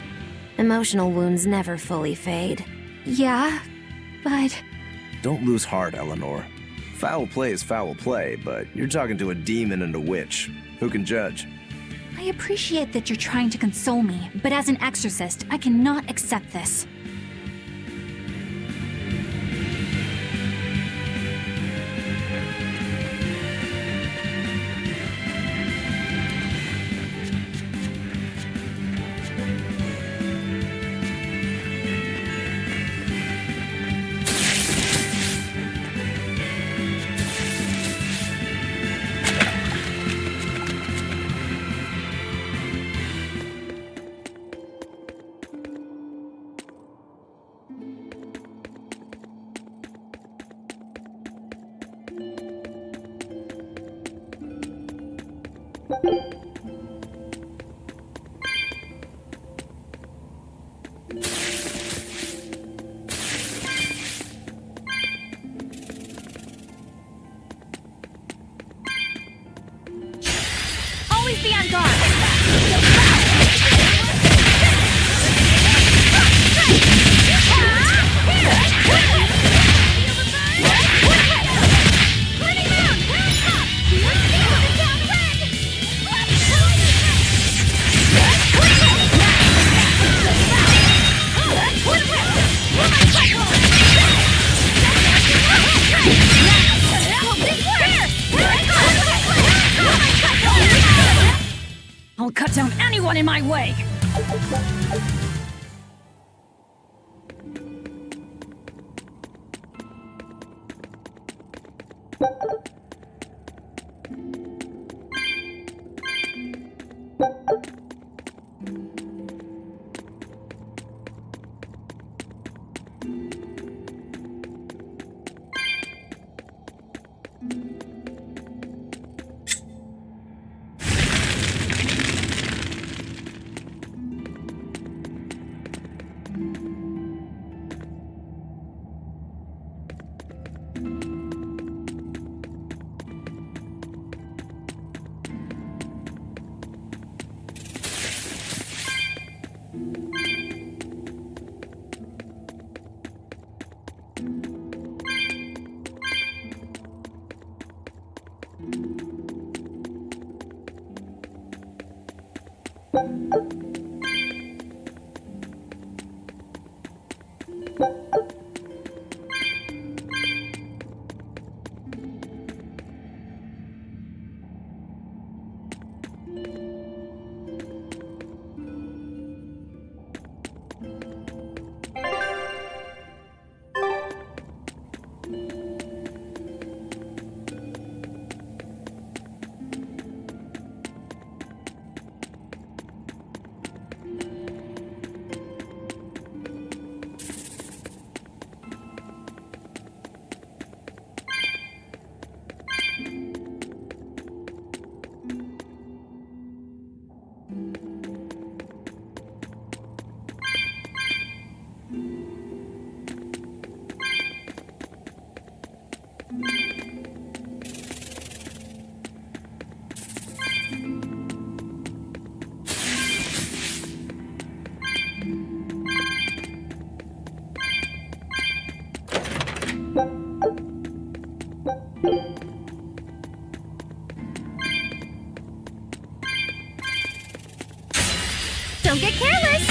Emotional wounds never fully fade. Yeah, but... Don't lose heart, Eleanor. Foul play is foul play, but you're talking to a demon and a witch. Who can judge? I appreciate that you're trying to console me, but as an exorcist, I cannot accept this. Always be on guard! I'll cut down anyone in my way! Don't get careless!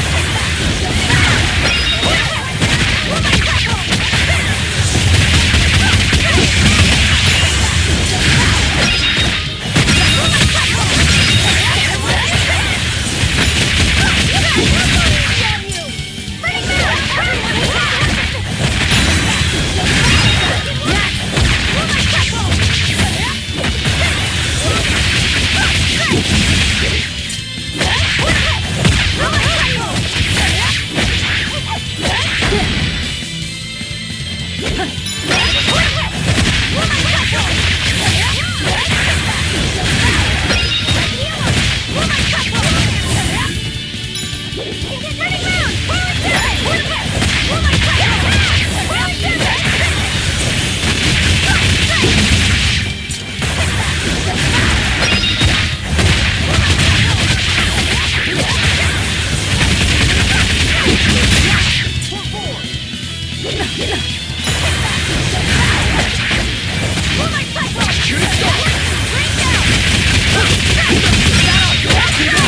Shoot! Bring down!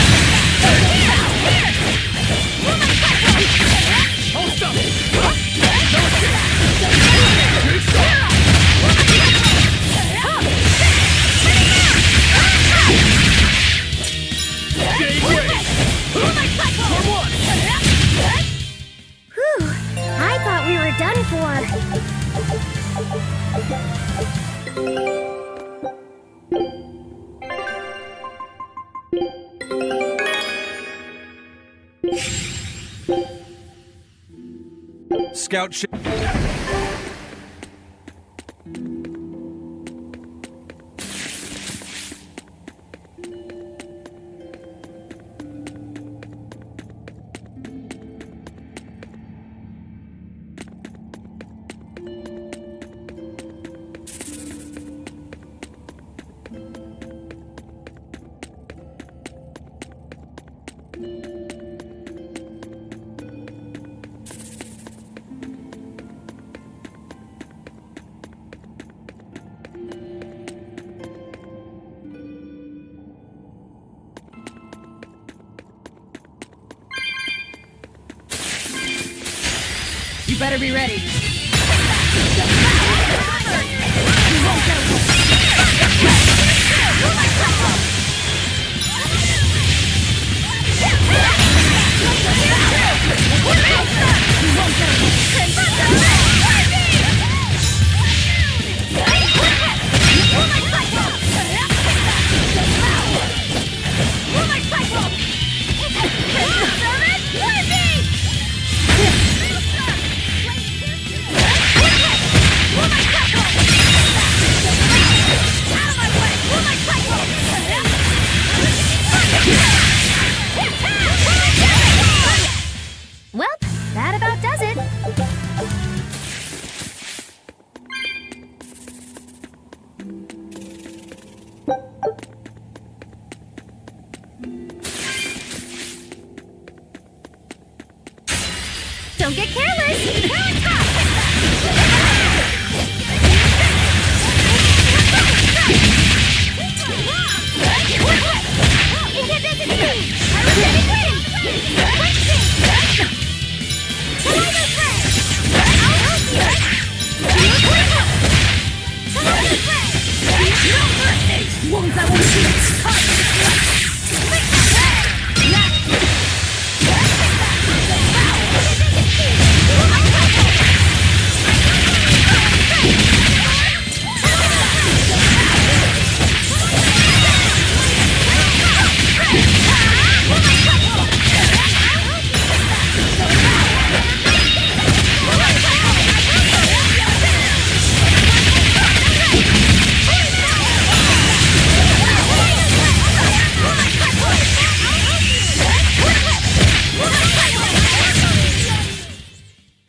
Scout ship. You better be ready. Well, that about does it. Don't get careless. We're on top.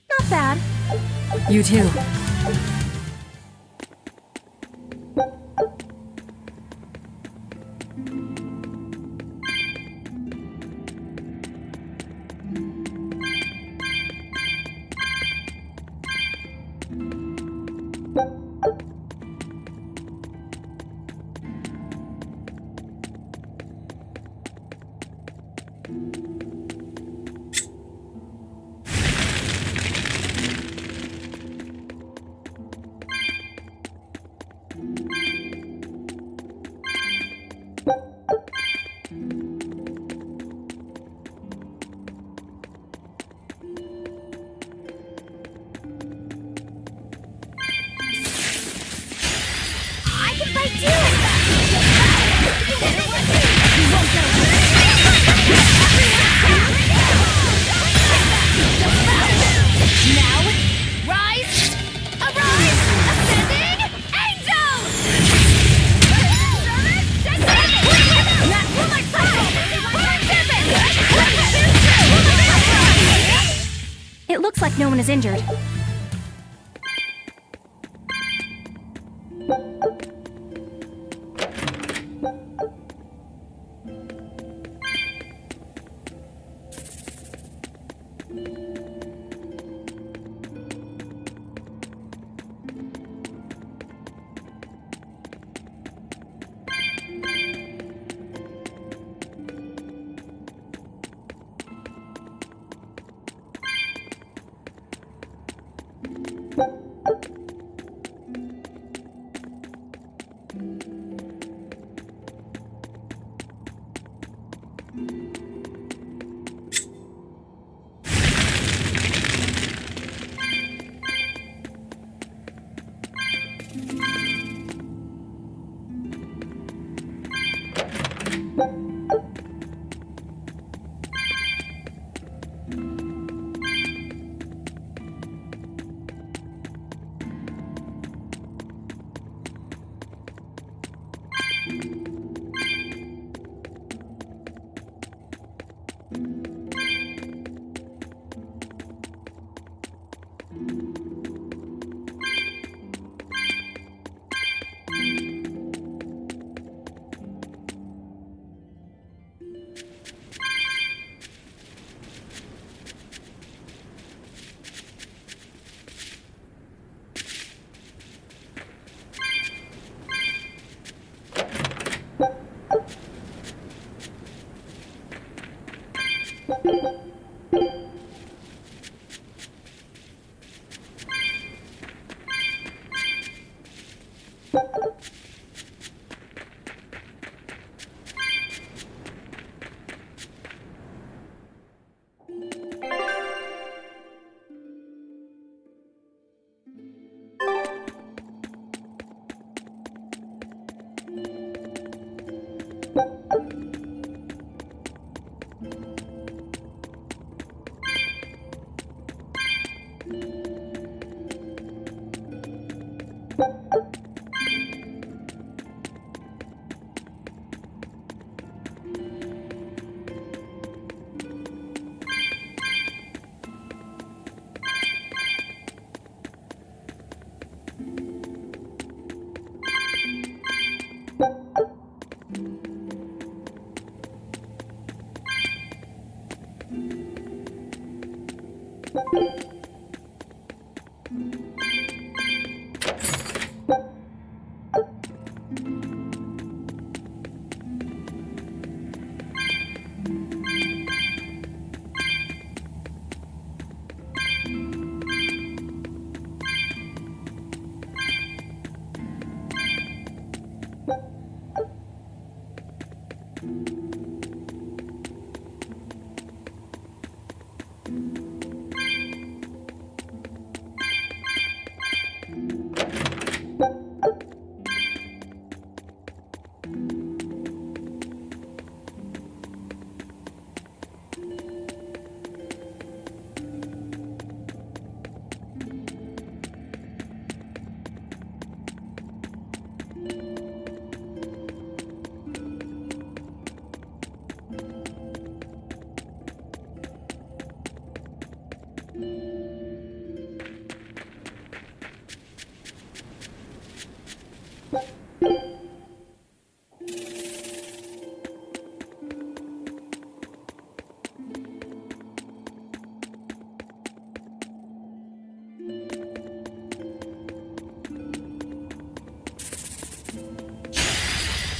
Not bad. You too. It looks like no one is injured.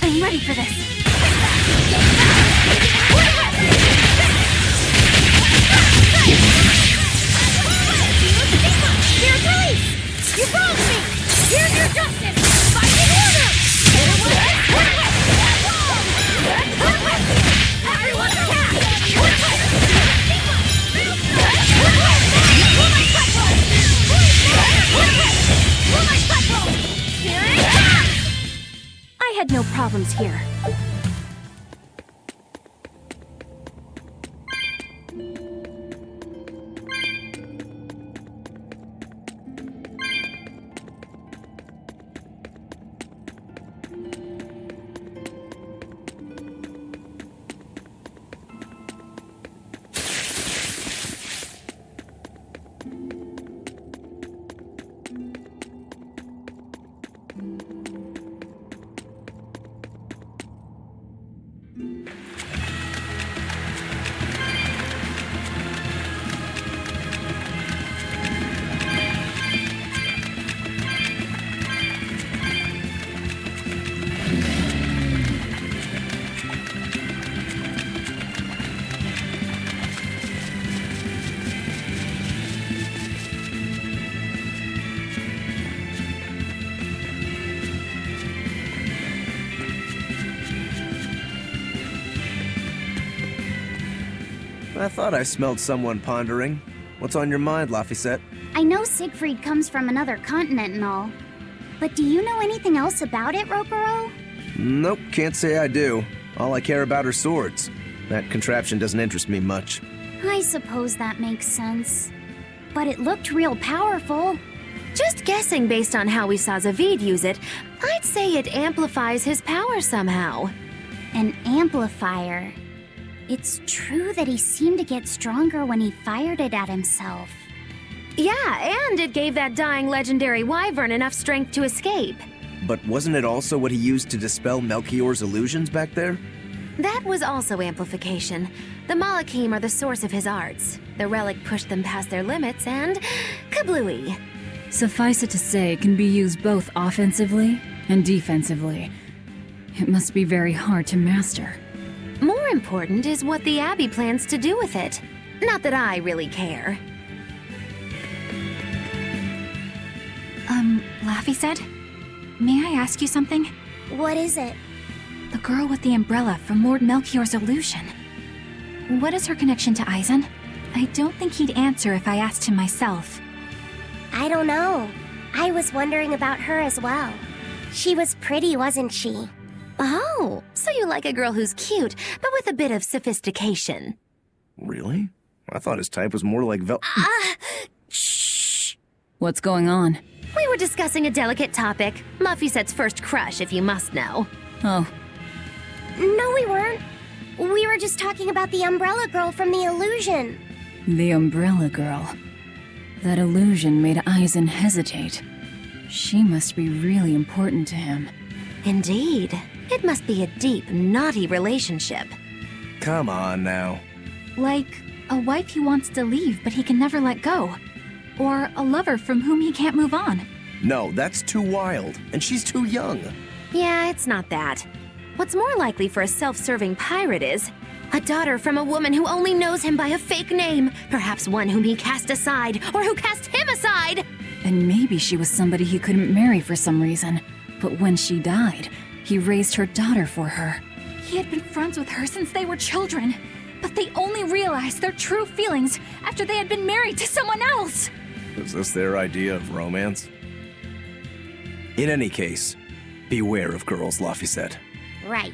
I'm ready for this. Dear police! You wronged me! Here's your justice! Fight in order! Everyone attack! I had no problems here. I thought I smelled someone pondering. What's on your mind, Laphicet? I know Siegfried comes from another continent and all, but do you know anything else about it, Rokuro? Nope, can't say I do. All I care about are swords. That contraption doesn't interest me much. I suppose that makes sense. But it looked real powerful. Just guessing based on how we saw Zavid use it, I'd say it amplifies his power somehow. An amplifier. It's true that he seemed to get stronger when he fired it at himself. Yeah, and it gave that dying legendary wyvern enough strength to escape. But wasn't it also what he used to dispel Melchior's illusions back there? That was also amplification. The Malachim are the source of his arts. The relic pushed them past their limits and... kablooey. Suffice it to say, it can be used both offensively and defensively. It must be very hard to master. More important is what the Abbey plans to do with it. Not that I really care. Laphicet? May I ask you something? What is it? The girl with the umbrella from Lord Melchior's illusion. What is her connection to Eisen? I don't think he'd answer if I asked him myself. I don't know. I was wondering about her as well. She was pretty, wasn't she? Oh, so you like a girl who's cute, but with a bit of sophistication. Really? I thought his type was more like Shh! What's going on? We were discussing a delicate topic. Laphicette's first crush, if you must know. Oh. No, we weren't. We were just talking about the umbrella girl from the illusion. The umbrella girl. That illusion made Eisen hesitate. She must be really important to him. Indeed. It must be a deep, naughty relationship. Come on now. Like a wife he wants to leave, but he can never let go. Or a lover from whom he can't move on. No, that's too wild, and she's too young. Yeah, it's not that. What's more likely for a self-serving pirate is a daughter from a woman who only knows him by a fake name, perhaps one whom he cast aside, or who cast him aside! And maybe she was somebody he couldn't marry for some reason. But when she died, he raised her daughter for her. He had been friends with her since they were children, but they only realized their true feelings after they had been married to someone else! Is this their idea of romance? In any case, beware of girls, Laphicette. Right.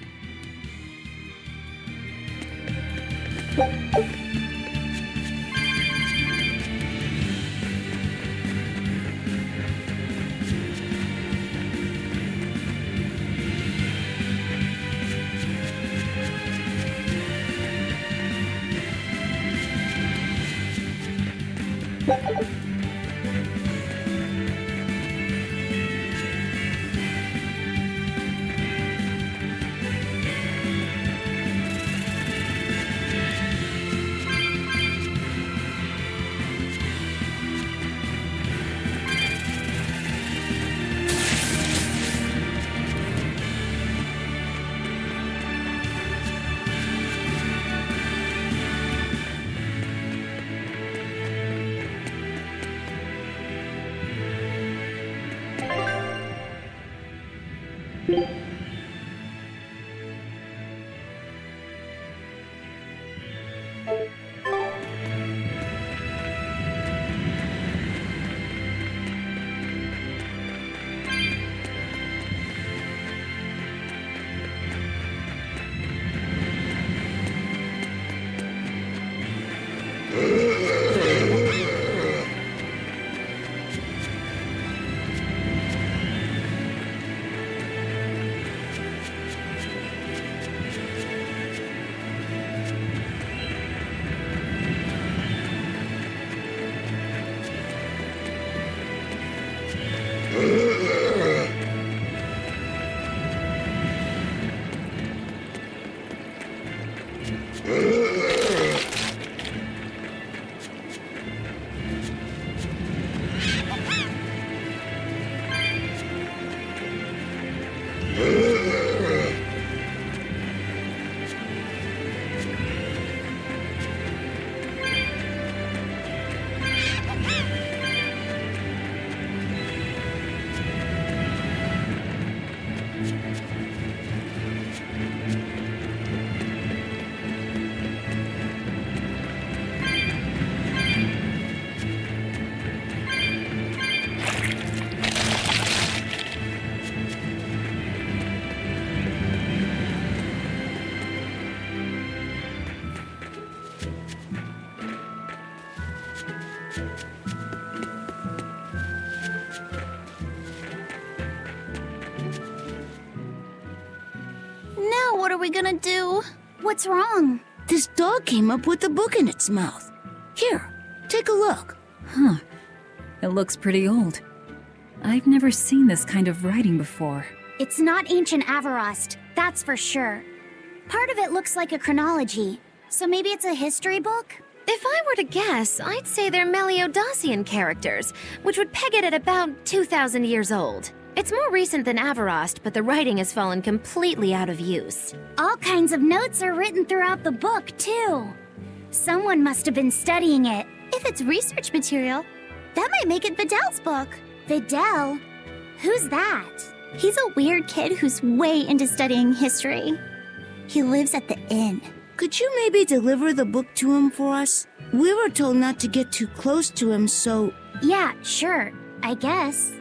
Now what are we gonna do? What's wrong? This dog came up with a book in its mouth. Here, take a look. Huh. It looks pretty old. I've never seen this kind of writing before. It's not ancient Avarost, that's for sure. Part of it looks like a chronology, so maybe it's a history book? If I were to guess, I'd say they're Meliodosian characters, which would peg it at about 2,000 years old. It's more recent than Avarost, but the writing has fallen completely out of use. All kinds of notes are written throughout the book, too. Someone must have been studying it. If it's research material, that might make it Videl's book. Videl? Who's that? He's a weird kid who's way into studying history. He lives at the inn. Could you maybe deliver the book to him for us? We were told not to get too close to him, so... Yeah, sure. I guess.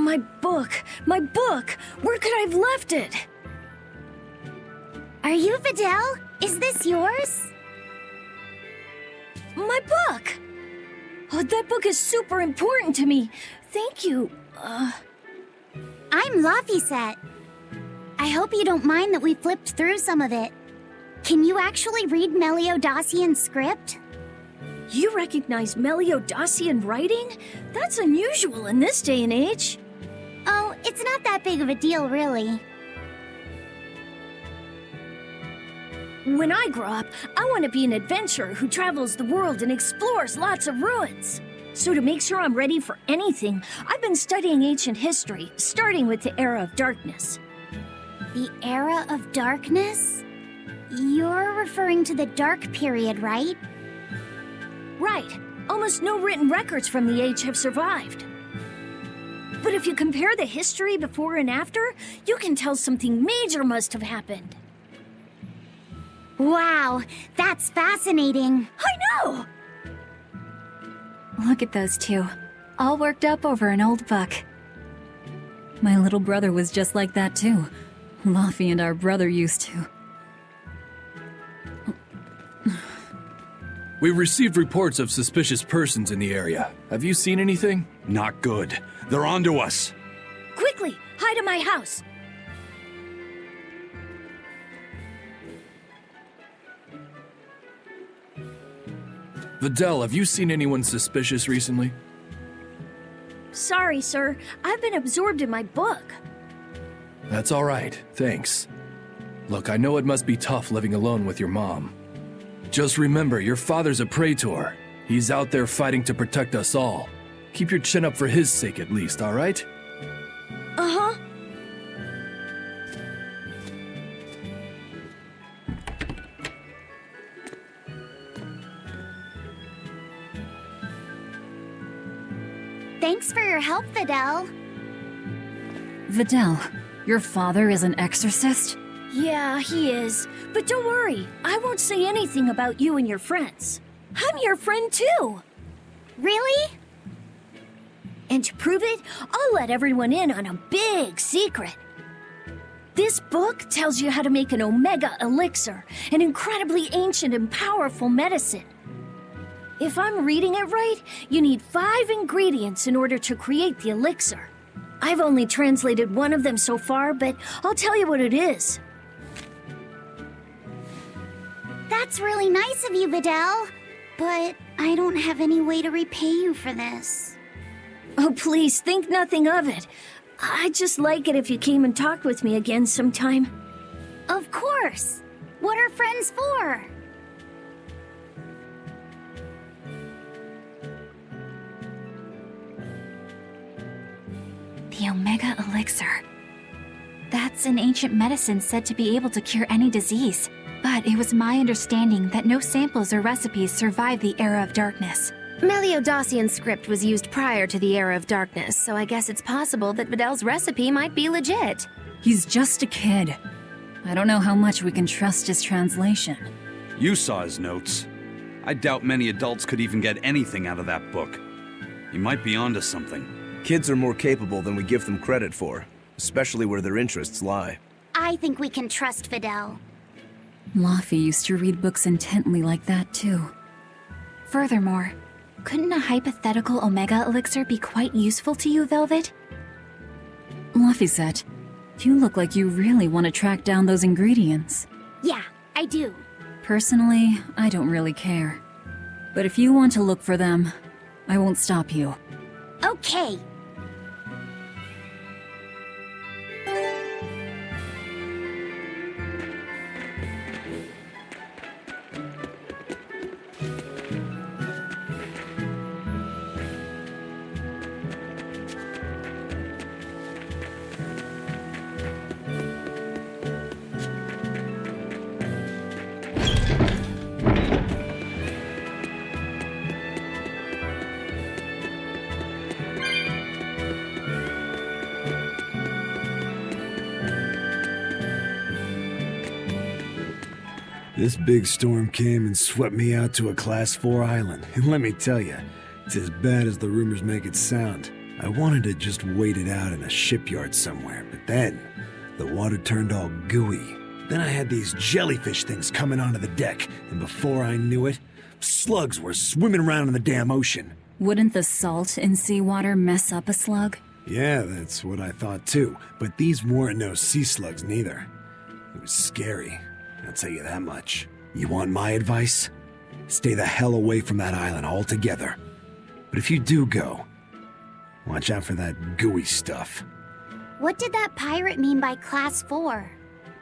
My book! My book! Where could I have left it? Are you Vidal? Is this yours? My book! Oh, that book is super important to me. Thank you. I'm Laphicet. I hope you don't mind that we flipped through some of it. Can you actually read Meliodacian script? You recognize Meliodacian writing? That's unusual in this day and age. Oh, it's not that big of a deal, really. When I grow up, I want to be an adventurer who travels the world and explores lots of ruins. So to make sure I'm ready for anything, I've been studying ancient history, starting with the Era of Darkness. The Era of Darkness? You're referring to the Dark Period, right? Right. Almost no written records from the age have survived. But if you compare the history before and after, you can tell something major must have happened. Wow, that's fascinating. I know! Look at those two, all worked up over an old book. My little brother was just like that too. Laffy and our brother used to. We've received reports of suspicious persons in the area. Have you seen anything? Not good. They're onto us. Quickly, hide in my house. Vidal, have you seen anyone suspicious recently? Sorry, sir. I've been absorbed in my book. That's all right, thanks. Look, I know it must be tough living alone with your mom. Just remember, your father's a praetor. He's out there fighting to protect us all. Keep your chin up for his sake at least, all right? Uh-huh. Thanks for your help, Vidal. Vidal, your father is an exorcist? Yeah, he is. But don't worry, I won't say anything about you and your friends. I'm your friend too. Really? And to prove it, I'll let everyone in on a big secret. This book tells you how to make an Omega Elixir, an incredibly ancient and powerful medicine. If I'm reading it right, you need 5 ingredients in order to create the elixir. I've only translated one of them so far, but I'll tell you what it is. That's really nice of you, Vidal. But I don't have any way to repay you for this. Oh, please, think nothing of it. I'd just like it if you came and talked with me again sometime. Of course. What are friends for? The Omega Elixir. That's an ancient medicine said to be able to cure any disease. But it was my understanding that no samples or recipes survived the Era of Darkness. Meliodacian script was used prior to the Era of Darkness, so I guess it's possible that Vidal's recipe might be legit. He's just a kid. I don't know how much we can trust his translation. You saw his notes. I doubt many adults could even get anything out of that book. He might be onto something. Kids are more capable than we give them credit for, especially where their interests lie. I think we can trust Vidal. Laffy used to read books intently like that too. Furthermore, couldn't a hypothetical Omega Elixir be quite useful to you, Velvet? Laphicet, you look like you really want to track down those ingredients. Yeah, I do. Personally, I don't really care. But if you want to look for them, I won't stop you. Okay. This big storm came and swept me out to a Class 4 island, and let me tell you, it's as bad as the rumors make it sound. I wanted to just wait it out in a shipyard somewhere, but then the water turned all gooey. Then I had these jellyfish things coming onto the deck, and before I knew it, slugs were swimming around in the damn ocean. Wouldn't the salt in seawater mess up a slug? Yeah, that's what I thought too, but these weren't no sea slugs neither. It was scary, I'll tell you that much. You want my advice? Stay the hell away from that island altogether. But if you do go, watch out for that gooey stuff. What did that pirate mean by Class 4?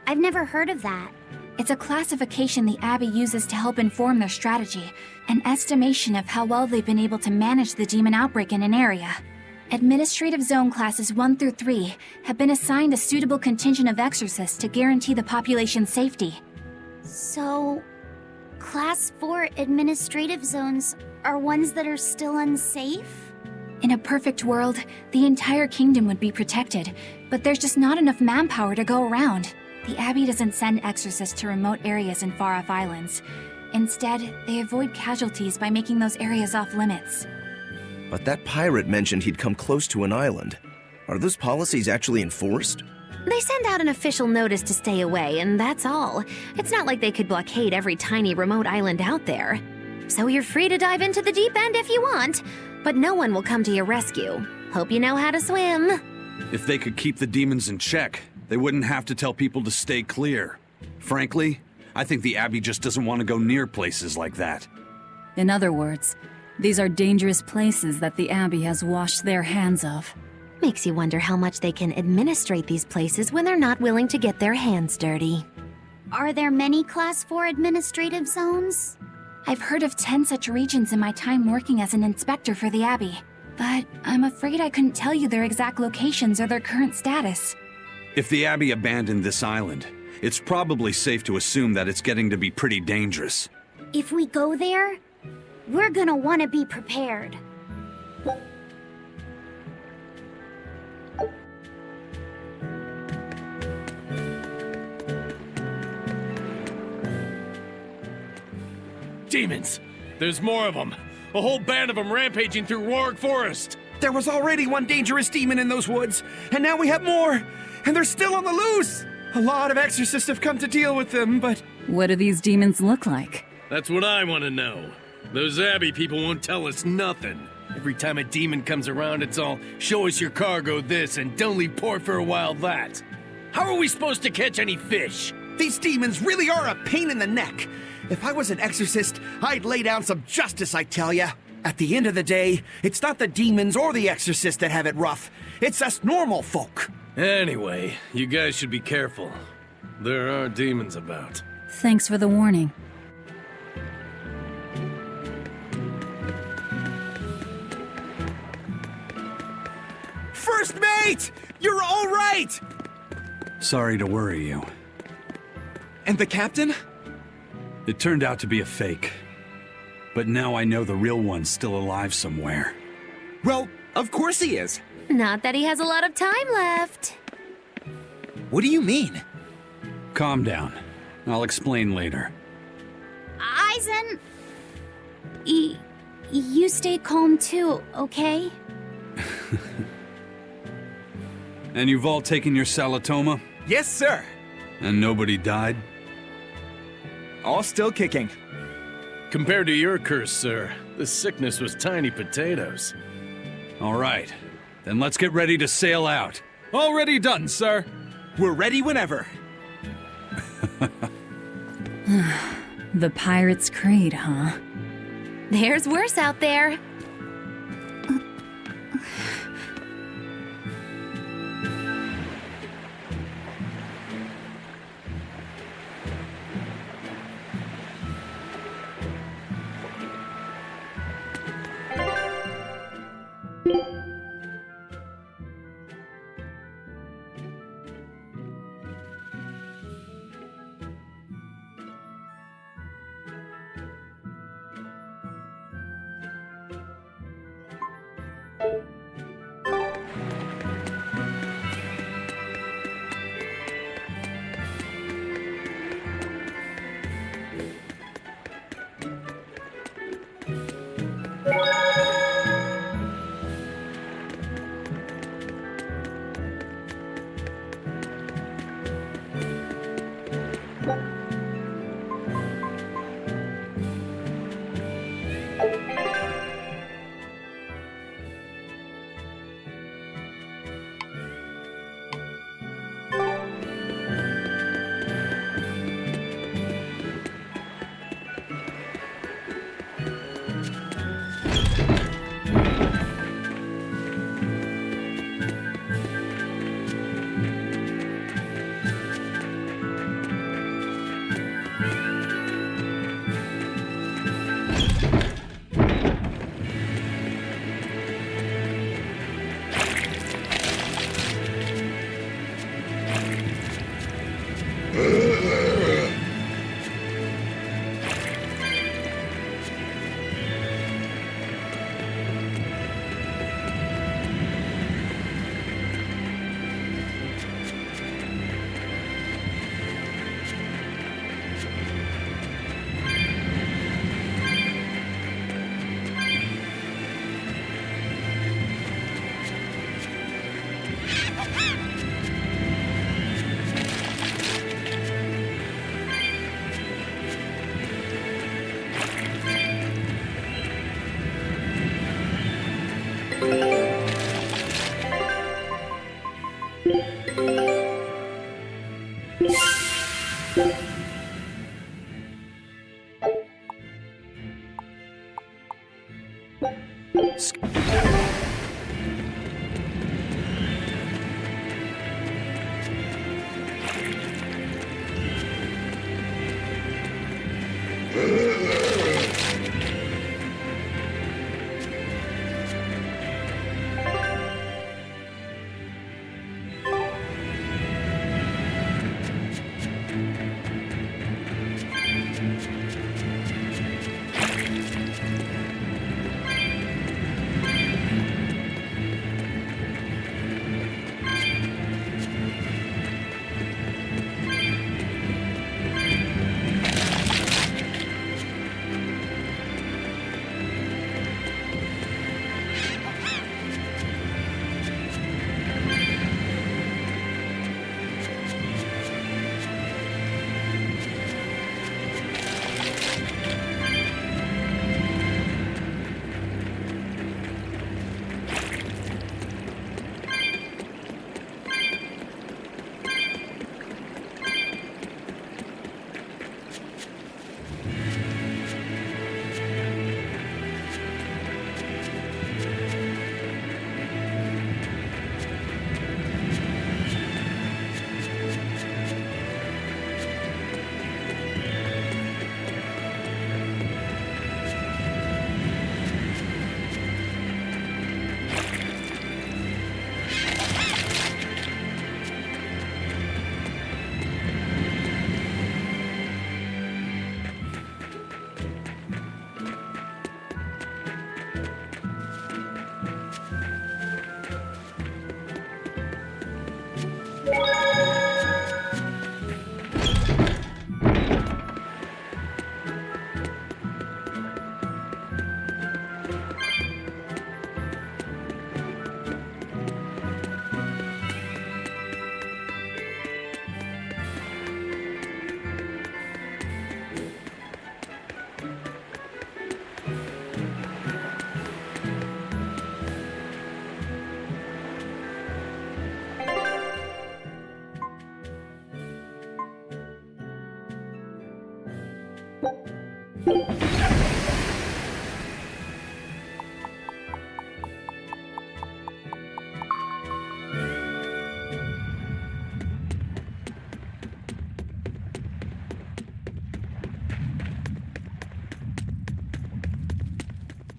I've never heard of that. It's a classification the Abbey uses to help inform their strategy, an estimation of how well they've been able to manage the demon outbreak in an area. Administrative Zone Classes 1 through 3 have been assigned a suitable contingent of exorcists to guarantee the population's safety. So, Class 4 administrative zones are ones that are still unsafe? In a perfect world, the entire kingdom would be protected, but there's just not enough manpower to go around. The Abbey doesn't send exorcists to remote areas and far-off islands. Instead, they avoid casualties by making those areas off-limits. But that pirate mentioned he'd come close to an island. Are those policies actually enforced? They send out an official notice to stay away, and that's all. It's not like they could blockade every tiny remote island out there. So you're free to dive into the deep end if you want, but no one will come to your rescue. Hope you know how to swim. If they could keep the demons in check, they wouldn't have to tell people to stay clear. Frankly, I think the Abbey just doesn't want to go near places like that. In other words, these are dangerous places that the Abbey has washed their hands of. Makes you wonder how much they can administrate these places when they're not willing to get their hands dirty. Are there many Class 4 administrative zones? I've heard of 10 such regions in my time working as an inspector for the Abbey, but I'm afraid I couldn't tell you their exact locations or their current status. If the Abbey abandoned this island, it's probably safe to assume that it's getting to be pretty dangerous. If we go there, we're gonna want to be prepared. Demons! There's more of them! A whole band of them rampaging through Warg Forest! There was already one dangerous demon in those woods, and now we have more! And they're still on the loose! A lot of exorcists have come to deal with them, but... What do these demons look like? That's what I want to know. Those Abbey people won't tell us nothing. Every time a demon comes around, it's all, show us your cargo this, and don't leave port for a while that. How are we supposed to catch any fish? These demons really are a pain in the neck. If I was an exorcist, I'd lay down some justice, I tell ya. At the end of the day, it's not the demons or the exorcists that have it rough. It's us normal folk. Anyway, you guys should be careful. There are demons about. Thanks for the warning. First mate! You're all right! Sorry to worry you. And the captain? It turned out to be a fake. But now I know the real one's still alive somewhere. Well, of course he is. Not that he has a lot of time left. What do you mean? Calm down. I'll explain later. Eisen! You stay calm too, okay? And you've all taken your salatoma? Yes, sir. And nobody died? All still kicking. Compared to your curse, sir, this sickness was tiny potatoes. All right. Then let's get ready to sail out. Already done, sir. We're ready whenever. The Pirate's Creed, huh? There's worse out there.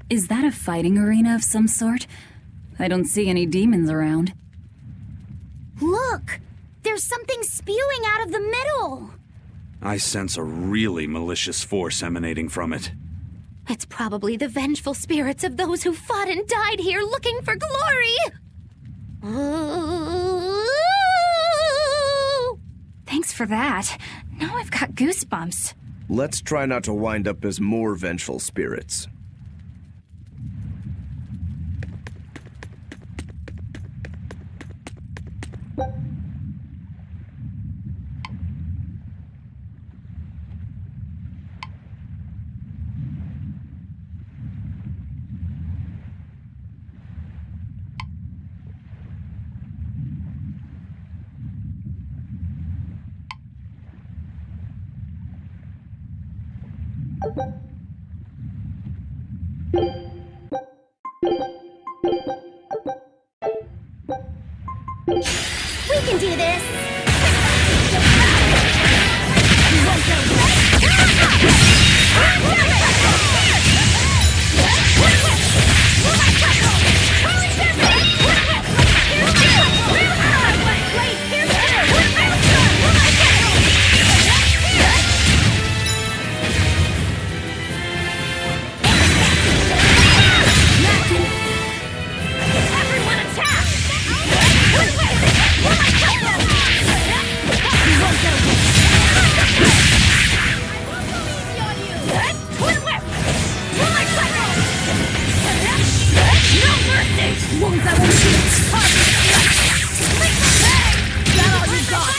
Is that a fighting arena of some sort? I don't see any demons around. Look! There's something spewing out of the middle! I sense a really malicious force emanating from it. It's probably the vengeful spirits of those who fought and died here looking for glory! Thanks for that. Now I've got goosebumps. Let's try not to wind up as more vengeful spirits. We can do this! I won't shoot its heart. That all you got?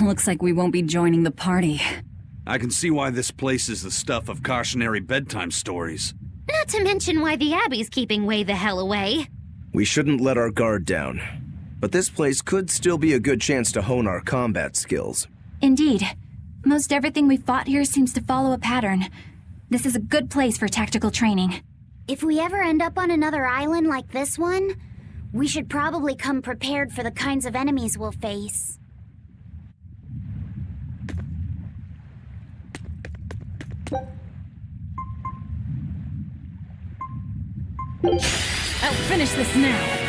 Looks like we won't be joining the party. I can see why this place is the stuff of cautionary bedtime stories. Not to mention why the Abbey's keeping way the hell away. We shouldn't let our guard down. But this place could still be a good chance to hone our combat skills. Indeed. Most everything we fought here seems to follow a pattern. This is a good place for tactical training. If we ever end up on another island like this one, we should probably come prepared for the kinds of enemies we'll face. I'll finish this now.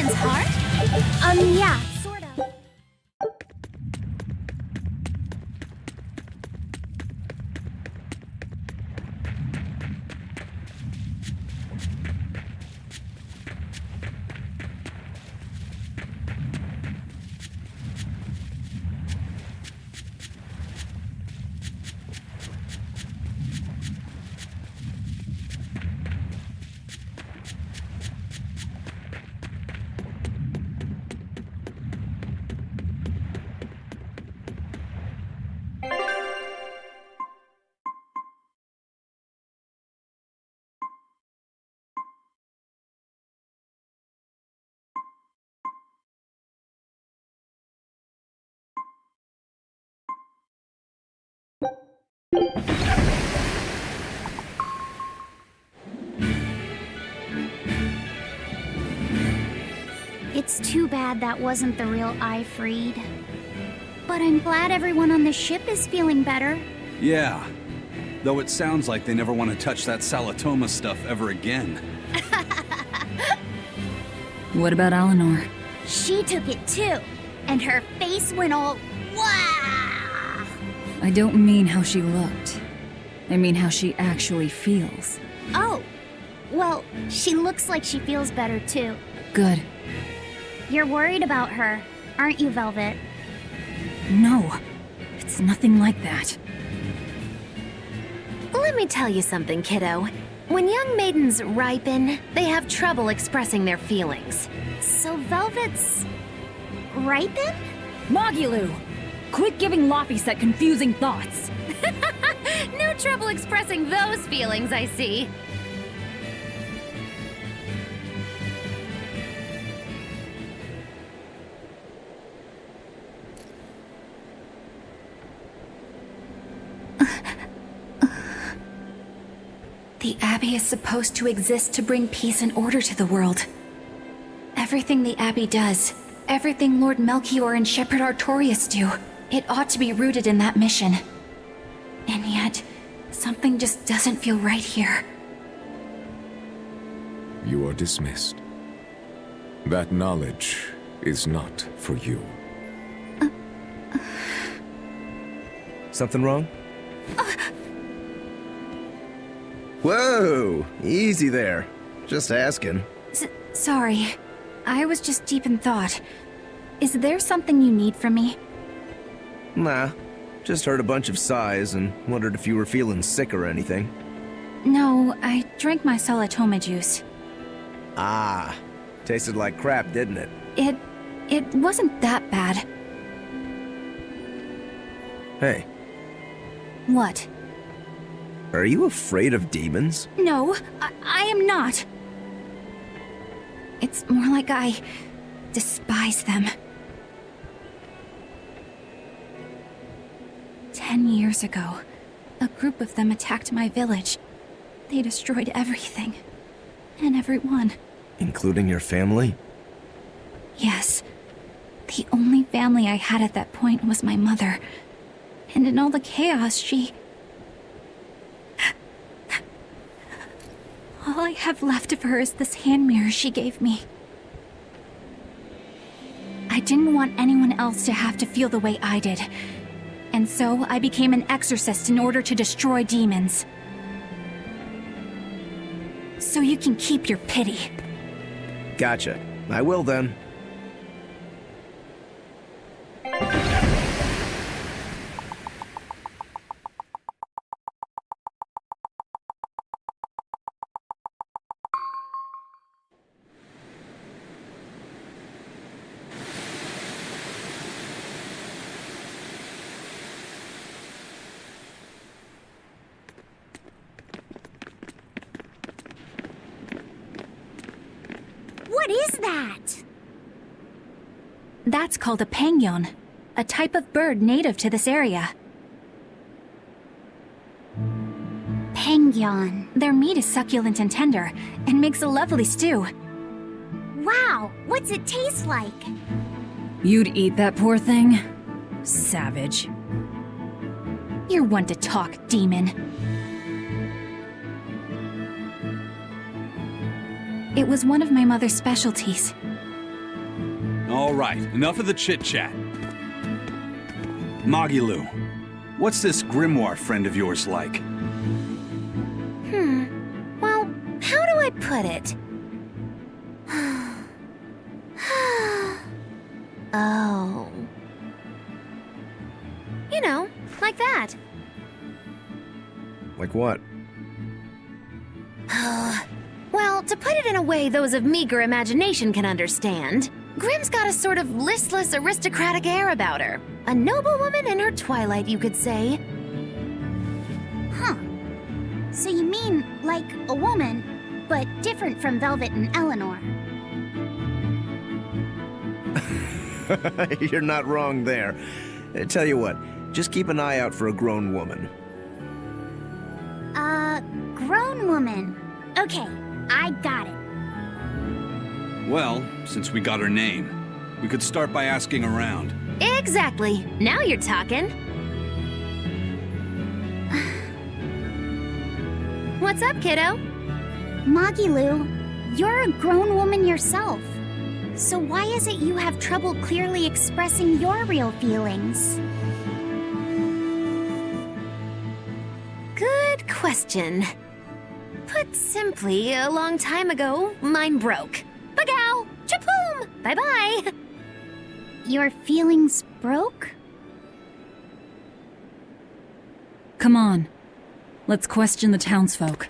someone's heart? Yeah, sort of. It's too bad that wasn't the real I freed. But I'm glad everyone on the ship is feeling better. Yeah. Though it sounds like they never want to touch that Salatoma stuff ever again. What about Eleanor? She took it too, and her face went all wow. I don't mean how she looked. I mean how she actually feels. Oh, well, she looks like she feels better too. Good. You're worried about her, aren't you, Velvet? No, it's nothing like that. Let me tell you something, kiddo. When young maidens ripen, they have trouble expressing their feelings. So Velvet's ripen? Mogilu! Quit giving Loppy set confusing thoughts. No trouble expressing those feelings, I see. The Abbey is supposed to exist to bring peace and order to the world. Everything the Abbey does, everything Lord Melchior and Shepherd Artorius do, it ought to be rooted in that mission. And yet, something just doesn't feel right here. You are dismissed. That knowledge is not for you. Something wrong? Whoa! Easy there. Just asking. Sorry. I was just deep in thought. Is there something you need from me? Nah. Just heard a bunch of sighs and wondered if you were feeling sick or anything. No, I drank my Salatoma juice. Ah. Tasted like crap, didn't it? It wasn't that bad. Hey. What? Are you afraid of demons? No, I am not. It's more like I despise them. 10 years ago, a group of them attacked my village. They destroyed everything. And everyone. Including your family? Yes. The only family I had at that point was my mother. And in all the chaos, she... All I have left of her is this hand mirror she gave me. I didn't want anyone else to have to feel the way I did. And so I became an exorcist in order to destroy demons. So you can keep your pity. Gotcha. I will then. What is that? That's called a pangyon, a type of bird native to this area. Pangyon. Their meat is succulent and tender, and makes a lovely stew. Wow, what's it taste like? You'd eat that poor thing? Savage. You're one to talk, demon. It was one of my mother's specialties. All right, enough of the chit-chat. Magilu, what's this grimoire friend of yours like? Well, how do I put it? Oh. You know, like that. Like what? Well, to put it in a way those of meager imagination can understand, Grimm's got a sort of listless, aristocratic air about her. A noble woman in her twilight, you could say. Huh. So you mean, like, a woman, but different from Velvet and Eleanor. You're not wrong there. Tell you what, just keep an eye out for a grown woman. Grown woman. Okay, I got it. Well, since we got her name, we could start by asking around. Exactly. Now you're talking. What's up, kiddo? Magilu, you're a grown woman yourself. So why is it you have trouble clearly expressing your real feelings? Good question. Put simply, a long time ago, mine broke. Bagow! Chapoom! Bye-bye! Your feelings broke? Come on. Let's question the townsfolk.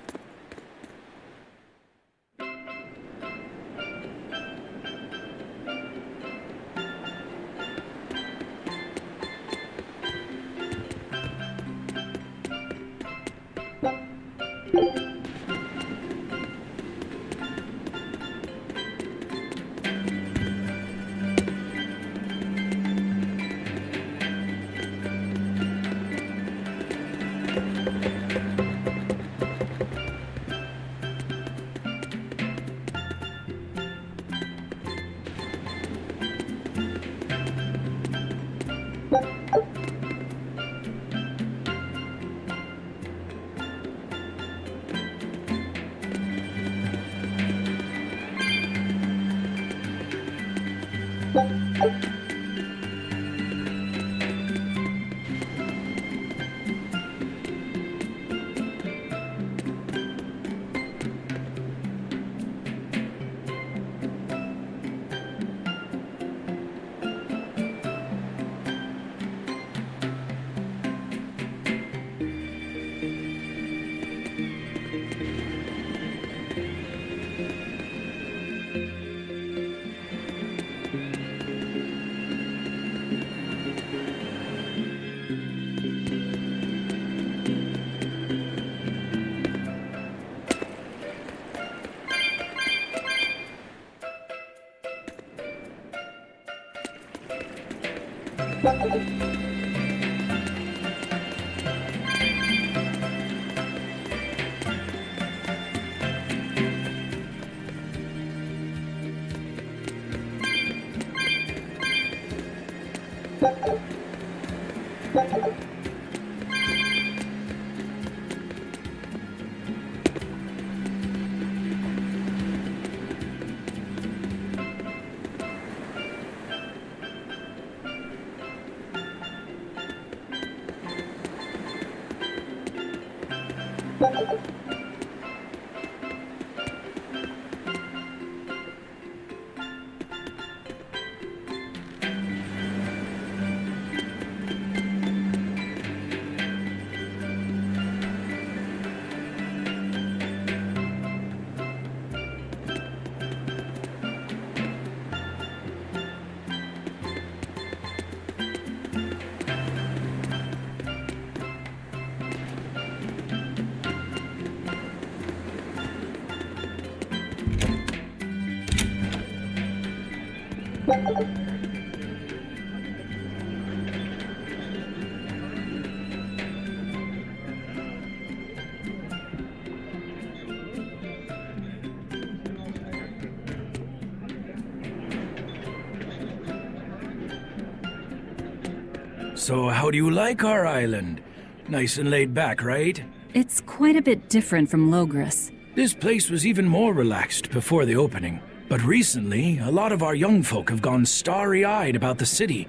So how do you like our island? Nice and laid back, right? It's quite a bit different from Logris. This place was even more relaxed before the opening. But recently, a lot of our young folk have gone starry-eyed about the city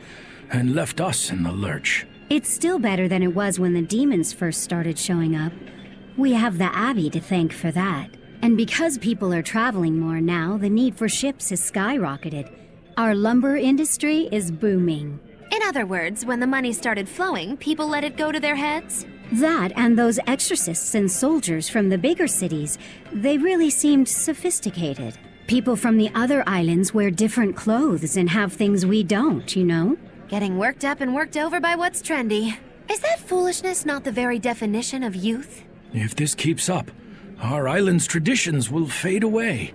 and left us in the lurch. It's still better than it was when the demons first started showing up. We have the Abbey to thank for that. And because people are traveling more now, the need for ships has skyrocketed. Our lumber industry is booming. In other words, when the money started flowing, people let it go to their heads? That and those exorcists and soldiers from the bigger cities, they really seemed sophisticated. People from the other islands wear different clothes and have things we don't, you know? Getting worked up and worked over by what's trendy. Is that foolishness not the very definition of youth? If this keeps up, our island's traditions will fade away.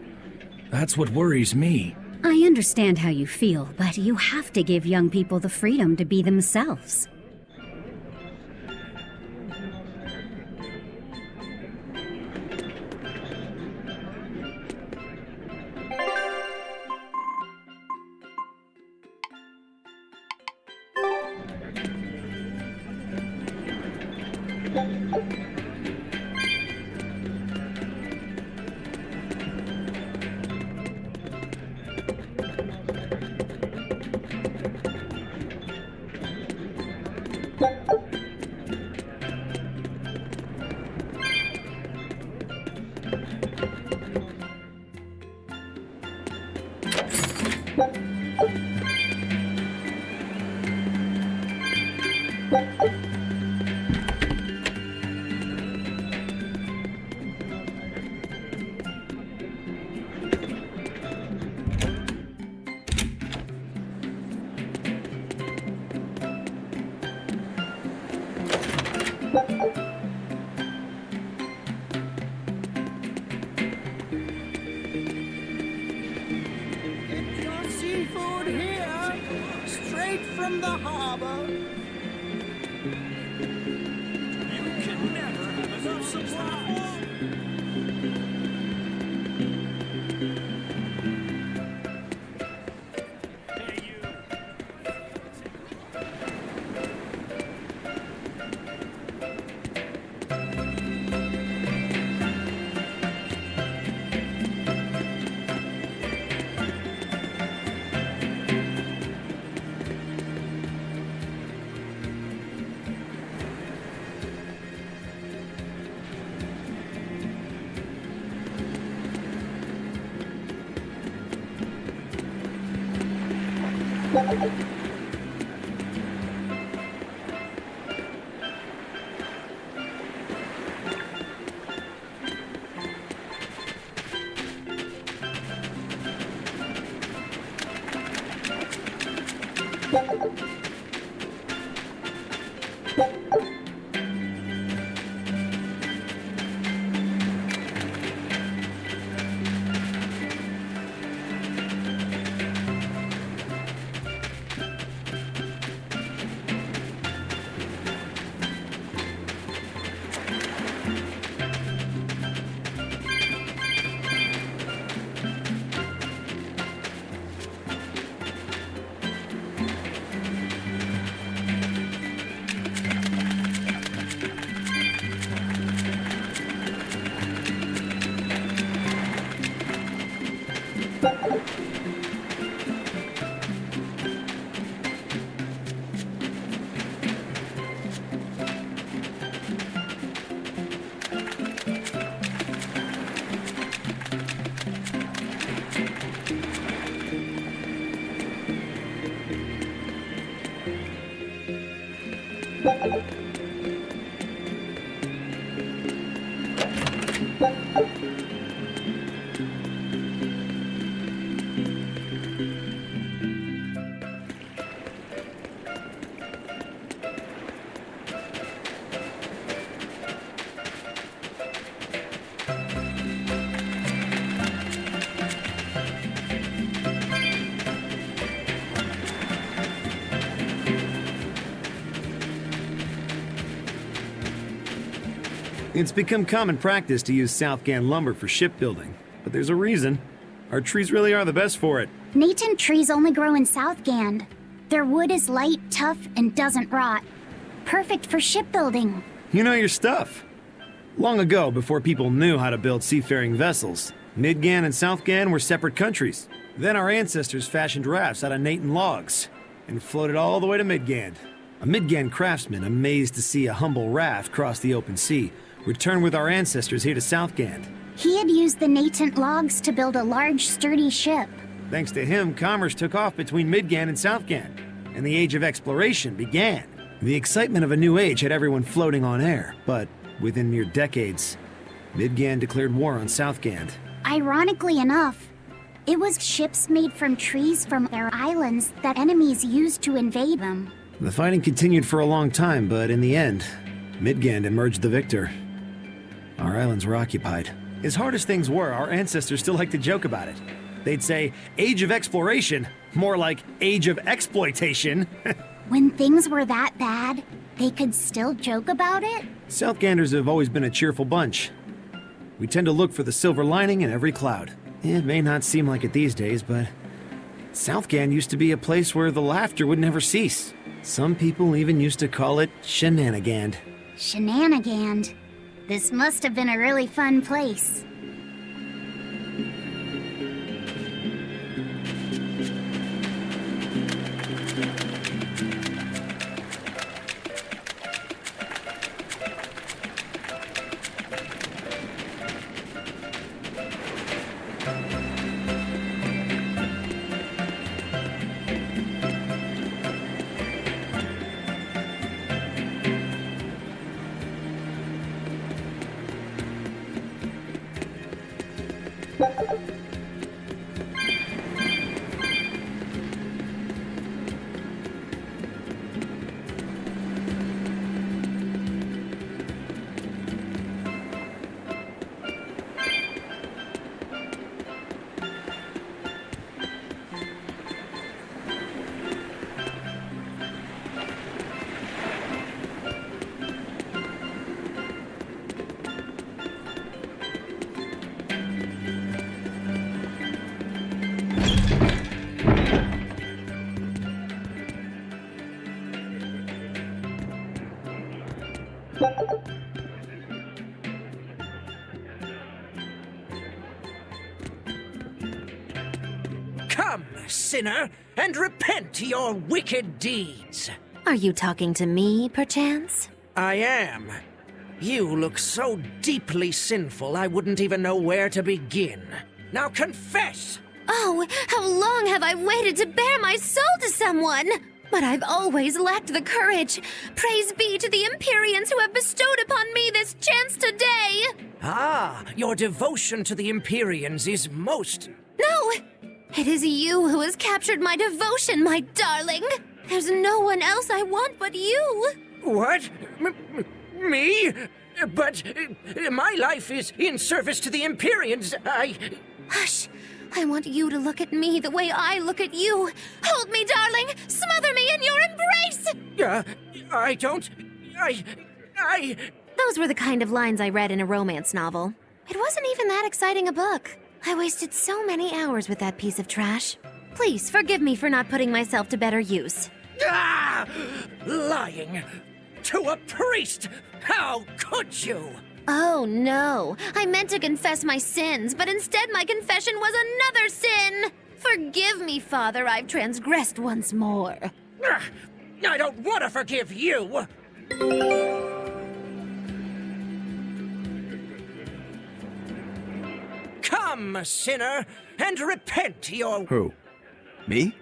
That's what worries me. I understand how you feel, but you have to give young people the freedom to be themselves. It's become common practice to use Southgan lumber for shipbuilding, but there's a reason. Our trees really are the best for it. Natin trees only grow in Southgand. Their wood is light, tough, and doesn't rot. Perfect for shipbuilding. You know your stuff. Long ago, before people knew how to build seafaring vessels, Midgan and Southgan were separate countries. Then our ancestors fashioned rafts out of Nathan logs and floated all the way to Midgand. A Midgand craftsman, amazed to see a humble raft cross the open sea, returned with our ancestors here to Southgand. He had used the natant logs to build a large, sturdy ship. Thanks to him, commerce took off between Midgand and Southgand, and the Age of Exploration began. The excitement of a new age had everyone floating on air, but within mere decades, Midgand declared war on Southgand. Ironically enough, it was ships made from trees from their islands that enemies used to invade them. The fighting continued for a long time, but in the end, Midgand emerged the victor. Our islands were occupied. As hard as things were, our ancestors still liked to joke about it. They'd say, Age of Exploration, more like Age of Exploitation. When things were that bad, they could still joke about it? Southganders have always been a cheerful bunch. We tend to look for the silver lining in every cloud. It may not seem like it these days, but Southgand used to be a place where the laughter would never cease. Some people even used to call it Shenanigand. Shenanigand. This must have been a really fun place. Come, sinner, and repent your wicked deeds. Are you talking to me, perchance? I am. You look so deeply sinful, I wouldn't even know where to begin. Now confess! Oh, how long have I waited to bare my soul to someone? But I've always lacked the courage. Praise be to the Empyreans who have bestowed upon me this chance today! Ah, your devotion to the Empyreans is most... No! It is you who has captured my devotion, my darling! There's no one else I want but you! What? Me? But my life is in service to the Empyreans. Hush! I want you to look at me the way I look at you. Hold me, darling! Smother me in your embrace! I don't... Those were the kind of lines I read in a romance novel. It wasn't even that exciting a book. I wasted so many hours with that piece of trash. Please, forgive me for not putting myself to better use. Ah! Lying! To a priest! How could you? Oh, no. I meant to confess my sins, but instead my confession was another sin! Forgive me, Father, I've transgressed once more. I don't want to forgive you! Come, sinner, and repent your... Who? Me?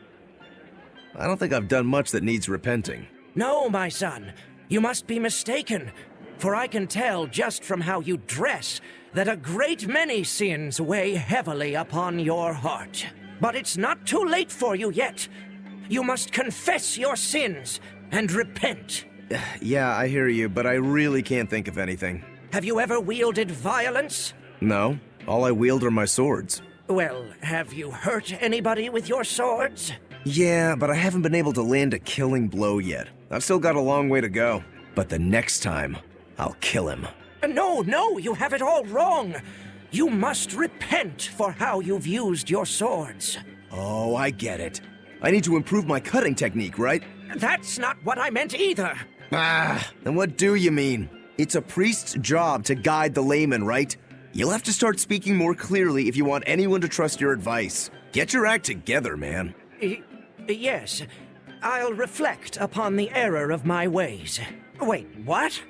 I don't think I've done much that needs repenting. No, my son. You must be mistaken. For I can tell just from how you dress that a great many sins weigh heavily upon your heart. But it's not too late for you yet. You must confess your sins and repent. Yeah, I hear you, but I really can't think of anything. Have you ever wielded violence? No. All I wield are my swords. Well, have you hurt anybody with your swords? Yeah, but I haven't been able to land a killing blow yet. I've still got a long way to go. But the next time, I'll kill him. No, you have it all wrong. You must repent for how you've used your swords. Oh, I get it. I need to improve my cutting technique, right? That's not what I meant either. Ah, then what do you mean? It's a priest's job to guide the layman, right? You'll have to start speaking more clearly if you want anyone to trust your advice. Get your act together, man. Yes. I'll reflect upon the error of my ways. Wait, what?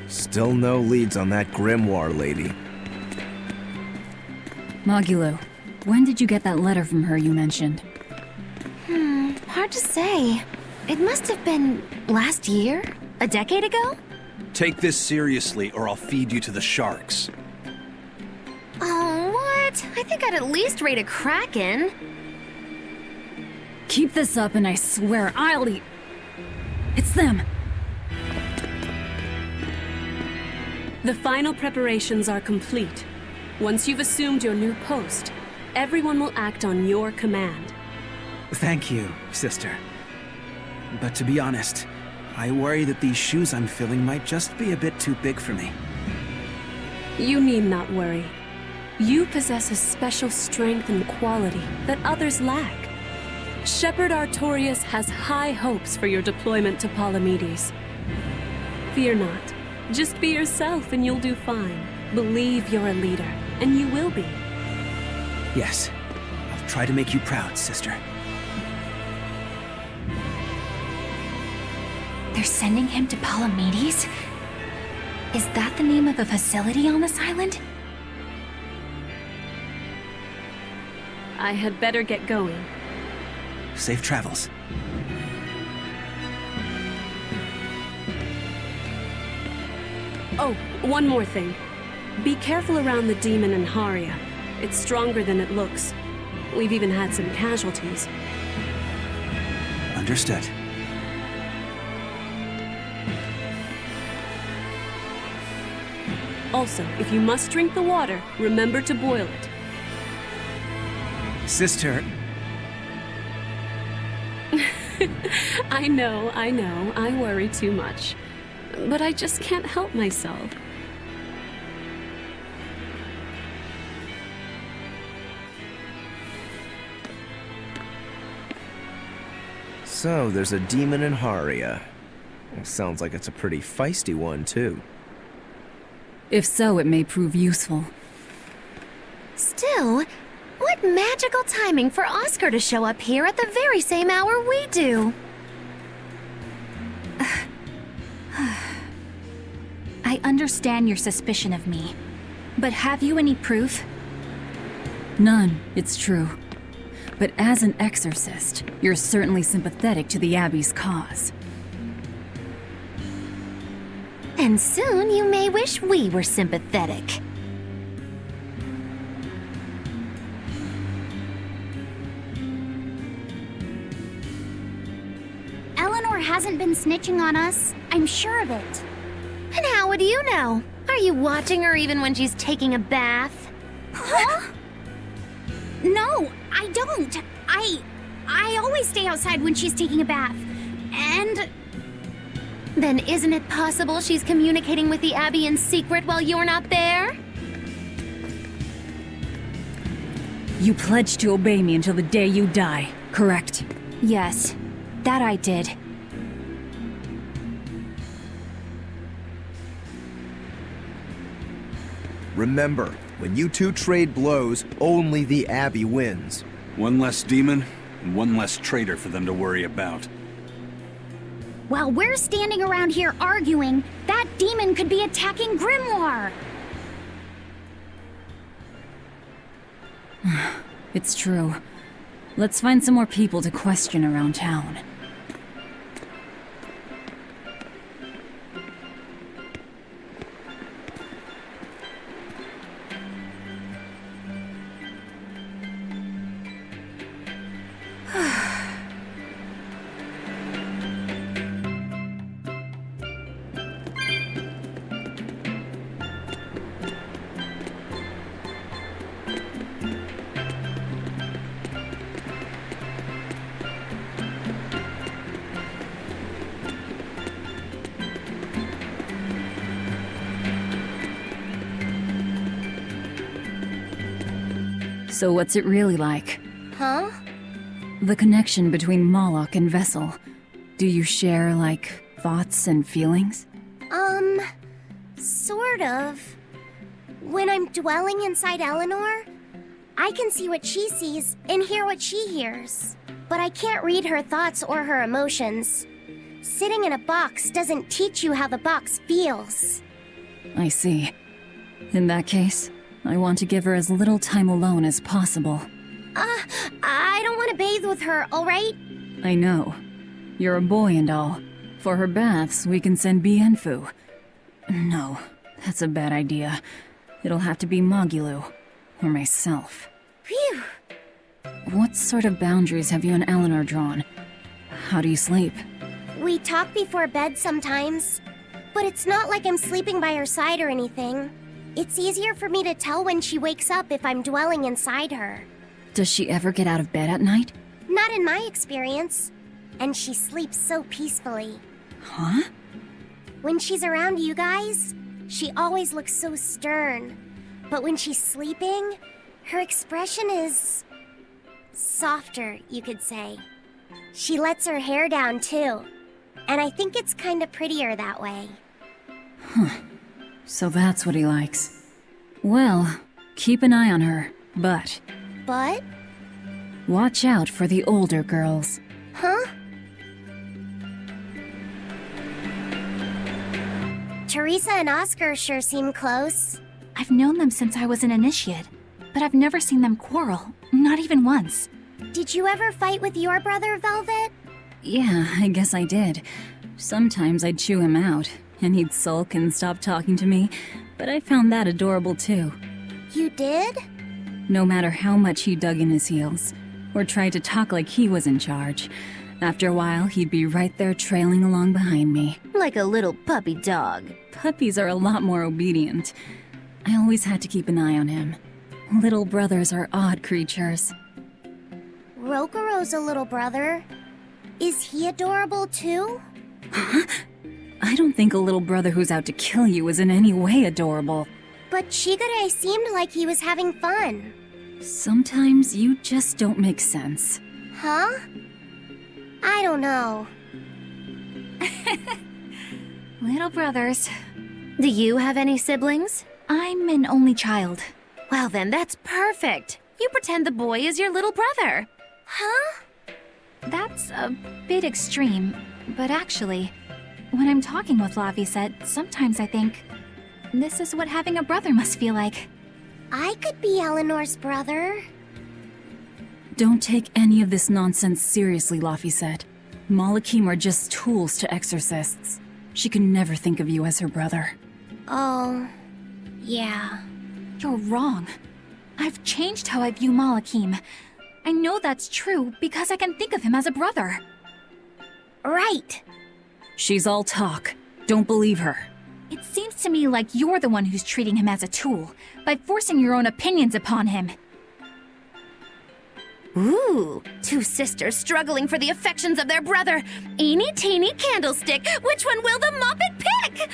Still no leads on that grimoire lady. Mogulo, when did you get that letter from her you mentioned? Hard to say. It must have been last year? A decade ago? Take this seriously, or I'll feed you to the sharks. Oh, what? I think I'd at least rate a kraken. Keep this up and I swear I'll eat... It's them! The final preparations are complete. Once you've assumed your new post, everyone will act on your command. Thank you, sister. But to be honest, I worry that these shoes I'm filling might just be a bit too big for me. You need not worry. You possess a special strength and quality that others lack. Shepherd Artorius has high hopes for your deployment to Palamedes. Fear not. Just be yourself and you'll do fine. Believe you're a leader, and you will be. Yes, I'll try to make you proud, sister. They're sending him to Palamedes? Is that the name of a facility on this island? I had better get going. Safe travels. Oh, one more thing. Be careful around the demon in Haria. It's stronger than it looks. We've even had some casualties. Understood. Also, if you must drink the water, remember to boil it. Sister... I know, I worry too much. But I just can't help myself. So, there's a demon in Haria. Sounds like it's a pretty feisty one, too. If so, it may prove useful. Still, what magical timing for Oscar to show up here at the very same hour we do. I understand your suspicion of me, but have you any proof? None, it's true. But as an exorcist, you're certainly sympathetic to the Abbey's cause. And soon you may wish we were sympathetic. Eleanor hasn't been snitching on us. I'm sure of it. And how would you know? Are you watching her even when she's taking a bath? Huh? No, I don't. I always stay outside when she's taking a bath. And... Then isn't it possible she's communicating with the Abbey in secret while you're not there? You pledged to obey me until the day you die, correct? yes, that I did. Remember, when you two trade blows, only the Abbey wins. One less demon, and one less traitor for them to worry about. While we're standing around here arguing, that demon could be attacking Grimoire! It's true. Let's find some more people to question around town. So what's it really like? Huh? The connection between Moloch and Vessel. Do you share, like, thoughts and feelings? Sort of. When I'm dwelling inside Eleanor, I can see what she sees and hear what she hears. But I can't read her thoughts or her emotions. Sitting in a box doesn't teach you how the box feels. I see. In that case, I want to give her as little time alone as possible. I don't want to bathe with her, alright? I know. You're a boy and all. For her baths, we can send Bienfu. No, that's a bad idea. It'll have to be Magulu. Or myself. Phew! What sort of boundaries have you and Eleanor drawn? How do you sleep? We talk before bed sometimes. But it's not like I'm sleeping by her side or anything. It's easier for me to tell when she wakes up if I'm dwelling inside her. Does she ever get out of bed at night? Not in my experience. And she sleeps so peacefully. Huh? When she's around you guys, she always looks so stern. But when she's sleeping, her expression is... softer, you could say. She lets her hair down, too. And I think it's kinda prettier that way. Huh. So that's what he likes. Well, keep an eye on her, but... But? Watch out for the older girls. Huh? Teresa and Oscar sure seem close. I've known them since I was an initiate, but I've never seen them quarrel, not even once. Did you ever fight with your brother, Velvet? Yeah, I guess I did. Sometimes I'd chew him out, and he'd sulk and stop talking to me, but I found that adorable too. You did? No matter how much he dug in his heels, or tried to talk like he was in charge, after a while he'd be right there trailing along behind me. Like a little puppy dog. Puppies are a lot more obedient. I always had to keep an eye on him. Little brothers are odd creatures. Rokuro's a little brother. Is he adorable too? Huh? I don't think a little brother who's out to kill you is in any way adorable. But Shigure seemed like he was having fun. Sometimes you just don't make sense. Huh? I don't know. Little brothers. Do you have any siblings? I'm an only child. Well then, that's perfect. You pretend the boy is your little brother. Huh? That's a bit extreme, but actually, when I'm talking with Lavisette, sometimes I think, this is what having a brother must feel like. I could be Eleanor's brother. Don't take any of this nonsense seriously, Lavisette. Malachim are just tools to exorcists. She could never think of you as her brother. Oh, yeah. You're wrong. I've changed how I view Malachim. I know that's true because I can think of him as a brother. Right. She's all talk. Don't believe her. It seems to me like you're the one who's treating him as a tool, by forcing your own opinions upon him. Ooh, two sisters struggling for the affections of their brother. Eeny teeny candlestick, which one will the Muppet pick?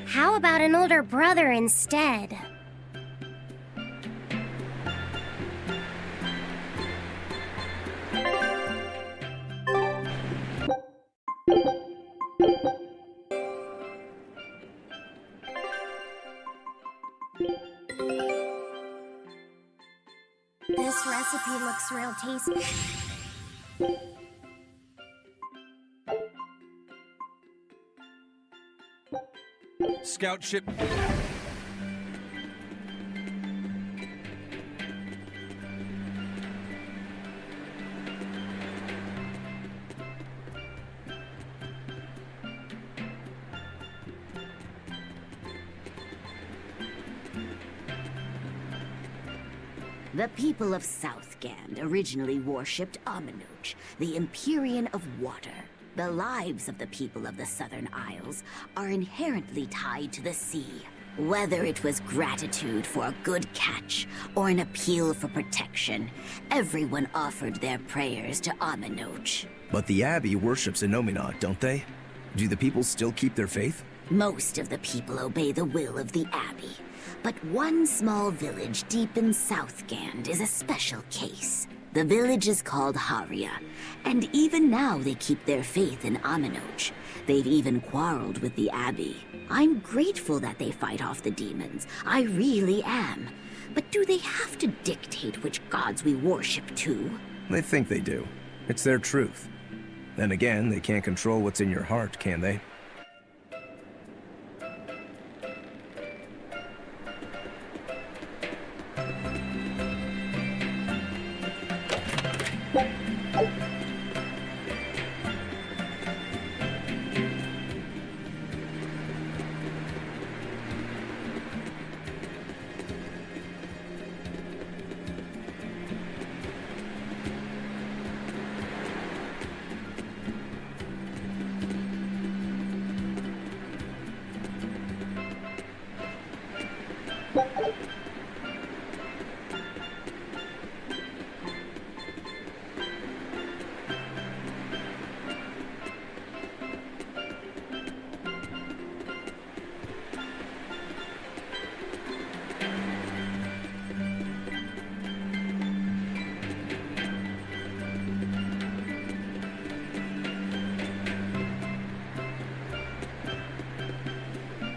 How about an older brother instead? This recipe looks real tasty. Scout ship. The people of Southgand originally worshipped Amenoch, the Empyrean of Water. The lives of the people of the Southern Isles are inherently tied to the sea. Whether it was gratitude for a good catch or an appeal for protection, everyone offered their prayers to Amenoch. But the Abbey worships Innominat, don't they? Do the people still keep their faith? Most of the people obey the will of the Abbey, but one small village deep in Southgand is a special case. The village is called Haria, and even now they keep their faith in Amenoch. They've even quarreled with the Abbey. I'm grateful that they fight off the demons. I really am. But do they have to dictate which gods we worship too? They think they do. It's their truth. Then again, they can't control what's in your heart, can they?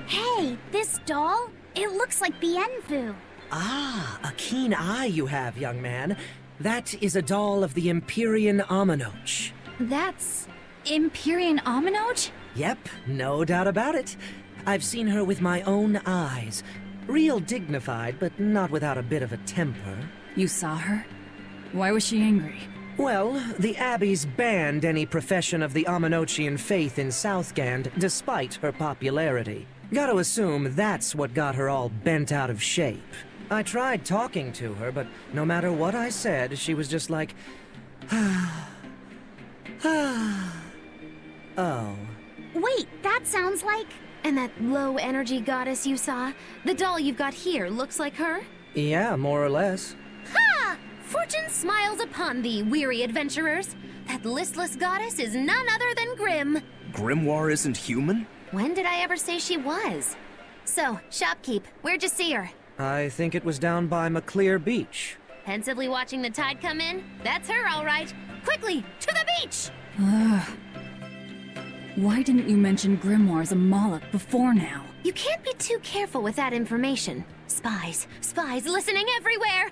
Hey, this doll? It looks like Bienfu. Ah, a keen eye you have, young man. That is a doll of the Empyrean Amenoch. That's Empyrean Amenoch? Yep, no doubt about it. I've seen her with my own eyes. Real dignified, but not without a bit of a temper. You saw her? Why was she angry? Well, the Abbey's banned any profession of the Amenochian faith in Southgand, despite her popularity. Gotta assume that's what got her all bent out of shape. I tried talking to her, but no matter what I said, she was just like, oh. Wait, that sounds like... And that low-energy goddess you saw? The doll you've got here looks like her? Yeah, more or less. Ha! Fortune smiles upon thee, weary adventurers. That listless goddess is none other than Grim. Grimoire isn't human? When did I ever say she was? So, shopkeep, where'd you see her? I think it was down by Maclear Beach. Pensively watching the tide come in? That's her, all right. Quickly, to the beach! Ugh. Why didn't you mention Grimoire as a Moloch before now? You can't be too careful with that information. Spies, spies listening everywhere!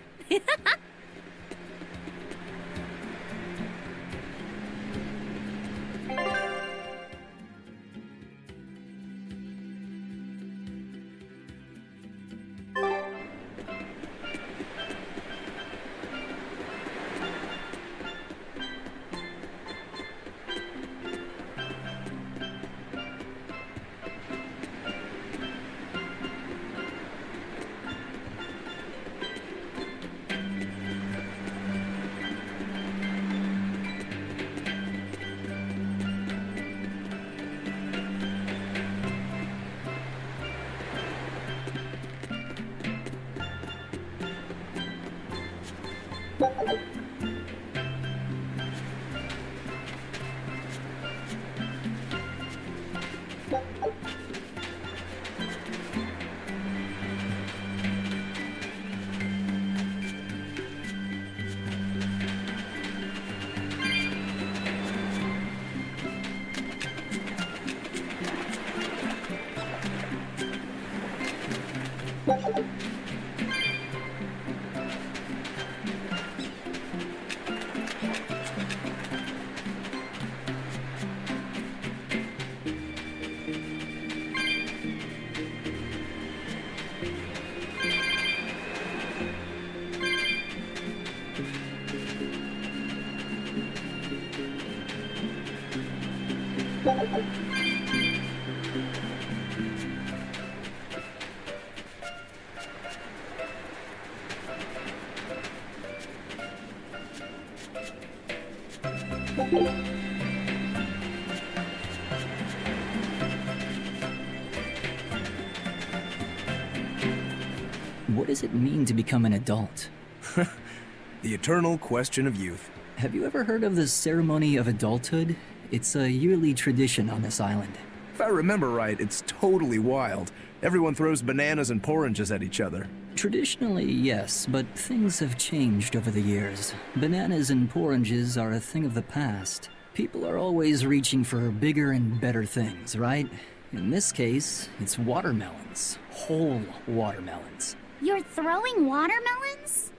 What does it mean to become an adult? The eternal question of youth. Have you ever heard of the ceremony of adulthood? It's a yearly tradition on this island. If I remember right, it's totally wild. Everyone throws bananas and oranges at each other. Traditionally, yes, but things have changed over the years. Bananas and oranges are a thing of the past. People are always reaching for bigger and better things, right? In this case, it's watermelons. Whole watermelons. You're throwing watermelons?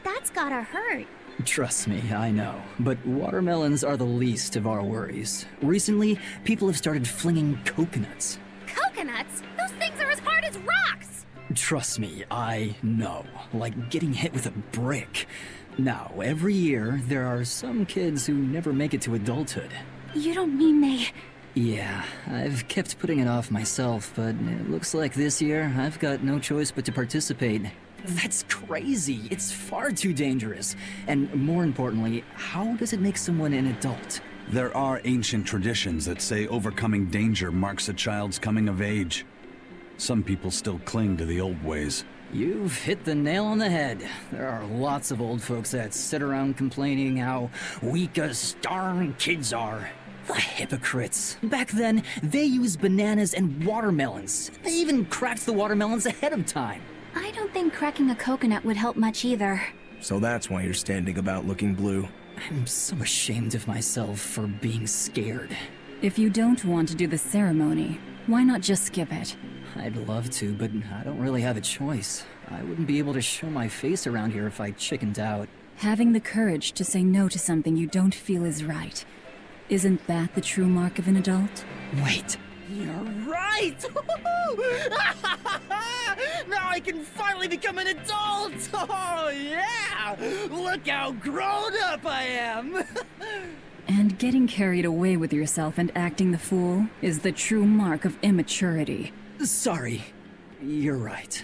That's gotta hurt. Trust me, I know. But watermelons are the least of our worries. Recently, people have started flinging coconuts. Coconuts? Those things are as hard as rocks! Trust me, I know. Like getting hit with a brick. Now, every year, there are some kids who never make it to adulthood. You don't mean they... Yeah, I've kept putting it off myself, but it looks like this year I've got no choice but to participate. That's crazy! It's far too dangerous. And more importantly, how does it make someone an adult? There are ancient traditions that say overcoming danger marks a child's coming of age. Some people still cling to the old ways. You've hit the nail on the head. There are lots of old folks that sit around complaining how weak us darn kids are. The hypocrites. Back then, they used bananas and watermelons. They even cracked the watermelons ahead of time. I don't think cracking a coconut would help much either. So that's why you're standing about looking blue. I'm so ashamed of myself for being scared. If you don't want to do the ceremony, why not just skip it? I'd love to, but I don't really have a choice. I wouldn't be able to show my face around here if I chickened out. Having the courage to say no to something you don't feel is right. Isn't that the true mark of an adult? Wait. You're right! Now I can finally become an adult! Oh, yeah! Look how grown up I am! And getting carried away with yourself and acting the fool is the true mark of immaturity. Sorry. You're right.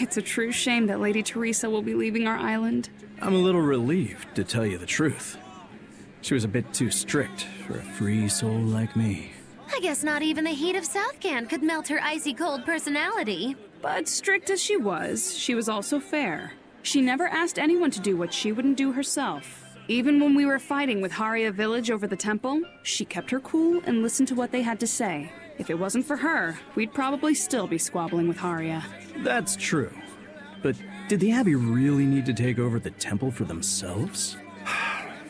It's a true shame that Lady Teresa will be leaving our island. I'm a little relieved, to tell you the truth. She was a bit too strict for a free soul like me. I guess not even the heat of Southcan could melt her icy cold personality. But strict as she was also fair. She never asked anyone to do what she wouldn't do herself. Even when we were fighting with Haria Village over the temple, she kept her cool and listened to what they had to say. If it wasn't for her, we'd probably still be squabbling with Haria. That's true. But did the Abbey really need to take over the temple for themselves?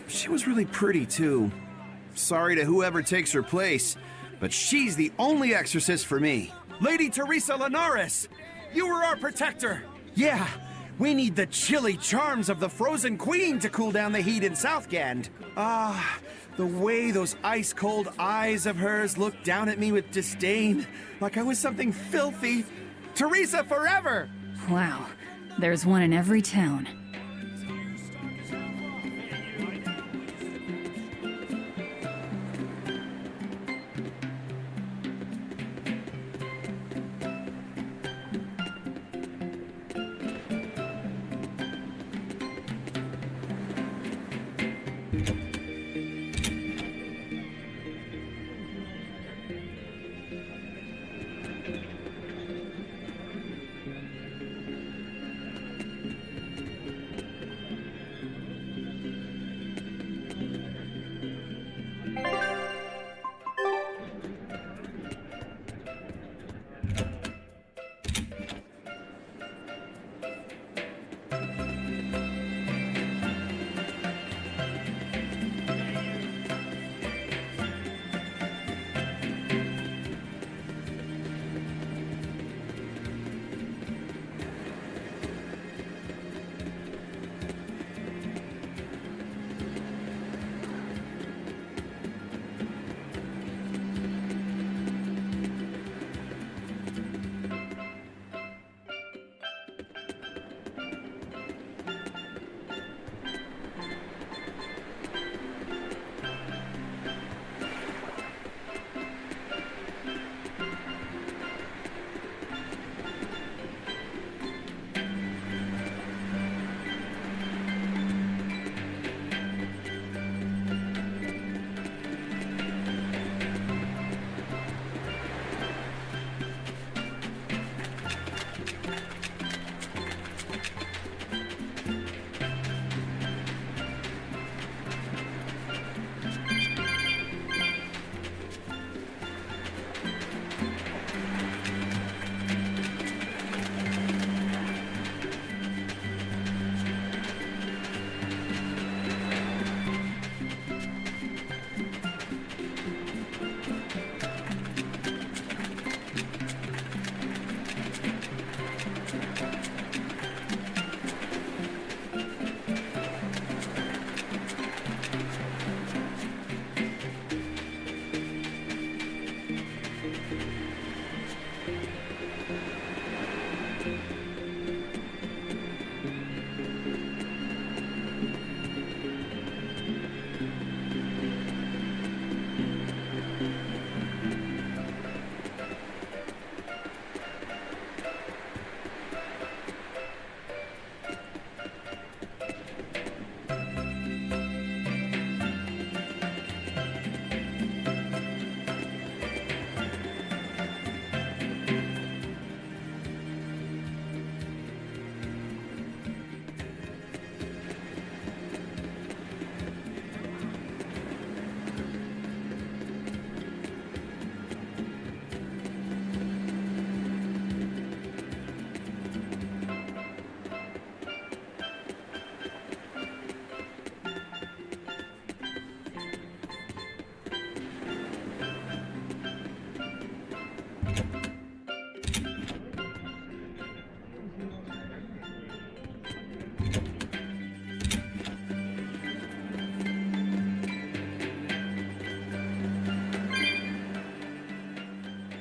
She was really pretty, too. Sorry to whoever takes her place, but she's the only exorcist for me. Lady Teresa Linares! You were our protector! Yeah, we need the chilly charms of the Frozen Queen to cool down the heat in Southgand. The way those ice-cold eyes of hers looked down at me with disdain, like I was something filthy. Teresa forever! Wow, there's one in every town.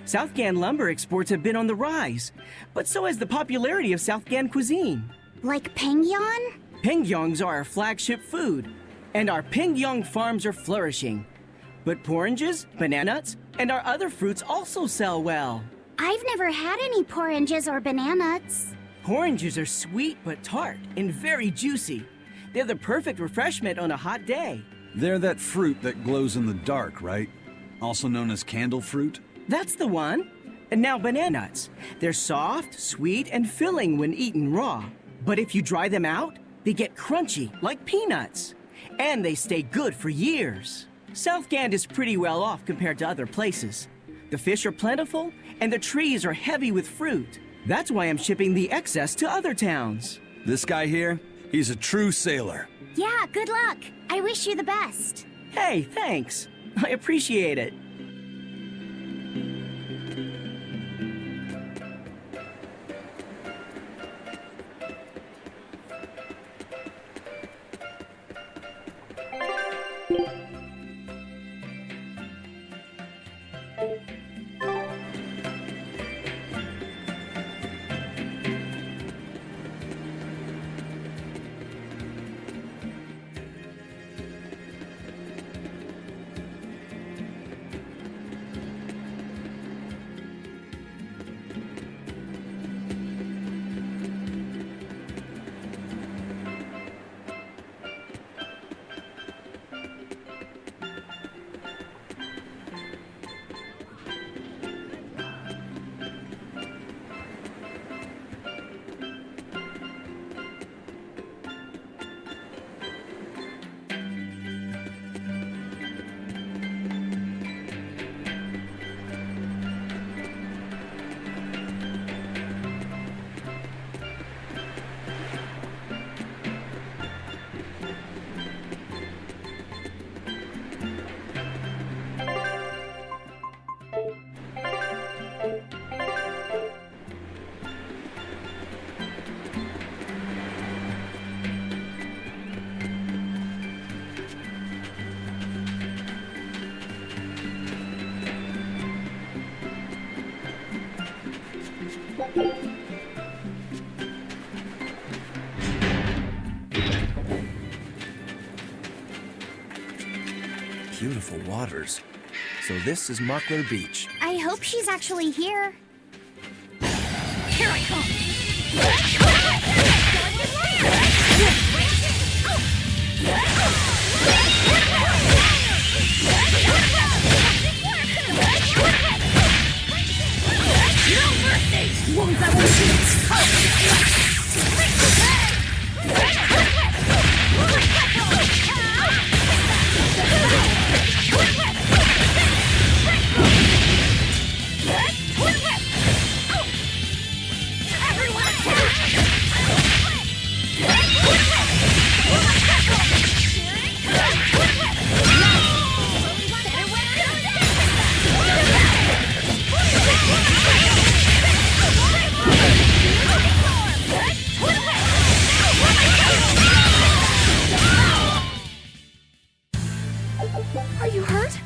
Southgan lumber exports have been on the rise, but so has the popularity of Southgan cuisine. Like Pengyong? Pengyongs are our flagship food, and our Pengyong farms are flourishing. But oranges, bananas, and our other fruits also sell well. I've never had any oranges or bananas. Oranges are sweet but tart and very juicy. They're the perfect refreshment on a hot day. They're that fruit that glows in the dark, right? Also known as candle fruit? That's the one. And now banana nuts. They're soft, sweet, and filling when eaten raw. But if you dry them out, they get crunchy, like peanuts. And they stay good for years. Southgand is pretty well off compared to other places. The fish are plentiful, and the trees are heavy with fruit. That's why I'm shipping the excess to other towns. This guy here, he's a true sailor. Yeah, good luck. I wish you the best. Hey, thanks. I appreciate it. Beautiful waters. So this is Muckler Beach. I hope she's actually here. Here I come! No mercy! Won't that Are you hurt?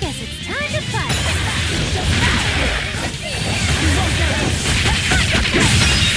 Guess it's time to fight! You won't get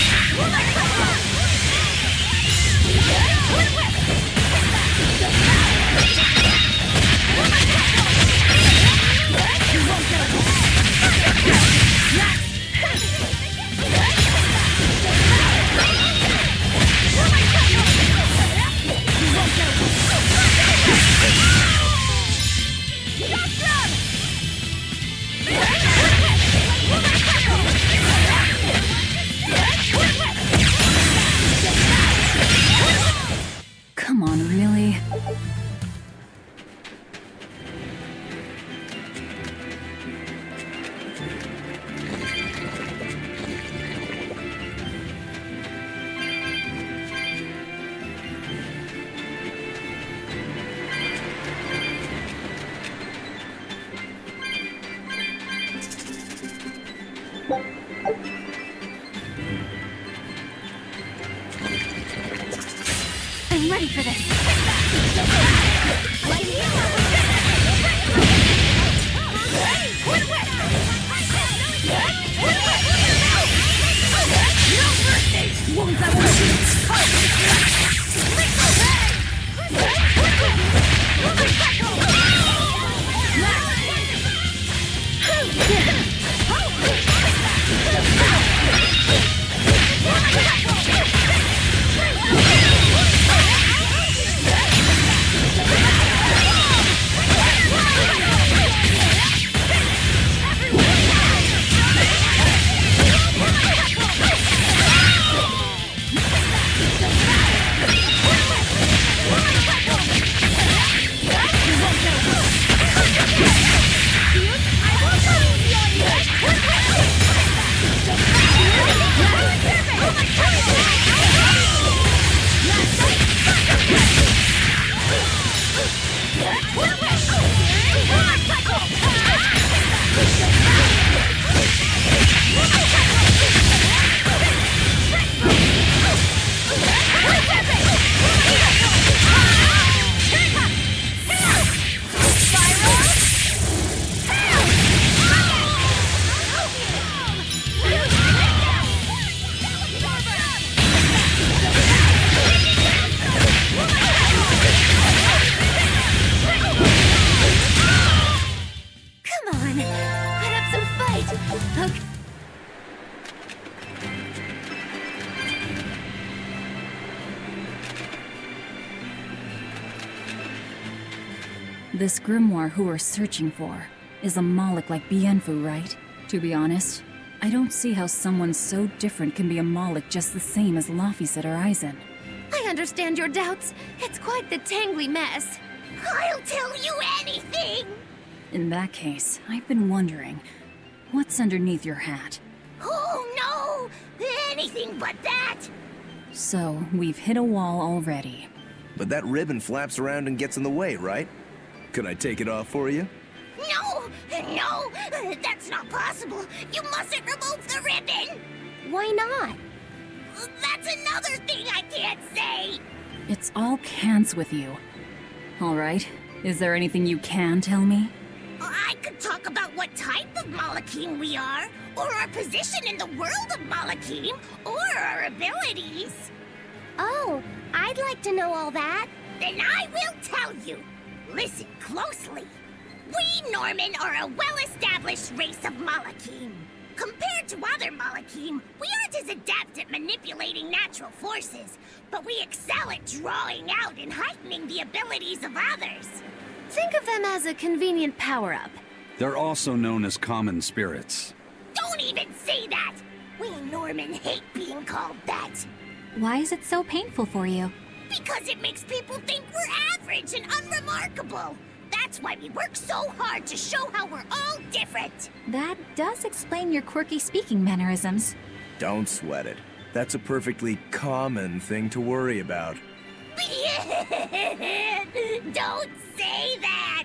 I'm ready for this. This grimoire who we're searching for is a Moloch like Bienfu, right? To be honest, I don't see how someone so different can be a Moloch just the same as Laphicet or Eisen. I understand your doubts. It's quite the tangly mess. I'll tell you anything! In that case, I've been wondering, what's underneath your hat? Oh no! Anything but that! So, we've hit a wall already. But that ribbon flaps around and gets in the way, right? Could I take it off for you? No! No! That's not possible! You mustn't remove the ribbon! Why not? That's another thing I can't say! It's all cans with you. Alright, is there anything you can tell me? I could talk about what type of Malachim we are, or our position in the world of Malachim, or our abilities. Oh, I'd like to know all that. Then I will tell you. Listen closely. We Norman are a well-established race of Malachim. Compared to other Malachim, we aren't as adept at manipulating natural forces, but we excel at drawing out and heightening the abilities of others. Think of them as a convenient power-up. They're also known as common spirits. Don't even say that! We Norman hate being called that. Why is it so painful for you? Because it makes people think we're average and unremarkable. That's why we work so hard to show how we're all different. That does explain your quirky speaking mannerisms. Don't sweat it. That's a perfectly common thing to worry about. Don't say that!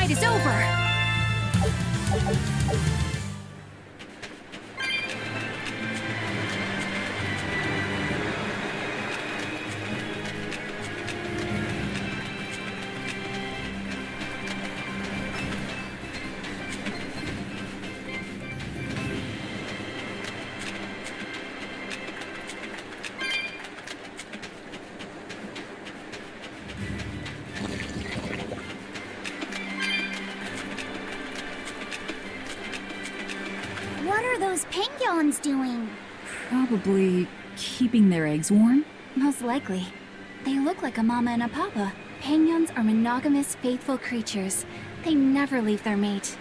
fight is over! What are those penguins doing? Probably keeping their eggs warm? Most likely. They look like a mama and a papa. Penguins are monogamous, faithful creatures. They never leave their mate.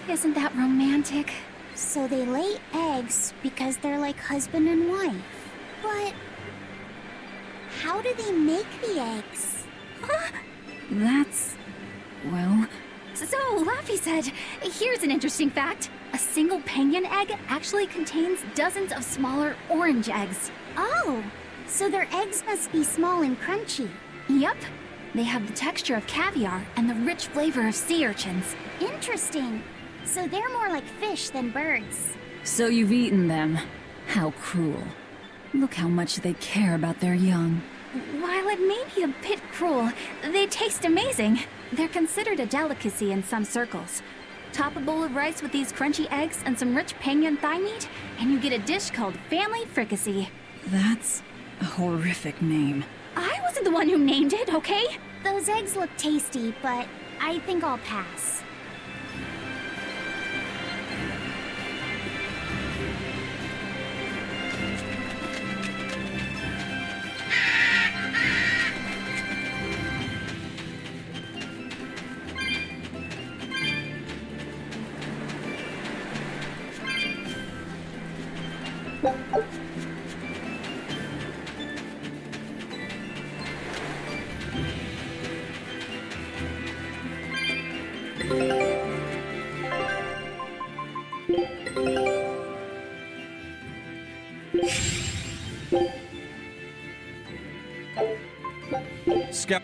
Isn't that romantic? So they lay eggs because they're like husband and wife. But how do they make the eggs? That's... well... So, Laffy said, here's an interesting fact. A single penguin egg actually contains dozens of smaller orange eggs. Oh, so their eggs must be small and crunchy. Yep. They have the texture of caviar and the rich flavor of sea urchins. Interesting. So they're more like fish than birds. So you've eaten them. How cruel. Look how much they care about their young. While it may be a bit cruel, they taste amazing. They're considered a delicacy in some circles. Top a bowl of rice with these crunchy eggs and some rich penguin thigh meat, and you get a dish called family fricassee. That's a horrific name. I wasn't the one who named it, okay? Those eggs look tasty, but I think I'll pass. Skep.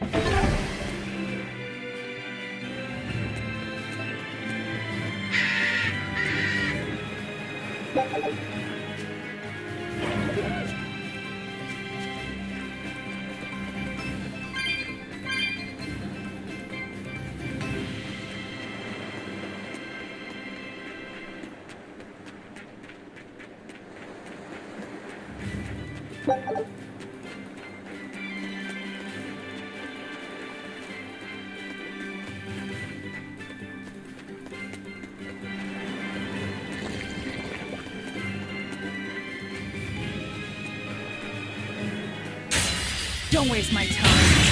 Don't waste my time.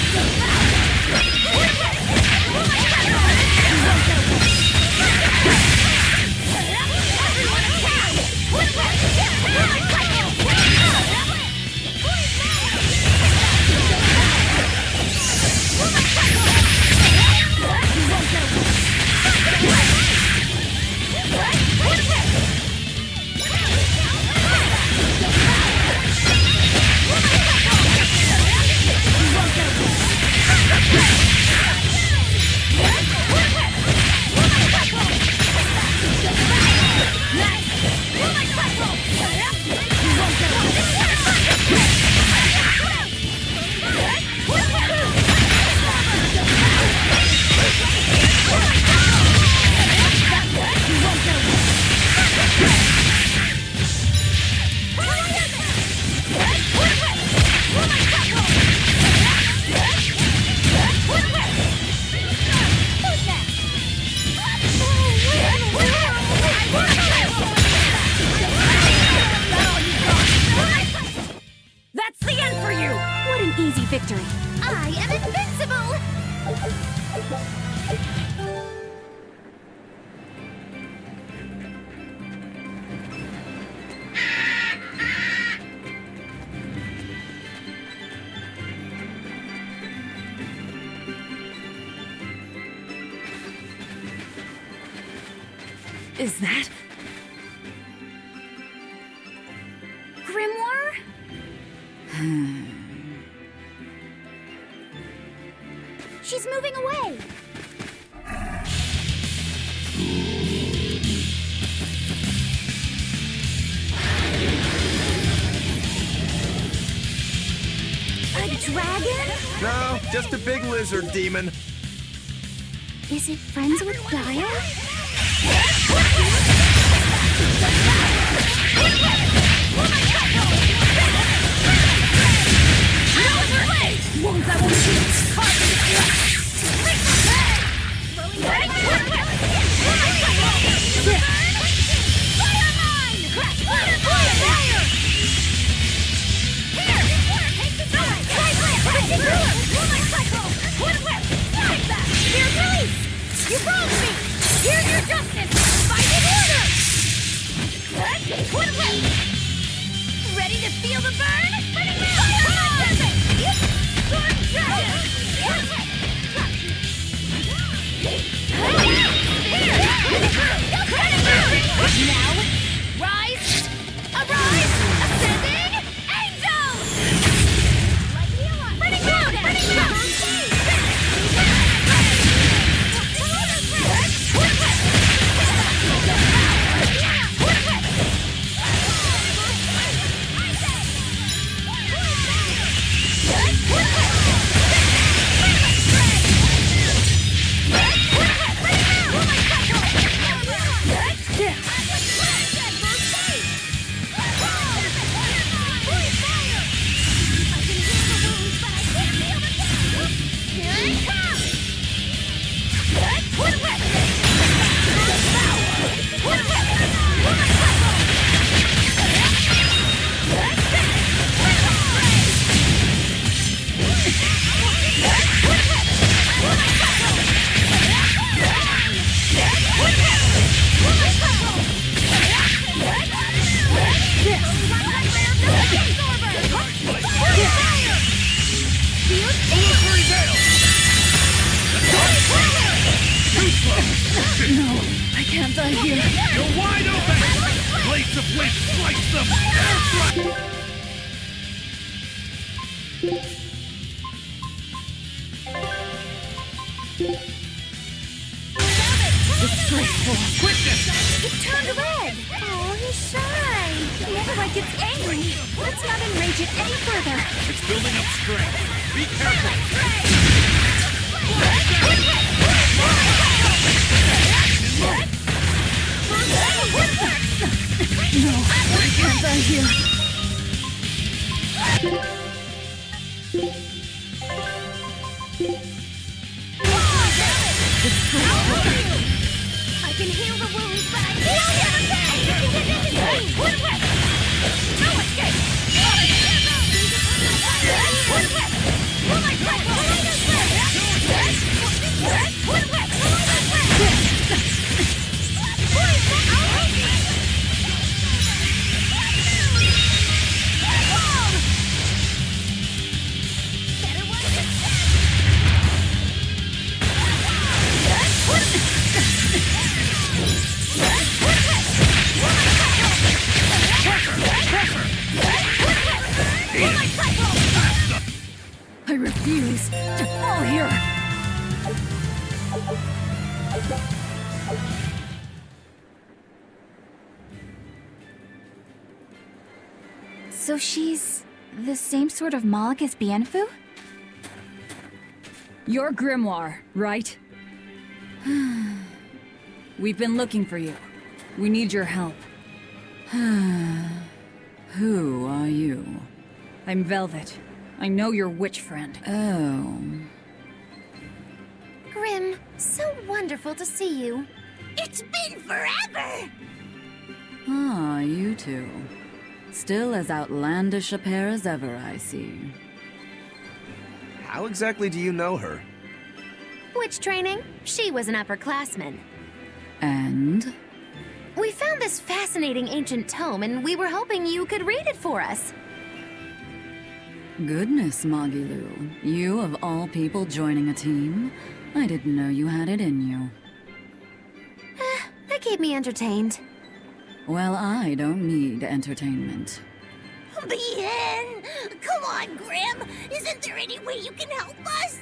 victory. I am invincible! Is that... Grimoire? She's moving away! just a big lizard demon. Is it friends with Guile? You wronged me! Here's your justice! Fight in order! Ready to feel the burn? Now, rise! Arise! Ascending! Angels! Running down! Running down! No, I can't die here. You're wide open! Blades of wind, slice them! Disgraceful. Quickness! It turned red! Oh, he's shy. Whenever I get angry, let's not enrage it any further. It's building up strength. Be careful! No, I can't die here. I can heal the wounds, but I can't heal the pain! No escape! I refuse to fall here. So she's the same sort of Moloch as Bienfu? Your grimoire, right? We've been looking for you. We need your help. Who are you? I'm Velvet. I know your witch friend. Oh. Grim, so wonderful to see you. It's been forever! Ah, you two. Still as outlandish a pair as ever, I see. How exactly do you know her? Witch training? She was an upperclassman. And? We found this fascinating ancient tome, and we were hoping you could read it for us. Goodness, Magilu. You, of all people, joining a team? I didn't know you had it in you. That keep me entertained. Well, I don't need entertainment. Bien! Come on, Grim! Isn't there any way you can help us?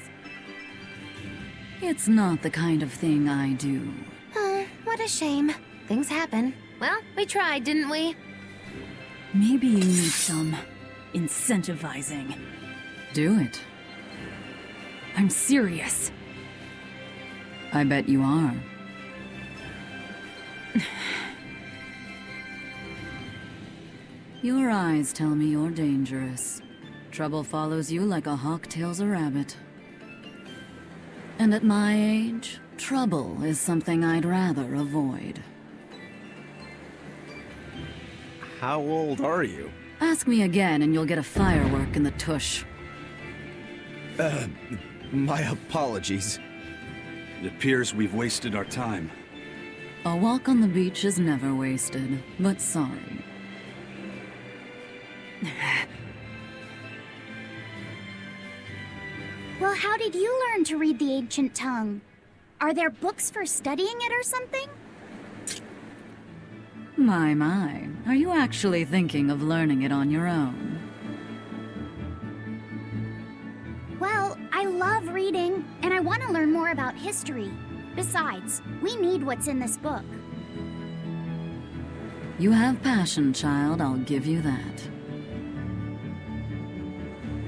It's not the kind of thing I do. What a shame. Things happen. Well, we tried, didn't we? Maybe you need some incentivizing. Do it. I'm serious. I bet you are. Your eyes tell me you're dangerous. Trouble follows you like a hawk tails a rabbit. And at my age, trouble is something I'd rather avoid. How old are you? Ask me again and you'll get a firework in the tush. My apologies. It appears we've wasted our time. A walk on the beach is never wasted, but sorry. Well, how did you learn to read the ancient tongue? Are there books for studying it or something? My. Are you actually thinking of learning it on your own? Well, I love reading, and I want to learn more about history. Besides, we need what's in this book. You have passion, child, I'll give you that.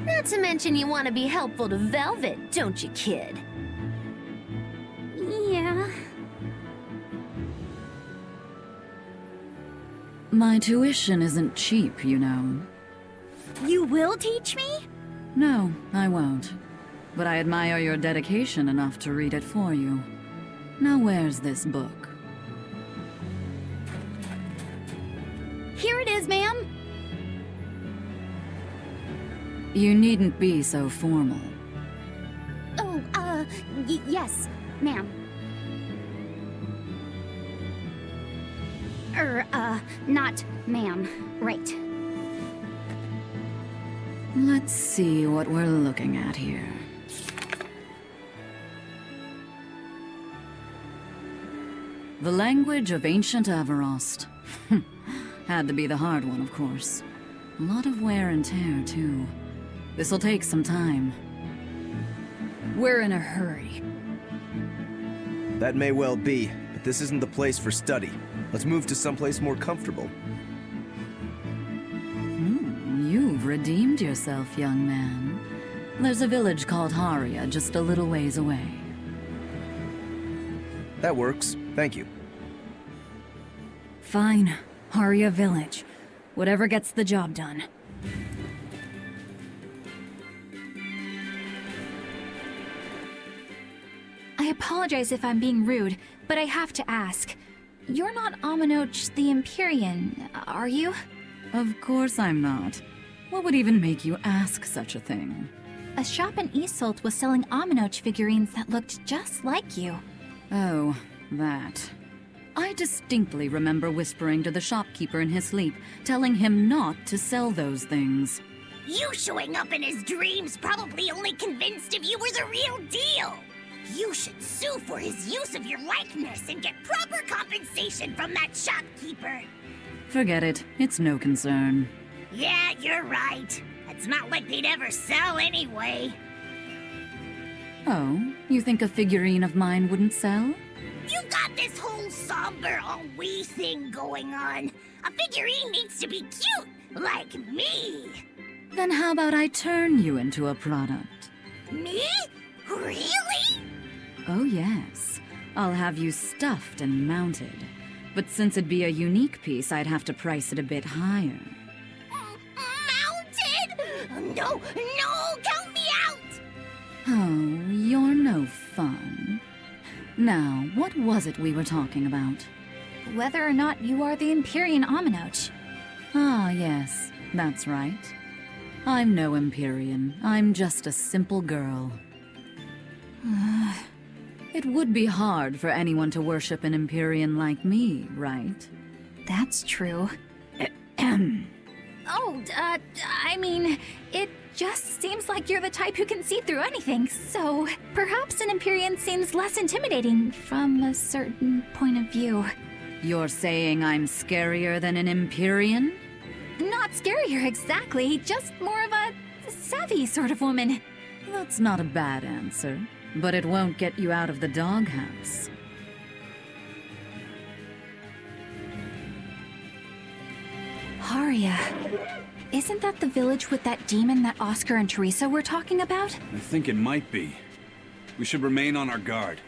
Not to mention you want to be helpful to Velvet, don't you, kid? Yeah. My tuition isn't cheap, you know. You will teach me? No, I won't. But I admire your dedication enough to read it for you. Now where's this book? Here it is, ma'am. You needn't be so formal. Oh, yes, ma'am. Not ma'am. Right. Let's see what we're looking at here. The language of ancient Averost. Had to be the hard one, of course. A lot of wear and tear, too. This'll take some time. We're in a hurry. That may well be, but this isn't the place for study. Let's move to someplace more comfortable. You've redeemed yourself, young man. There's a village called Haria just a little ways away. That works. Thank you. Fine. Haria Village. Whatever gets the job done. I apologize if I'm being rude, but I have to ask. You're not Aminoch the Empyrean, are you? Of course I'm not. What would even make you ask such a thing? A shop in Isolt was selling Aminoch figurines that looked just like you. Oh, that. I distinctly remember whispering to the shopkeeper in his sleep, telling him not to sell those things. You showing up in his dreams probably only convinced him you were the real deal. You should sue for his use of your likeness and get proper compensation from that shopkeeper. Forget it. It's no concern. Yeah, you're right. It's not like they'd ever sell anyway. Oh, you think a figurine of mine wouldn't sell? You got this whole somber ennui thing going on. A figurine needs to be cute, like me. Then how about I turn you into a product? Me? Really? Oh yes. I'll have you stuffed and mounted. But since it'd be a unique piece, I'd have to price it a bit higher. Mounted? No, count me out! Oh, you're no fun. Now, what was it we were talking about? Whether or not you are the Empyrean Aminoch. Ah, yes, that's right. I'm no Empyrean. I'm just a simple girl. It would be hard for anyone to worship an Empyrean like me, right? That's true. I mean, it just seems like you're the type who can see through anything, so perhaps an Empyrean seems less intimidating from a certain point of view. You're saying I'm scarier than an Empyrean? Not scarier exactly, just more of a savvy sort of woman. That's not a bad answer, but it won't get you out of the doghouse. Haria. Isn't that the village with that demon that Oscar and Teresa were talking about? I think it might be. We should remain on our guard.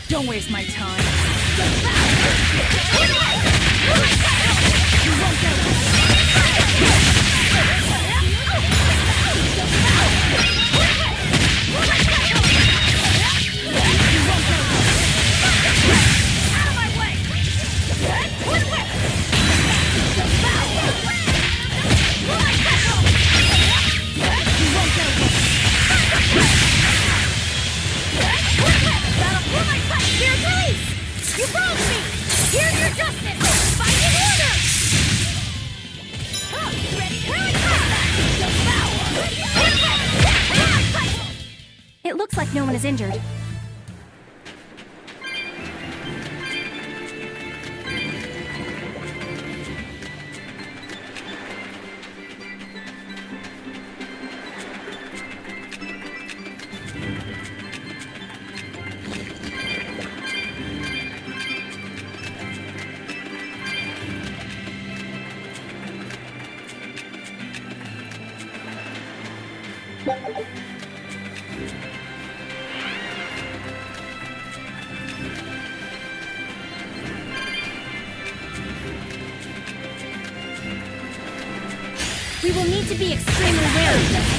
Don't waste my time. It looks like no one is injured. We will need to be extremely wary.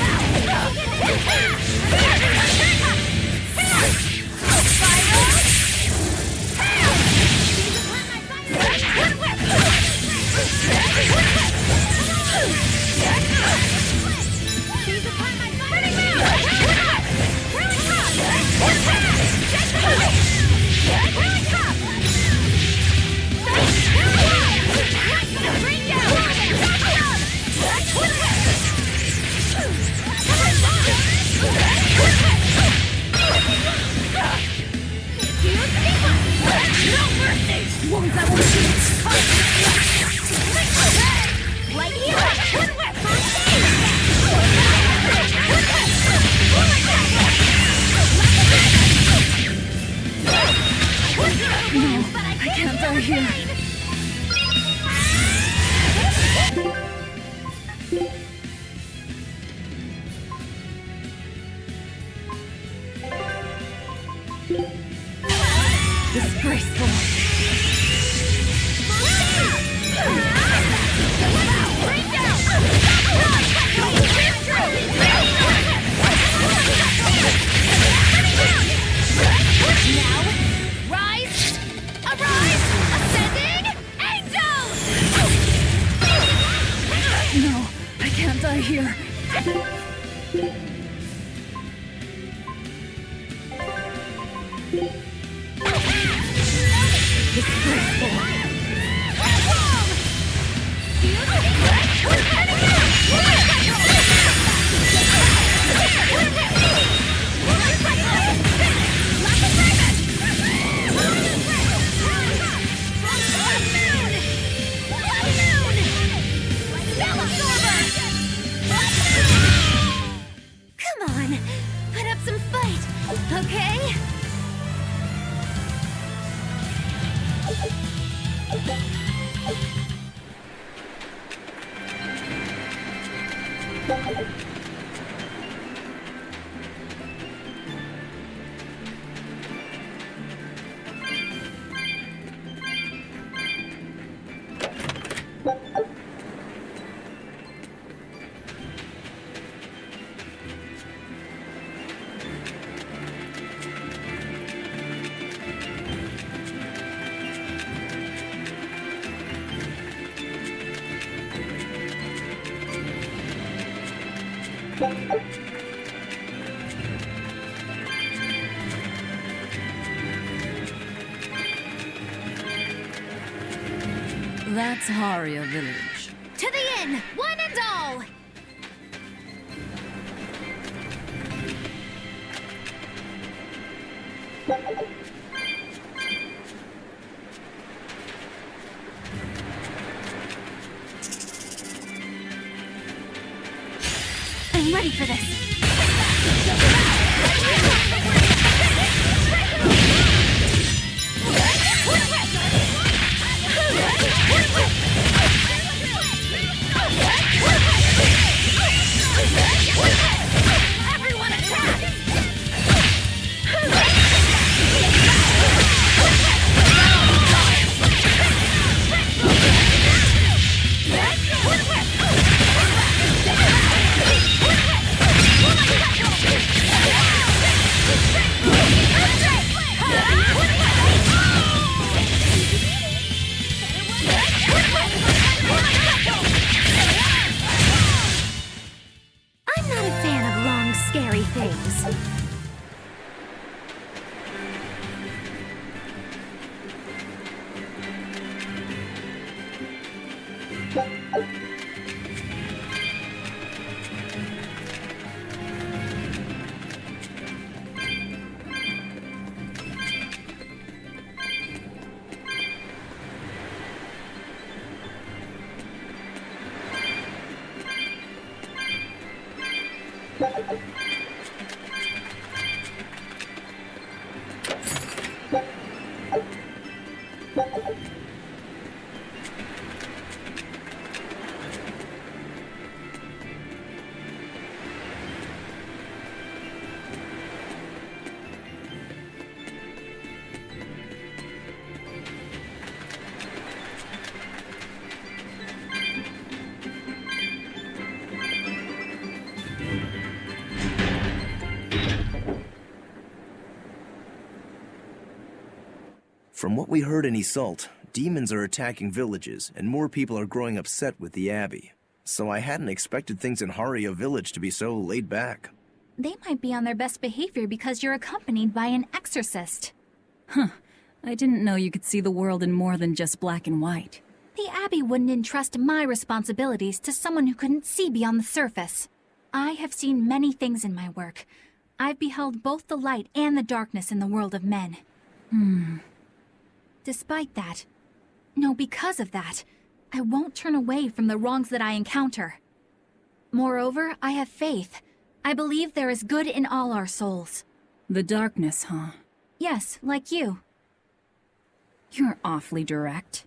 Disgraceful. Now, rise, arise, ascending, angels! can't die here. Come on, put up some fight, okay? That's Haria Village. To the inn, one and all! I'm ready for this. Everyone attack! I'm not a fan of long, scary things. From what we heard in Iseult, demons are attacking villages, and more people are growing upset with the Abbey. So I hadn't expected things in Haria Village to be so laid back. They might be on their best behavior because you're accompanied by an exorcist. Huh. I didn't know you could see the world in more than just black and white. The Abbey wouldn't entrust my responsibilities to someone who couldn't see beyond the surface. I have seen many things in my work. I've beheld both the light and the darkness in the world of men. Despite that, no, because of that, I won't turn away from the wrongs that I encounter. Moreover, I have faith. I believe there is good in all our souls. The darkness, huh? Yes, like you. You're awfully direct.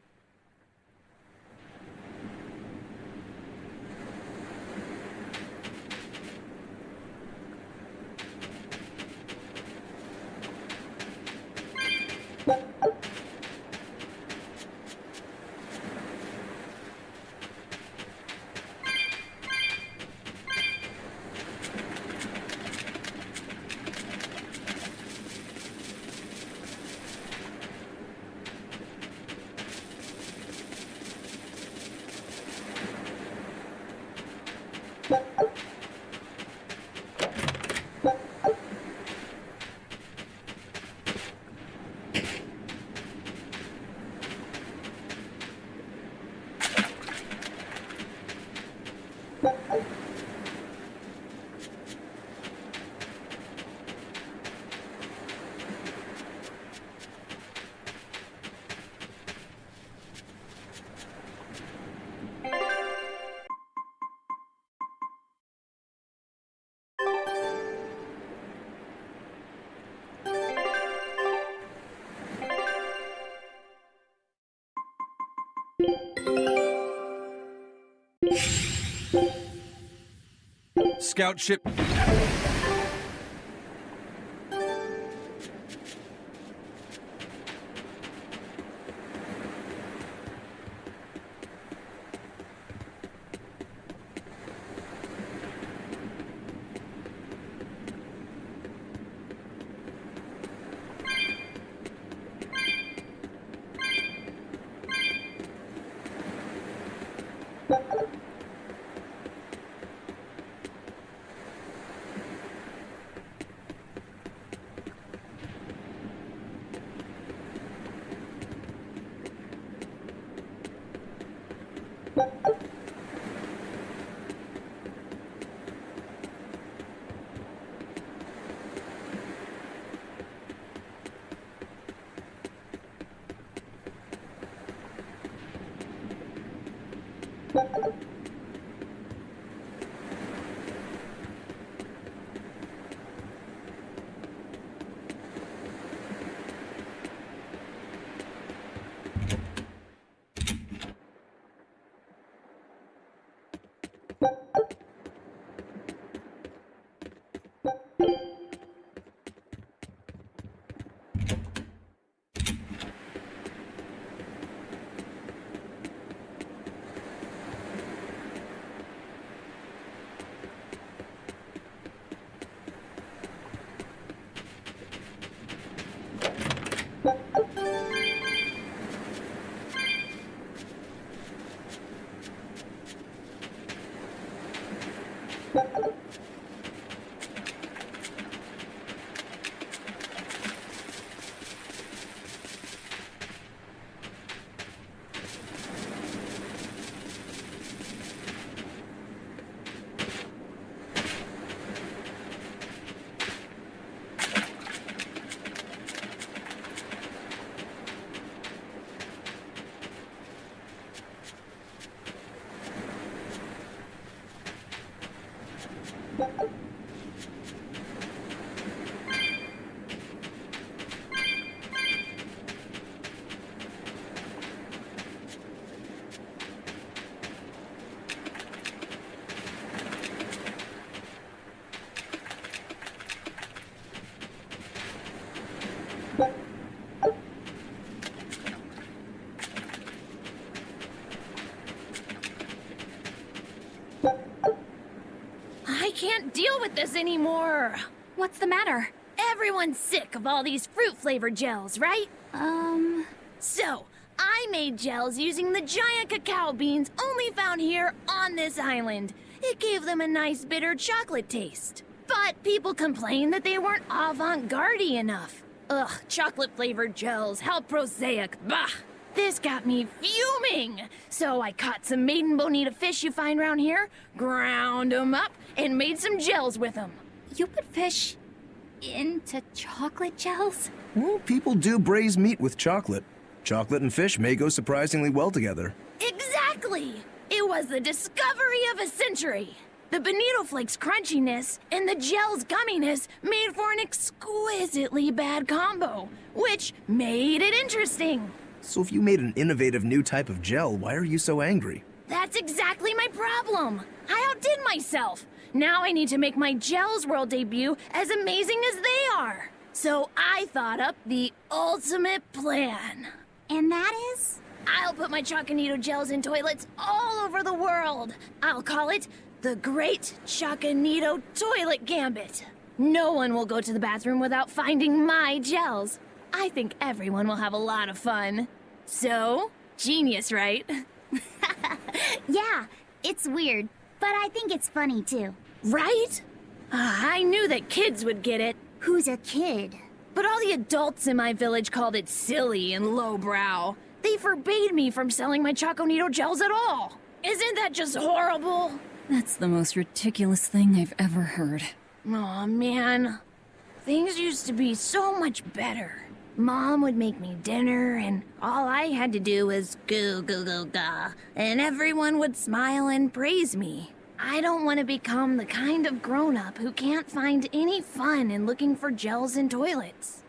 Scout ship. I can't deal with this anymore. What's the matter? Everyone's sick of all these fruit-flavored gels, right? So, I made gels using the giant cacao beans only found here on this island. It gave them a nice bitter chocolate taste. But people complained that they weren't avant-garde enough. Ugh, chocolate-flavored gels, how prosaic, bah! This got me fuming! So I caught some maiden bonita fish you find around here, ground them up, and made some gels with them. You put fish into chocolate gels? Well, people do braise meat with chocolate. Chocolate and fish may go surprisingly well together. Exactly! It was the discovery of a century. The bonito flakes crunchiness and the gel's gumminess made for an exquisitely bad combo, which made it interesting. So if you made an innovative new type of gel, why are you so angry? That's exactly my problem. I outdid myself. Now I need to make my Gels World debut as amazing as they are. So I thought up the ultimate plan. And that is? I'll put my Chocanito gels in toilets all over the world. I'll call it the Great Chocanito Toilet Gambit. No one will go to the bathroom without finding my gels. I think everyone will have a lot of fun. So, genius, right? Yeah, it's weird, But I think it's funny too. Right? I knew that kids would get it. Who's a kid? But all the adults in my village called it silly and lowbrow. They forbade me from selling my Choconito gels at all. Isn't that just horrible? That's the most ridiculous thing I've ever heard. Aw, man. Things used to be so much better. Mom would make me dinner, and all I had to do was goo goo goo ga, and everyone would smile and praise me. I don't want to become the kind of grown-up who can't find any fun in looking for gels in toilets.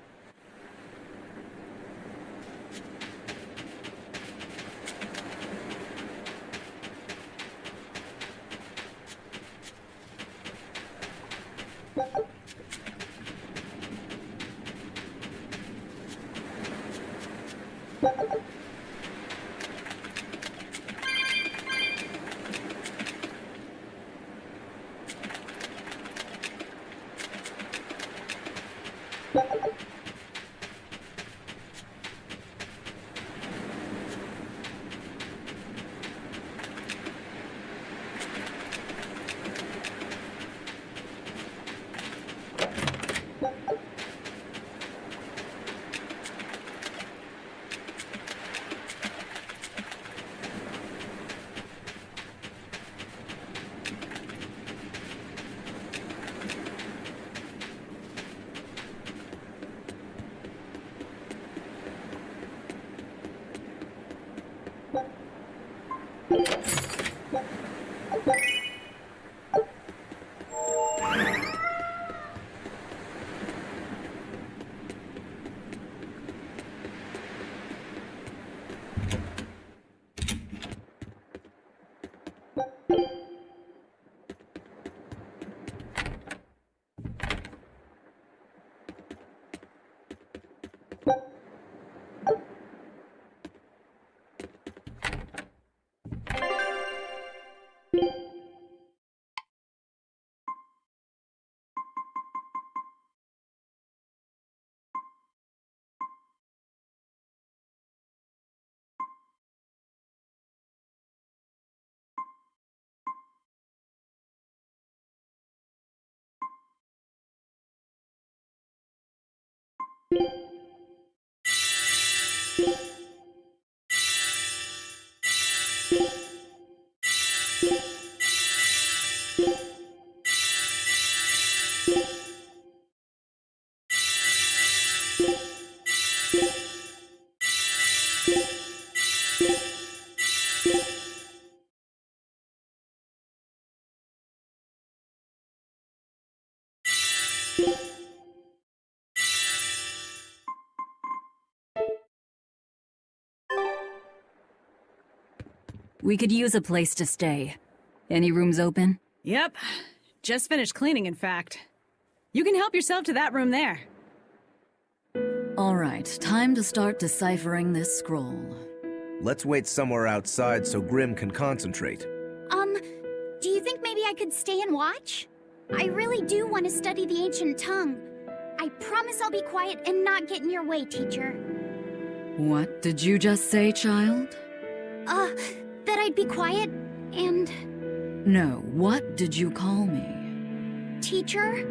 We could use a place to stay. Any rooms open? Yep. Just finished cleaning, in fact. You can help yourself to that room there. All right, time to start deciphering this scroll. Let's wait somewhere outside so Grim can concentrate. Do you think maybe I could stay and watch? I really do want to study the ancient tongue. I promise I'll be quiet and not get in your way, teacher. What did you just say, child? That I'd be quiet and... No, what did you call me? Teacher?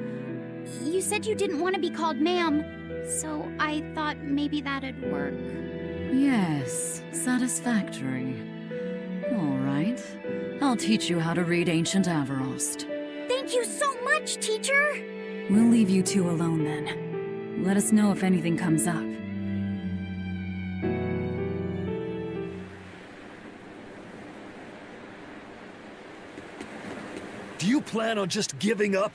You said you didn't want to be called ma'am, so I thought maybe that'd work. Yes, satisfactory. All right. I'll teach you how to read Ancient Avarost. Thank you so much, teacher! We'll leave you two alone then. Let us know if anything comes up. Do you plan on just giving up?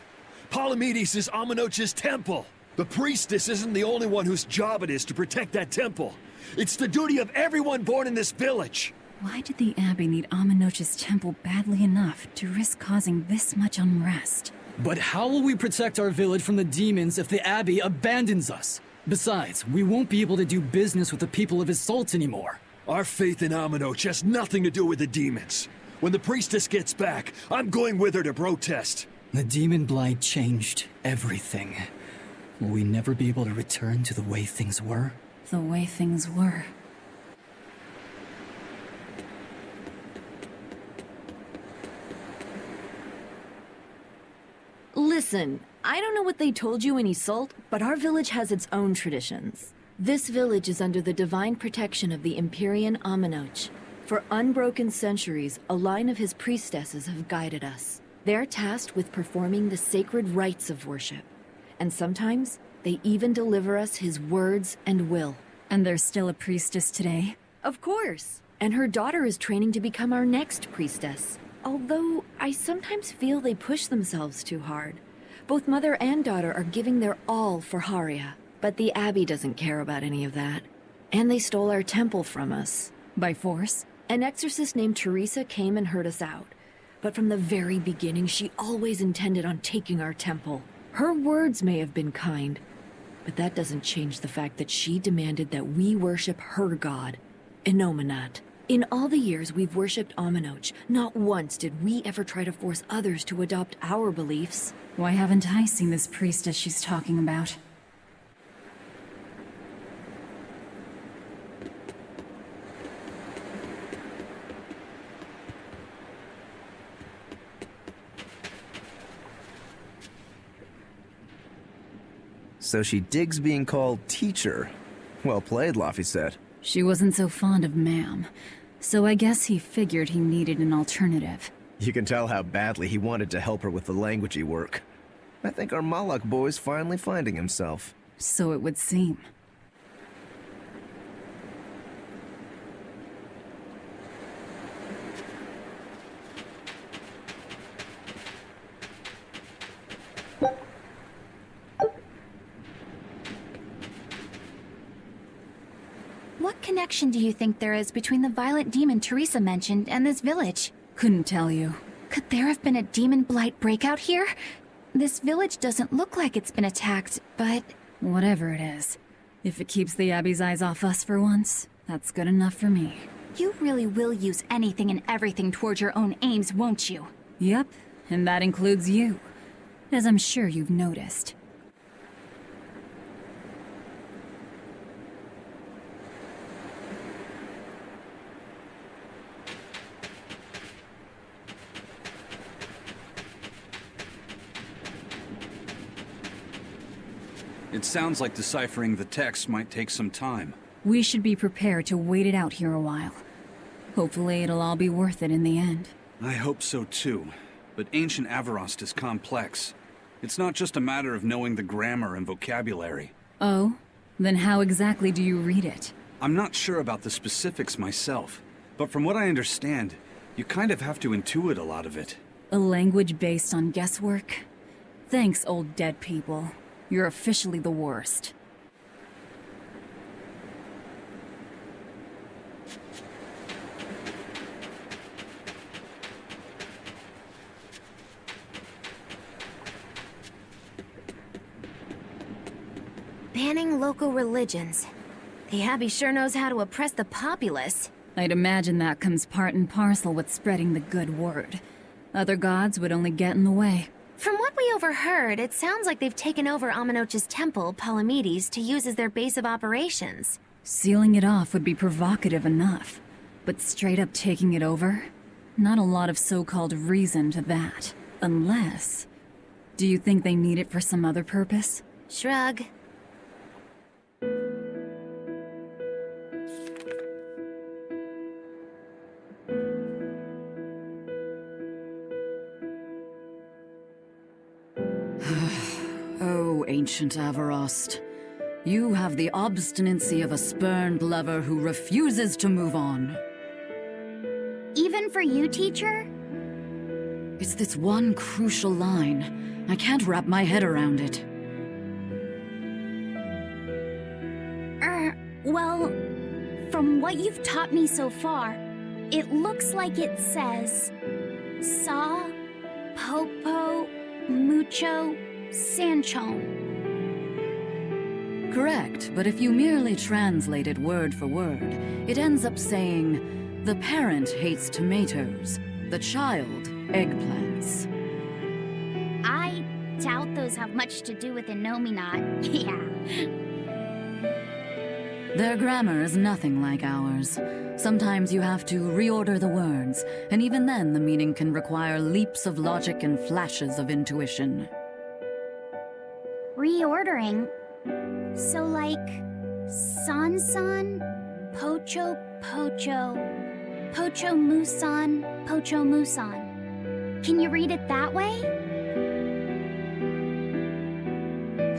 Palamedes is Amenoch's temple. The priestess isn't the only one whose job it is to protect that temple. It's the duty of everyone born in this village. Why did the Abbey need Amenoch's temple badly enough to risk causing this much unrest? But how will we protect our village from the demons if the Abbey abandons us? Besides, we won't be able to do business with the people of Isolt anymore. Our faith in Amenoch has nothing to do with the demons. When the priestess gets back, I'm going with her to protest. The demon blight changed everything. Will we never be able to return to the way things were? The way things were. Listen, I don't know what they told you in Isolde, but our village has its own traditions. This village is under the divine protection of the Empyrean Aminoch. For unbroken centuries, a line of his priestesses have guided us. They're tasked with performing the sacred rites of worship. And sometimes, they even deliver us his words and will. And there's still a priestess today? Of course. And her daughter is training to become our next priestess. Although, I sometimes feel they push themselves too hard. Both mother and daughter are giving their all for Haria. But the Abbey doesn't care about any of that. And they stole our temple from us. By force? An exorcist named Teresa came and heard us out. But from the very beginning, she always intended on taking our temple. Her words may have been kind, but that doesn't change the fact that she demanded that we worship her god, Inominat. In all the years we've worshipped Aminoch, not once did we ever try to force others to adopt our beliefs. Why haven't I seen this priestess she's talking about? So she digs being called teacher. Well played, Laphicet. She wasn't so fond of ma'am, so I guess he figured he needed an alternative. You can tell how badly he wanted to help her with the languagey work. I think our Malak boy's finally finding himself. So it would seem. What connection do you think there is between the violent demon Teresa mentioned and this village? Couldn't tell you. Could there have been a demon blight breakout here? This village doesn't look like it's been attacked, but... Whatever it is, if it keeps the Abbey's eyes off us for once, that's good enough for me. You really will use anything and everything towards your own aims, won't you? Yep, and that includes you, as I'm sure you've noticed. It sounds like deciphering the text might take some time. We should be prepared to wait it out here a while. Hopefully it'll all be worth it in the end. I hope so too, but ancient Avarost is complex. It's not just a matter of knowing the grammar and vocabulary. Oh? Then how exactly do you read it? I'm not sure about the specifics myself, but from what I understand, you kind of have to intuit a lot of it. A language based on guesswork? Thanks, old dead people. You're officially the worst. Banning local religions. The Abbey sure knows how to oppress the populace. I'd imagine that comes part and parcel with spreading the good word. Other gods would only get in the way. From what we overheard, it sounds like they've taken over Aminoch's temple, Palamedes, to use as their base of operations. Sealing it off would be provocative enough, but straight up taking it over? Not a lot of so-called reason to that. Unless... Do you think they need it for some other purpose? Shrug. Oh, ancient Avarost. You have the obstinacy of a spurned lover who refuses to move on. Even for you, teacher? It's this one crucial line. I can't wrap my head around it. Well, from what you've taught me so far, it looks like it says... Saw, Popo, Mucho, Sanchon. Correct, but if you merely translate it word for word, it ends up saying, the parent hates tomatoes, the child eggplants. I doubt those have much to do with Inominat. Yeah. Their grammar is nothing like ours. Sometimes you have to reorder the words, and even then the meaning can require leaps of logic and flashes of intuition. Reordering. So like, San-san, Pocho Pocho, Pocho Musan, Pocho Musan. Can you read it that way?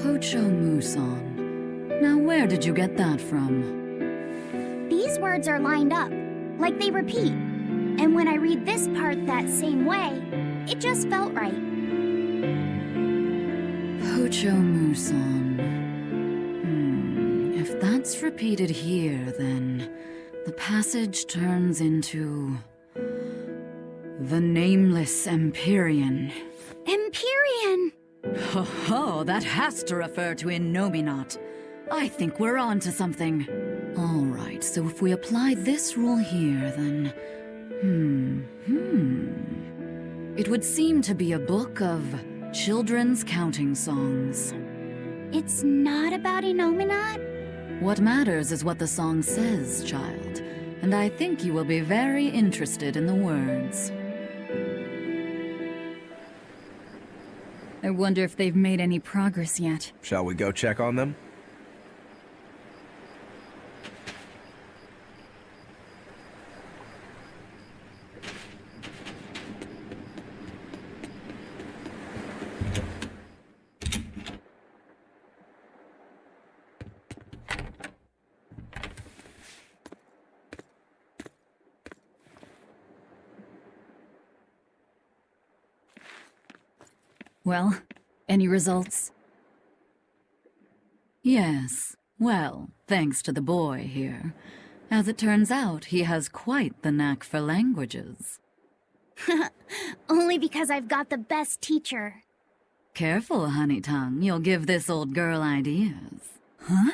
Pocho Musan. Now where did you get that from? These words are lined up, like they repeat. And when I read this part that same way, it just felt right. Pocho Musan. If that's repeated here, then the passage turns into the Nameless Empyrean. Empyrean! Ho ho, that has to refer to Innominat. I think we're on to something. All right, so if we apply this rule here, then... It would seem to be a book of children's counting songs. It's not about Innominat? What matters is what the song says, child. And I think you will be very interested in the words. I wonder if they've made any progress yet. Shall we go check on them? Well, any results? Yes. Well, thanks to the boy here. As it turns out, he has quite the knack for languages. Only because I've got the best teacher. Careful, honey tongue. You'll give this old girl ideas. Huh?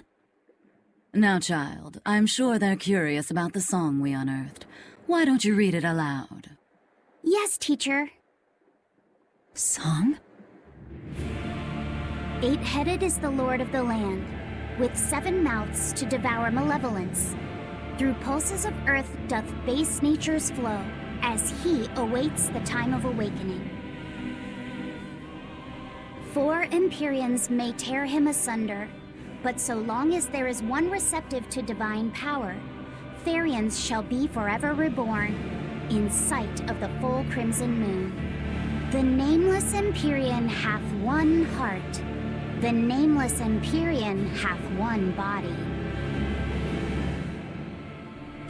Now, child, I'm sure they're curious about the song we unearthed. Why don't you read it aloud? Yes, teacher. Song? 8-headed is the lord of the land, with 7 mouths to devour malevolence. Through pulses of earth doth base nature's flow, as he awaits the time of awakening. 4 Empyreans may tear him asunder, but so long as there is one receptive to divine power, Therians shall be forever reborn, in sight of the full crimson moon. The Nameless Empyrean hath one heart. The Nameless Empyrean hath one body.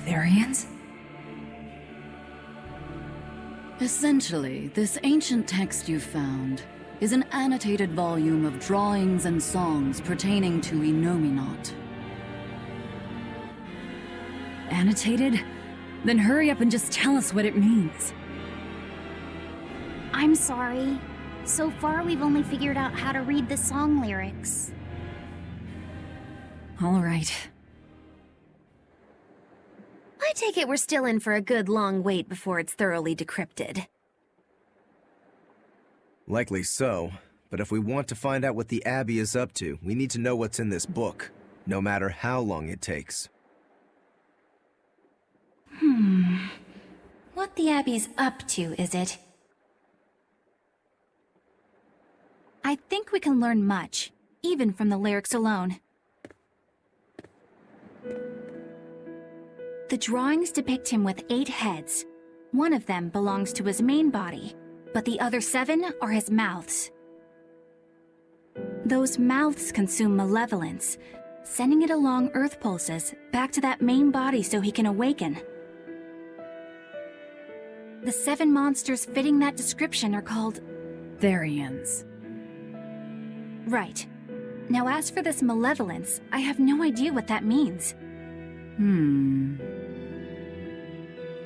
Therians? Essentially, this ancient text you found is an annotated volume of drawings and songs pertaining to Innominat. Annotated? Then hurry up and just tell us what it means. I'm sorry. So far, we've only figured out how to read the song lyrics. All right. I take it we're still in for a good long wait before it's thoroughly decrypted. Likely so, but if we want to find out what the Abbey is up to, we need to know what's in this book, no matter how long it takes. What the Abbey's up to, is it? I think we can learn much, even from the lyrics alone. The drawings depict him with 8 heads. One of them belongs to his main body, but the other 7 are his mouths. Those mouths consume malevolence, sending it along Earth pulses back to that main body so he can awaken. The 7 monsters fitting that description are called Therians. Right. Now as for this malevolence, I have no idea what that means.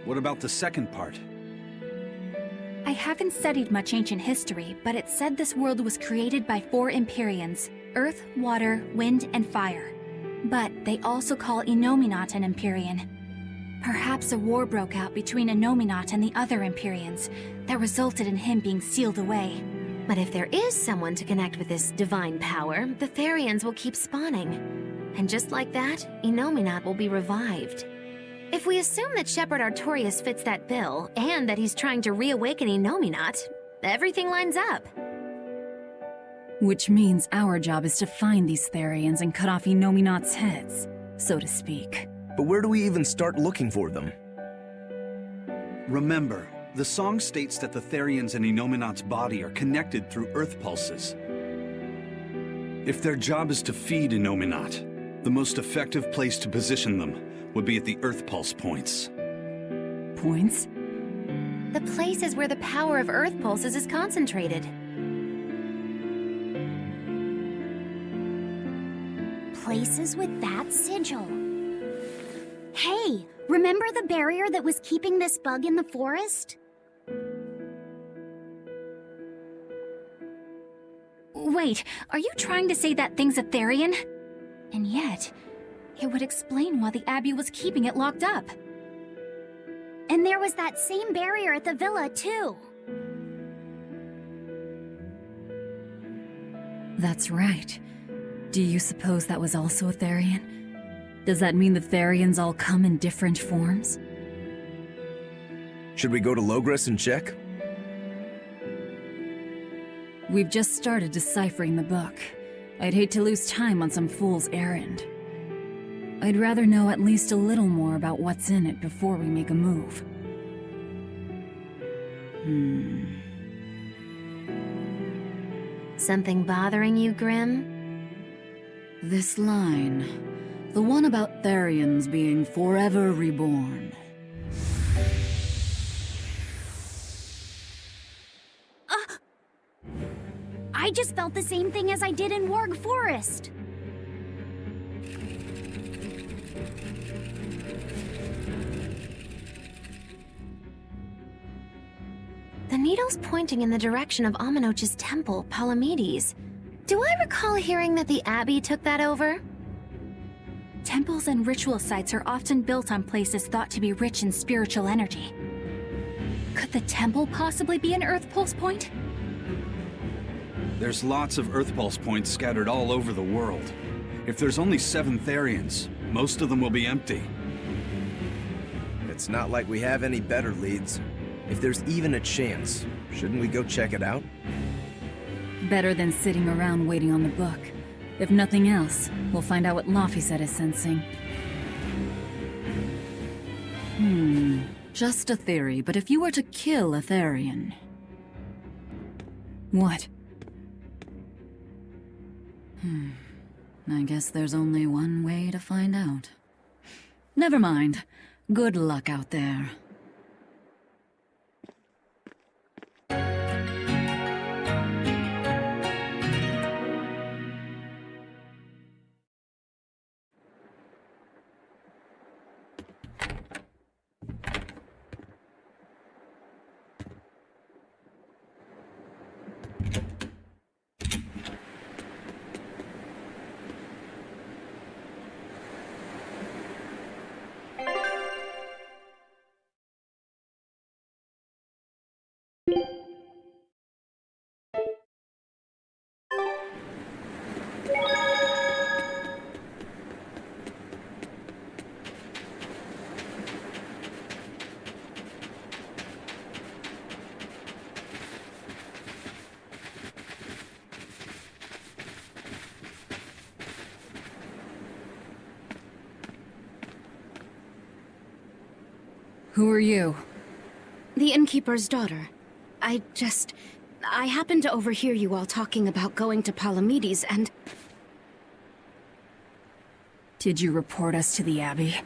What about the second part? I haven't studied much ancient history, but it said this world was created by 4 Empyreans: Earth, Water, Wind, and Fire. But they also call Innominat an Empyrean. Perhaps a war broke out between Innominat and the other Empyreans that resulted in him being sealed away. But if there is someone to connect with this divine power, the Therians will keep spawning. And just like that, Innominat will be revived. If we assume that Shepherd Artorius fits that bill, and that he's trying to reawaken Innominat, everything lines up. Which means our job is to find these Therians and cut off Inominat's heads, so to speak. But where do we even start looking for them? Remember, the song states that the Therians in Inominat's body are connected through earth pulses. If their job is to feed Inominat, the most effective place to position them would be at the earth pulse points. Points? The places where the power of earth pulses is concentrated. Places with that sigil. Hey, remember the barrier that was keeping this bug in the forest? Wait, are you trying to say that thing's a Therian? And yet, it would explain why the Abbey was keeping it locked up. And there was that same barrier at the villa, too. That's right. Do you suppose that was also a Therian? Does that mean the Therians all come in different forms? Should we go to Logres and check? We've just started deciphering the book. I'd hate to lose time on some fool's errand. I'd rather know at least a little more about what's in it before we make a move. Something bothering you, Grim? This line. The one about Therians being forever reborn. I just felt the same thing as I did in Warg Forest. The needle's pointing in the direction of Amenoch's temple, Palamedes. Do I recall hearing that the Abbey took that over? Temples and ritual sites are often built on places thought to be rich in spiritual energy. Could the temple possibly be an Earth Pulse point? There's lots of earth pulse points scattered all over the world. If there's only 7 Therians, most of them will be empty. It's not like we have any better leads. If there's even a chance, shouldn't we go check it out? Better than sitting around waiting on the book. If nothing else, we'll find out what Laphicet is sensing. Just a theory, but if you were to kill a Therian... What? I guess there's only one way to find out. Never mind. Good luck out there. Who are you? The innkeeper's daughter. I happened to overhear you all talking about going to Palamedes and... Did you report us to the Abbey?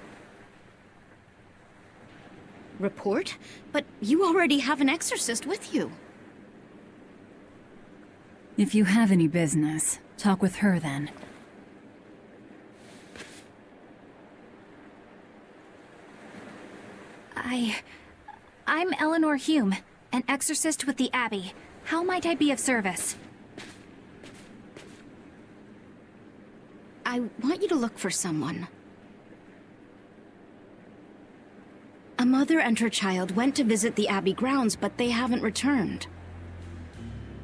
Report? But you already have an exorcist with you. If you have any business, talk with her then. I'm Eleanor Hume, an exorcist with the Abbey. How might I be of service? I want you to look for someone. A mother and her child went to visit the Abbey grounds, but they haven't returned.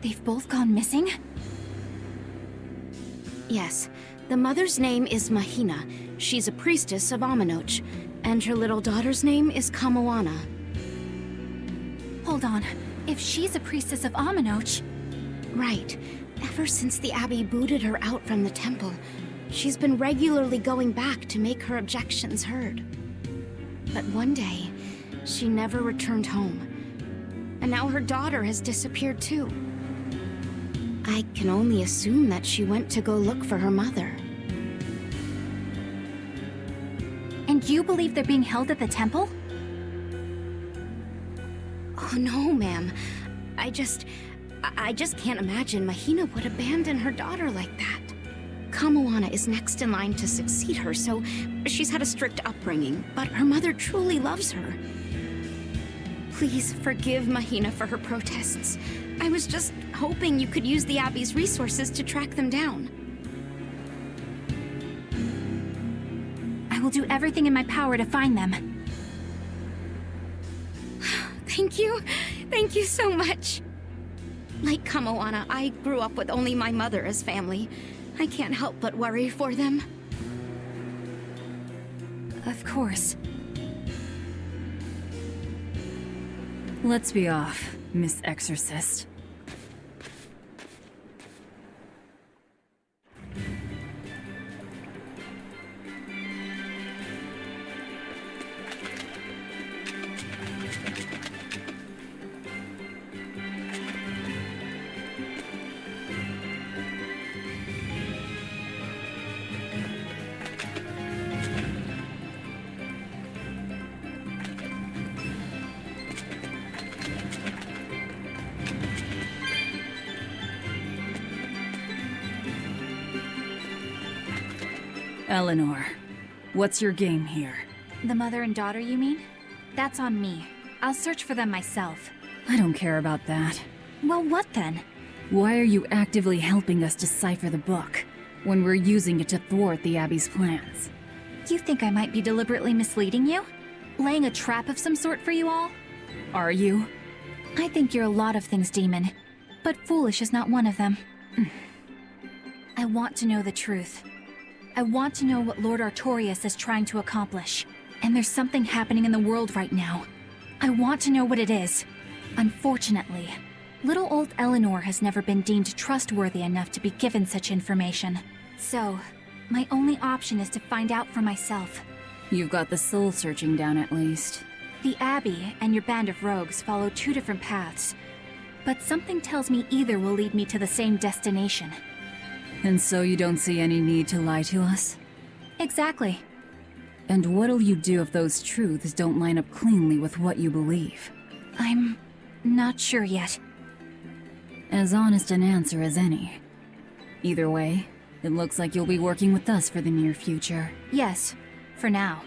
They've both gone missing? Yes. The mother's name is Mahina. She's a priestess of Amenoch. And her little daughter's name is Kamoana. Hold on. If she's a priestess of Amenoch... Right. Ever since the Abbey booted her out from the temple, she's been regularly going back to make her objections heard. But one day, she never returned home. And now her daughter has disappeared too. I can only assume that she went to go look for her mother. And you believe they're being held at the temple? Oh no, ma'am. I just can't imagine Mahina would abandon her daughter like that. Kamoana is next in line to succeed her, so she's had a strict upbringing, but her mother truly loves her. Please forgive Mahina for her protests. I was just hoping you could use the Abbey's resources to track them down. I will do everything in my power to find them. Thank you. Thank you so much. Like Kamoana, I grew up with only my mother as family. I can't help but worry for them. Of course. Let's be off, Miss Exorcist. Eleanor, what's your game here? The mother and daughter, you mean? That's on me. I'll search for them myself. I don't care about that. Well, what then? Why are you actively helping us decipher the book, when we're using it to thwart the Abbey's plans? You think I might be deliberately misleading you? Laying a trap of some sort for you all? Are you? I think you're a lot of things, Demon. But foolish is not one of them. I want to know the truth. I want to know what Lord Artorias is trying to accomplish. And there's something happening in the world right now. I want to know what it is. Unfortunately, little old Eleanor has never been deemed trustworthy enough to be given such information. So, my only option is to find out for myself. You've got the soul searching down at least. The Abbey and your band of rogues follow two different paths. But something tells me either will lead me to the same destination. And so you don't see any need to lie to us? Exactly. And what'll you do if those truths don't line up cleanly with what you believe? I'm not sure yet. As honest an answer as any. Either way, it looks like you'll be working with us for the near future. Yes, for now.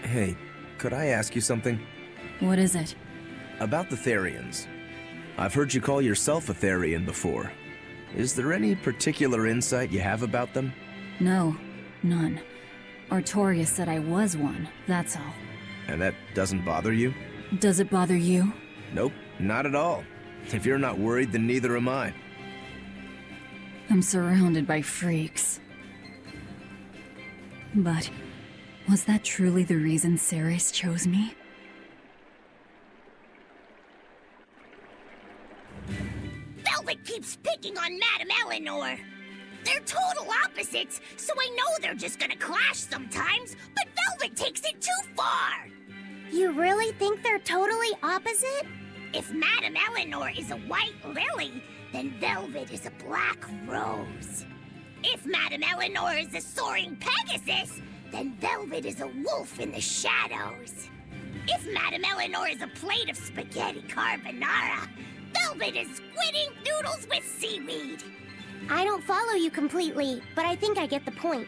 Hey, could I ask you something? What is it? About the Therians. I've heard you call yourself a Therian before. Is there any particular insight you have about them? No, none. Artorias said I was one, that's all. And that doesn't bother you? Does it bother you? Nope, not at all. If you're not worried, then neither am I. I'm surrounded by freaks. But was that truly the reason Ceres chose me? Velvet keeps picking on Madame Eleanor. They're total opposites, so I know they're just gonna clash sometimes, but Velvet takes it too far. You really think they're totally opposite? If Madame Eleanor is a white lily, then Velvet is a black rose. If Madame Eleanor is a soaring Pegasus, then Velvet is a wolf in the shadows. If Madame Eleanor is a plate of spaghetti carbonara, Velvet is squidding noodles with seaweed. I don't follow you completely, but I think I get the point.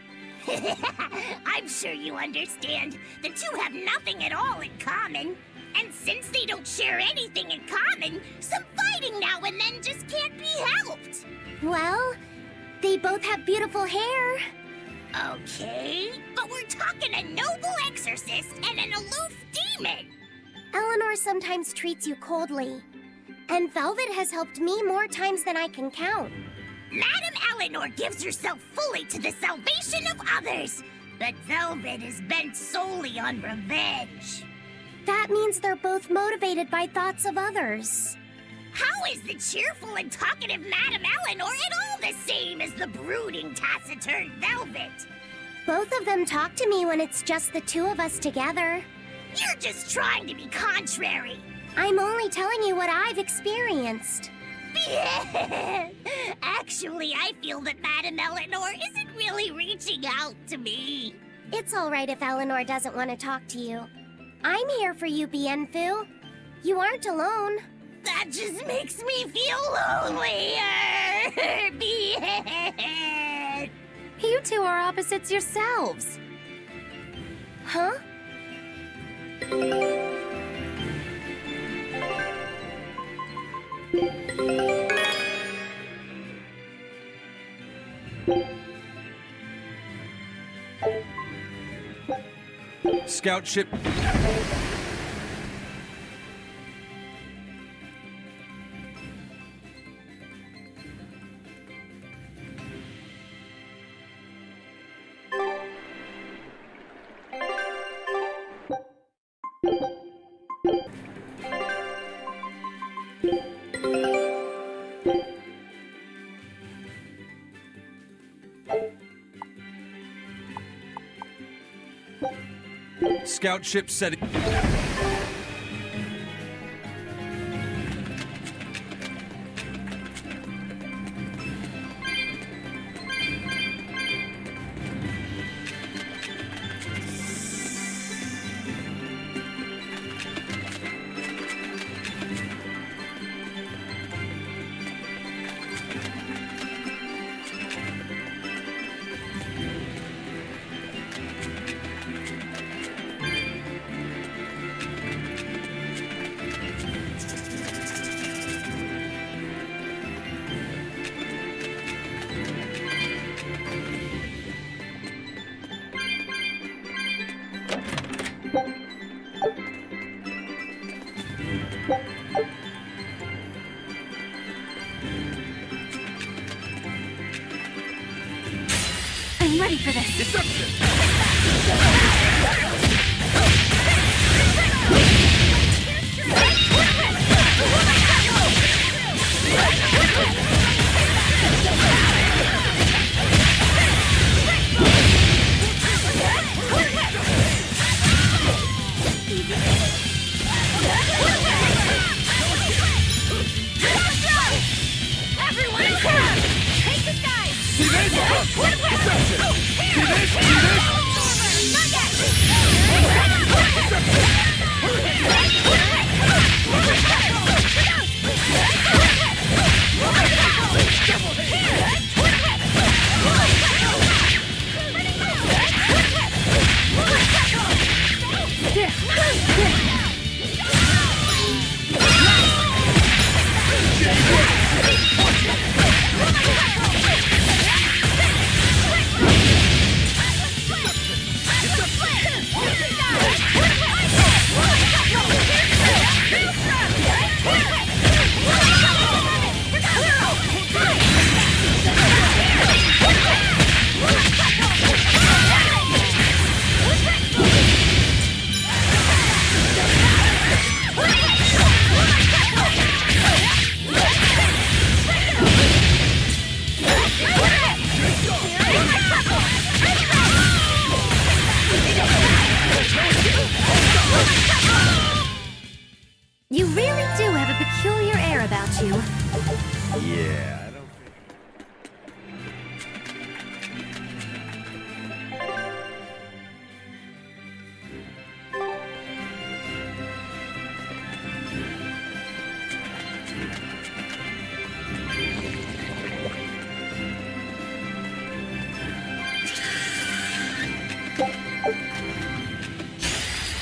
I'm sure you understand. The two have nothing at all in common. And since they don't share anything in common, some fighting now and then just can't be helped. Well, they both have beautiful hair. Okay, but we're talking a noble exorcist and an aloof demon. Eleanor sometimes treats you coldly. And Velvet has helped me more times than I can count. Madame Eleanor gives herself fully to the salvation of others, but Velvet is bent solely on revenge. That means they're both motivated by thoughts of others. How is the cheerful and talkative Madame Eleanor at all the same as the brooding, taciturn Velvet? Both of them talk to me when it's just the two of us together. You're just trying to be contrary. I'm only telling you what I've experienced. Actually, I feel that Madame Eleanor isn't really reaching out to me. It's all right if Eleanor doesn't want to talk to you. I'm here for you, Bienfu. You aren't alone. That just makes me feel lonelier. Bien. You two are opposites yourselves. Huh? Scout ship. Scout ship setting. I'm ready for this. Everyone in camp! Take this guy! See this? Deception! See this? Not yet! You really do have a peculiar air about you. Yeah, I don't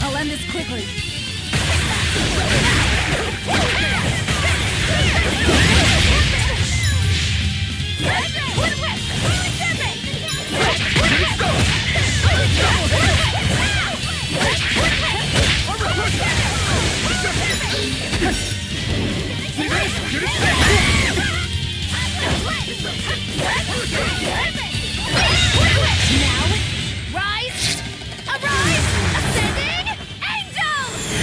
I'll end this quickly. Now, rise, arise, ascending, angels!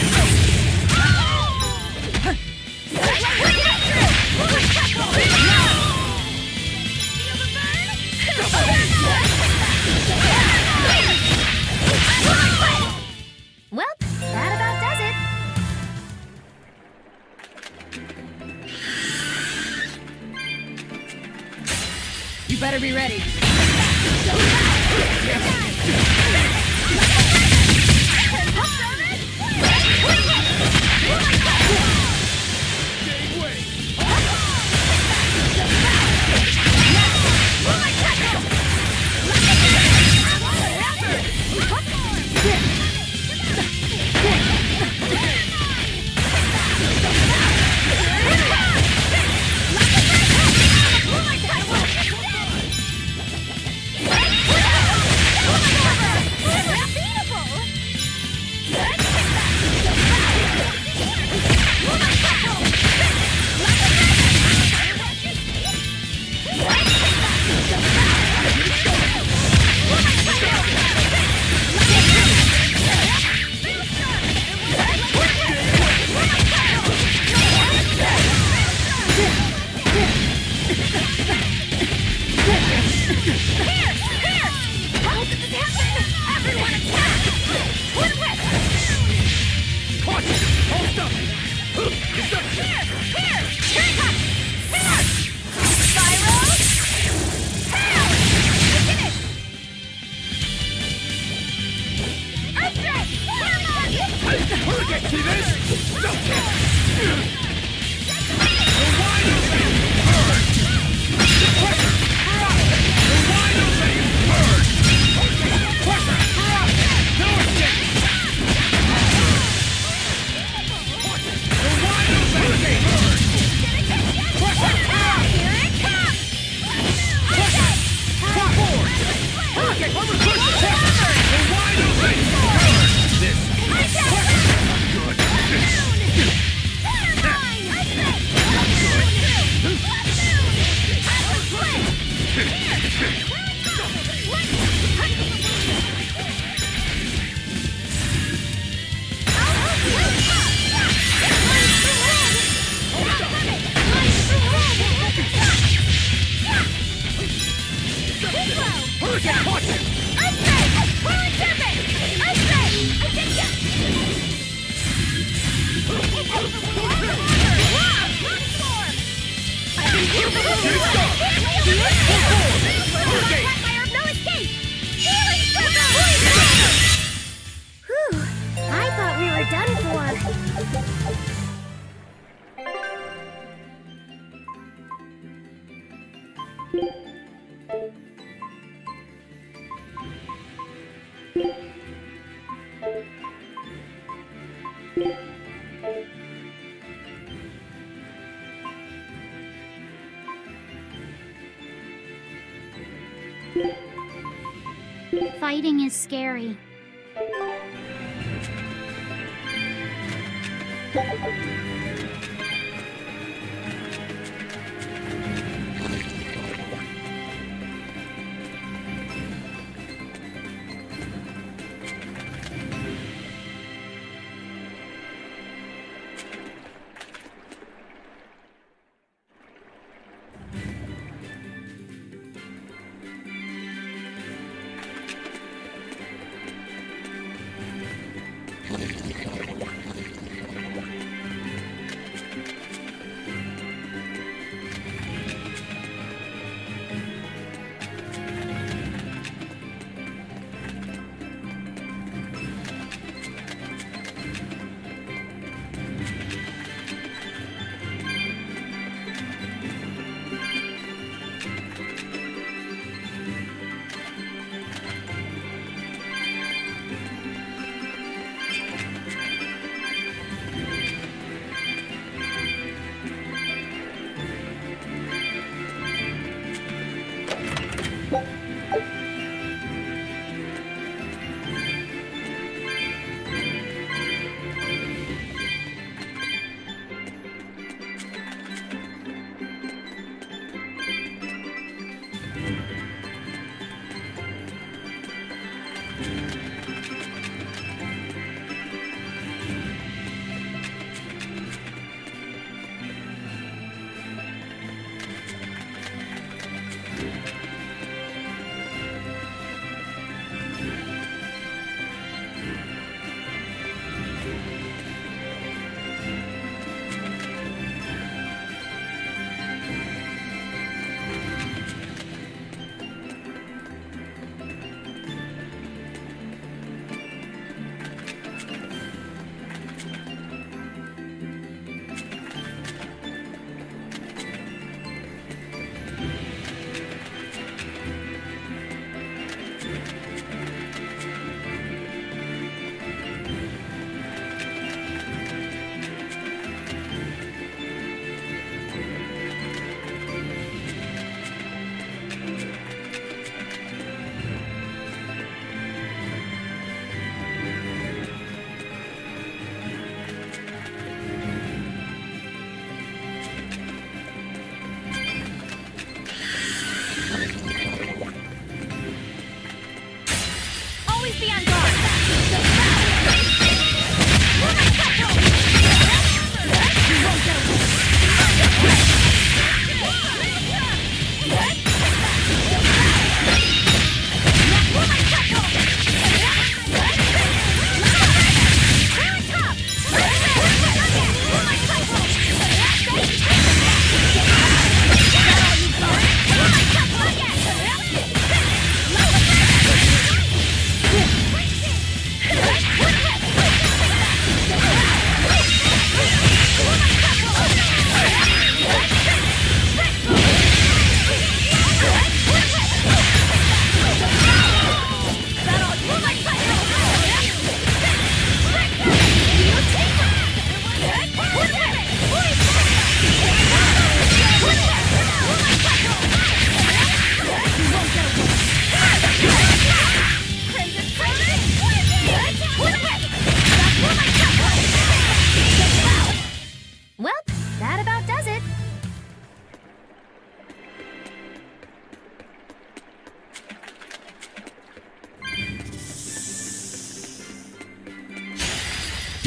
You better be ready. Fighting is scary.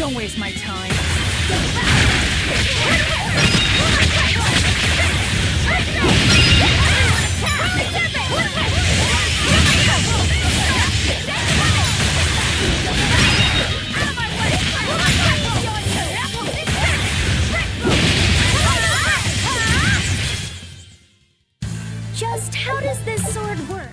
Don't waste my time. Just how does this sword work?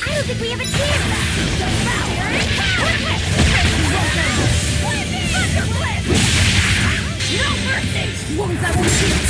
I don't think we have a chance! No mercy! Won't that won't shoot!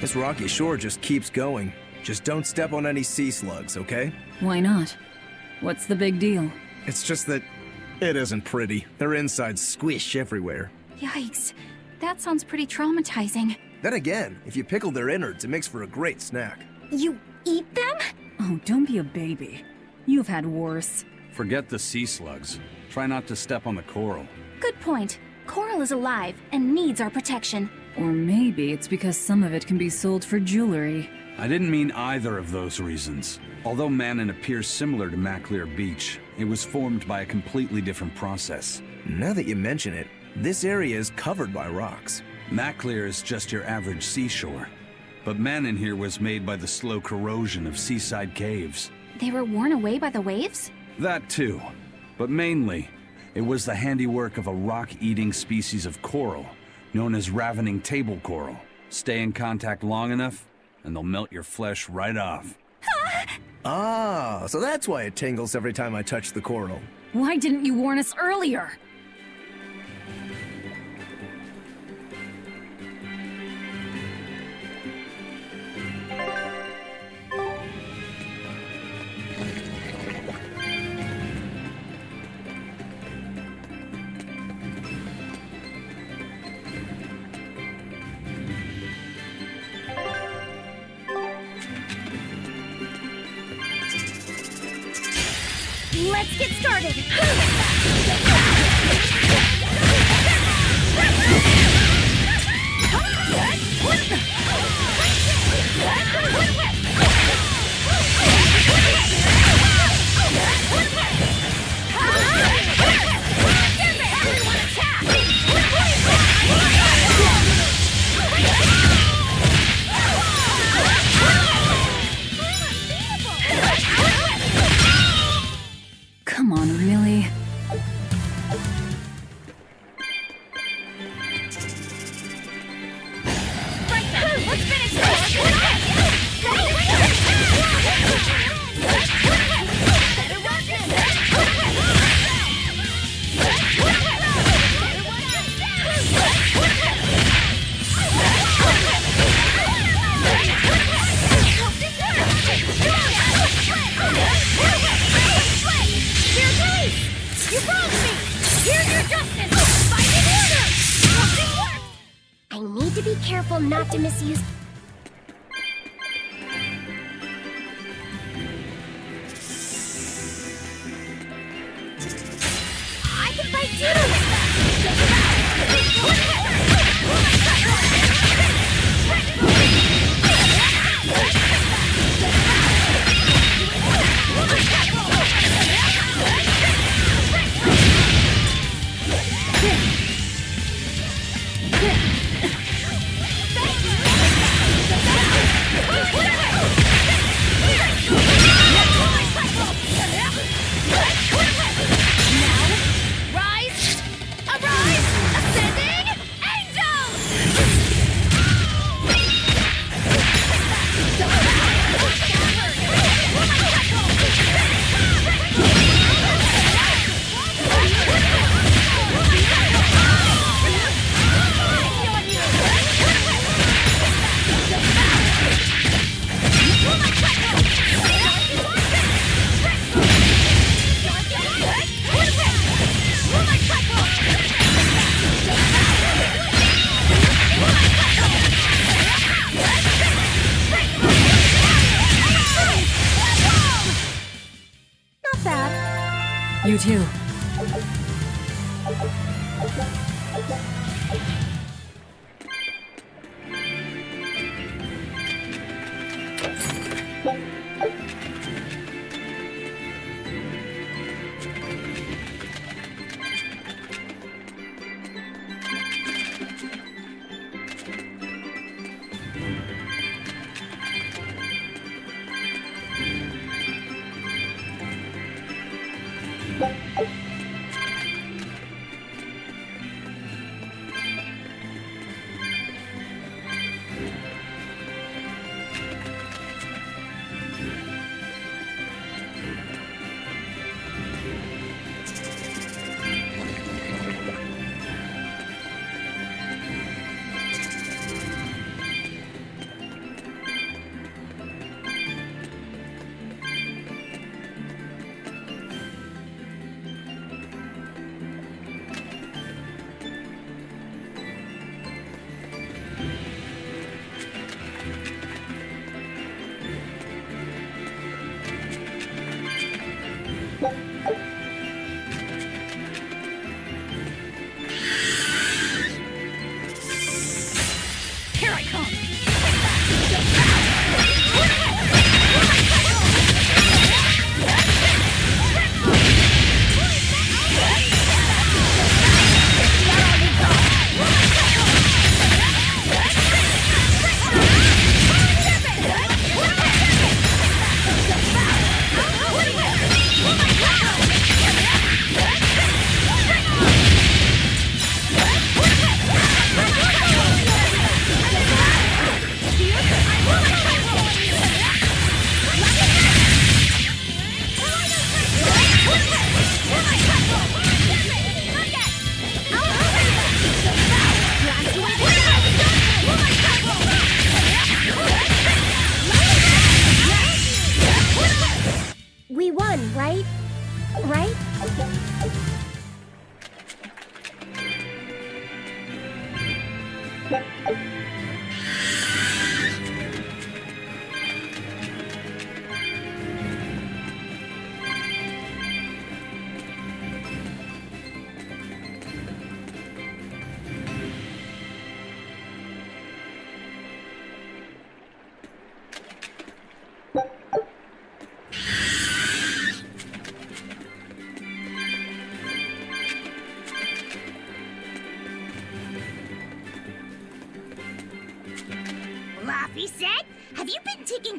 This rocky shore just keeps going. Just don't step on any sea slugs, okay? Why not? What's the big deal? It's just that it isn't pretty. Their insides squish everywhere. Yikes. That sounds pretty traumatizing. Then again, if you pickle their innards, it makes for a great snack. You eat them? Oh, don't be a baby. You've had worse. Forget the sea slugs. Try not to step on the coral. Good point. Coral is alive and needs our protection. Or maybe it's because some of it can be sold for jewelry. I didn't mean either of those reasons. Although Manon appears similar to Maclear Beach, it was formed by a completely different process. Now that you mention it, this area is covered by rocks. Maclear is just your average seashore. But Manon here was made by the slow corrosion of seaside caves. They were worn away by the waves? That too. But mainly, it was the handiwork of a rock-eating species of coral, known as ravening table coral. Stay in contact long enough, and they'll melt your flesh right off. Ah, so that's why it tingles every time I touch the coral. Why didn't you warn us earlier? Let's get started! Come on, really? Let's finish this! You broke me! Here's your justice! Fight in order! Nothing works! I need to be careful not to misuse... I can fight You too.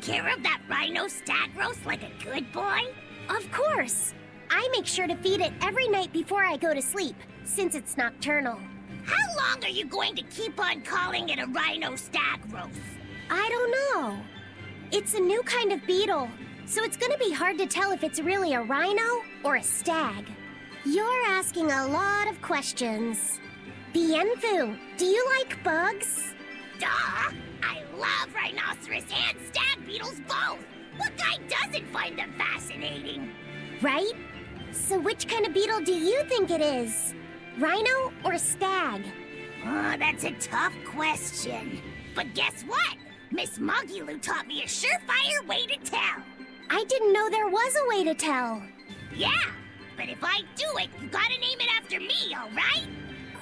care of that rhino stag roast like a good boy? Of course. I make sure to feed it every night before I go to sleep, since it's nocturnal. How long are you going to keep on calling it a rhino stag roast? I don't know. It's a new kind of beetle, so it's gonna be hard to tell if it's really a rhino or a stag. You're asking a lot of questions. Bienfu, do you like bugs? Duh! I love rhinoceros and stag beetles both! What guy doesn't find them fascinating? Right? So which kind of beetle do you think it is? Rhino or stag? Oh, that's a tough question. But guess what? Miss Mogulu taught me a surefire way to tell. I didn't know there was a way to tell. Yeah, but if I do it, you gotta name it after me, alright?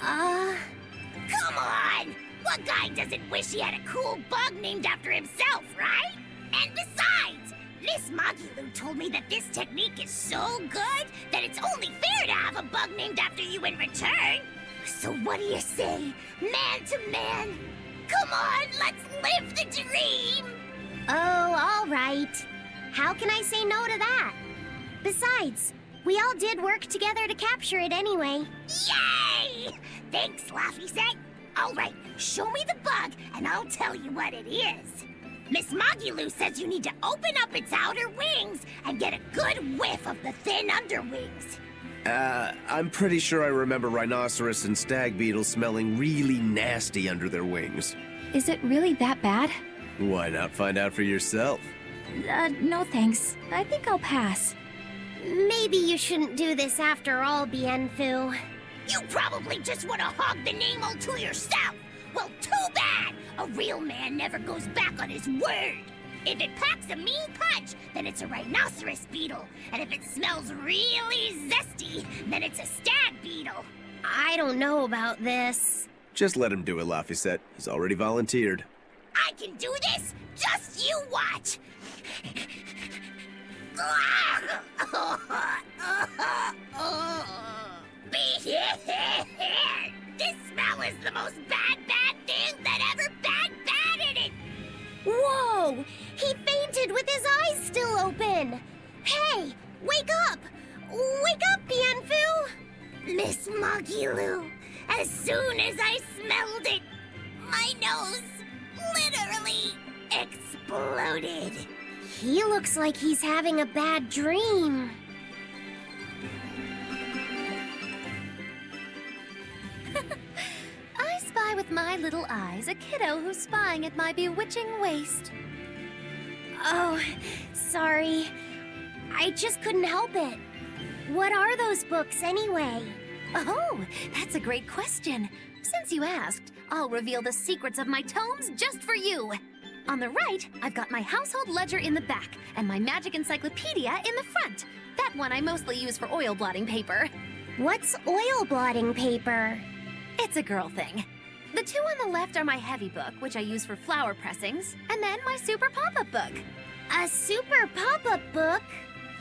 Come on! What guy doesn't wish he had a cool bug named after himself, right? And besides, Miss Mogulu told me that this technique is so good that it's only fair to have a bug named after you in return. So what do you say, man to man? Come on, let's live the dream! Oh, all right. How can I say no to that? Besides, we all did work together to capture it anyway. Yay! Thanks, Laffy Set. All right, show me the bug, and I'll tell you what it is. Miss Mogulu says you need to open up its outer wings and get a good whiff of the thin underwings. I'm pretty sure I remember rhinoceros and stag beetles smelling really nasty under their wings. Is it really that bad? Why not find out for yourself? No thanks. I think I'll pass. Maybe you shouldn't do this after all, Bienfu. You probably just want to hog the name all to yourself. Well, too bad! A real man never goes back on his word. If it packs a mean punch, then it's a rhinoceros beetle. And if it smells really zesty, then it's a stag beetle. I don't know about this. Just let him do it, Laffy. He's already volunteered. I can do this? Just you watch! This smell is the most bad thing that ever bad in it! Whoa! He fainted with his eyes still open! Hey! Wake up! Wake up, Bienfu! Miss Mogulu, as soon as I smelled it, my nose literally exploded. He looks like he's having a bad dream. I spy with my little eyes a kiddo who's spying at my bewitching waist. Oh, sorry. I just couldn't help it. What are those books anyway? Oh, that's a great question. Since you asked, I'll reveal the secrets of my tomes just for you. On the right, I've got my household ledger in the back and my magic encyclopedia in the front. That one I mostly use for oil blotting paper. What's oil blotting paper? It's a girl thing. The two on the left are my heavy book, which I use for flower pressings, and then my super pop-up book. A super pop-up book?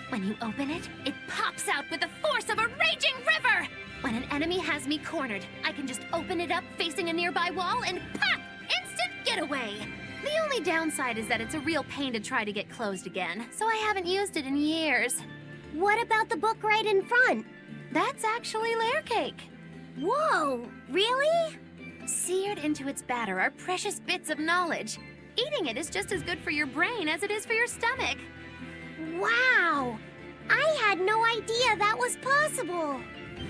When you open it, it pops out with the force of a raging river! When an enemy has me cornered, I can just open it up facing a nearby wall and pop! Instant getaway! The only downside is that it's a real pain to try to get closed again, so I haven't used it in years. What about the book right in front? That's actually layer cake. Whoa, really? Seared into its batter are precious bits of knowledge. Eating it is just as good for your brain as it is for your stomach. Wow! I had no idea that was possible.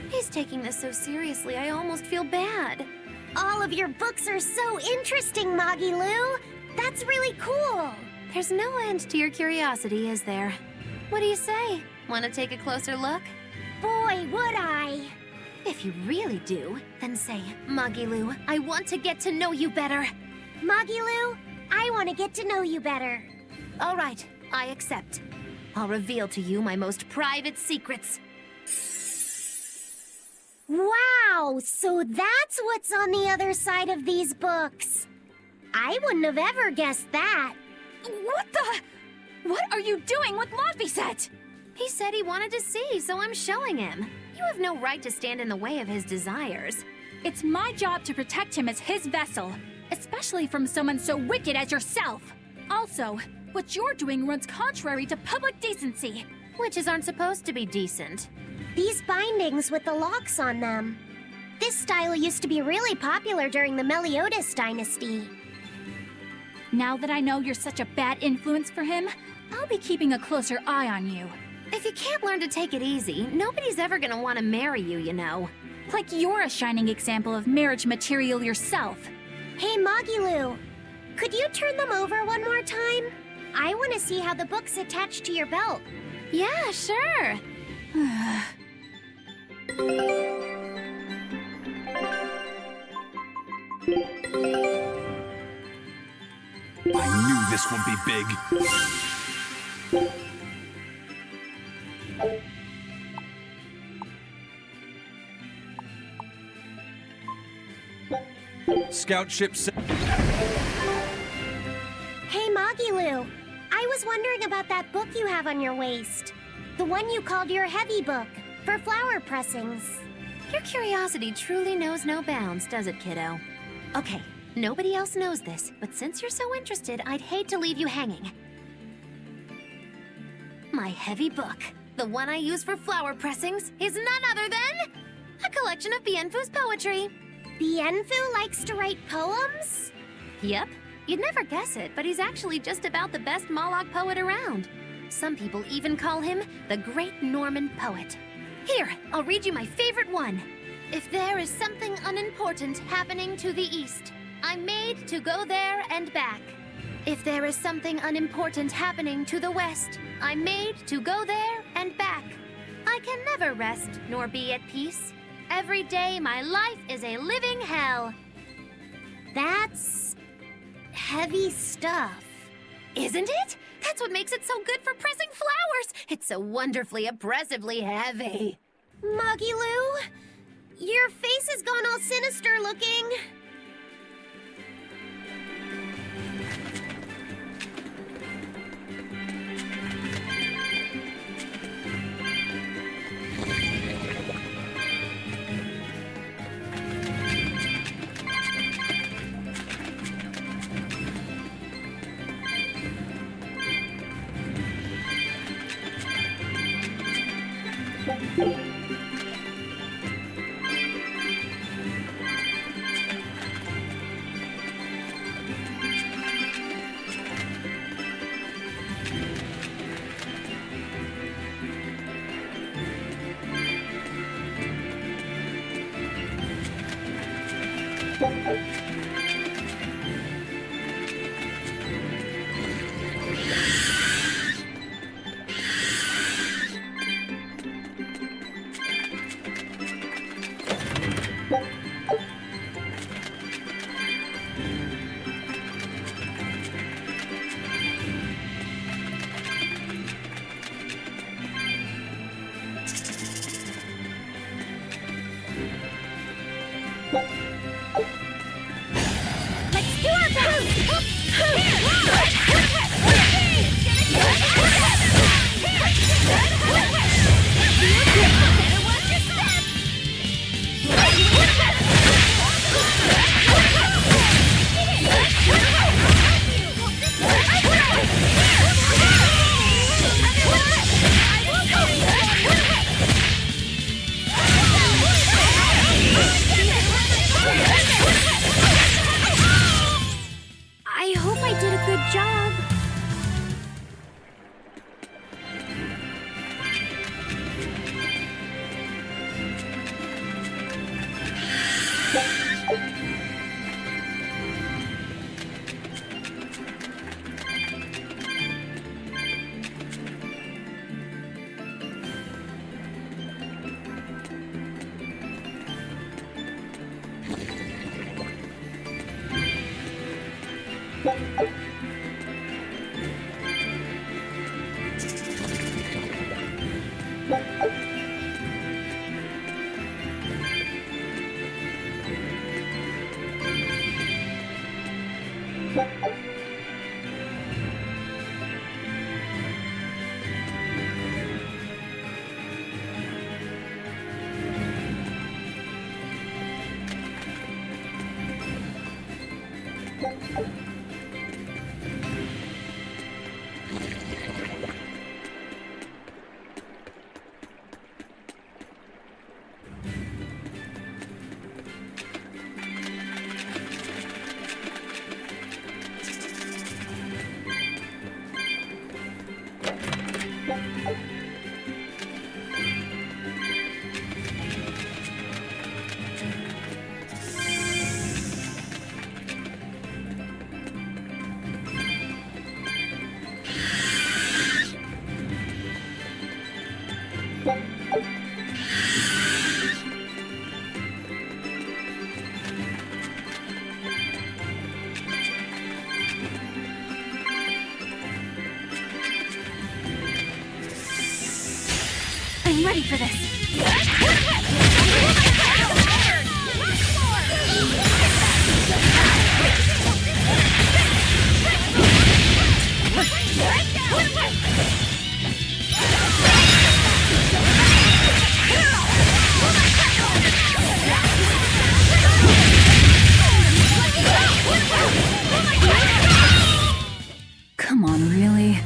He's taking this so seriously, I almost feel bad. All of your books are so interesting, Mogulu. That's really cool. There's no end to your curiosity, is there? What do you say? Want to take a closer look? Boy, would I. If you really do, then say, Mogulu, I want to get to know you better. Mogulu, I want to get to know you better. All right, I accept. I'll reveal to you my most private secrets. Wow, so that's what's on the other side of these books. I wouldn't have ever guessed that. What the? What are you doing with Laffy? He said he wanted to see, so I'm showing him. You have no right to stand in the way of his desires. It's my job to protect him as his vessel, especially from someone so wicked as yourself. Also, What you're doing runs contrary to public decency. Witches aren't supposed to be decent. These bindings with the locks on them. This style used to be really popular during the Meliodas dynasty. Now that I know you're such a bad influence for him, I'll be keeping a closer eye on you. If you can't learn to take it easy, nobody's ever gonna want to marry you, you know. Like you're a shining example of marriage material yourself. Hey, Magilu, could you turn them over one more time? I want to see how the book's attached to your belt. Yeah, sure. I knew this would be big. Scout ship set. Hey, Magilu, I was wondering about that book you have on your waist. The one you called your heavy book, for flower pressings. Your curiosity truly knows no bounds, does it, kiddo? Okay, nobody else knows this, but since you're so interested, I'd hate to leave you hanging. My heavy book, the one I use for flower pressings, is none other than a collection of Bienfu's poetry. Bienfu likes to write poems? Yep. You'd never guess it, but he's actually just about the best Moloch poet around. Some people even call him the Great Norman Poet. Here, I'll read you my favorite one. If there is something unimportant happening to the east, I'm made to go there and back. If there is something unimportant happening to the west, I'm made to go there and back. I can never rest nor be at peace. Every day my life is a living hell. That's heavy stuff. Isn't it? That's what makes it so good for pressing flowers. It's so wonderfully oppressively heavy. Magilu, your face has gone all sinister looking. I hope I did a good job. I'm ready for this. Come on, really?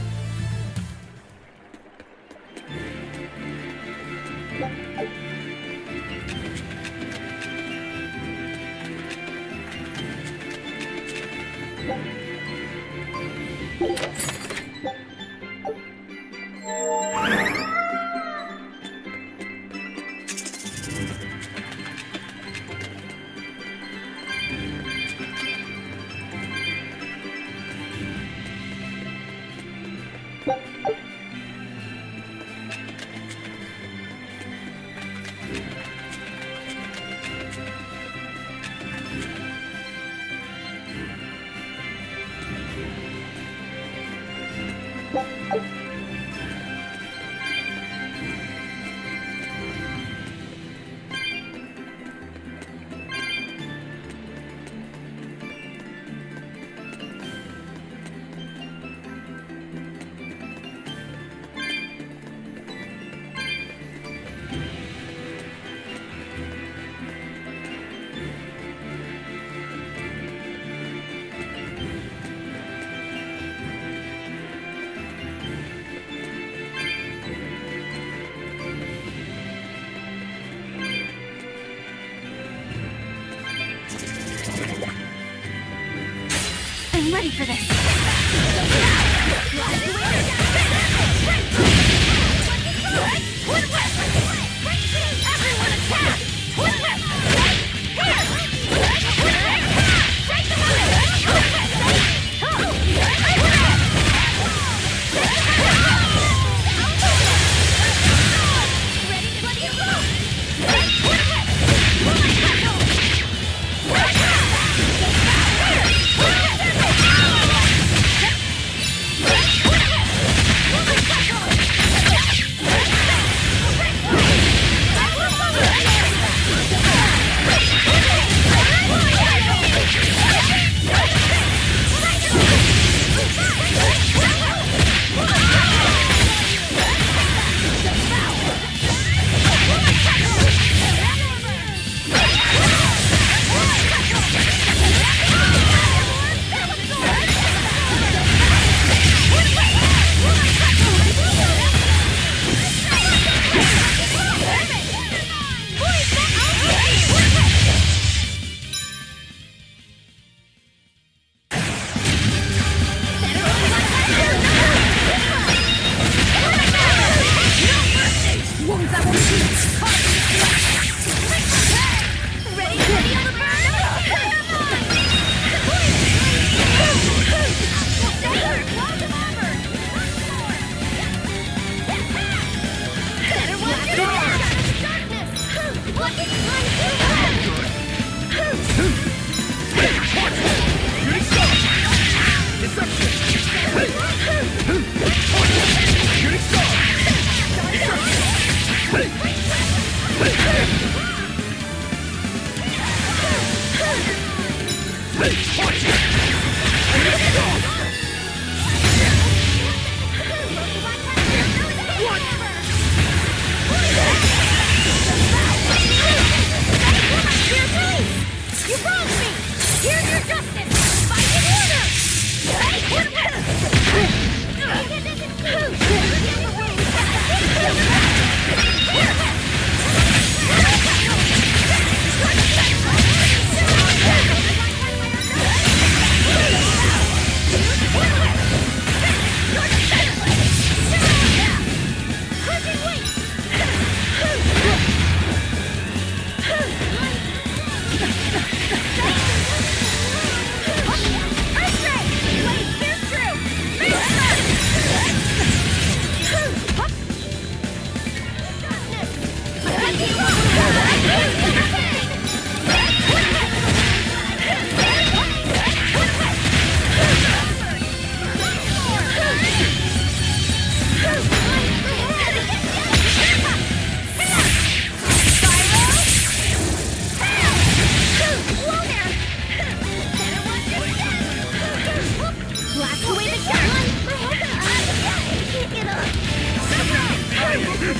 I'm ready for this. Everyone attack! Gaze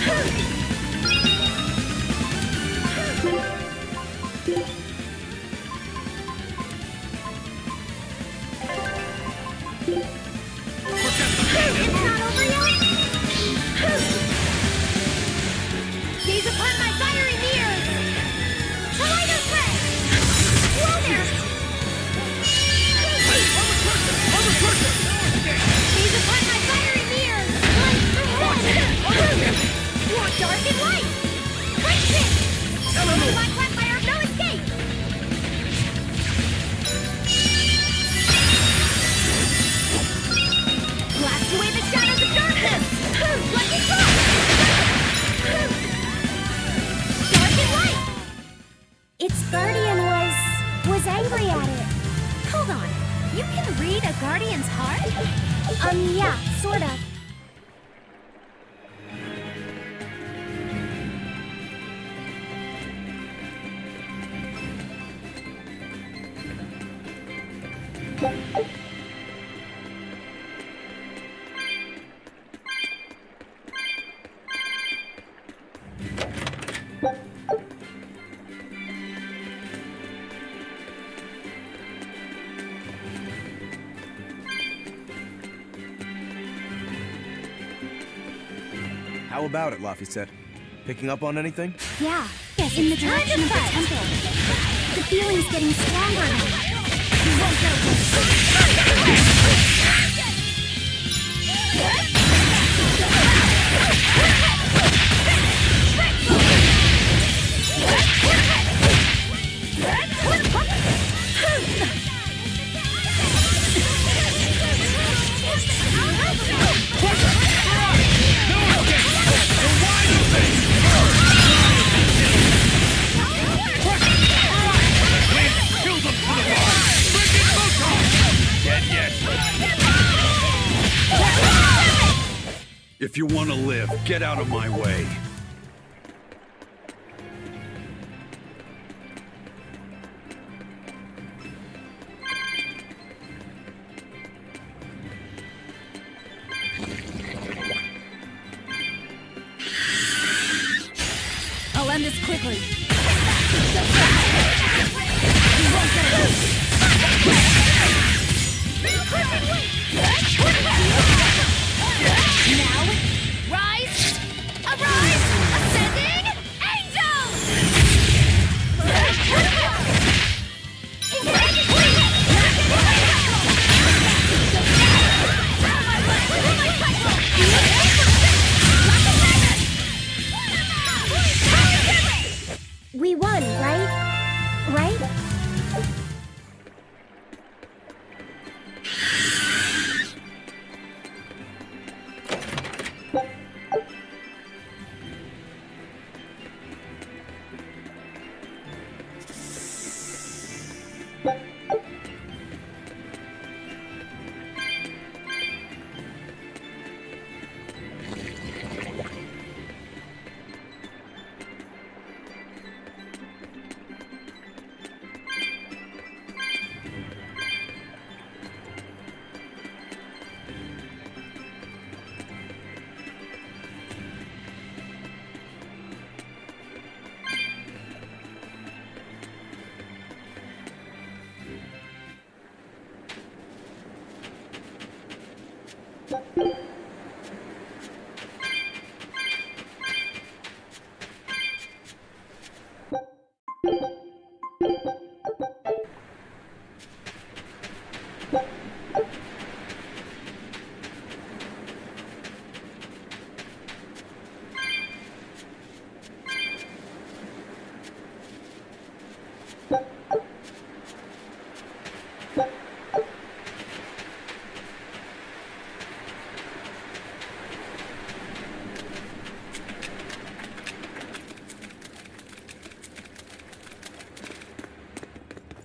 upon my fiery mirrors! Collider threat! Whoa there! Gaze upon my fiery mirrors! Want dark and light! Great shit! My quagmire of no escape! Blast away the shadows of darkness! Lucky cross! Dark and light! Its guardian was angry at it. Hold on. You can read a guardian's heart? Yeah, sort of. How about it, Laphicet? Picking up on anything? Yeah, in the direction of the temple. The feeling's getting stronger now. You won't get If you want to live, get out of my way. I'll end this quickly. Now, rise! Arise! Ascending angels! We won, right? Right?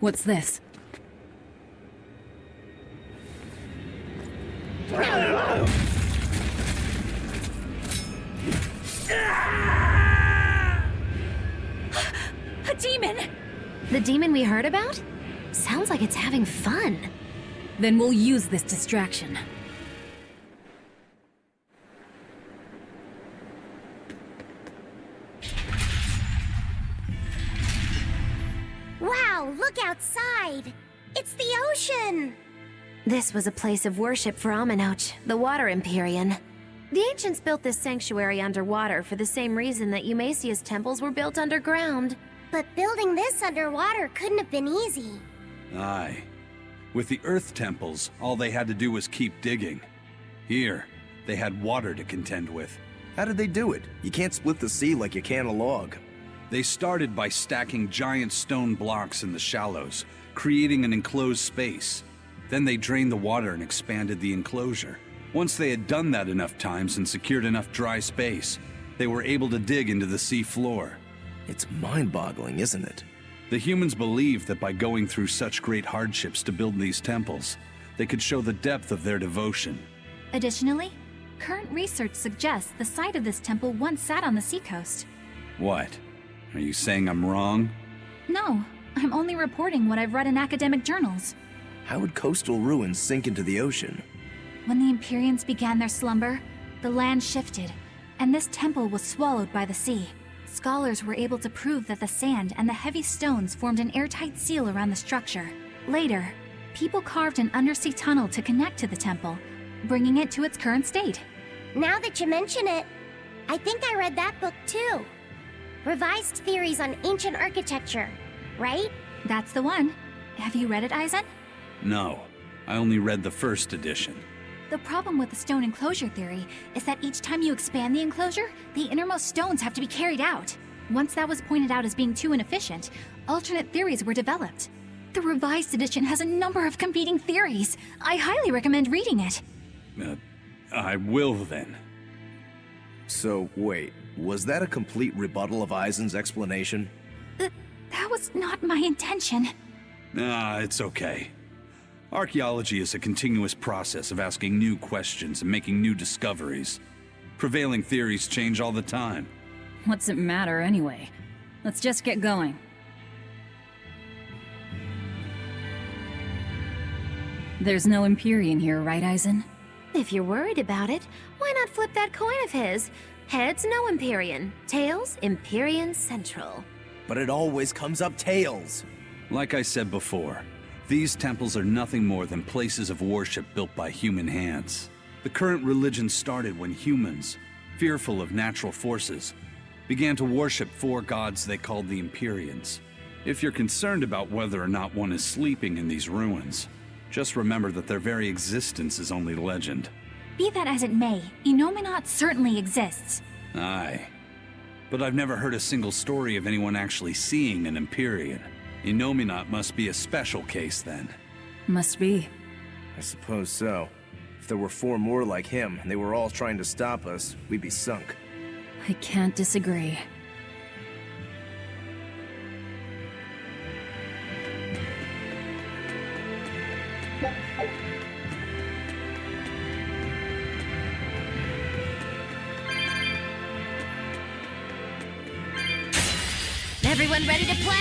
What's this? A demon! The demon we heard about? Sounds like it's having fun. Then we'll use this distraction. look outside! It's the ocean! This was a place of worship for Amenoch, the Water Empyrean. The ancients built this sanctuary underwater for the same reason that Eumasia's temples were built underground. But building this underwater couldn't have been easy. Aye. With the Earth temples, all they had to do was keep digging. Here, they had water to contend with. How did they do it? You can't split the sea like you can a log. They started by stacking giant stone blocks in the shallows, creating an enclosed space. Then they drained the water and expanded the enclosure. Once they had done that enough times and secured enough dry space, they were able to dig into the sea floor. It's mind-boggling, isn't it? The humans believed that by going through such great hardships to build these temples, they could show the depth of their devotion. Additionally, current research suggests the site of this temple once sat on the seacoast. What? Are you saying I'm wrong? No, I'm only reporting what I've read in academic journals. How would coastal ruins sink into the ocean? When the Empyreans began their slumber, the land shifted, and this temple was swallowed by the sea. Scholars were able to prove that the sand and the heavy stones formed an airtight seal around the structure. Later, people carved an undersea tunnel to connect to the temple, bringing it to its current state. Now that you mention it, I think I read that book too. Revised Theories on Ancient Architecture, right? That's the one. Have you read it, Eisen? No, I only read the first edition. The problem with the stone enclosure theory is that each time you expand the enclosure, the innermost stones have to be carried out. Once that was pointed out as being too inefficient, alternate theories were developed. The revised edition has a number of competing theories. I highly recommend reading it. I will then. So, wait, was that a complete rebuttal of Eisen's explanation? That was not my intention. It's okay. Archaeology is a continuous process of asking new questions and making new discoveries. Prevailing theories change all the time. What's it matter anyway? Let's just get going. There's no Empyrean here, right, Eisen? If you're worried about it, why not flip that coin of his? Heads, no Empyrean. Tails, Empyrean Central. But it always comes up tails. Like I said before, these temples are nothing more than places of worship built by human hands. The current religion started when humans, fearful of natural forces, began to worship four gods they called the Empyreans. If you're concerned about whether or not one is sleeping in these ruins, just remember that their very existence is only legend. Be that as it may, Enominat certainly exists. Aye. But I've never heard a single story of anyone actually seeing an Empyrean. Enominat must be a special case then. Must be. I suppose so. If there were four more like him, and they were all trying to stop us, we'd be sunk. I can't disagree. Everyone ready to play?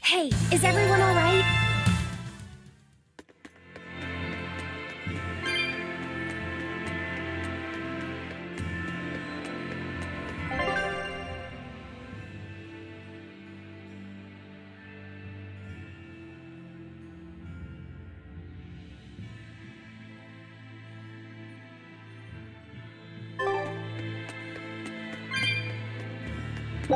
Hey, is everyone all right? I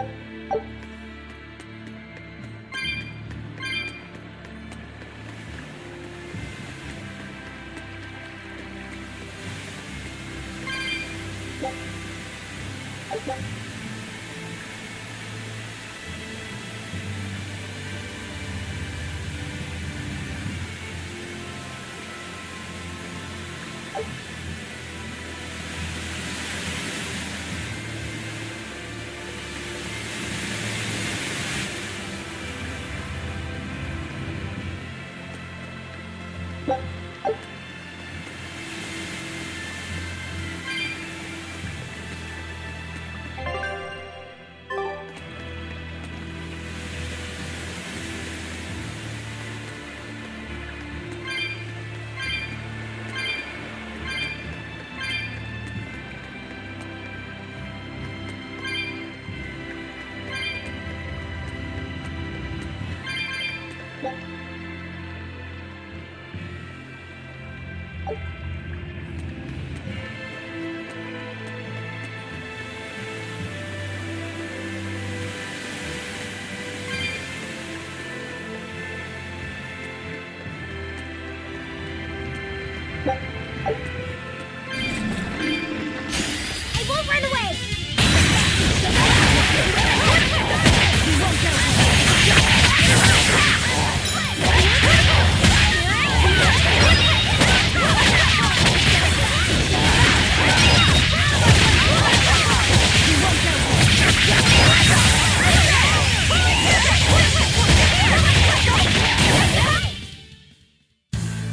won't run away!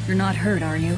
You're not hurt, are you?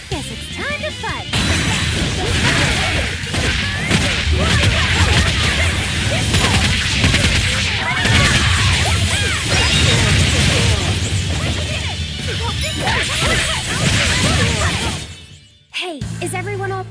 Guess it's time to fight! Hey, is everyone all...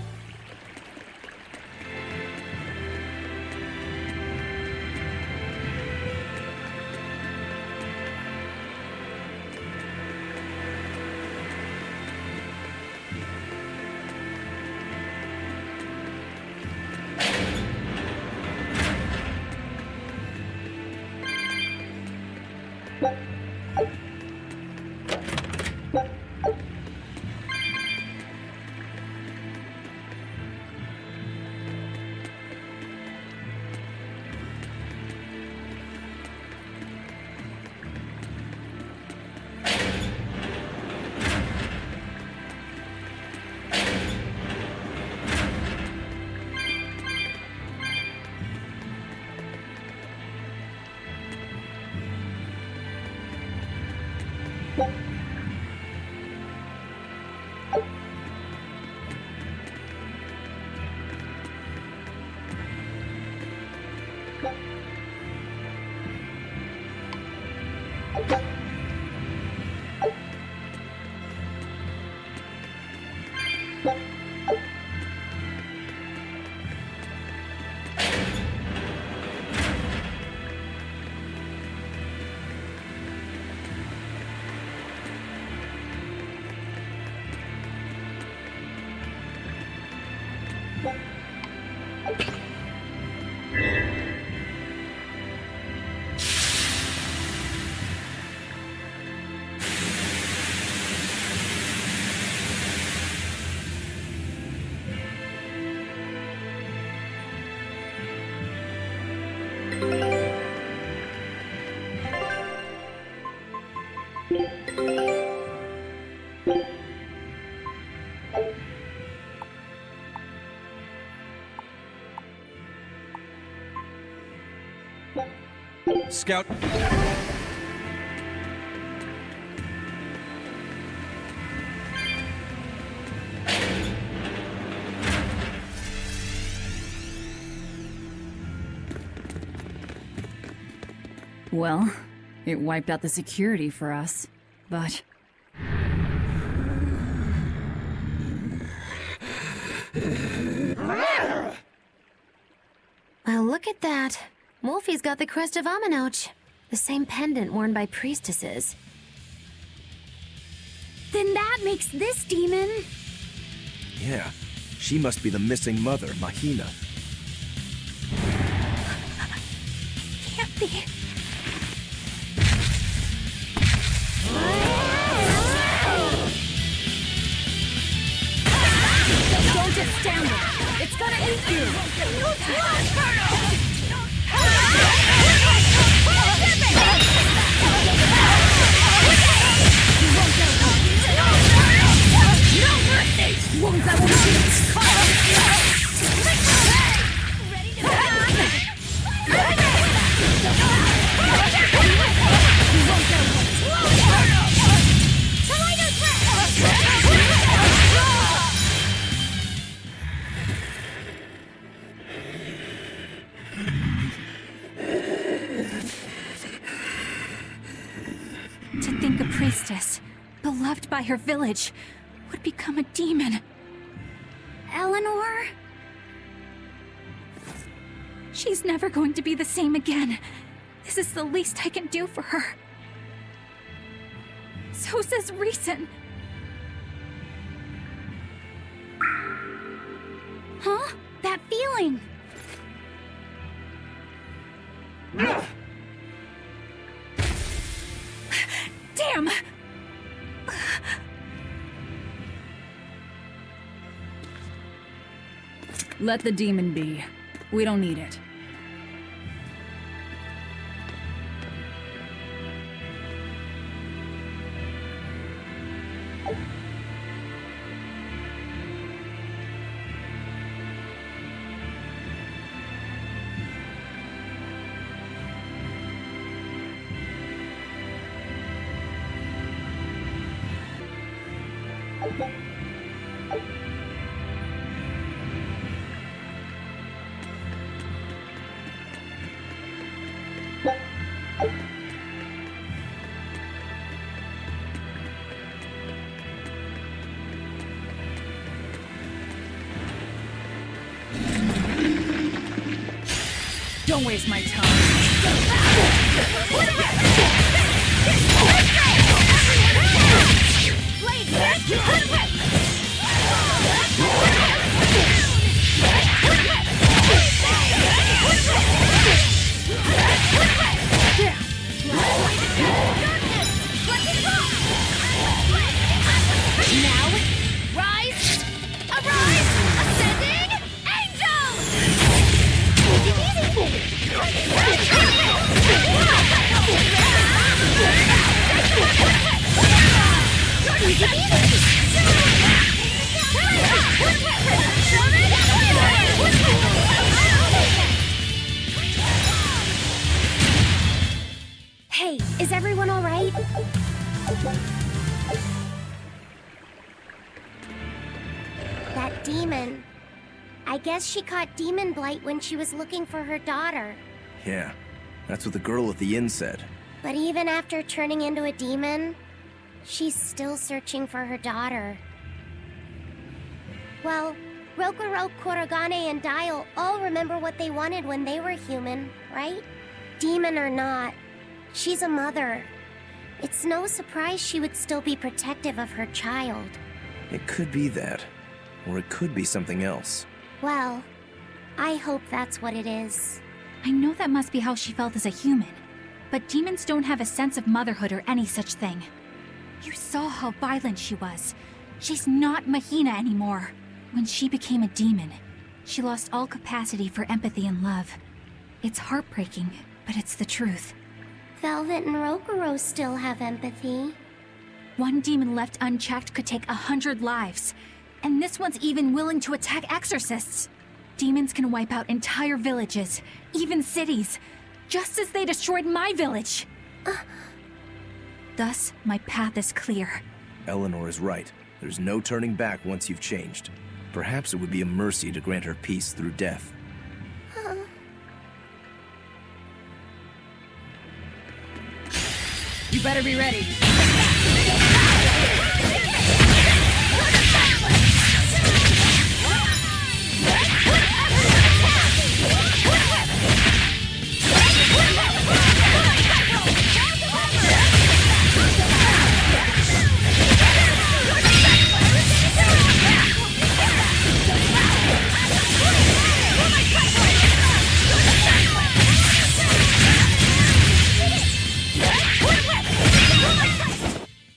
Scout. Well, it wiped out the security for us, but... Well, look at that. Wolfie's got the crest of Aminoch, the same pendant worn by priestesses. Then that makes this demon... Yeah, she must be the missing mother, Mahina. Can't be. Don't just stand there. It's gonna eat you. To think a priestess, beloved by her village, would become a demon. Eleanor? She's never going to be the same again. This is the least I can do for her. So says reason. Huh? That feeling. Damn! Let the demon be. We don't need it. Don't waste my time. Now, rise, arise, ascending angels! Hey, is everyone all right? That demon. I guess she caught demon blight when she was looking for her daughter. Yeah, that's what the girl at the inn said. But even after turning into a demon, she's still searching for her daughter. Well, Rokurok, Kurogane, and Dial all remember what they wanted when they were human, right? Demon or not, she's a mother. It's no surprise she would still be protective of her child. It could be that. Or it could be something else. Well, I hope that's what it is. I know that must be how she felt as a human, but demons don't have a sense of motherhood or any such thing. You saw how violent she was. She's not Mahina anymore. When she became a demon, she lost all capacity for empathy and love. It's heartbreaking, but it's the truth. Velvet and Rokuro still have empathy. One demon left unchecked could take 100 lives, and this one's even willing to attack exorcists. Demons can wipe out entire villages, even cities, just as they destroyed my village. Thus, my path is clear. Eleanor is right. There's no turning back once you've changed. Perhaps it would be a mercy to grant her peace through death. You better be ready.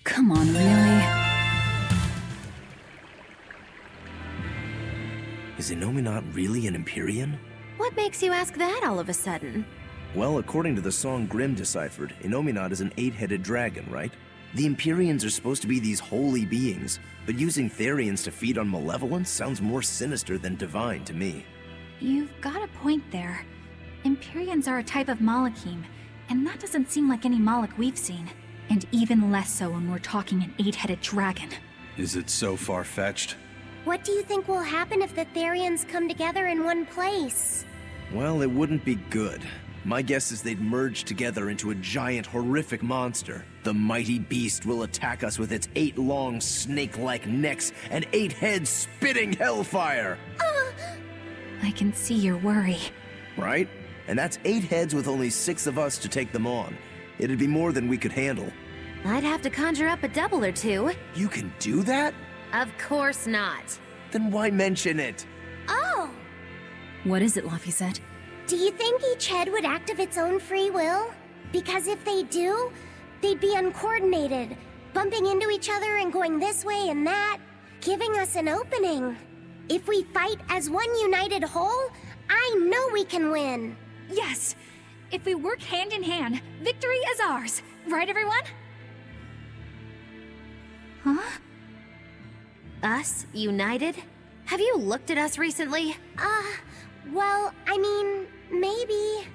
Come on, really? Is Innominat really an Empyrean? What makes you ask that all of a sudden? Well, according to the song Grimm deciphered, Innominat is an 8-headed dragon, right? The Empyreans are supposed to be these holy beings, but using Therians to feed on malevolence sounds more sinister than divine to me. You've got a point there. Empyreans are a type of Malachim, and that doesn't seem like any Malach we've seen. And even less so when we're talking an 8-headed dragon. Is it so far-fetched? What do you think will happen if the Therians come together in one place? Well, it wouldn't be good. My guess is they'd merge together into a giant, horrific monster. The mighty beast will attack us with its 8 long, snake-like necks and 8 heads spitting hellfire! I can see your worry. Right? And that's 8 heads with only 6 of us to take them on. It'd be more than we could handle. I'd have to conjure up a double or two. You can do that? Of course not. Then why mention it? Oh! What is it, Laphicet? Do you think each head would act of its own free will? Because if they do, they'd be uncoordinated, bumping into each other and going this way and that, giving us an opening. If we fight as one united whole, I know we can win. Yes! If we work hand in hand, victory is ours. Right, everyone? Huh? Us? United? Have you looked at us recently? Well, I mean, maybe.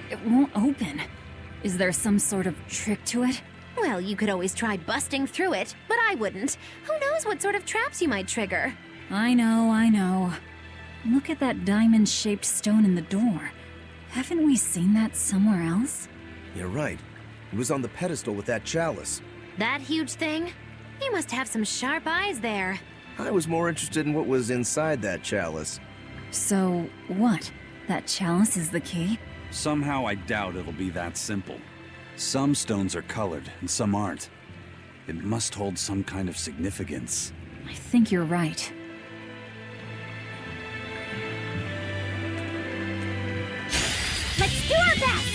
It won't open. Is there some sort of trick to it? Well, you could always try busting through it, but I wouldn't. Who knows what sort of traps you might trigger? I know. Look at that diamond-shaped stone in the door. Haven't we seen that somewhere else? You're right. It was on the pedestal with that chalice. That huge thing? You must have some sharp eyes there. I was more interested in what was inside that chalice. So, what? That chalice is the key? Somehow I doubt it'll be that simple. Some stones are colored, and some aren't. It must hold some kind of significance. I think you're right. Let's do our best!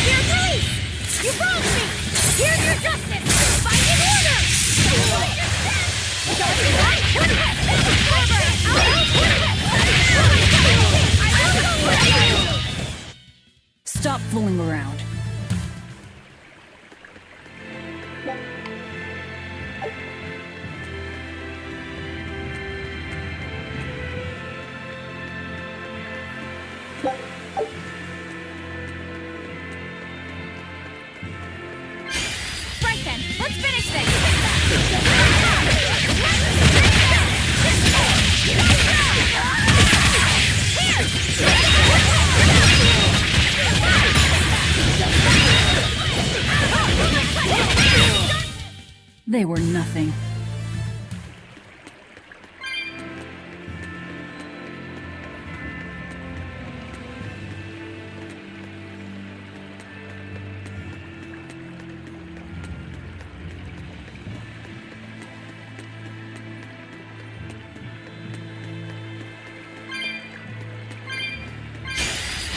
Here's release! You wronged me! Here's your justice! Find an order! Stop fooling around. Right then, let's finish this! They were nothing.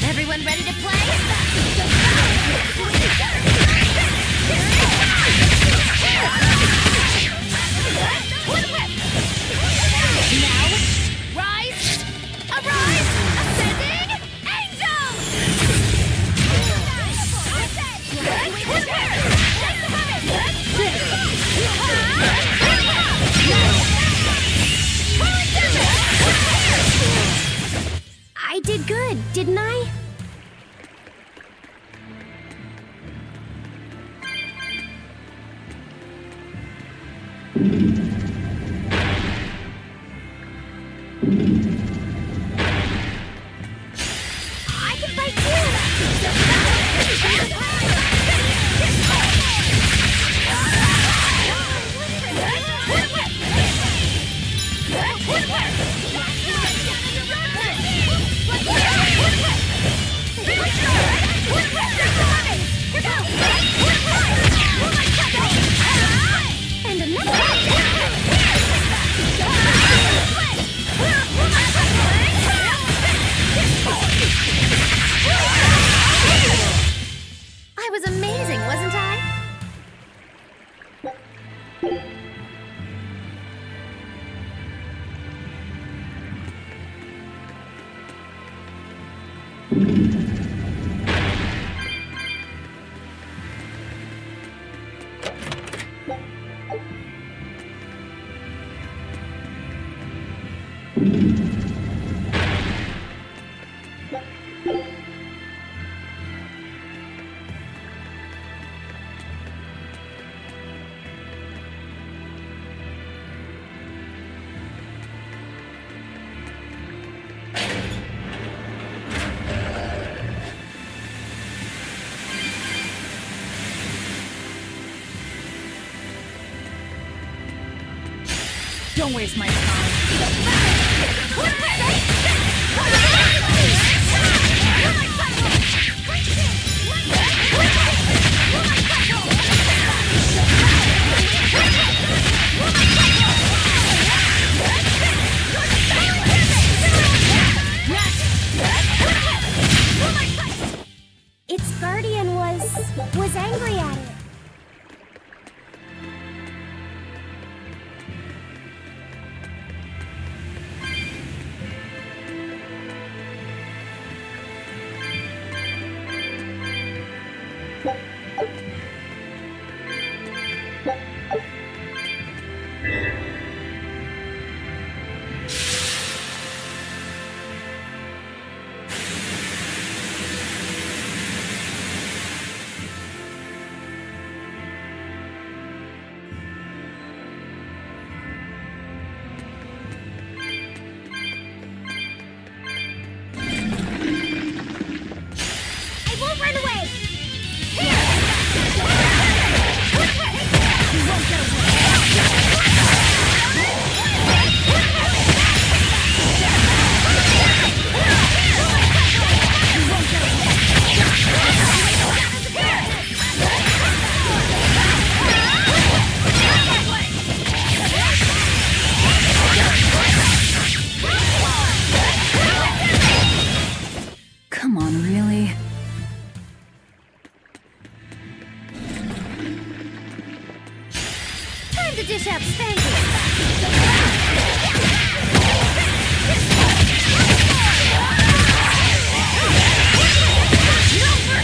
Everyone ready to play? Now, rise, arise, ascending angels! I did good, didn't I? I can fight too! And another. I was amazing, wasn't I? Don't waste my time. Its guardian was angry at it. Come on, really? Time to dish out spankings! No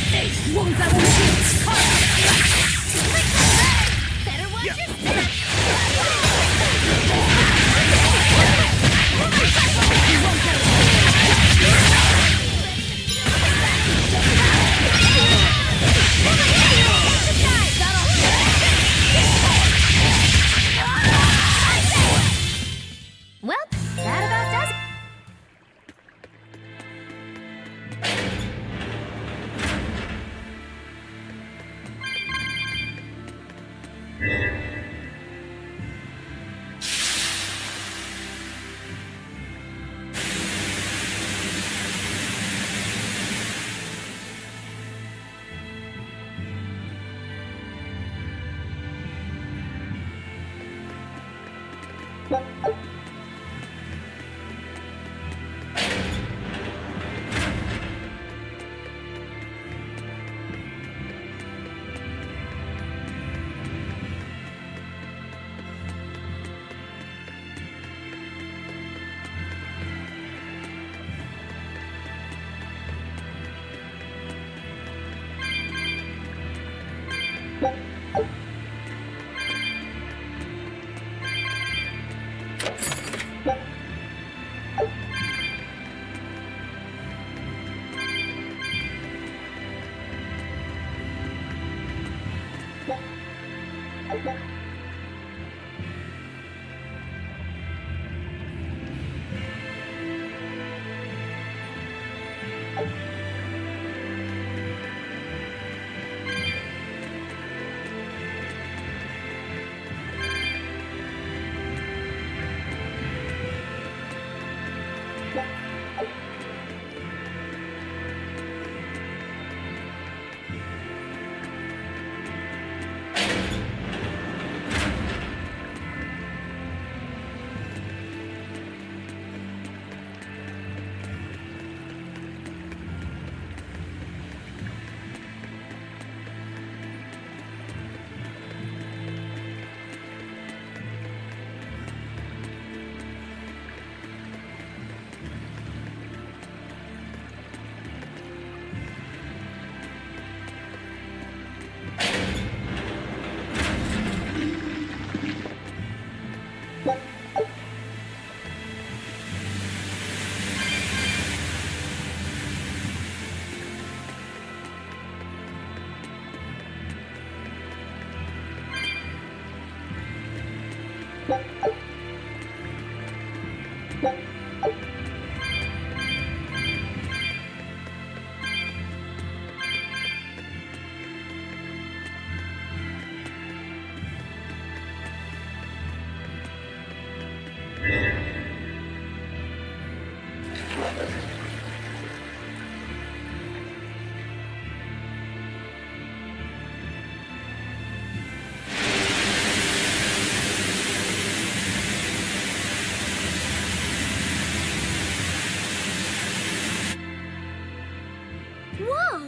Whoa!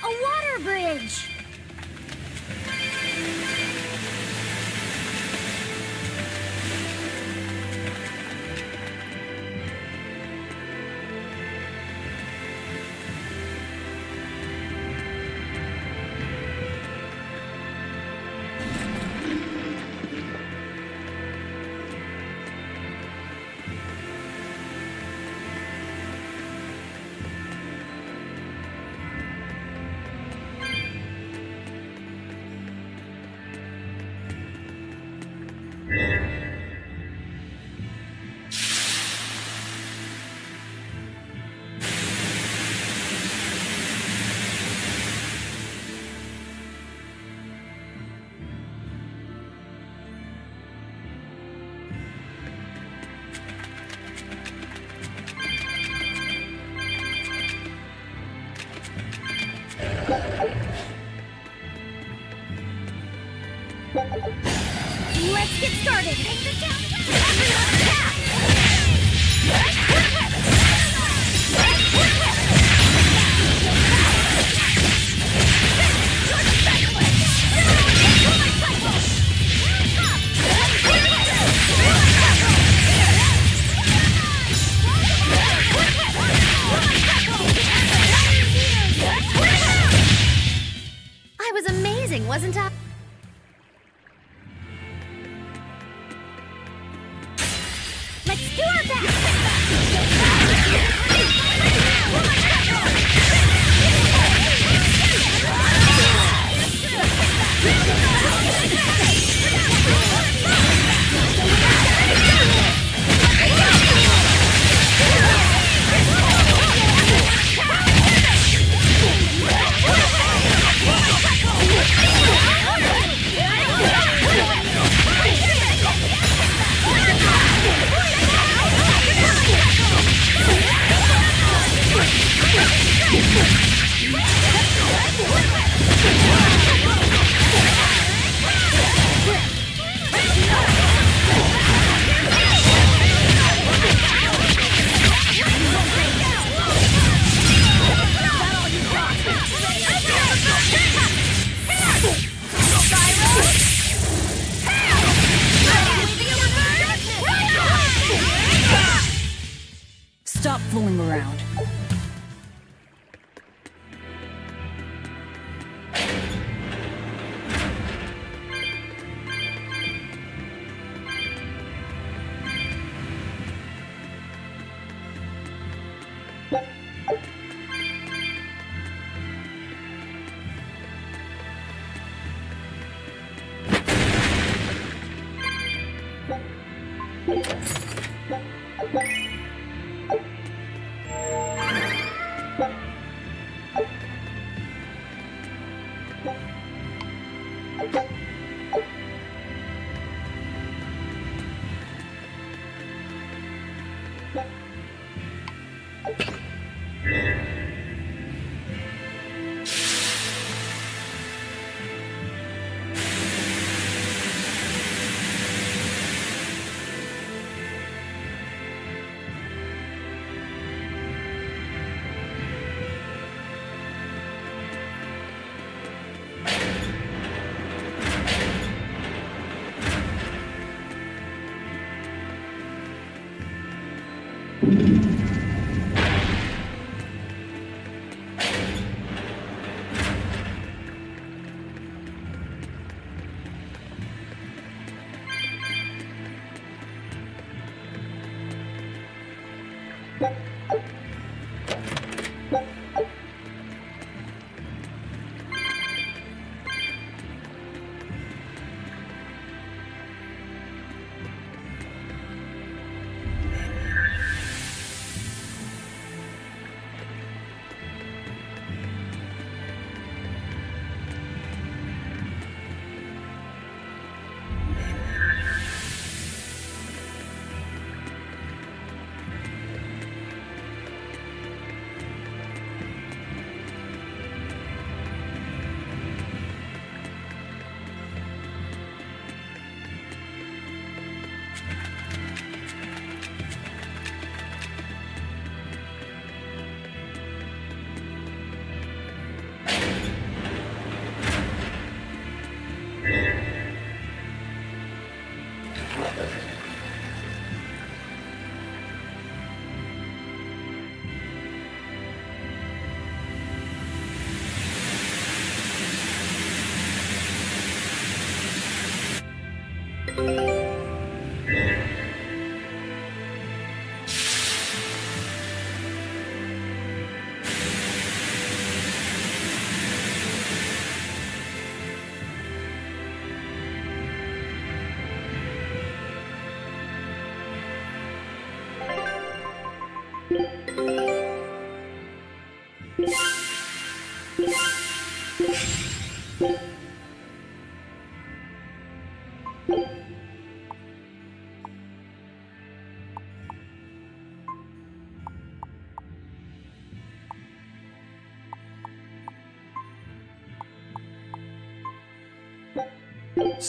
A water bridge! Let's get started! I was amazing, wasn't I? Let's do our best!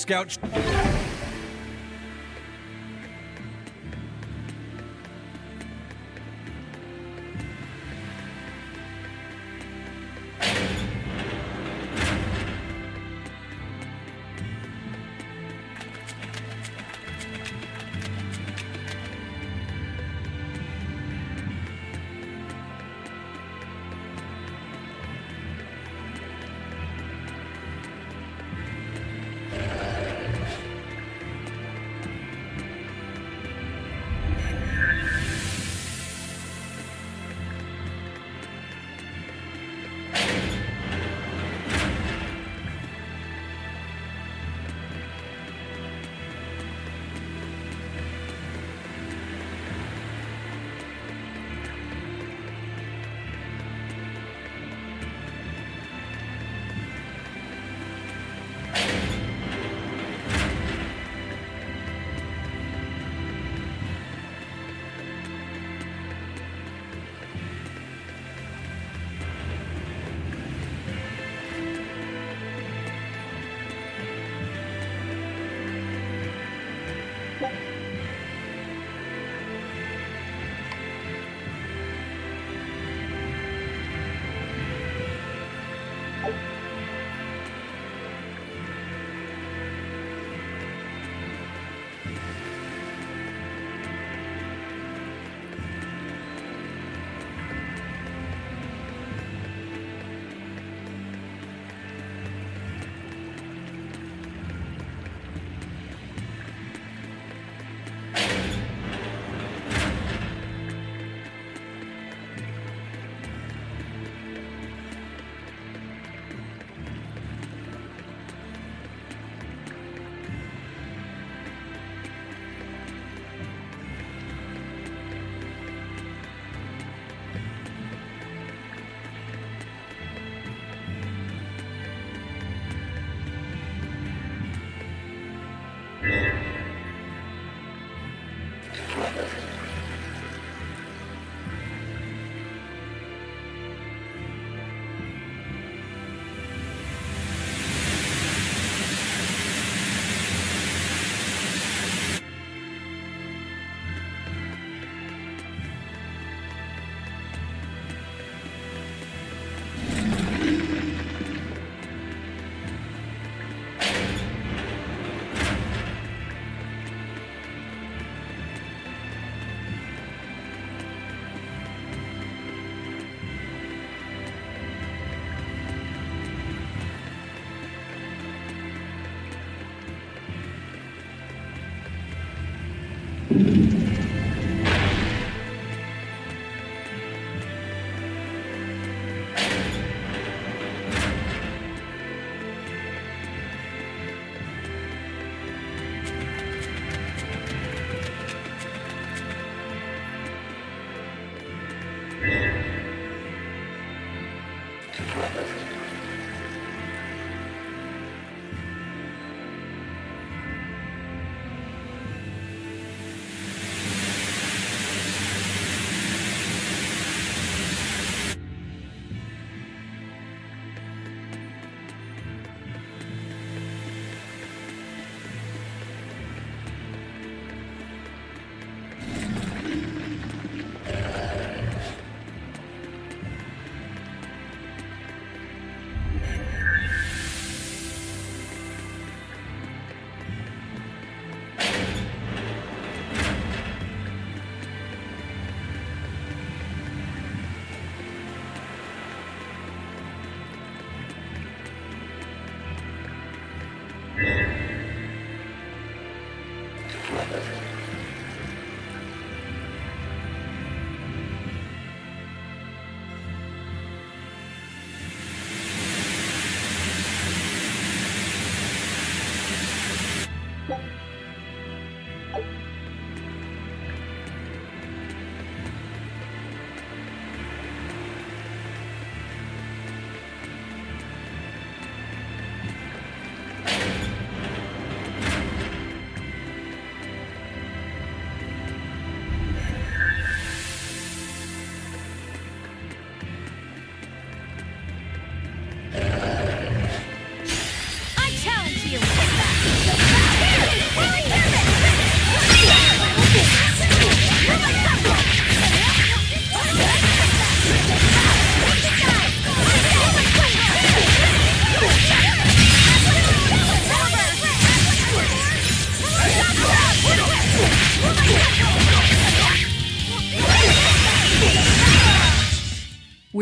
Scout.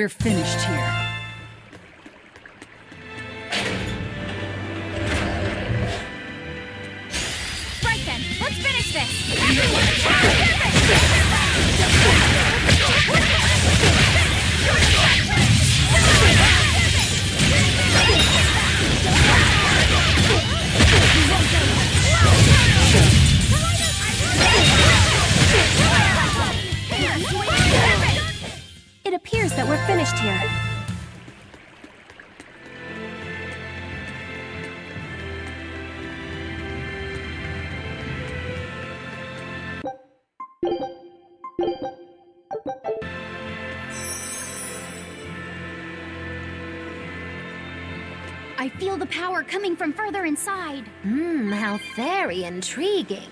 We're finished here. Right then, let's finish this! It appears that we're finished here. I feel the power coming from further inside. How very intriguing.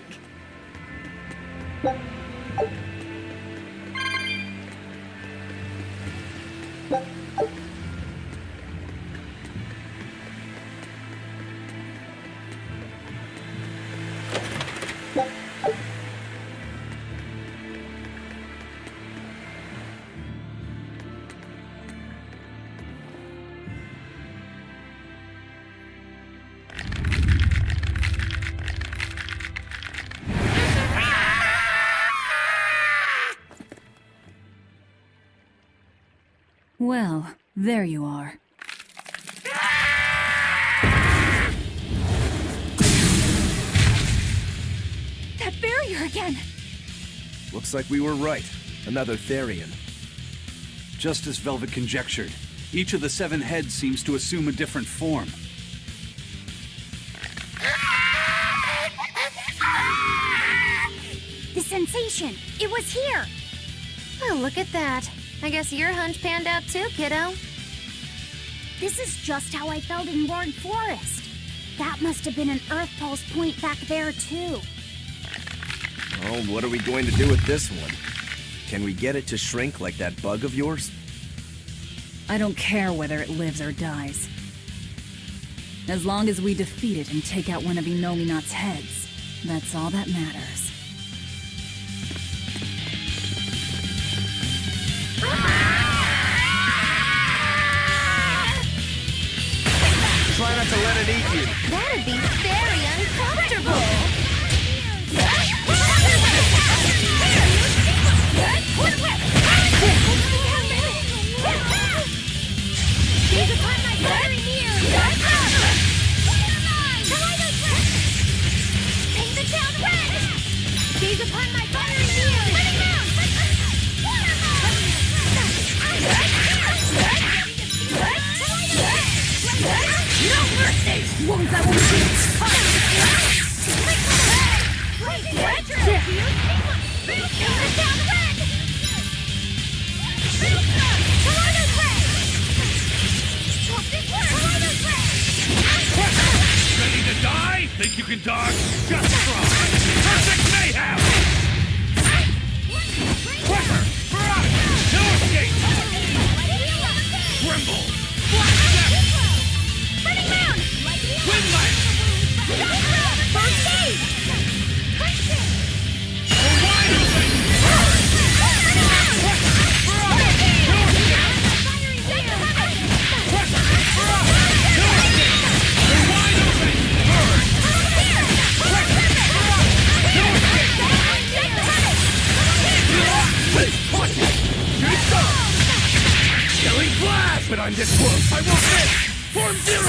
Well, there you are. That barrier again! Looks like we were right. Another Therian. Just as Velvet conjectured, each of the 7 heads seems to assume a different form. The sensation! It was here! Oh, look at that. I guess your hunch panned out too, kiddo. This is just how I felt in Ward Forest. That must have been an Earth Pulse point back there, too. Oh, what are we going to do with this one? Can we get it to shrink like that bug of yours? I don't care whether it lives or dies. As long as we defeat it and take out one of Inominat's heads, that's all that matters. Try not to let it eat you. That'd be very uncomfortable. Gaze upon my fiery mirror! Paint the town red! Gaze upon my fiery mirror! No mercy! Won't that one Ready to die? Think you can dodge? Just try! Perfect mayhem! Quicker! For us! No escape! Tremble! Burning Mound! Windlash! First aid! We're wide open! Killing flash! But I'm this close! I won't miss! Form 0!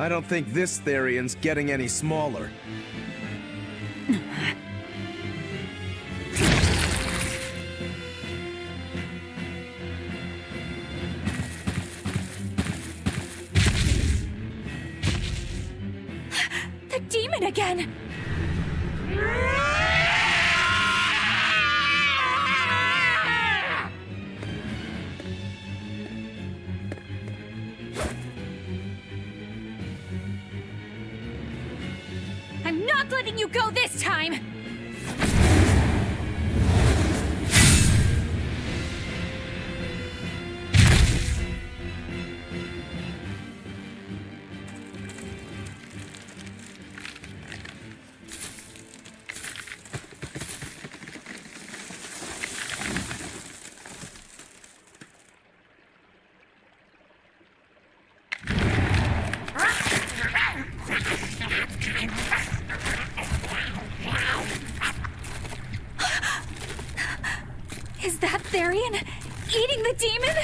I don't think this Therian's getting any smaller. The demon again! I'm not letting you go this time! Is that Therian eating the demon?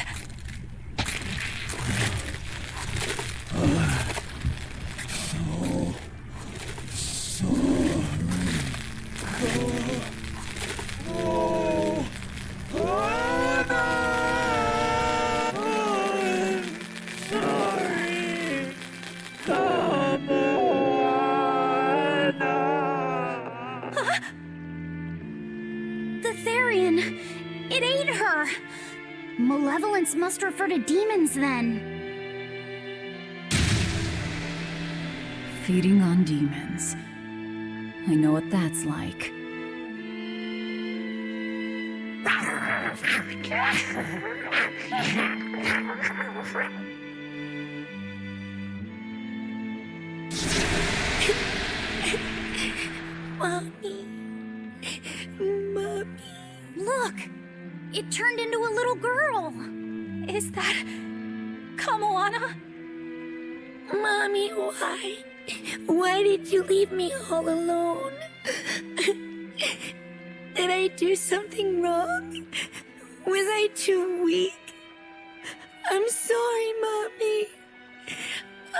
The Therian! It ate her! Malevolence must refer to demons then. Feeding on demons. I know what that's like. Mommy. Mommy. Look! It turned into a little girl! Is that... Kamoana? Mommy, why? Why did you leave me all alone? Did I do something wrong? Was I too weak? I'm sorry, Mommy.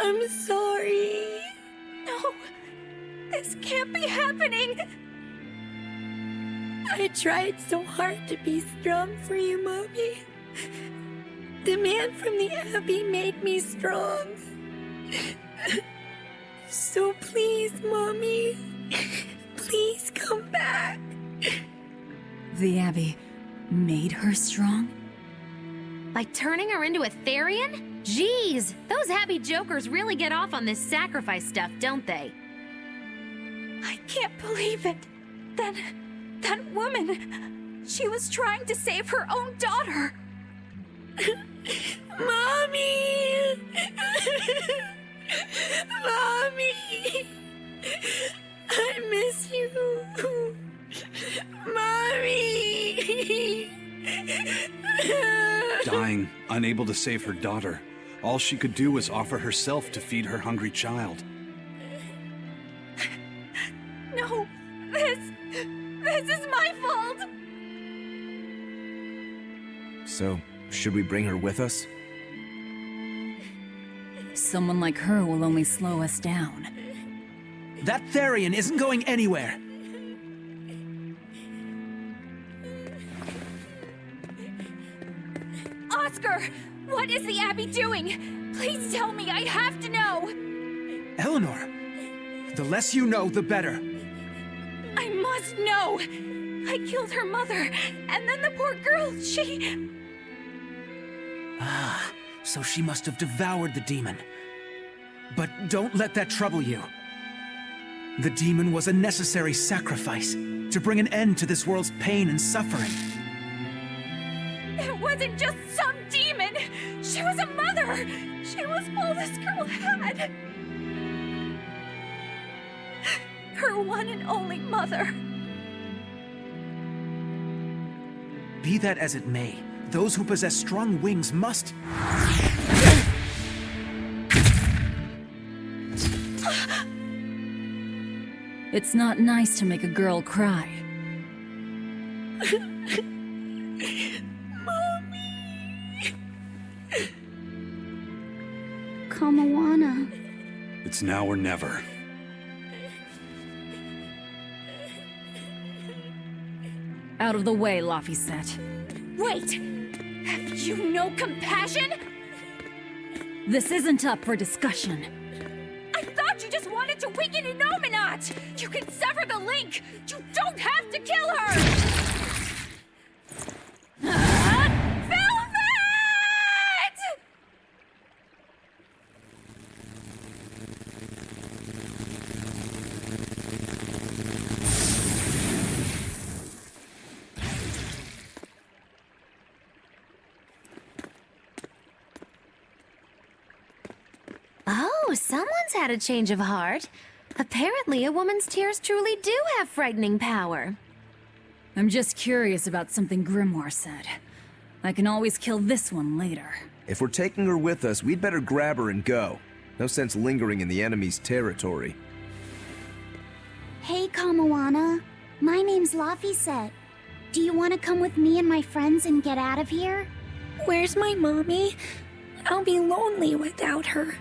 I'm sorry. No, this can't be happening. I tried so hard to be strong for you, Mommy. The man from the Abbey made me strong. So please, Mommy, please come back. The Abbey made her strong? By turning her into a Therian? Jeez, those Abbey jokers really get off on this sacrifice stuff, don't they? I can't believe it. That woman, she was trying to save her own daughter. Mommy! Mommy! I miss you. Mommy! Dying, unable to save her daughter, all she could do was offer herself to feed her hungry child. No, this is my fault! So, should we bring her with us? Someone like her will only slow us down. That Therian isn't going anywhere. Oscar! What is the Abbey doing? Please tell me, I have to know! Eleanor, the less you know, the better. I must know! I killed her mother, and then the poor girl, she... Ah, so she must have devoured the demon. But don't let that trouble you. The demon was a necessary sacrifice to bring an end to this world's pain and suffering. It wasn't just some demon! She was a mother! She was all this girl had! Her one and only mother. Be that as it may, those who possess strong wings must... It's not nice to make a girl cry. Kamoana, It's now or never. Out of the way, Laphicet. Wait! Have you no compassion? This isn't up for discussion. I thought you just wanted to weaken Inominat! You can sever the link! You don't have to kill her! Velvet! Oh, someone's had a change of heart. Apparently, a woman's tears truly do have frightening power. I'm just curious about something Grimoire said. I can always kill this one later. If we're taking her with us, we'd better grab her and go. No sense lingering in the enemy's territory. Hey, Kamawana. My name's Laphicet. Do you want to come with me and my friends and get out of here? Where's my mommy? I'll be lonely without her.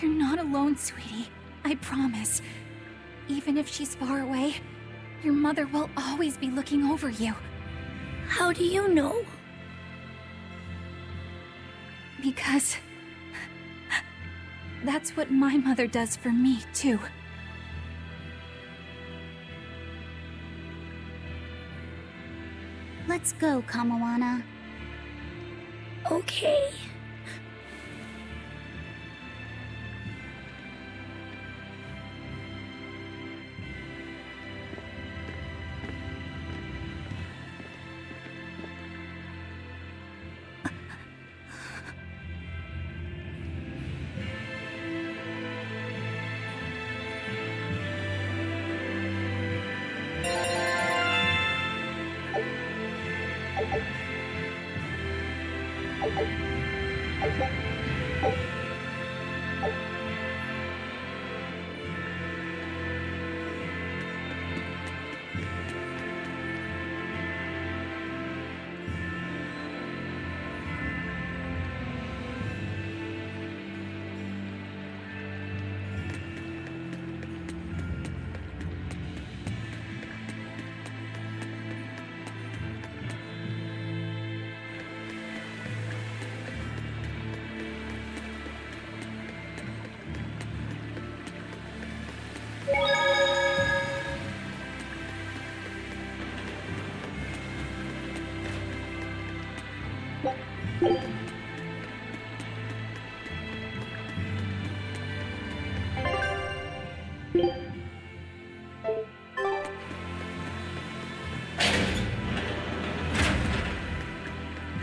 You're not alone, sweetie. I promise. Even if she's far away, your mother will always be looking over you. How do you know? Because that's what my mother does for me, too. Let's go, Kamawana. Okay.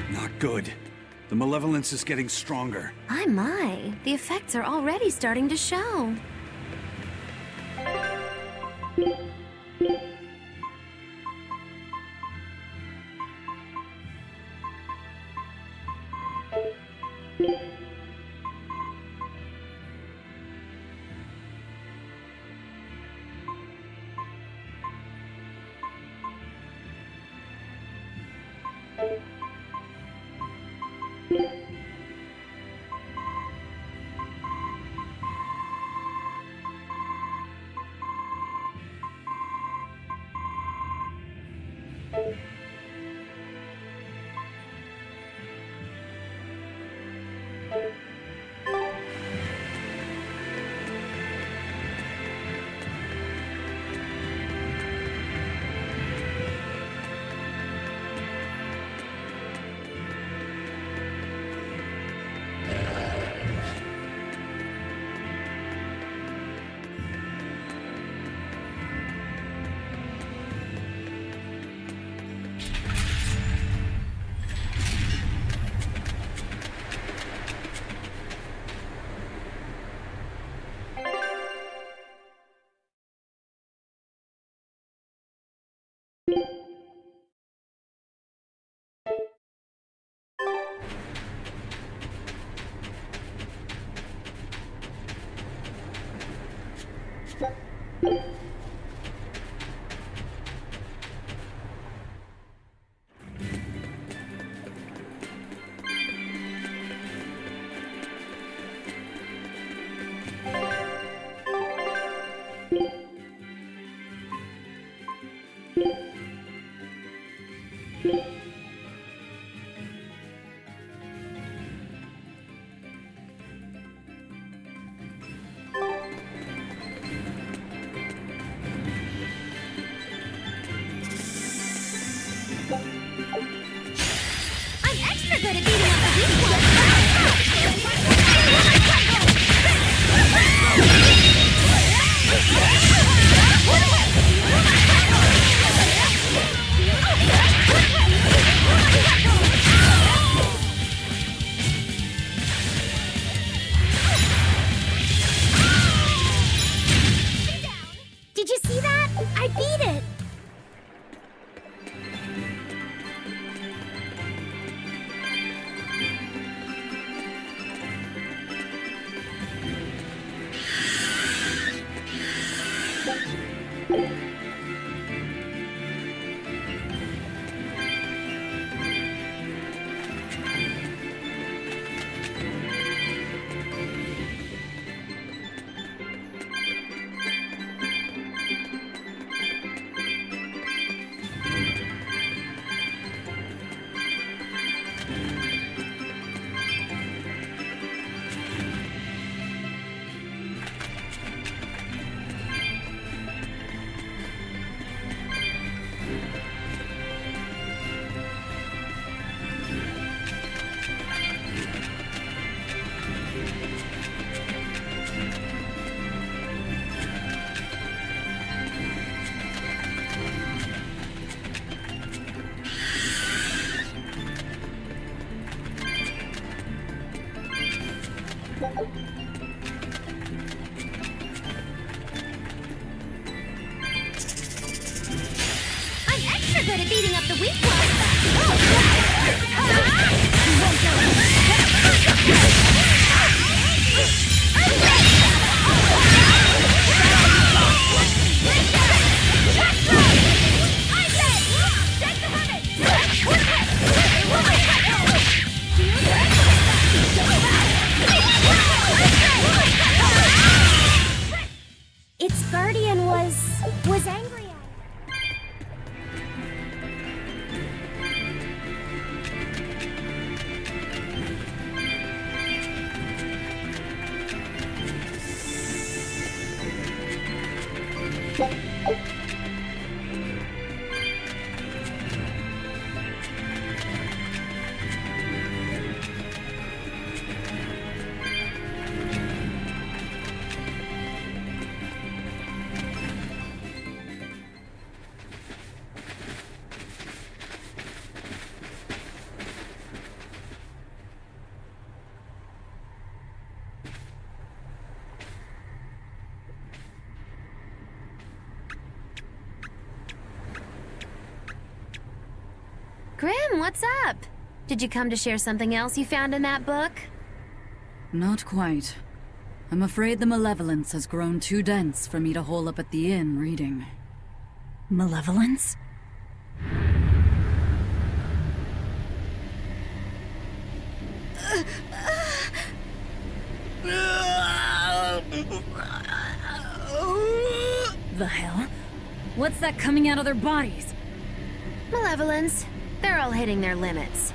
Not good. The malevolence is getting stronger. My. The effects are already starting to show. I'm extra good at beating up the weak ones! Its guardian was angry at it. Grim, what's up? Did you come to share something else you found in that book? Not quite. I'm afraid the malevolence has grown too dense for me to hole up at the inn reading. Malevolence? The hell? What's that coming out of their bodies? Malevolence. They're all hitting their limits.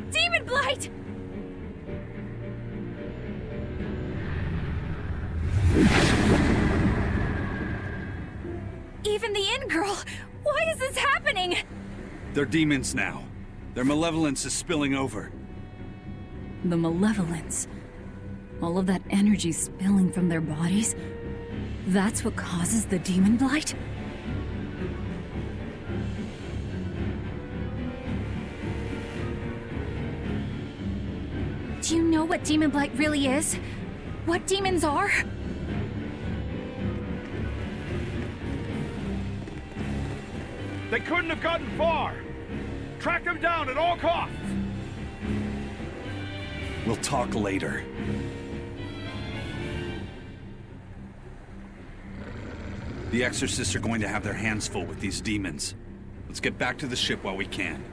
Demon Blight! Even the inn girl! Why is this happening? They're demons now. Their malevolence is spilling over. The malevolence. All of that energy spilling from their bodies? That's what causes the demon blight? Do you know what demon blight really is? What demons are? They couldn't have gotten far. Track them down at all costs. We'll talk later. The exorcists are going to have their hands full with these demons. Let's get back to the ship while we can.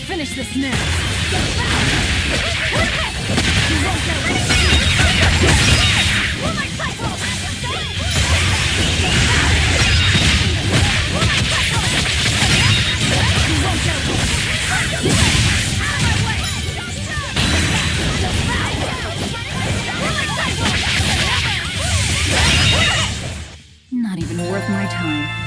Finish this now. time.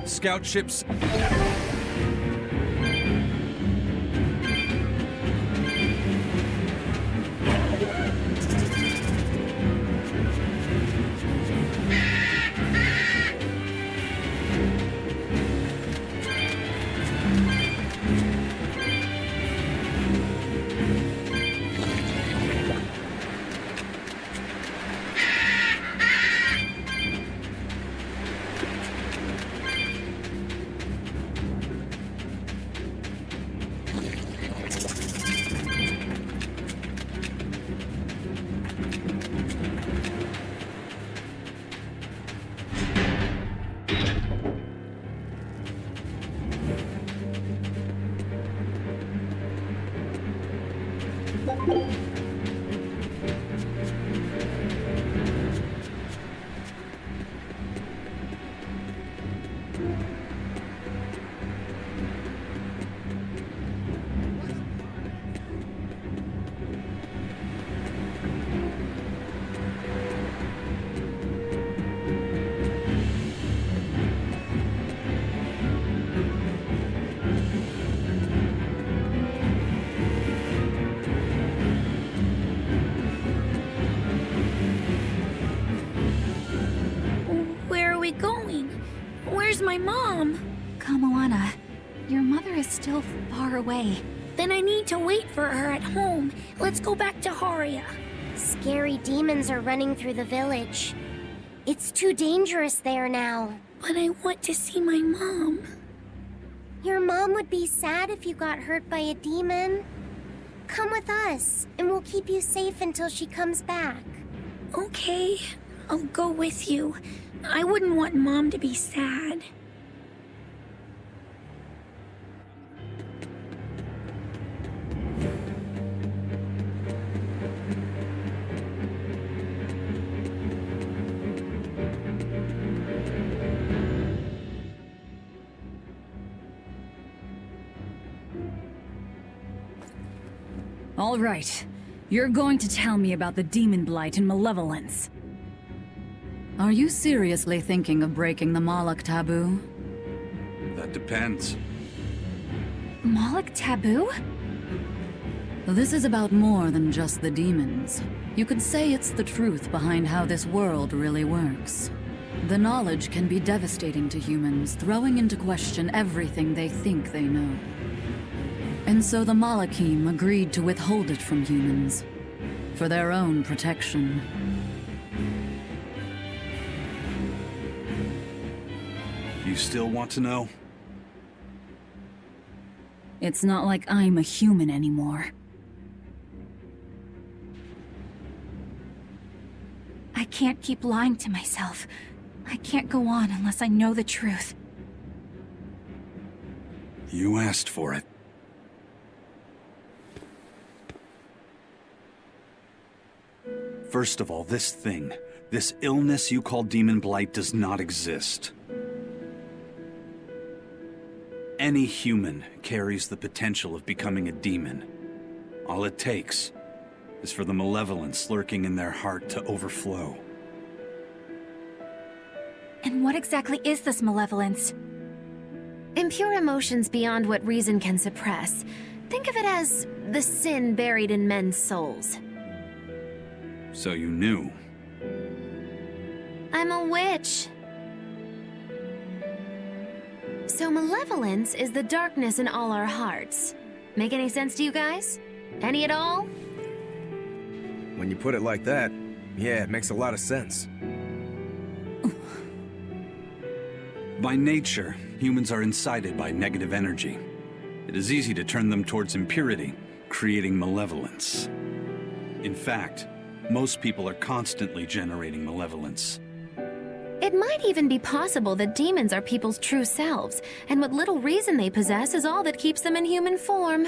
Scout ships. Where's my mom? Kamoana, your mother is still far away. Then I need to wait for her at home. Let's go back to Haria. Scary demons are running through the village. It's too dangerous there now. But I want to see my mom. Your mom would be sad if you got hurt by a demon. Come with us, and we'll keep you safe until she comes back. Okay, I'll go with you. I wouldn't want Mom to be sad. All right. You're going to tell me about the demon blight and malevolence. Are you seriously thinking of breaking the Moloch taboo? That depends. Moloch taboo? This is about more than just the demons. You could say it's the truth behind how this world really works. The knowledge can be devastating to humans, throwing into question everything they think they know. And so the Malachim agreed to withhold it from humans, for their own protection. You still want to know? It's not like I'm a human anymore. I can't keep lying to myself. I can't go on unless I know the truth. You asked for it. First of all, this illness you call demon blight does not exist. Any human carries the potential of becoming a demon. All it takes is for the malevolence lurking in their heart to overflow. And what exactly is this malevolence? Impure emotions beyond what reason can suppress. Think of it as the sin buried in men's souls. So you knew. I'm a witch. So malevolence is the darkness in all our hearts. Make any sense to you guys? Any at all? When you put it like that, yeah, it makes a lot of sense. By nature, humans are incited by negative energy. It is easy to turn them towards impurity, creating malevolence. In fact, most people are constantly generating malevolence. It might even be possible that demons are people's true selves, and what little reason they possess is all that keeps them in human form.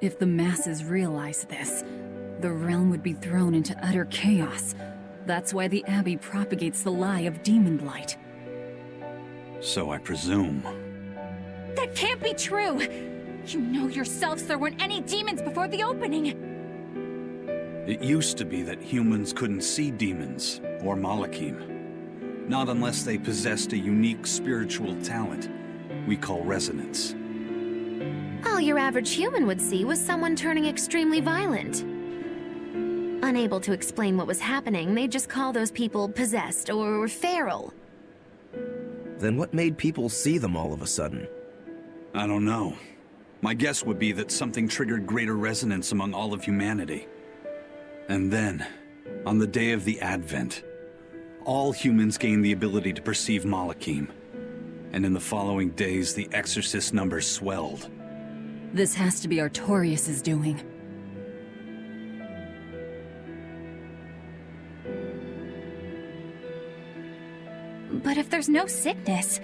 If the masses realize this, the realm would be thrown into utter chaos. That's why the Abbey propagates the lie of demon light. So I presume. That can't be true! You know yourselves there weren't any demons before the opening! It used to be that humans couldn't see demons, or Malachim. Not unless they possessed a unique spiritual talent we call resonance. All your average human would see was someone turning extremely violent. Unable to explain what was happening, they'd just call those people possessed or feral. Then what made people see them all of a sudden? I don't know. My guess would be that something triggered greater resonance among all of humanity. And then, on the day of the Advent, all humans gained the ability to perceive Malachim. And in the following days, the exorcist numbers swelled. This has to be Artorias' doing. But if there's no sickness,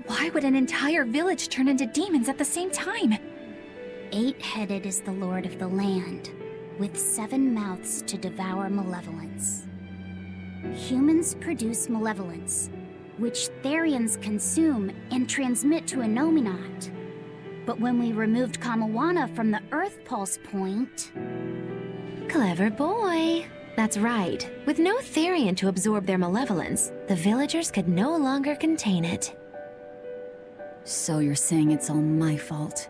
why would an entire village turn into demons at the same time? 8-headed is the lord of the land, with 7 mouths to devour malevolence. Humans produce malevolence, which Therians consume and transmit to a Nominat. But when we removed Kamawana from the Earth Pulse point... Clever boy. That's right. With no Therian to absorb their malevolence, the villagers could no longer contain it. So you're saying it's all my fault?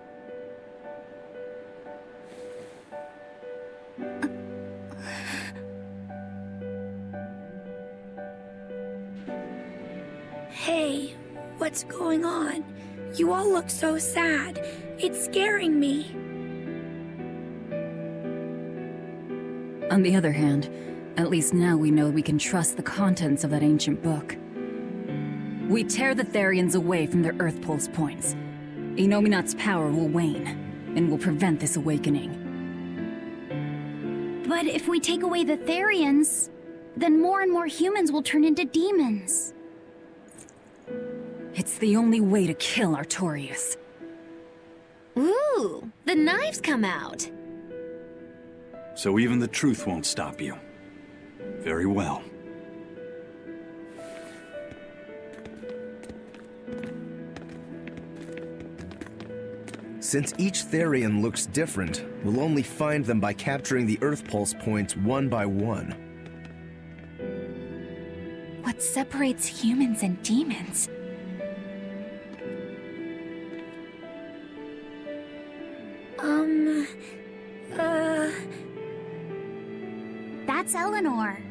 Hey, what's going on? You all look so sad. It's scaring me. On the other hand, at least now we know we can trust the contents of that ancient book. We tear the Therians away from their Earth Pulse points. Inominat's power will wane, and will prevent this awakening. But if we take away the Therians, then more and more humans will turn into demons. It's the only way to kill Artorias. Ooh, the knives come out. So even the truth won't stop you. Very well. Since each Therian looks different, we'll only find them by capturing the Earth Pulse points one by one. What separates humans and demons? That's Eleanor.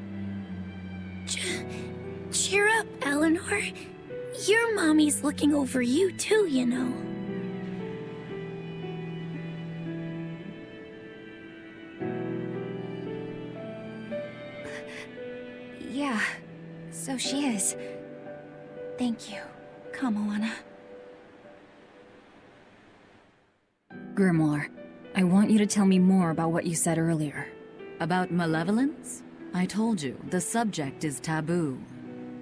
Cheer up, Eleanor. Your mommy's looking over you too, you know. Yeah, so she is. Thank you, Kamawana. Grimoire, I want you to tell me more about what you said earlier. About malevolence? I told you, the subject is taboo.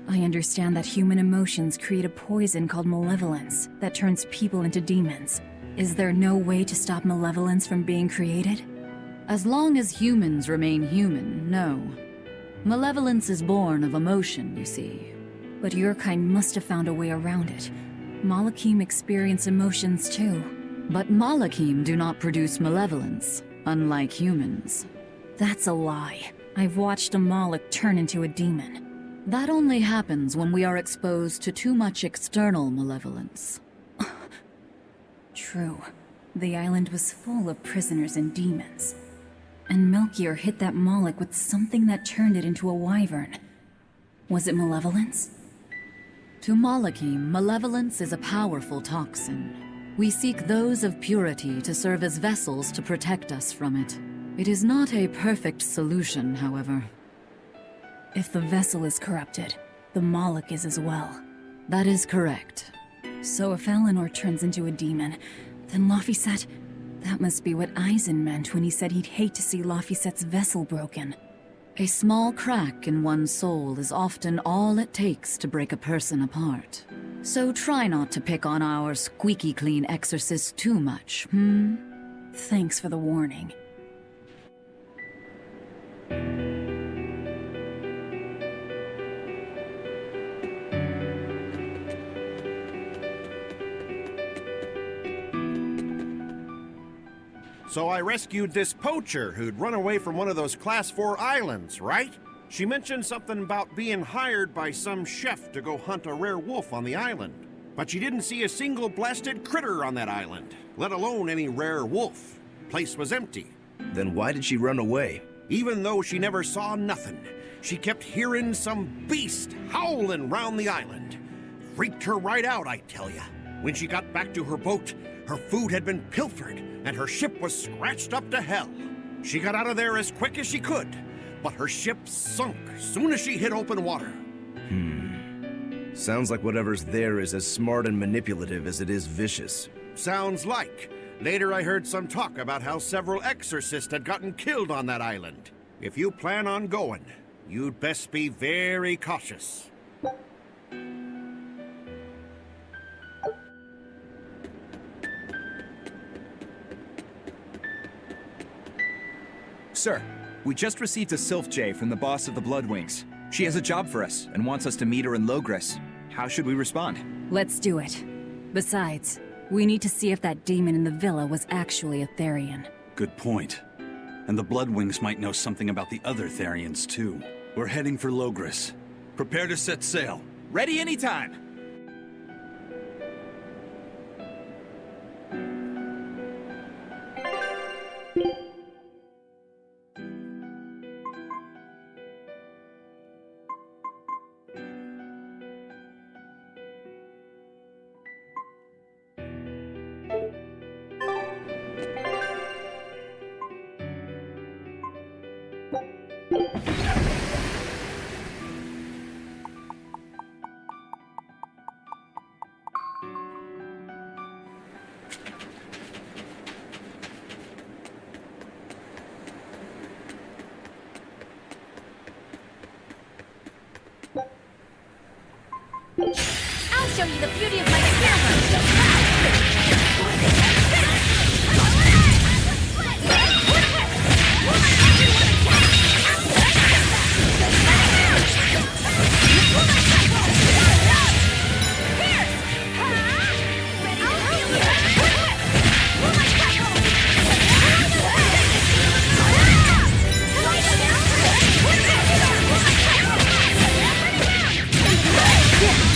I understand that human emotions create a poison called malevolence that turns people into demons. Is there no way to stop malevolence from being created? As long as humans remain human, no. Malevolence is born of emotion, you see. But your kind must have found a way around it. Malachim experience emotions too. But Malachim do not produce malevolence, unlike humans. That's a lie. I've watched a Malak turn into a demon. That only happens when we are exposed to too much external malevolence. True. The island was full of prisoners and demons. And Melchior hit that Malak with something that turned it into a wyvern. Was it malevolence? To Malachim, malevolence is a powerful toxin. We seek those of purity to serve as vessels to protect us from it. It is not a perfect solution, however. If the vessel is corrupted, the Malak is as well. That is correct. So if Eleanor turns into a demon, then Laphicet... That must be what Eisen meant when he said he'd hate to see Laphicet's vessel broken. A small crack in one's soul is often all it takes to break a person apart. So try not to pick on our squeaky clean exorcist too much, Thanks for the warning. So I rescued this poacher who'd run away from one of those Class 4 islands, right? She mentioned something about being hired by some chef to go hunt a rare wolf on the island. But she didn't see a single blasted critter on that island, let alone any rare wolf. Place was empty. Then why did she run away? Even though she never saw nothing, she kept hearing some beast howling round the island. Freaked her right out, I tell ya. When she got back to her boat, her food had been pilfered, and her ship was scratched up to hell. She got out of there as quick as she could, but her ship sunk soon as she hit open water. Sounds like whatever's there is as smart and manipulative as it is vicious. Sounds like. Later I heard some talk about how several exorcists had gotten killed on that island. If you plan on going, you'd best be very cautious. Sir, we just received a Sylph J from the boss of the Bloodwings. She has a job for us and wants us to meet her in Logres. How should we respond? Let's do it. Besides, we need to see if that demon in the villa was actually a Therian. Good point. And the Bloodwings might know something about the other Therians, too. We're heading for Logres. Prepare to set sail. Ready anytime! I'll show you the beauty of my camera! Yeah.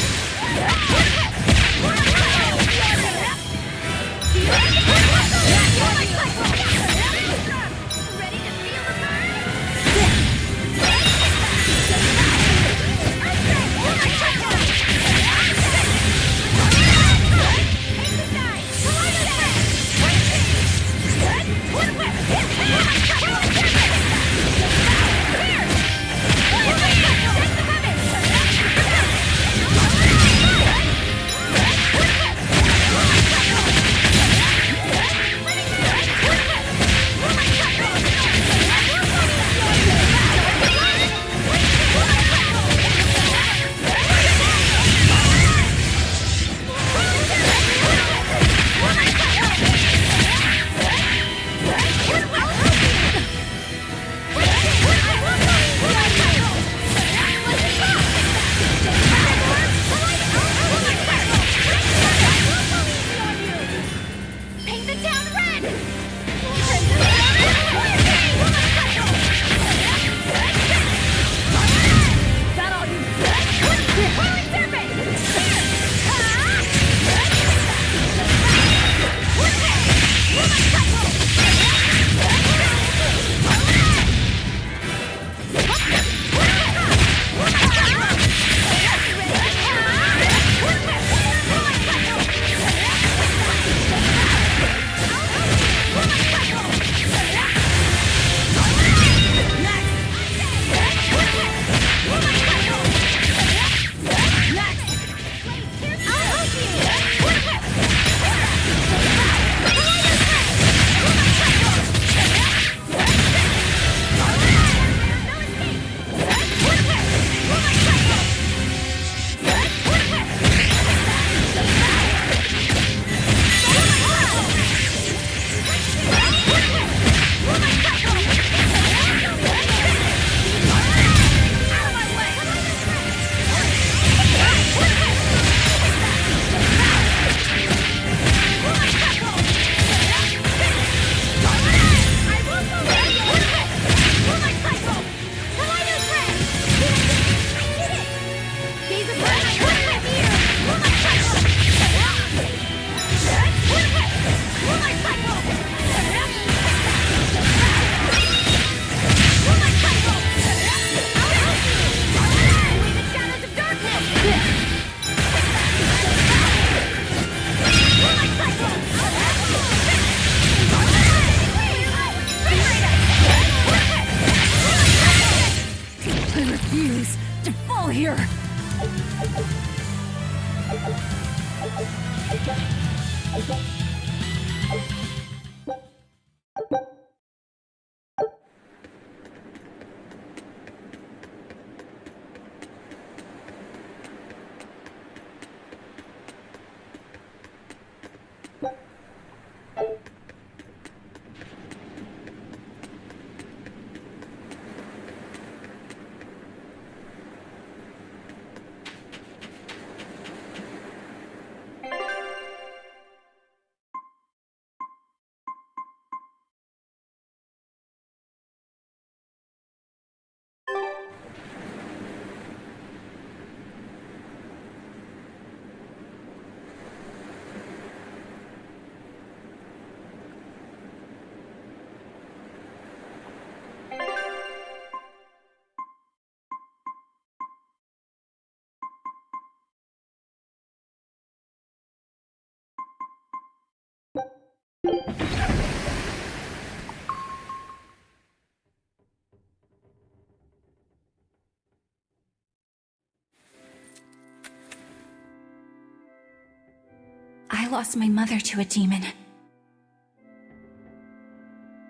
I lost my mother to a demon.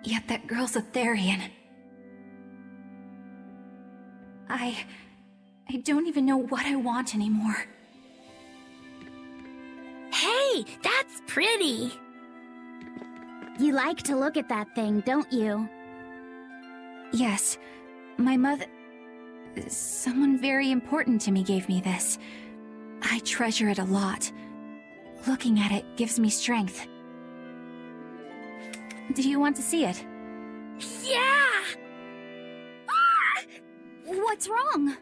Yet that girl's a Therian. I don't even know what I want anymore. Hey, that's pretty! You like to look at that thing, don't you? Yes, my mother... Someone very important to me gave me this. I treasure it a lot. Looking at it gives me strength. Do you want to see it? Yeah! Ah! What's wrong?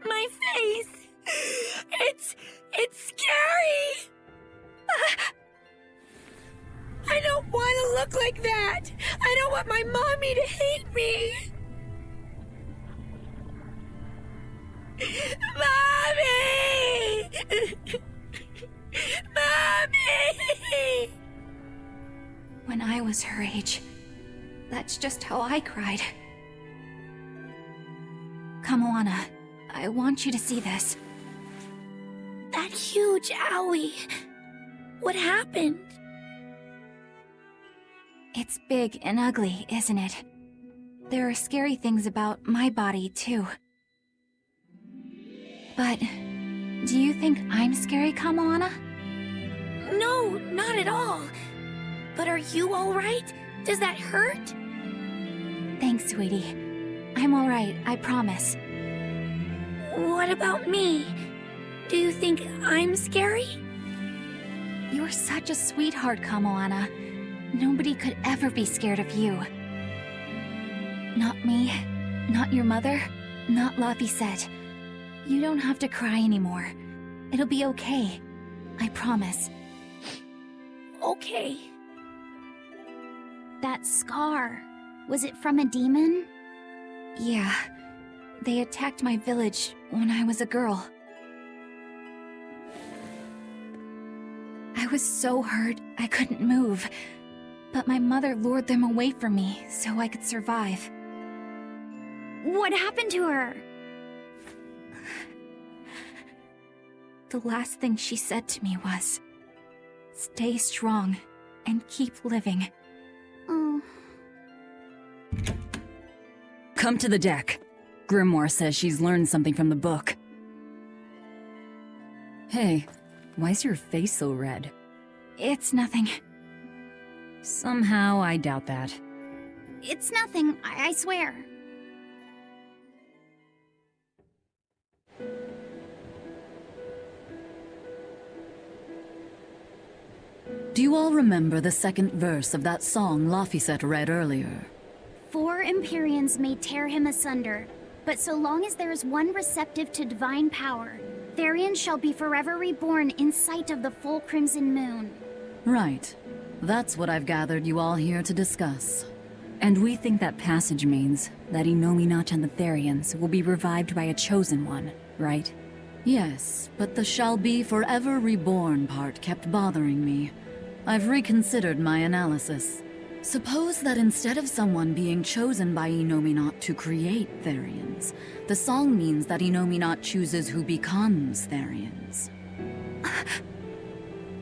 My face! It's scary! I don't want to look like that! I don't want my mommy to hate me! Mommy! Mommy! When I was her age, that's just how I cried. Come, Moana. I want you to see this. That huge owie. What happened? It's big and ugly, isn't it? There are scary things about my body, too. But do you think I'm scary, Kamoana? No, not at all. But are you all right? Does that hurt? Thanks, sweetie. I'm all right, I promise. What about me? Do you think I'm scary? You're such a sweetheart, Kamoana. Nobody could ever be scared of you. Not me, not your mother, not Laphicet. You don't have to cry anymore. It'll be okay. I promise. Okay. That scar, was it from a demon? Yeah. They attacked my village when I was a girl. I was so hurt I couldn't move. But my mother lured them away from me so I could survive. What happened to her? The last thing she said to me was, "Stay strong and keep living." Oh. Come to the deck. Grimoire says she's learned something from the book. Hey, why's your face so red? It's nothing. Somehow, I doubt that. It's nothing, I swear. Do you all remember the second verse of that song Laphicet read earlier? 4 Empyreans may tear him asunder, but so long as there is one receptive to divine power, Therian shall be forever reborn in sight of the full crimson moon. Right. That's what I've gathered you all here to discuss. And we think that passage means that Innominat and the Therians will be revived by a chosen one, right? Yes, but the shall be forever reborn part kept bothering me. I've reconsidered my analysis. Suppose that instead of someone being chosen by Innominat to create Therians, the song means that Innominat chooses who becomes Therians.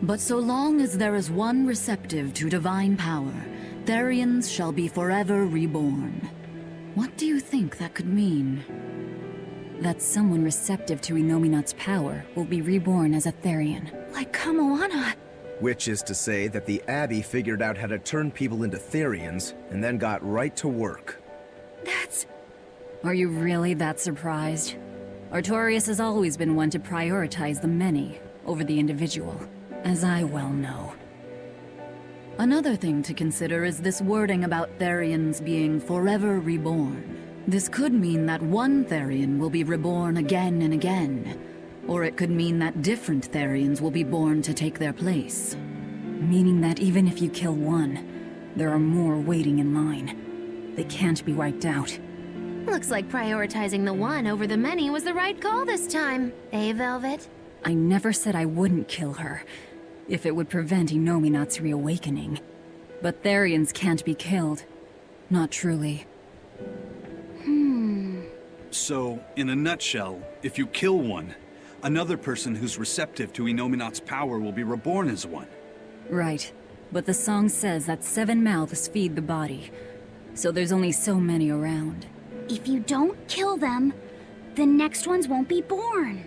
But so long as there is one receptive to divine power, Therians shall be forever reborn. What do you think that could mean? That someone receptive to Innominat's power will be reborn as a Therian. Like Kamoana. Which is to say that the Abbey figured out how to turn people into Therians, and then got right to work. That's... Are you really that surprised? Artorias has always been one to prioritize the many over the individual, as I well know. Another thing to consider is this wording about Therians being forever reborn. This could mean that one Therian will be reborn again and again, or it could mean that different Therians will be born to take their place. Meaning that even if you kill one, there are more waiting in line. They can't be wiped out. Looks like prioritizing the one over the many was the right call this time, eh, Velvet? I never said I wouldn't kill her, if it would prevent Innominat's reawakening. But Therians can't be killed. Not truly. So, in a nutshell, if you kill one, Another person who's receptive to Inominat's power will be reborn as one. Right. But the song says that 7 mouths feed the body. So there's only so many around. If you don't kill them, the next ones won't be born.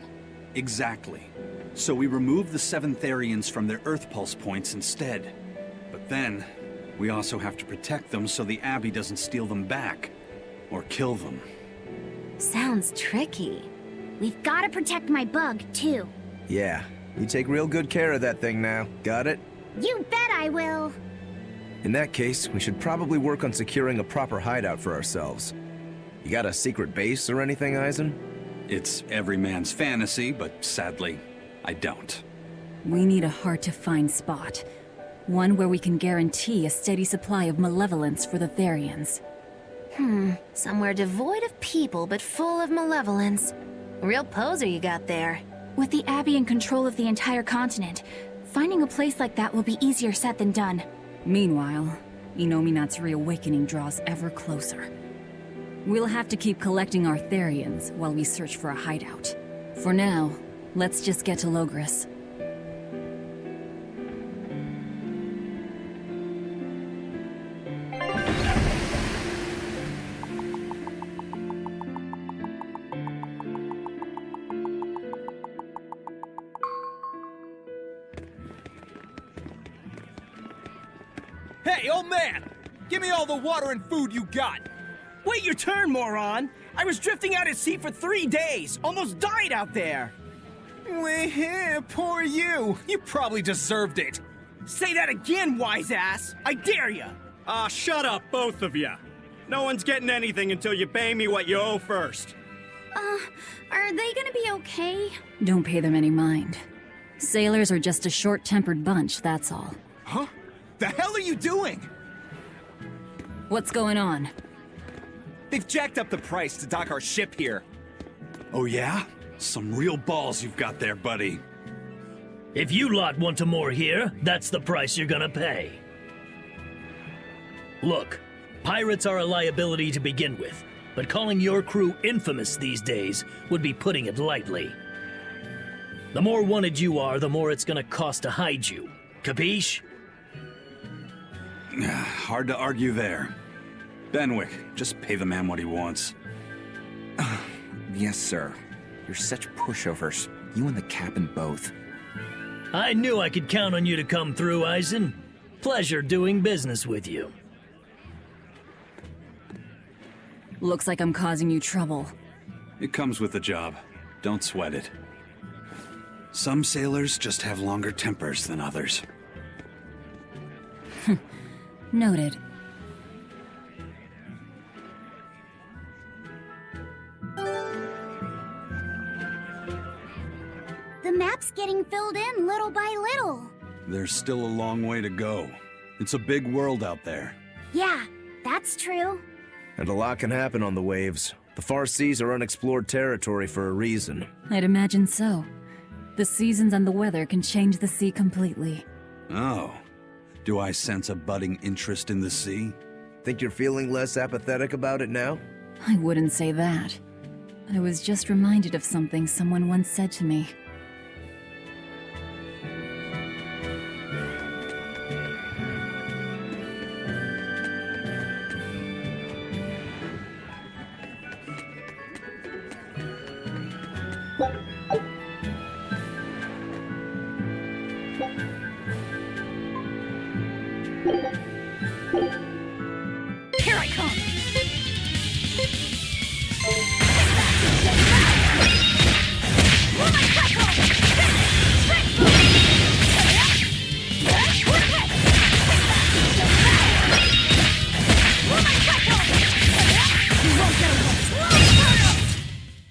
Exactly. So we remove the 7 Therians from their Earth Pulse points instead. But then, we also have to protect them so the Abbey doesn't steal them back. Or kill them. Sounds tricky. We've got to protect my bug, too. Yeah, you take real good care of that thing now. Got it? You bet I will. In that case, we should probably work on securing a proper hideout for ourselves. You got a secret base or anything, Eisen? It's every man's fantasy, but sadly, I don't. We need a hard-to-find spot. One where we can guarantee a steady supply of malevolence for the Therians. Somewhere devoid of people but full of malevolence. Real poser you got there. With the Abbey in control of the entire continent, finding a place like that will be easier said than done. Meanwhile, Inominat's reawakening draws ever closer. We'll have to keep collecting our Therians while we search for a hideout. For now, let's just get to Logris. Hey, old man! Give me all the water and food you got! Wait your turn, moron! I was drifting out at sea for 3 days! Almost died out there! Poor you! You probably deserved it! Say that again, wise ass! I dare ya! Shut up, both of ya! No one's getting anything until you pay me what you owe first. Are they gonna be okay? Don't pay them any mind. Sailors are just a short-tempered bunch, that's all. Huh? The hell are you doing? What's going on? They've jacked up the price to dock our ship here. Oh yeah? Some real balls you've got there, buddy. If you lot want to moor here, that's the price you're gonna pay. Look, pirates are a liability to begin with, but calling your crew infamous these days would be putting it lightly. The more wanted you are, the more it's gonna cost to hide you. Capiche? Hard to argue there. Benwick, just pay the man what he wants. Yes, sir. You're such pushovers. You and the captain both. I knew I could count on you to come through, Eisen. Pleasure doing business with you. Looks like I'm causing you trouble. It comes with the job. Don't sweat it. Some sailors just have longer tempers than others. Noted. The map's getting filled in little by little. There's still a long way to go. It's a big world out there. Yeah, that's true. And a lot can happen on the waves. The far seas are unexplored territory for a reason. I'd imagine so. The seasons and the weather can change the sea completely. Oh. Do I sense a budding interest in the sea? Think you're feeling less apathetic about it now? I wouldn't say that. I was just reminded of something someone once said to me. Here I come!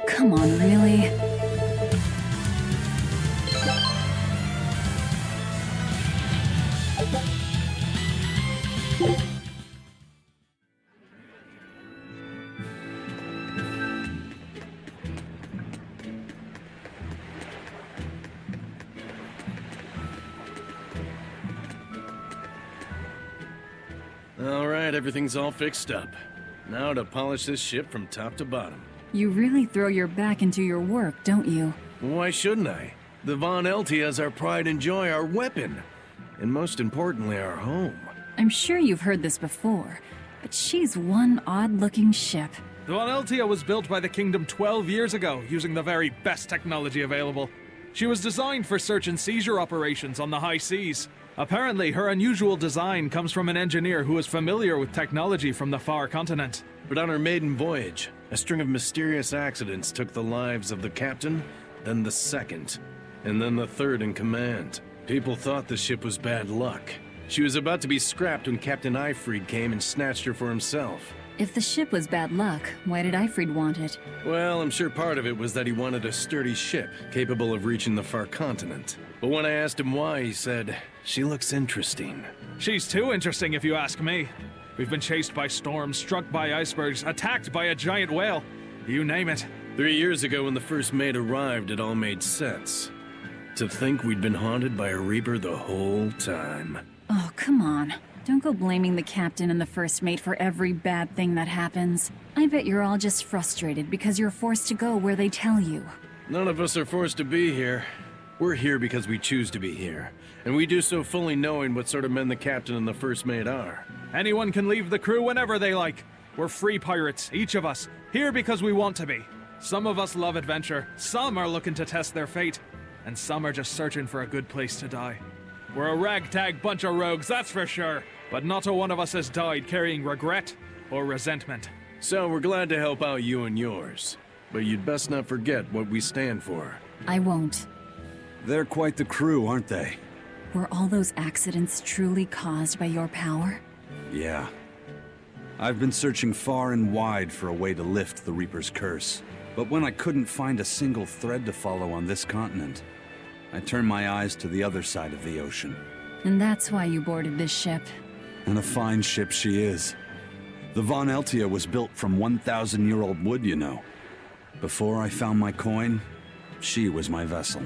Come on, really? Alright, everything's all fixed up. Now to polish this ship from top to bottom. You really throw your back into your work, don't you? Why shouldn't I? The Von Eltia's our pride and joy, our weapon. And most importantly, our home. I'm sure you've heard this before, but she's one odd-looking ship. The Von Eltia was built by the Kingdom 12 years ago, using the very best technology available. She was designed for search and seizure operations on the high seas. Apparently, her unusual design comes from an engineer who is familiar with technology from the far continent. But on her maiden voyage, a string of mysterious accidents took the lives of the captain, then the second, and then the third in command. People thought the ship was bad luck. She was about to be scrapped when Captain Eyfried came and snatched her for himself. If the ship was bad luck, why did Eyfried want it? Well, I'm sure part of it was that he wanted a sturdy ship, capable of reaching the far continent. But when I asked him why, he said, "She looks interesting." She's too interesting if you ask me. We've been chased by storms, struck by icebergs, attacked by a giant whale. You name it. 3 years ago when the first mate arrived, it all made sense. To think we'd been haunted by a Reaper the whole time. Oh, come on. Don't go blaming the captain and the first mate for every bad thing that happens. I bet you're all just frustrated because you're forced to go where they tell you. None of us are forced to be here. We're here because we choose to be here. And we do so fully knowing what sort of men the captain and the first mate are. Anyone can leave the crew whenever they like. We're free pirates, each of us, here because we want to be. Some of us love adventure, some are looking to test their fate, and some are just searching for a good place to die. We're a ragtag bunch of rogues, that's for sure. But not a one of us has died carrying regret or resentment. So we're glad to help out you and yours. But you'd best not forget what we stand for. I won't. They're quite the crew, aren't they? Were all those accidents truly caused by your power? Yeah. I've been searching far and wide for a way to lift the Reaper's curse. But when I couldn't find a single thread to follow on this continent, I turned my eyes to the other side of the ocean. And that's why you boarded this ship. And a fine ship she is. The Von Eltia was built from 1,000-year-old wood, you know. Before I found my coin, she was my vessel.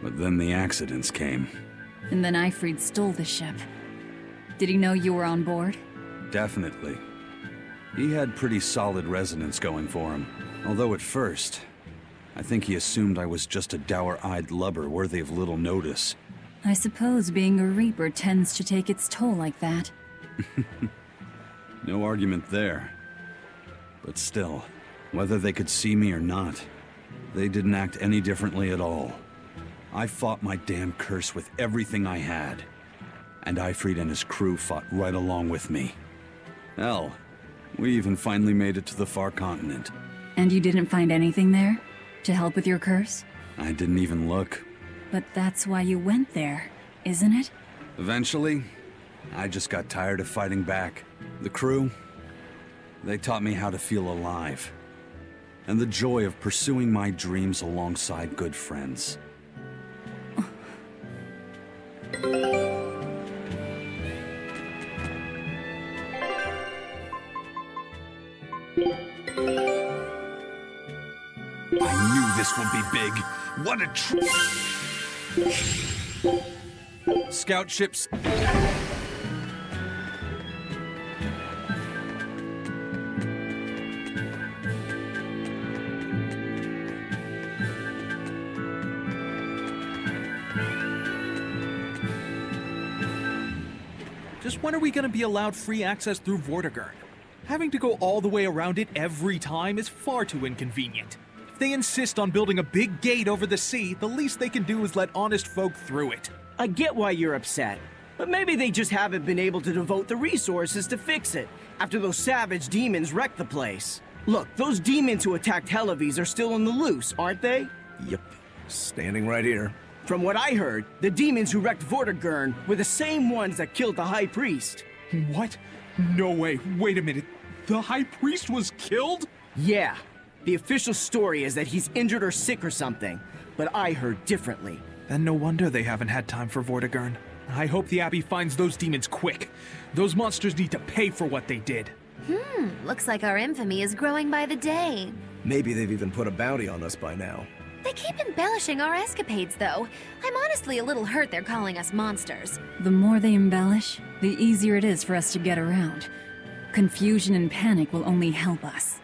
But then the accidents came. And then Eyfried stole the ship. Did he know you were on board? Definitely. He had pretty solid resonance going for him. Although at first, I think he assumed I was just a dour-eyed lubber worthy of little notice. I suppose being a Reaper tends to take its toll like that. No argument there. But still, whether they could see me or not, they didn't act any differently at all. I fought my damn curse with everything I had. And Eyfried and his crew fought right along with me. Hell, we even finally made it to the far continent. And you didn't find anything there? To help with your curse? I didn't even look. But that's why you went there, isn't it? Eventually, I just got tired of fighting back. The crew, they taught me how to feel alive. And the joy of pursuing my dreams alongside good friends. I knew this would be big. What a Scout ships. Just when are we gonna be allowed free access through Vortigern? Having to go all the way around it every time is far too inconvenient. If they insist on building a big gate over the sea, the least they can do is let honest folk through it. I get why you're upset, but maybe they just haven't been able to devote the resources to fix it after those savage demons wrecked the place. Look, those demons who attacked Helavis are still on the loose, aren't they? Yep, standing right here. From what I heard, the demons who wrecked Vortigern were the same ones that killed the High Priest. What? No way. Wait a minute. The High Priest was killed? Yeah. The official story is that he's injured or sick or something, but I heard differently. Then no wonder they haven't had time for Vortigern. I hope the Abbey finds those demons quick. Those monsters need to pay for what they did. Looks like our infamy is growing by the day. Maybe they've even put a bounty on us by now. They keep embellishing our escapades, though. I'm honestly a little hurt they're calling us monsters. The more they embellish, the easier it is for us to get around. Confusion and panic will only help us.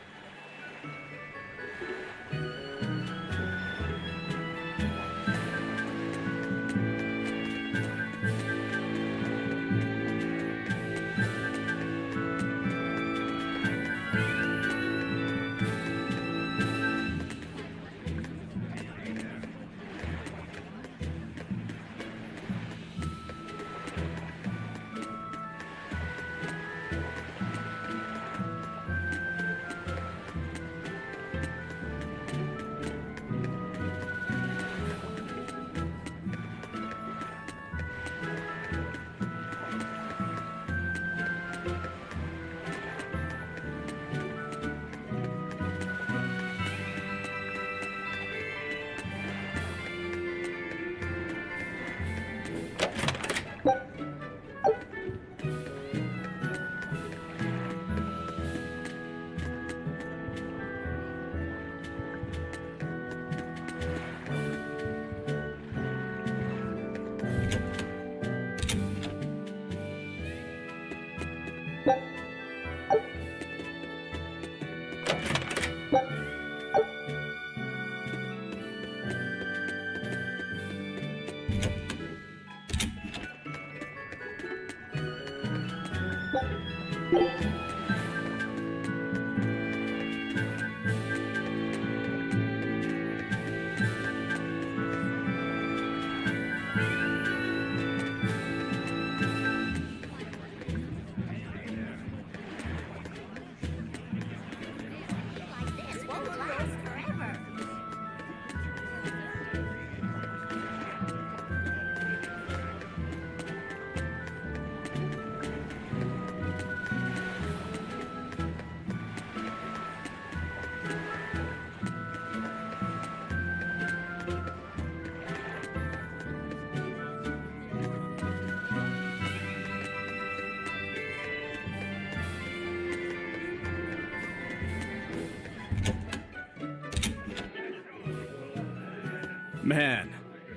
Man,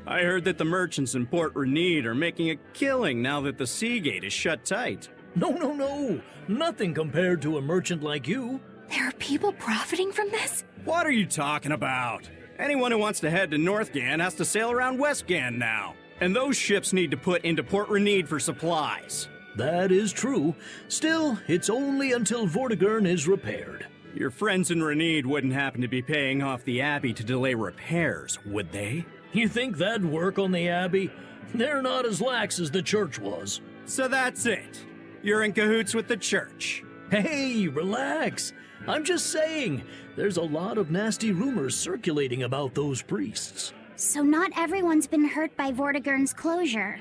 I heard that the merchants in Port Renede are making a killing now that the sea gate is shut tight. No. Nothing compared to a merchant like you. There are people profiting from this? What are you talking about? Anyone who wants to head to Northgan has to sail around Westgan now. And those ships need to put into Port Renede for supplies. That is true. Still, it's only until Vortigern is repaired. Your friends in Renede wouldn't happen to be paying off the Abbey to delay repairs, would they? You think that'd work on the Abbey? They're not as lax as the church was. So that's it. You're in cahoots with the church. Hey, relax. I'm just saying, there's a lot of nasty rumors circulating about those priests. So not everyone's been hurt by Vortigern's closure.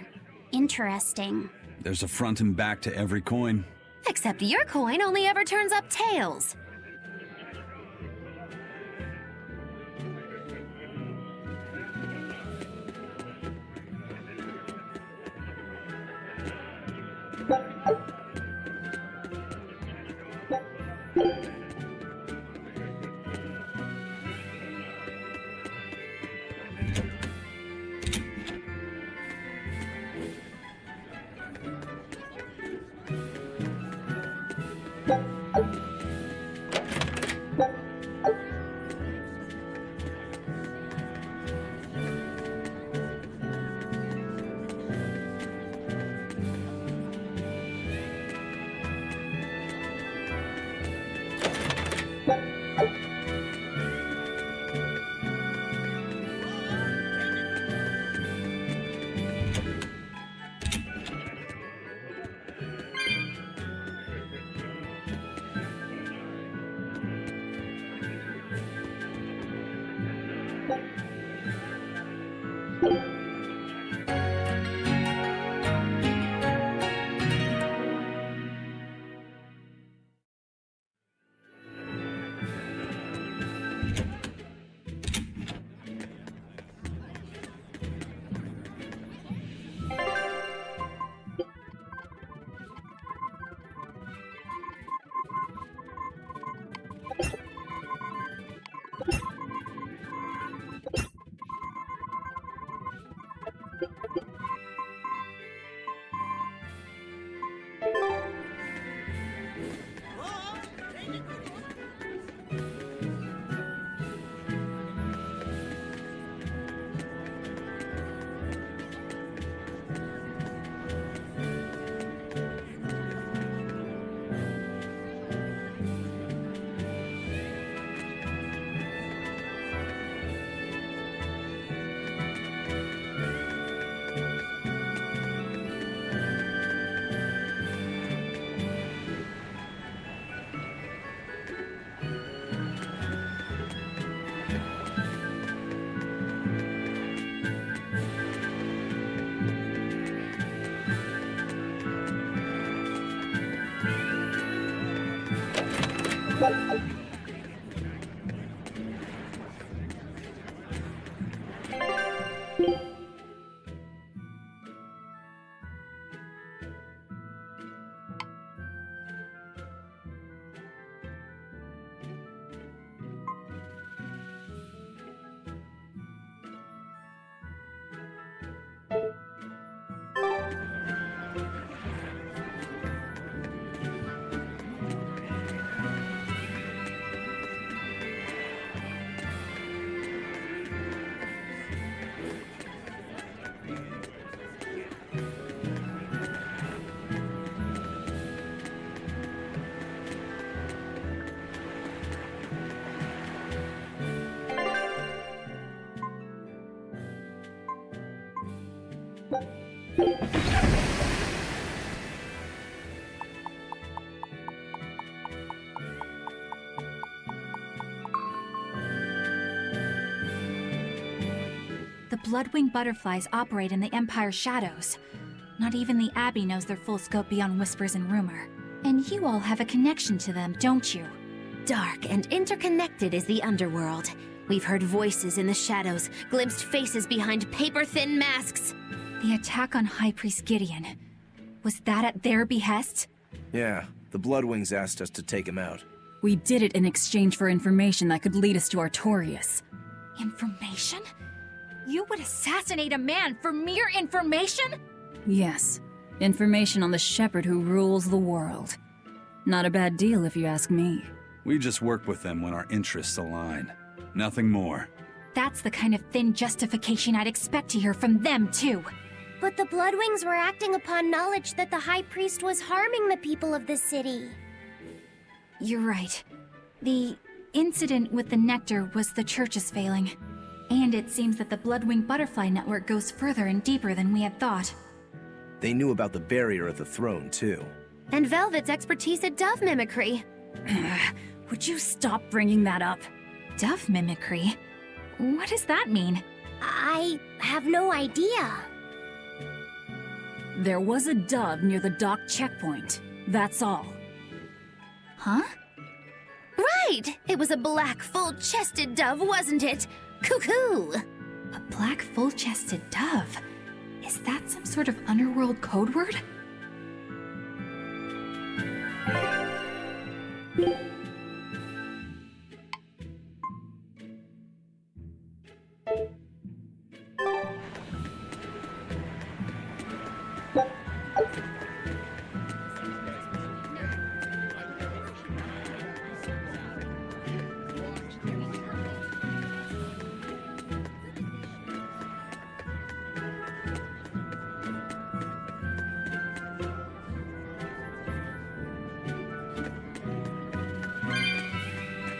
Interesting. There's a front and back to every coin. Except your coin only ever turns up tails. The Bloodwing butterflies operate in the Empire's shadows. Not even the Abbey knows their full scope beyond whispers and rumor. And you all have a connection to them, don't you? Dark and interconnected is the underworld. We've heard voices in the shadows, glimpsed faces behind paper-thin masks. The attack on High Priest Gideon. Was that at their behest? Yeah, the Bloodwings asked us to take him out. We did it in exchange for information that could lead us to Artorias. Information? You would assassinate a man for mere information? Yes. Information on the shepherd who rules the world. Not a bad deal if you ask me. We just work with them when our interests align. Nothing more. That's the kind of thin justification I'd expect to hear from them, too. But the Bloodwings were acting upon knowledge that the High Priest was harming the people of the city. You're right. The incident with the nectar was the Church's failing. And it seems that the Bloodwing Butterfly Network goes further and deeper than we had thought. They knew about the barrier at the throne, too. And Velvet's expertise at dove mimicry. Would you stop bringing that up? Dove mimicry? What does that mean? I have no idea. There was a dove near the dock checkpoint. That's all. Huh? Right! It was a black, full-chested dove, wasn't it? Cuckoo! A black, full-chested dove? Is that some sort of underworld code word?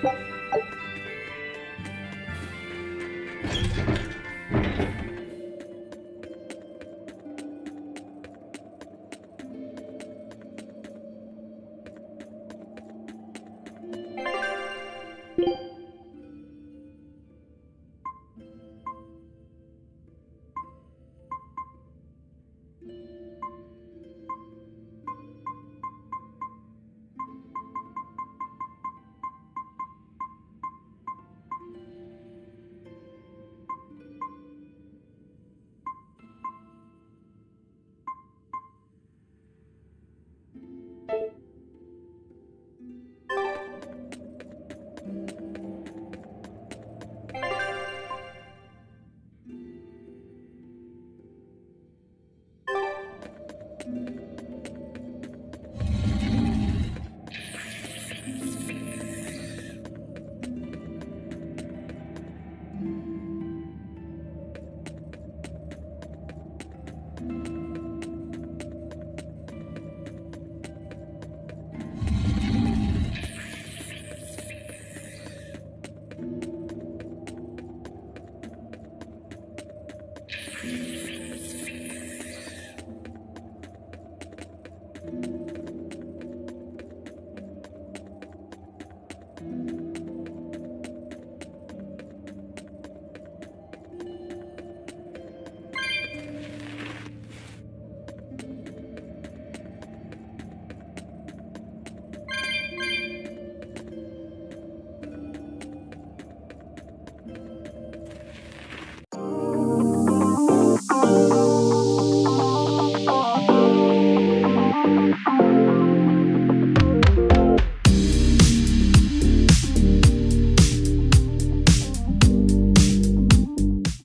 What?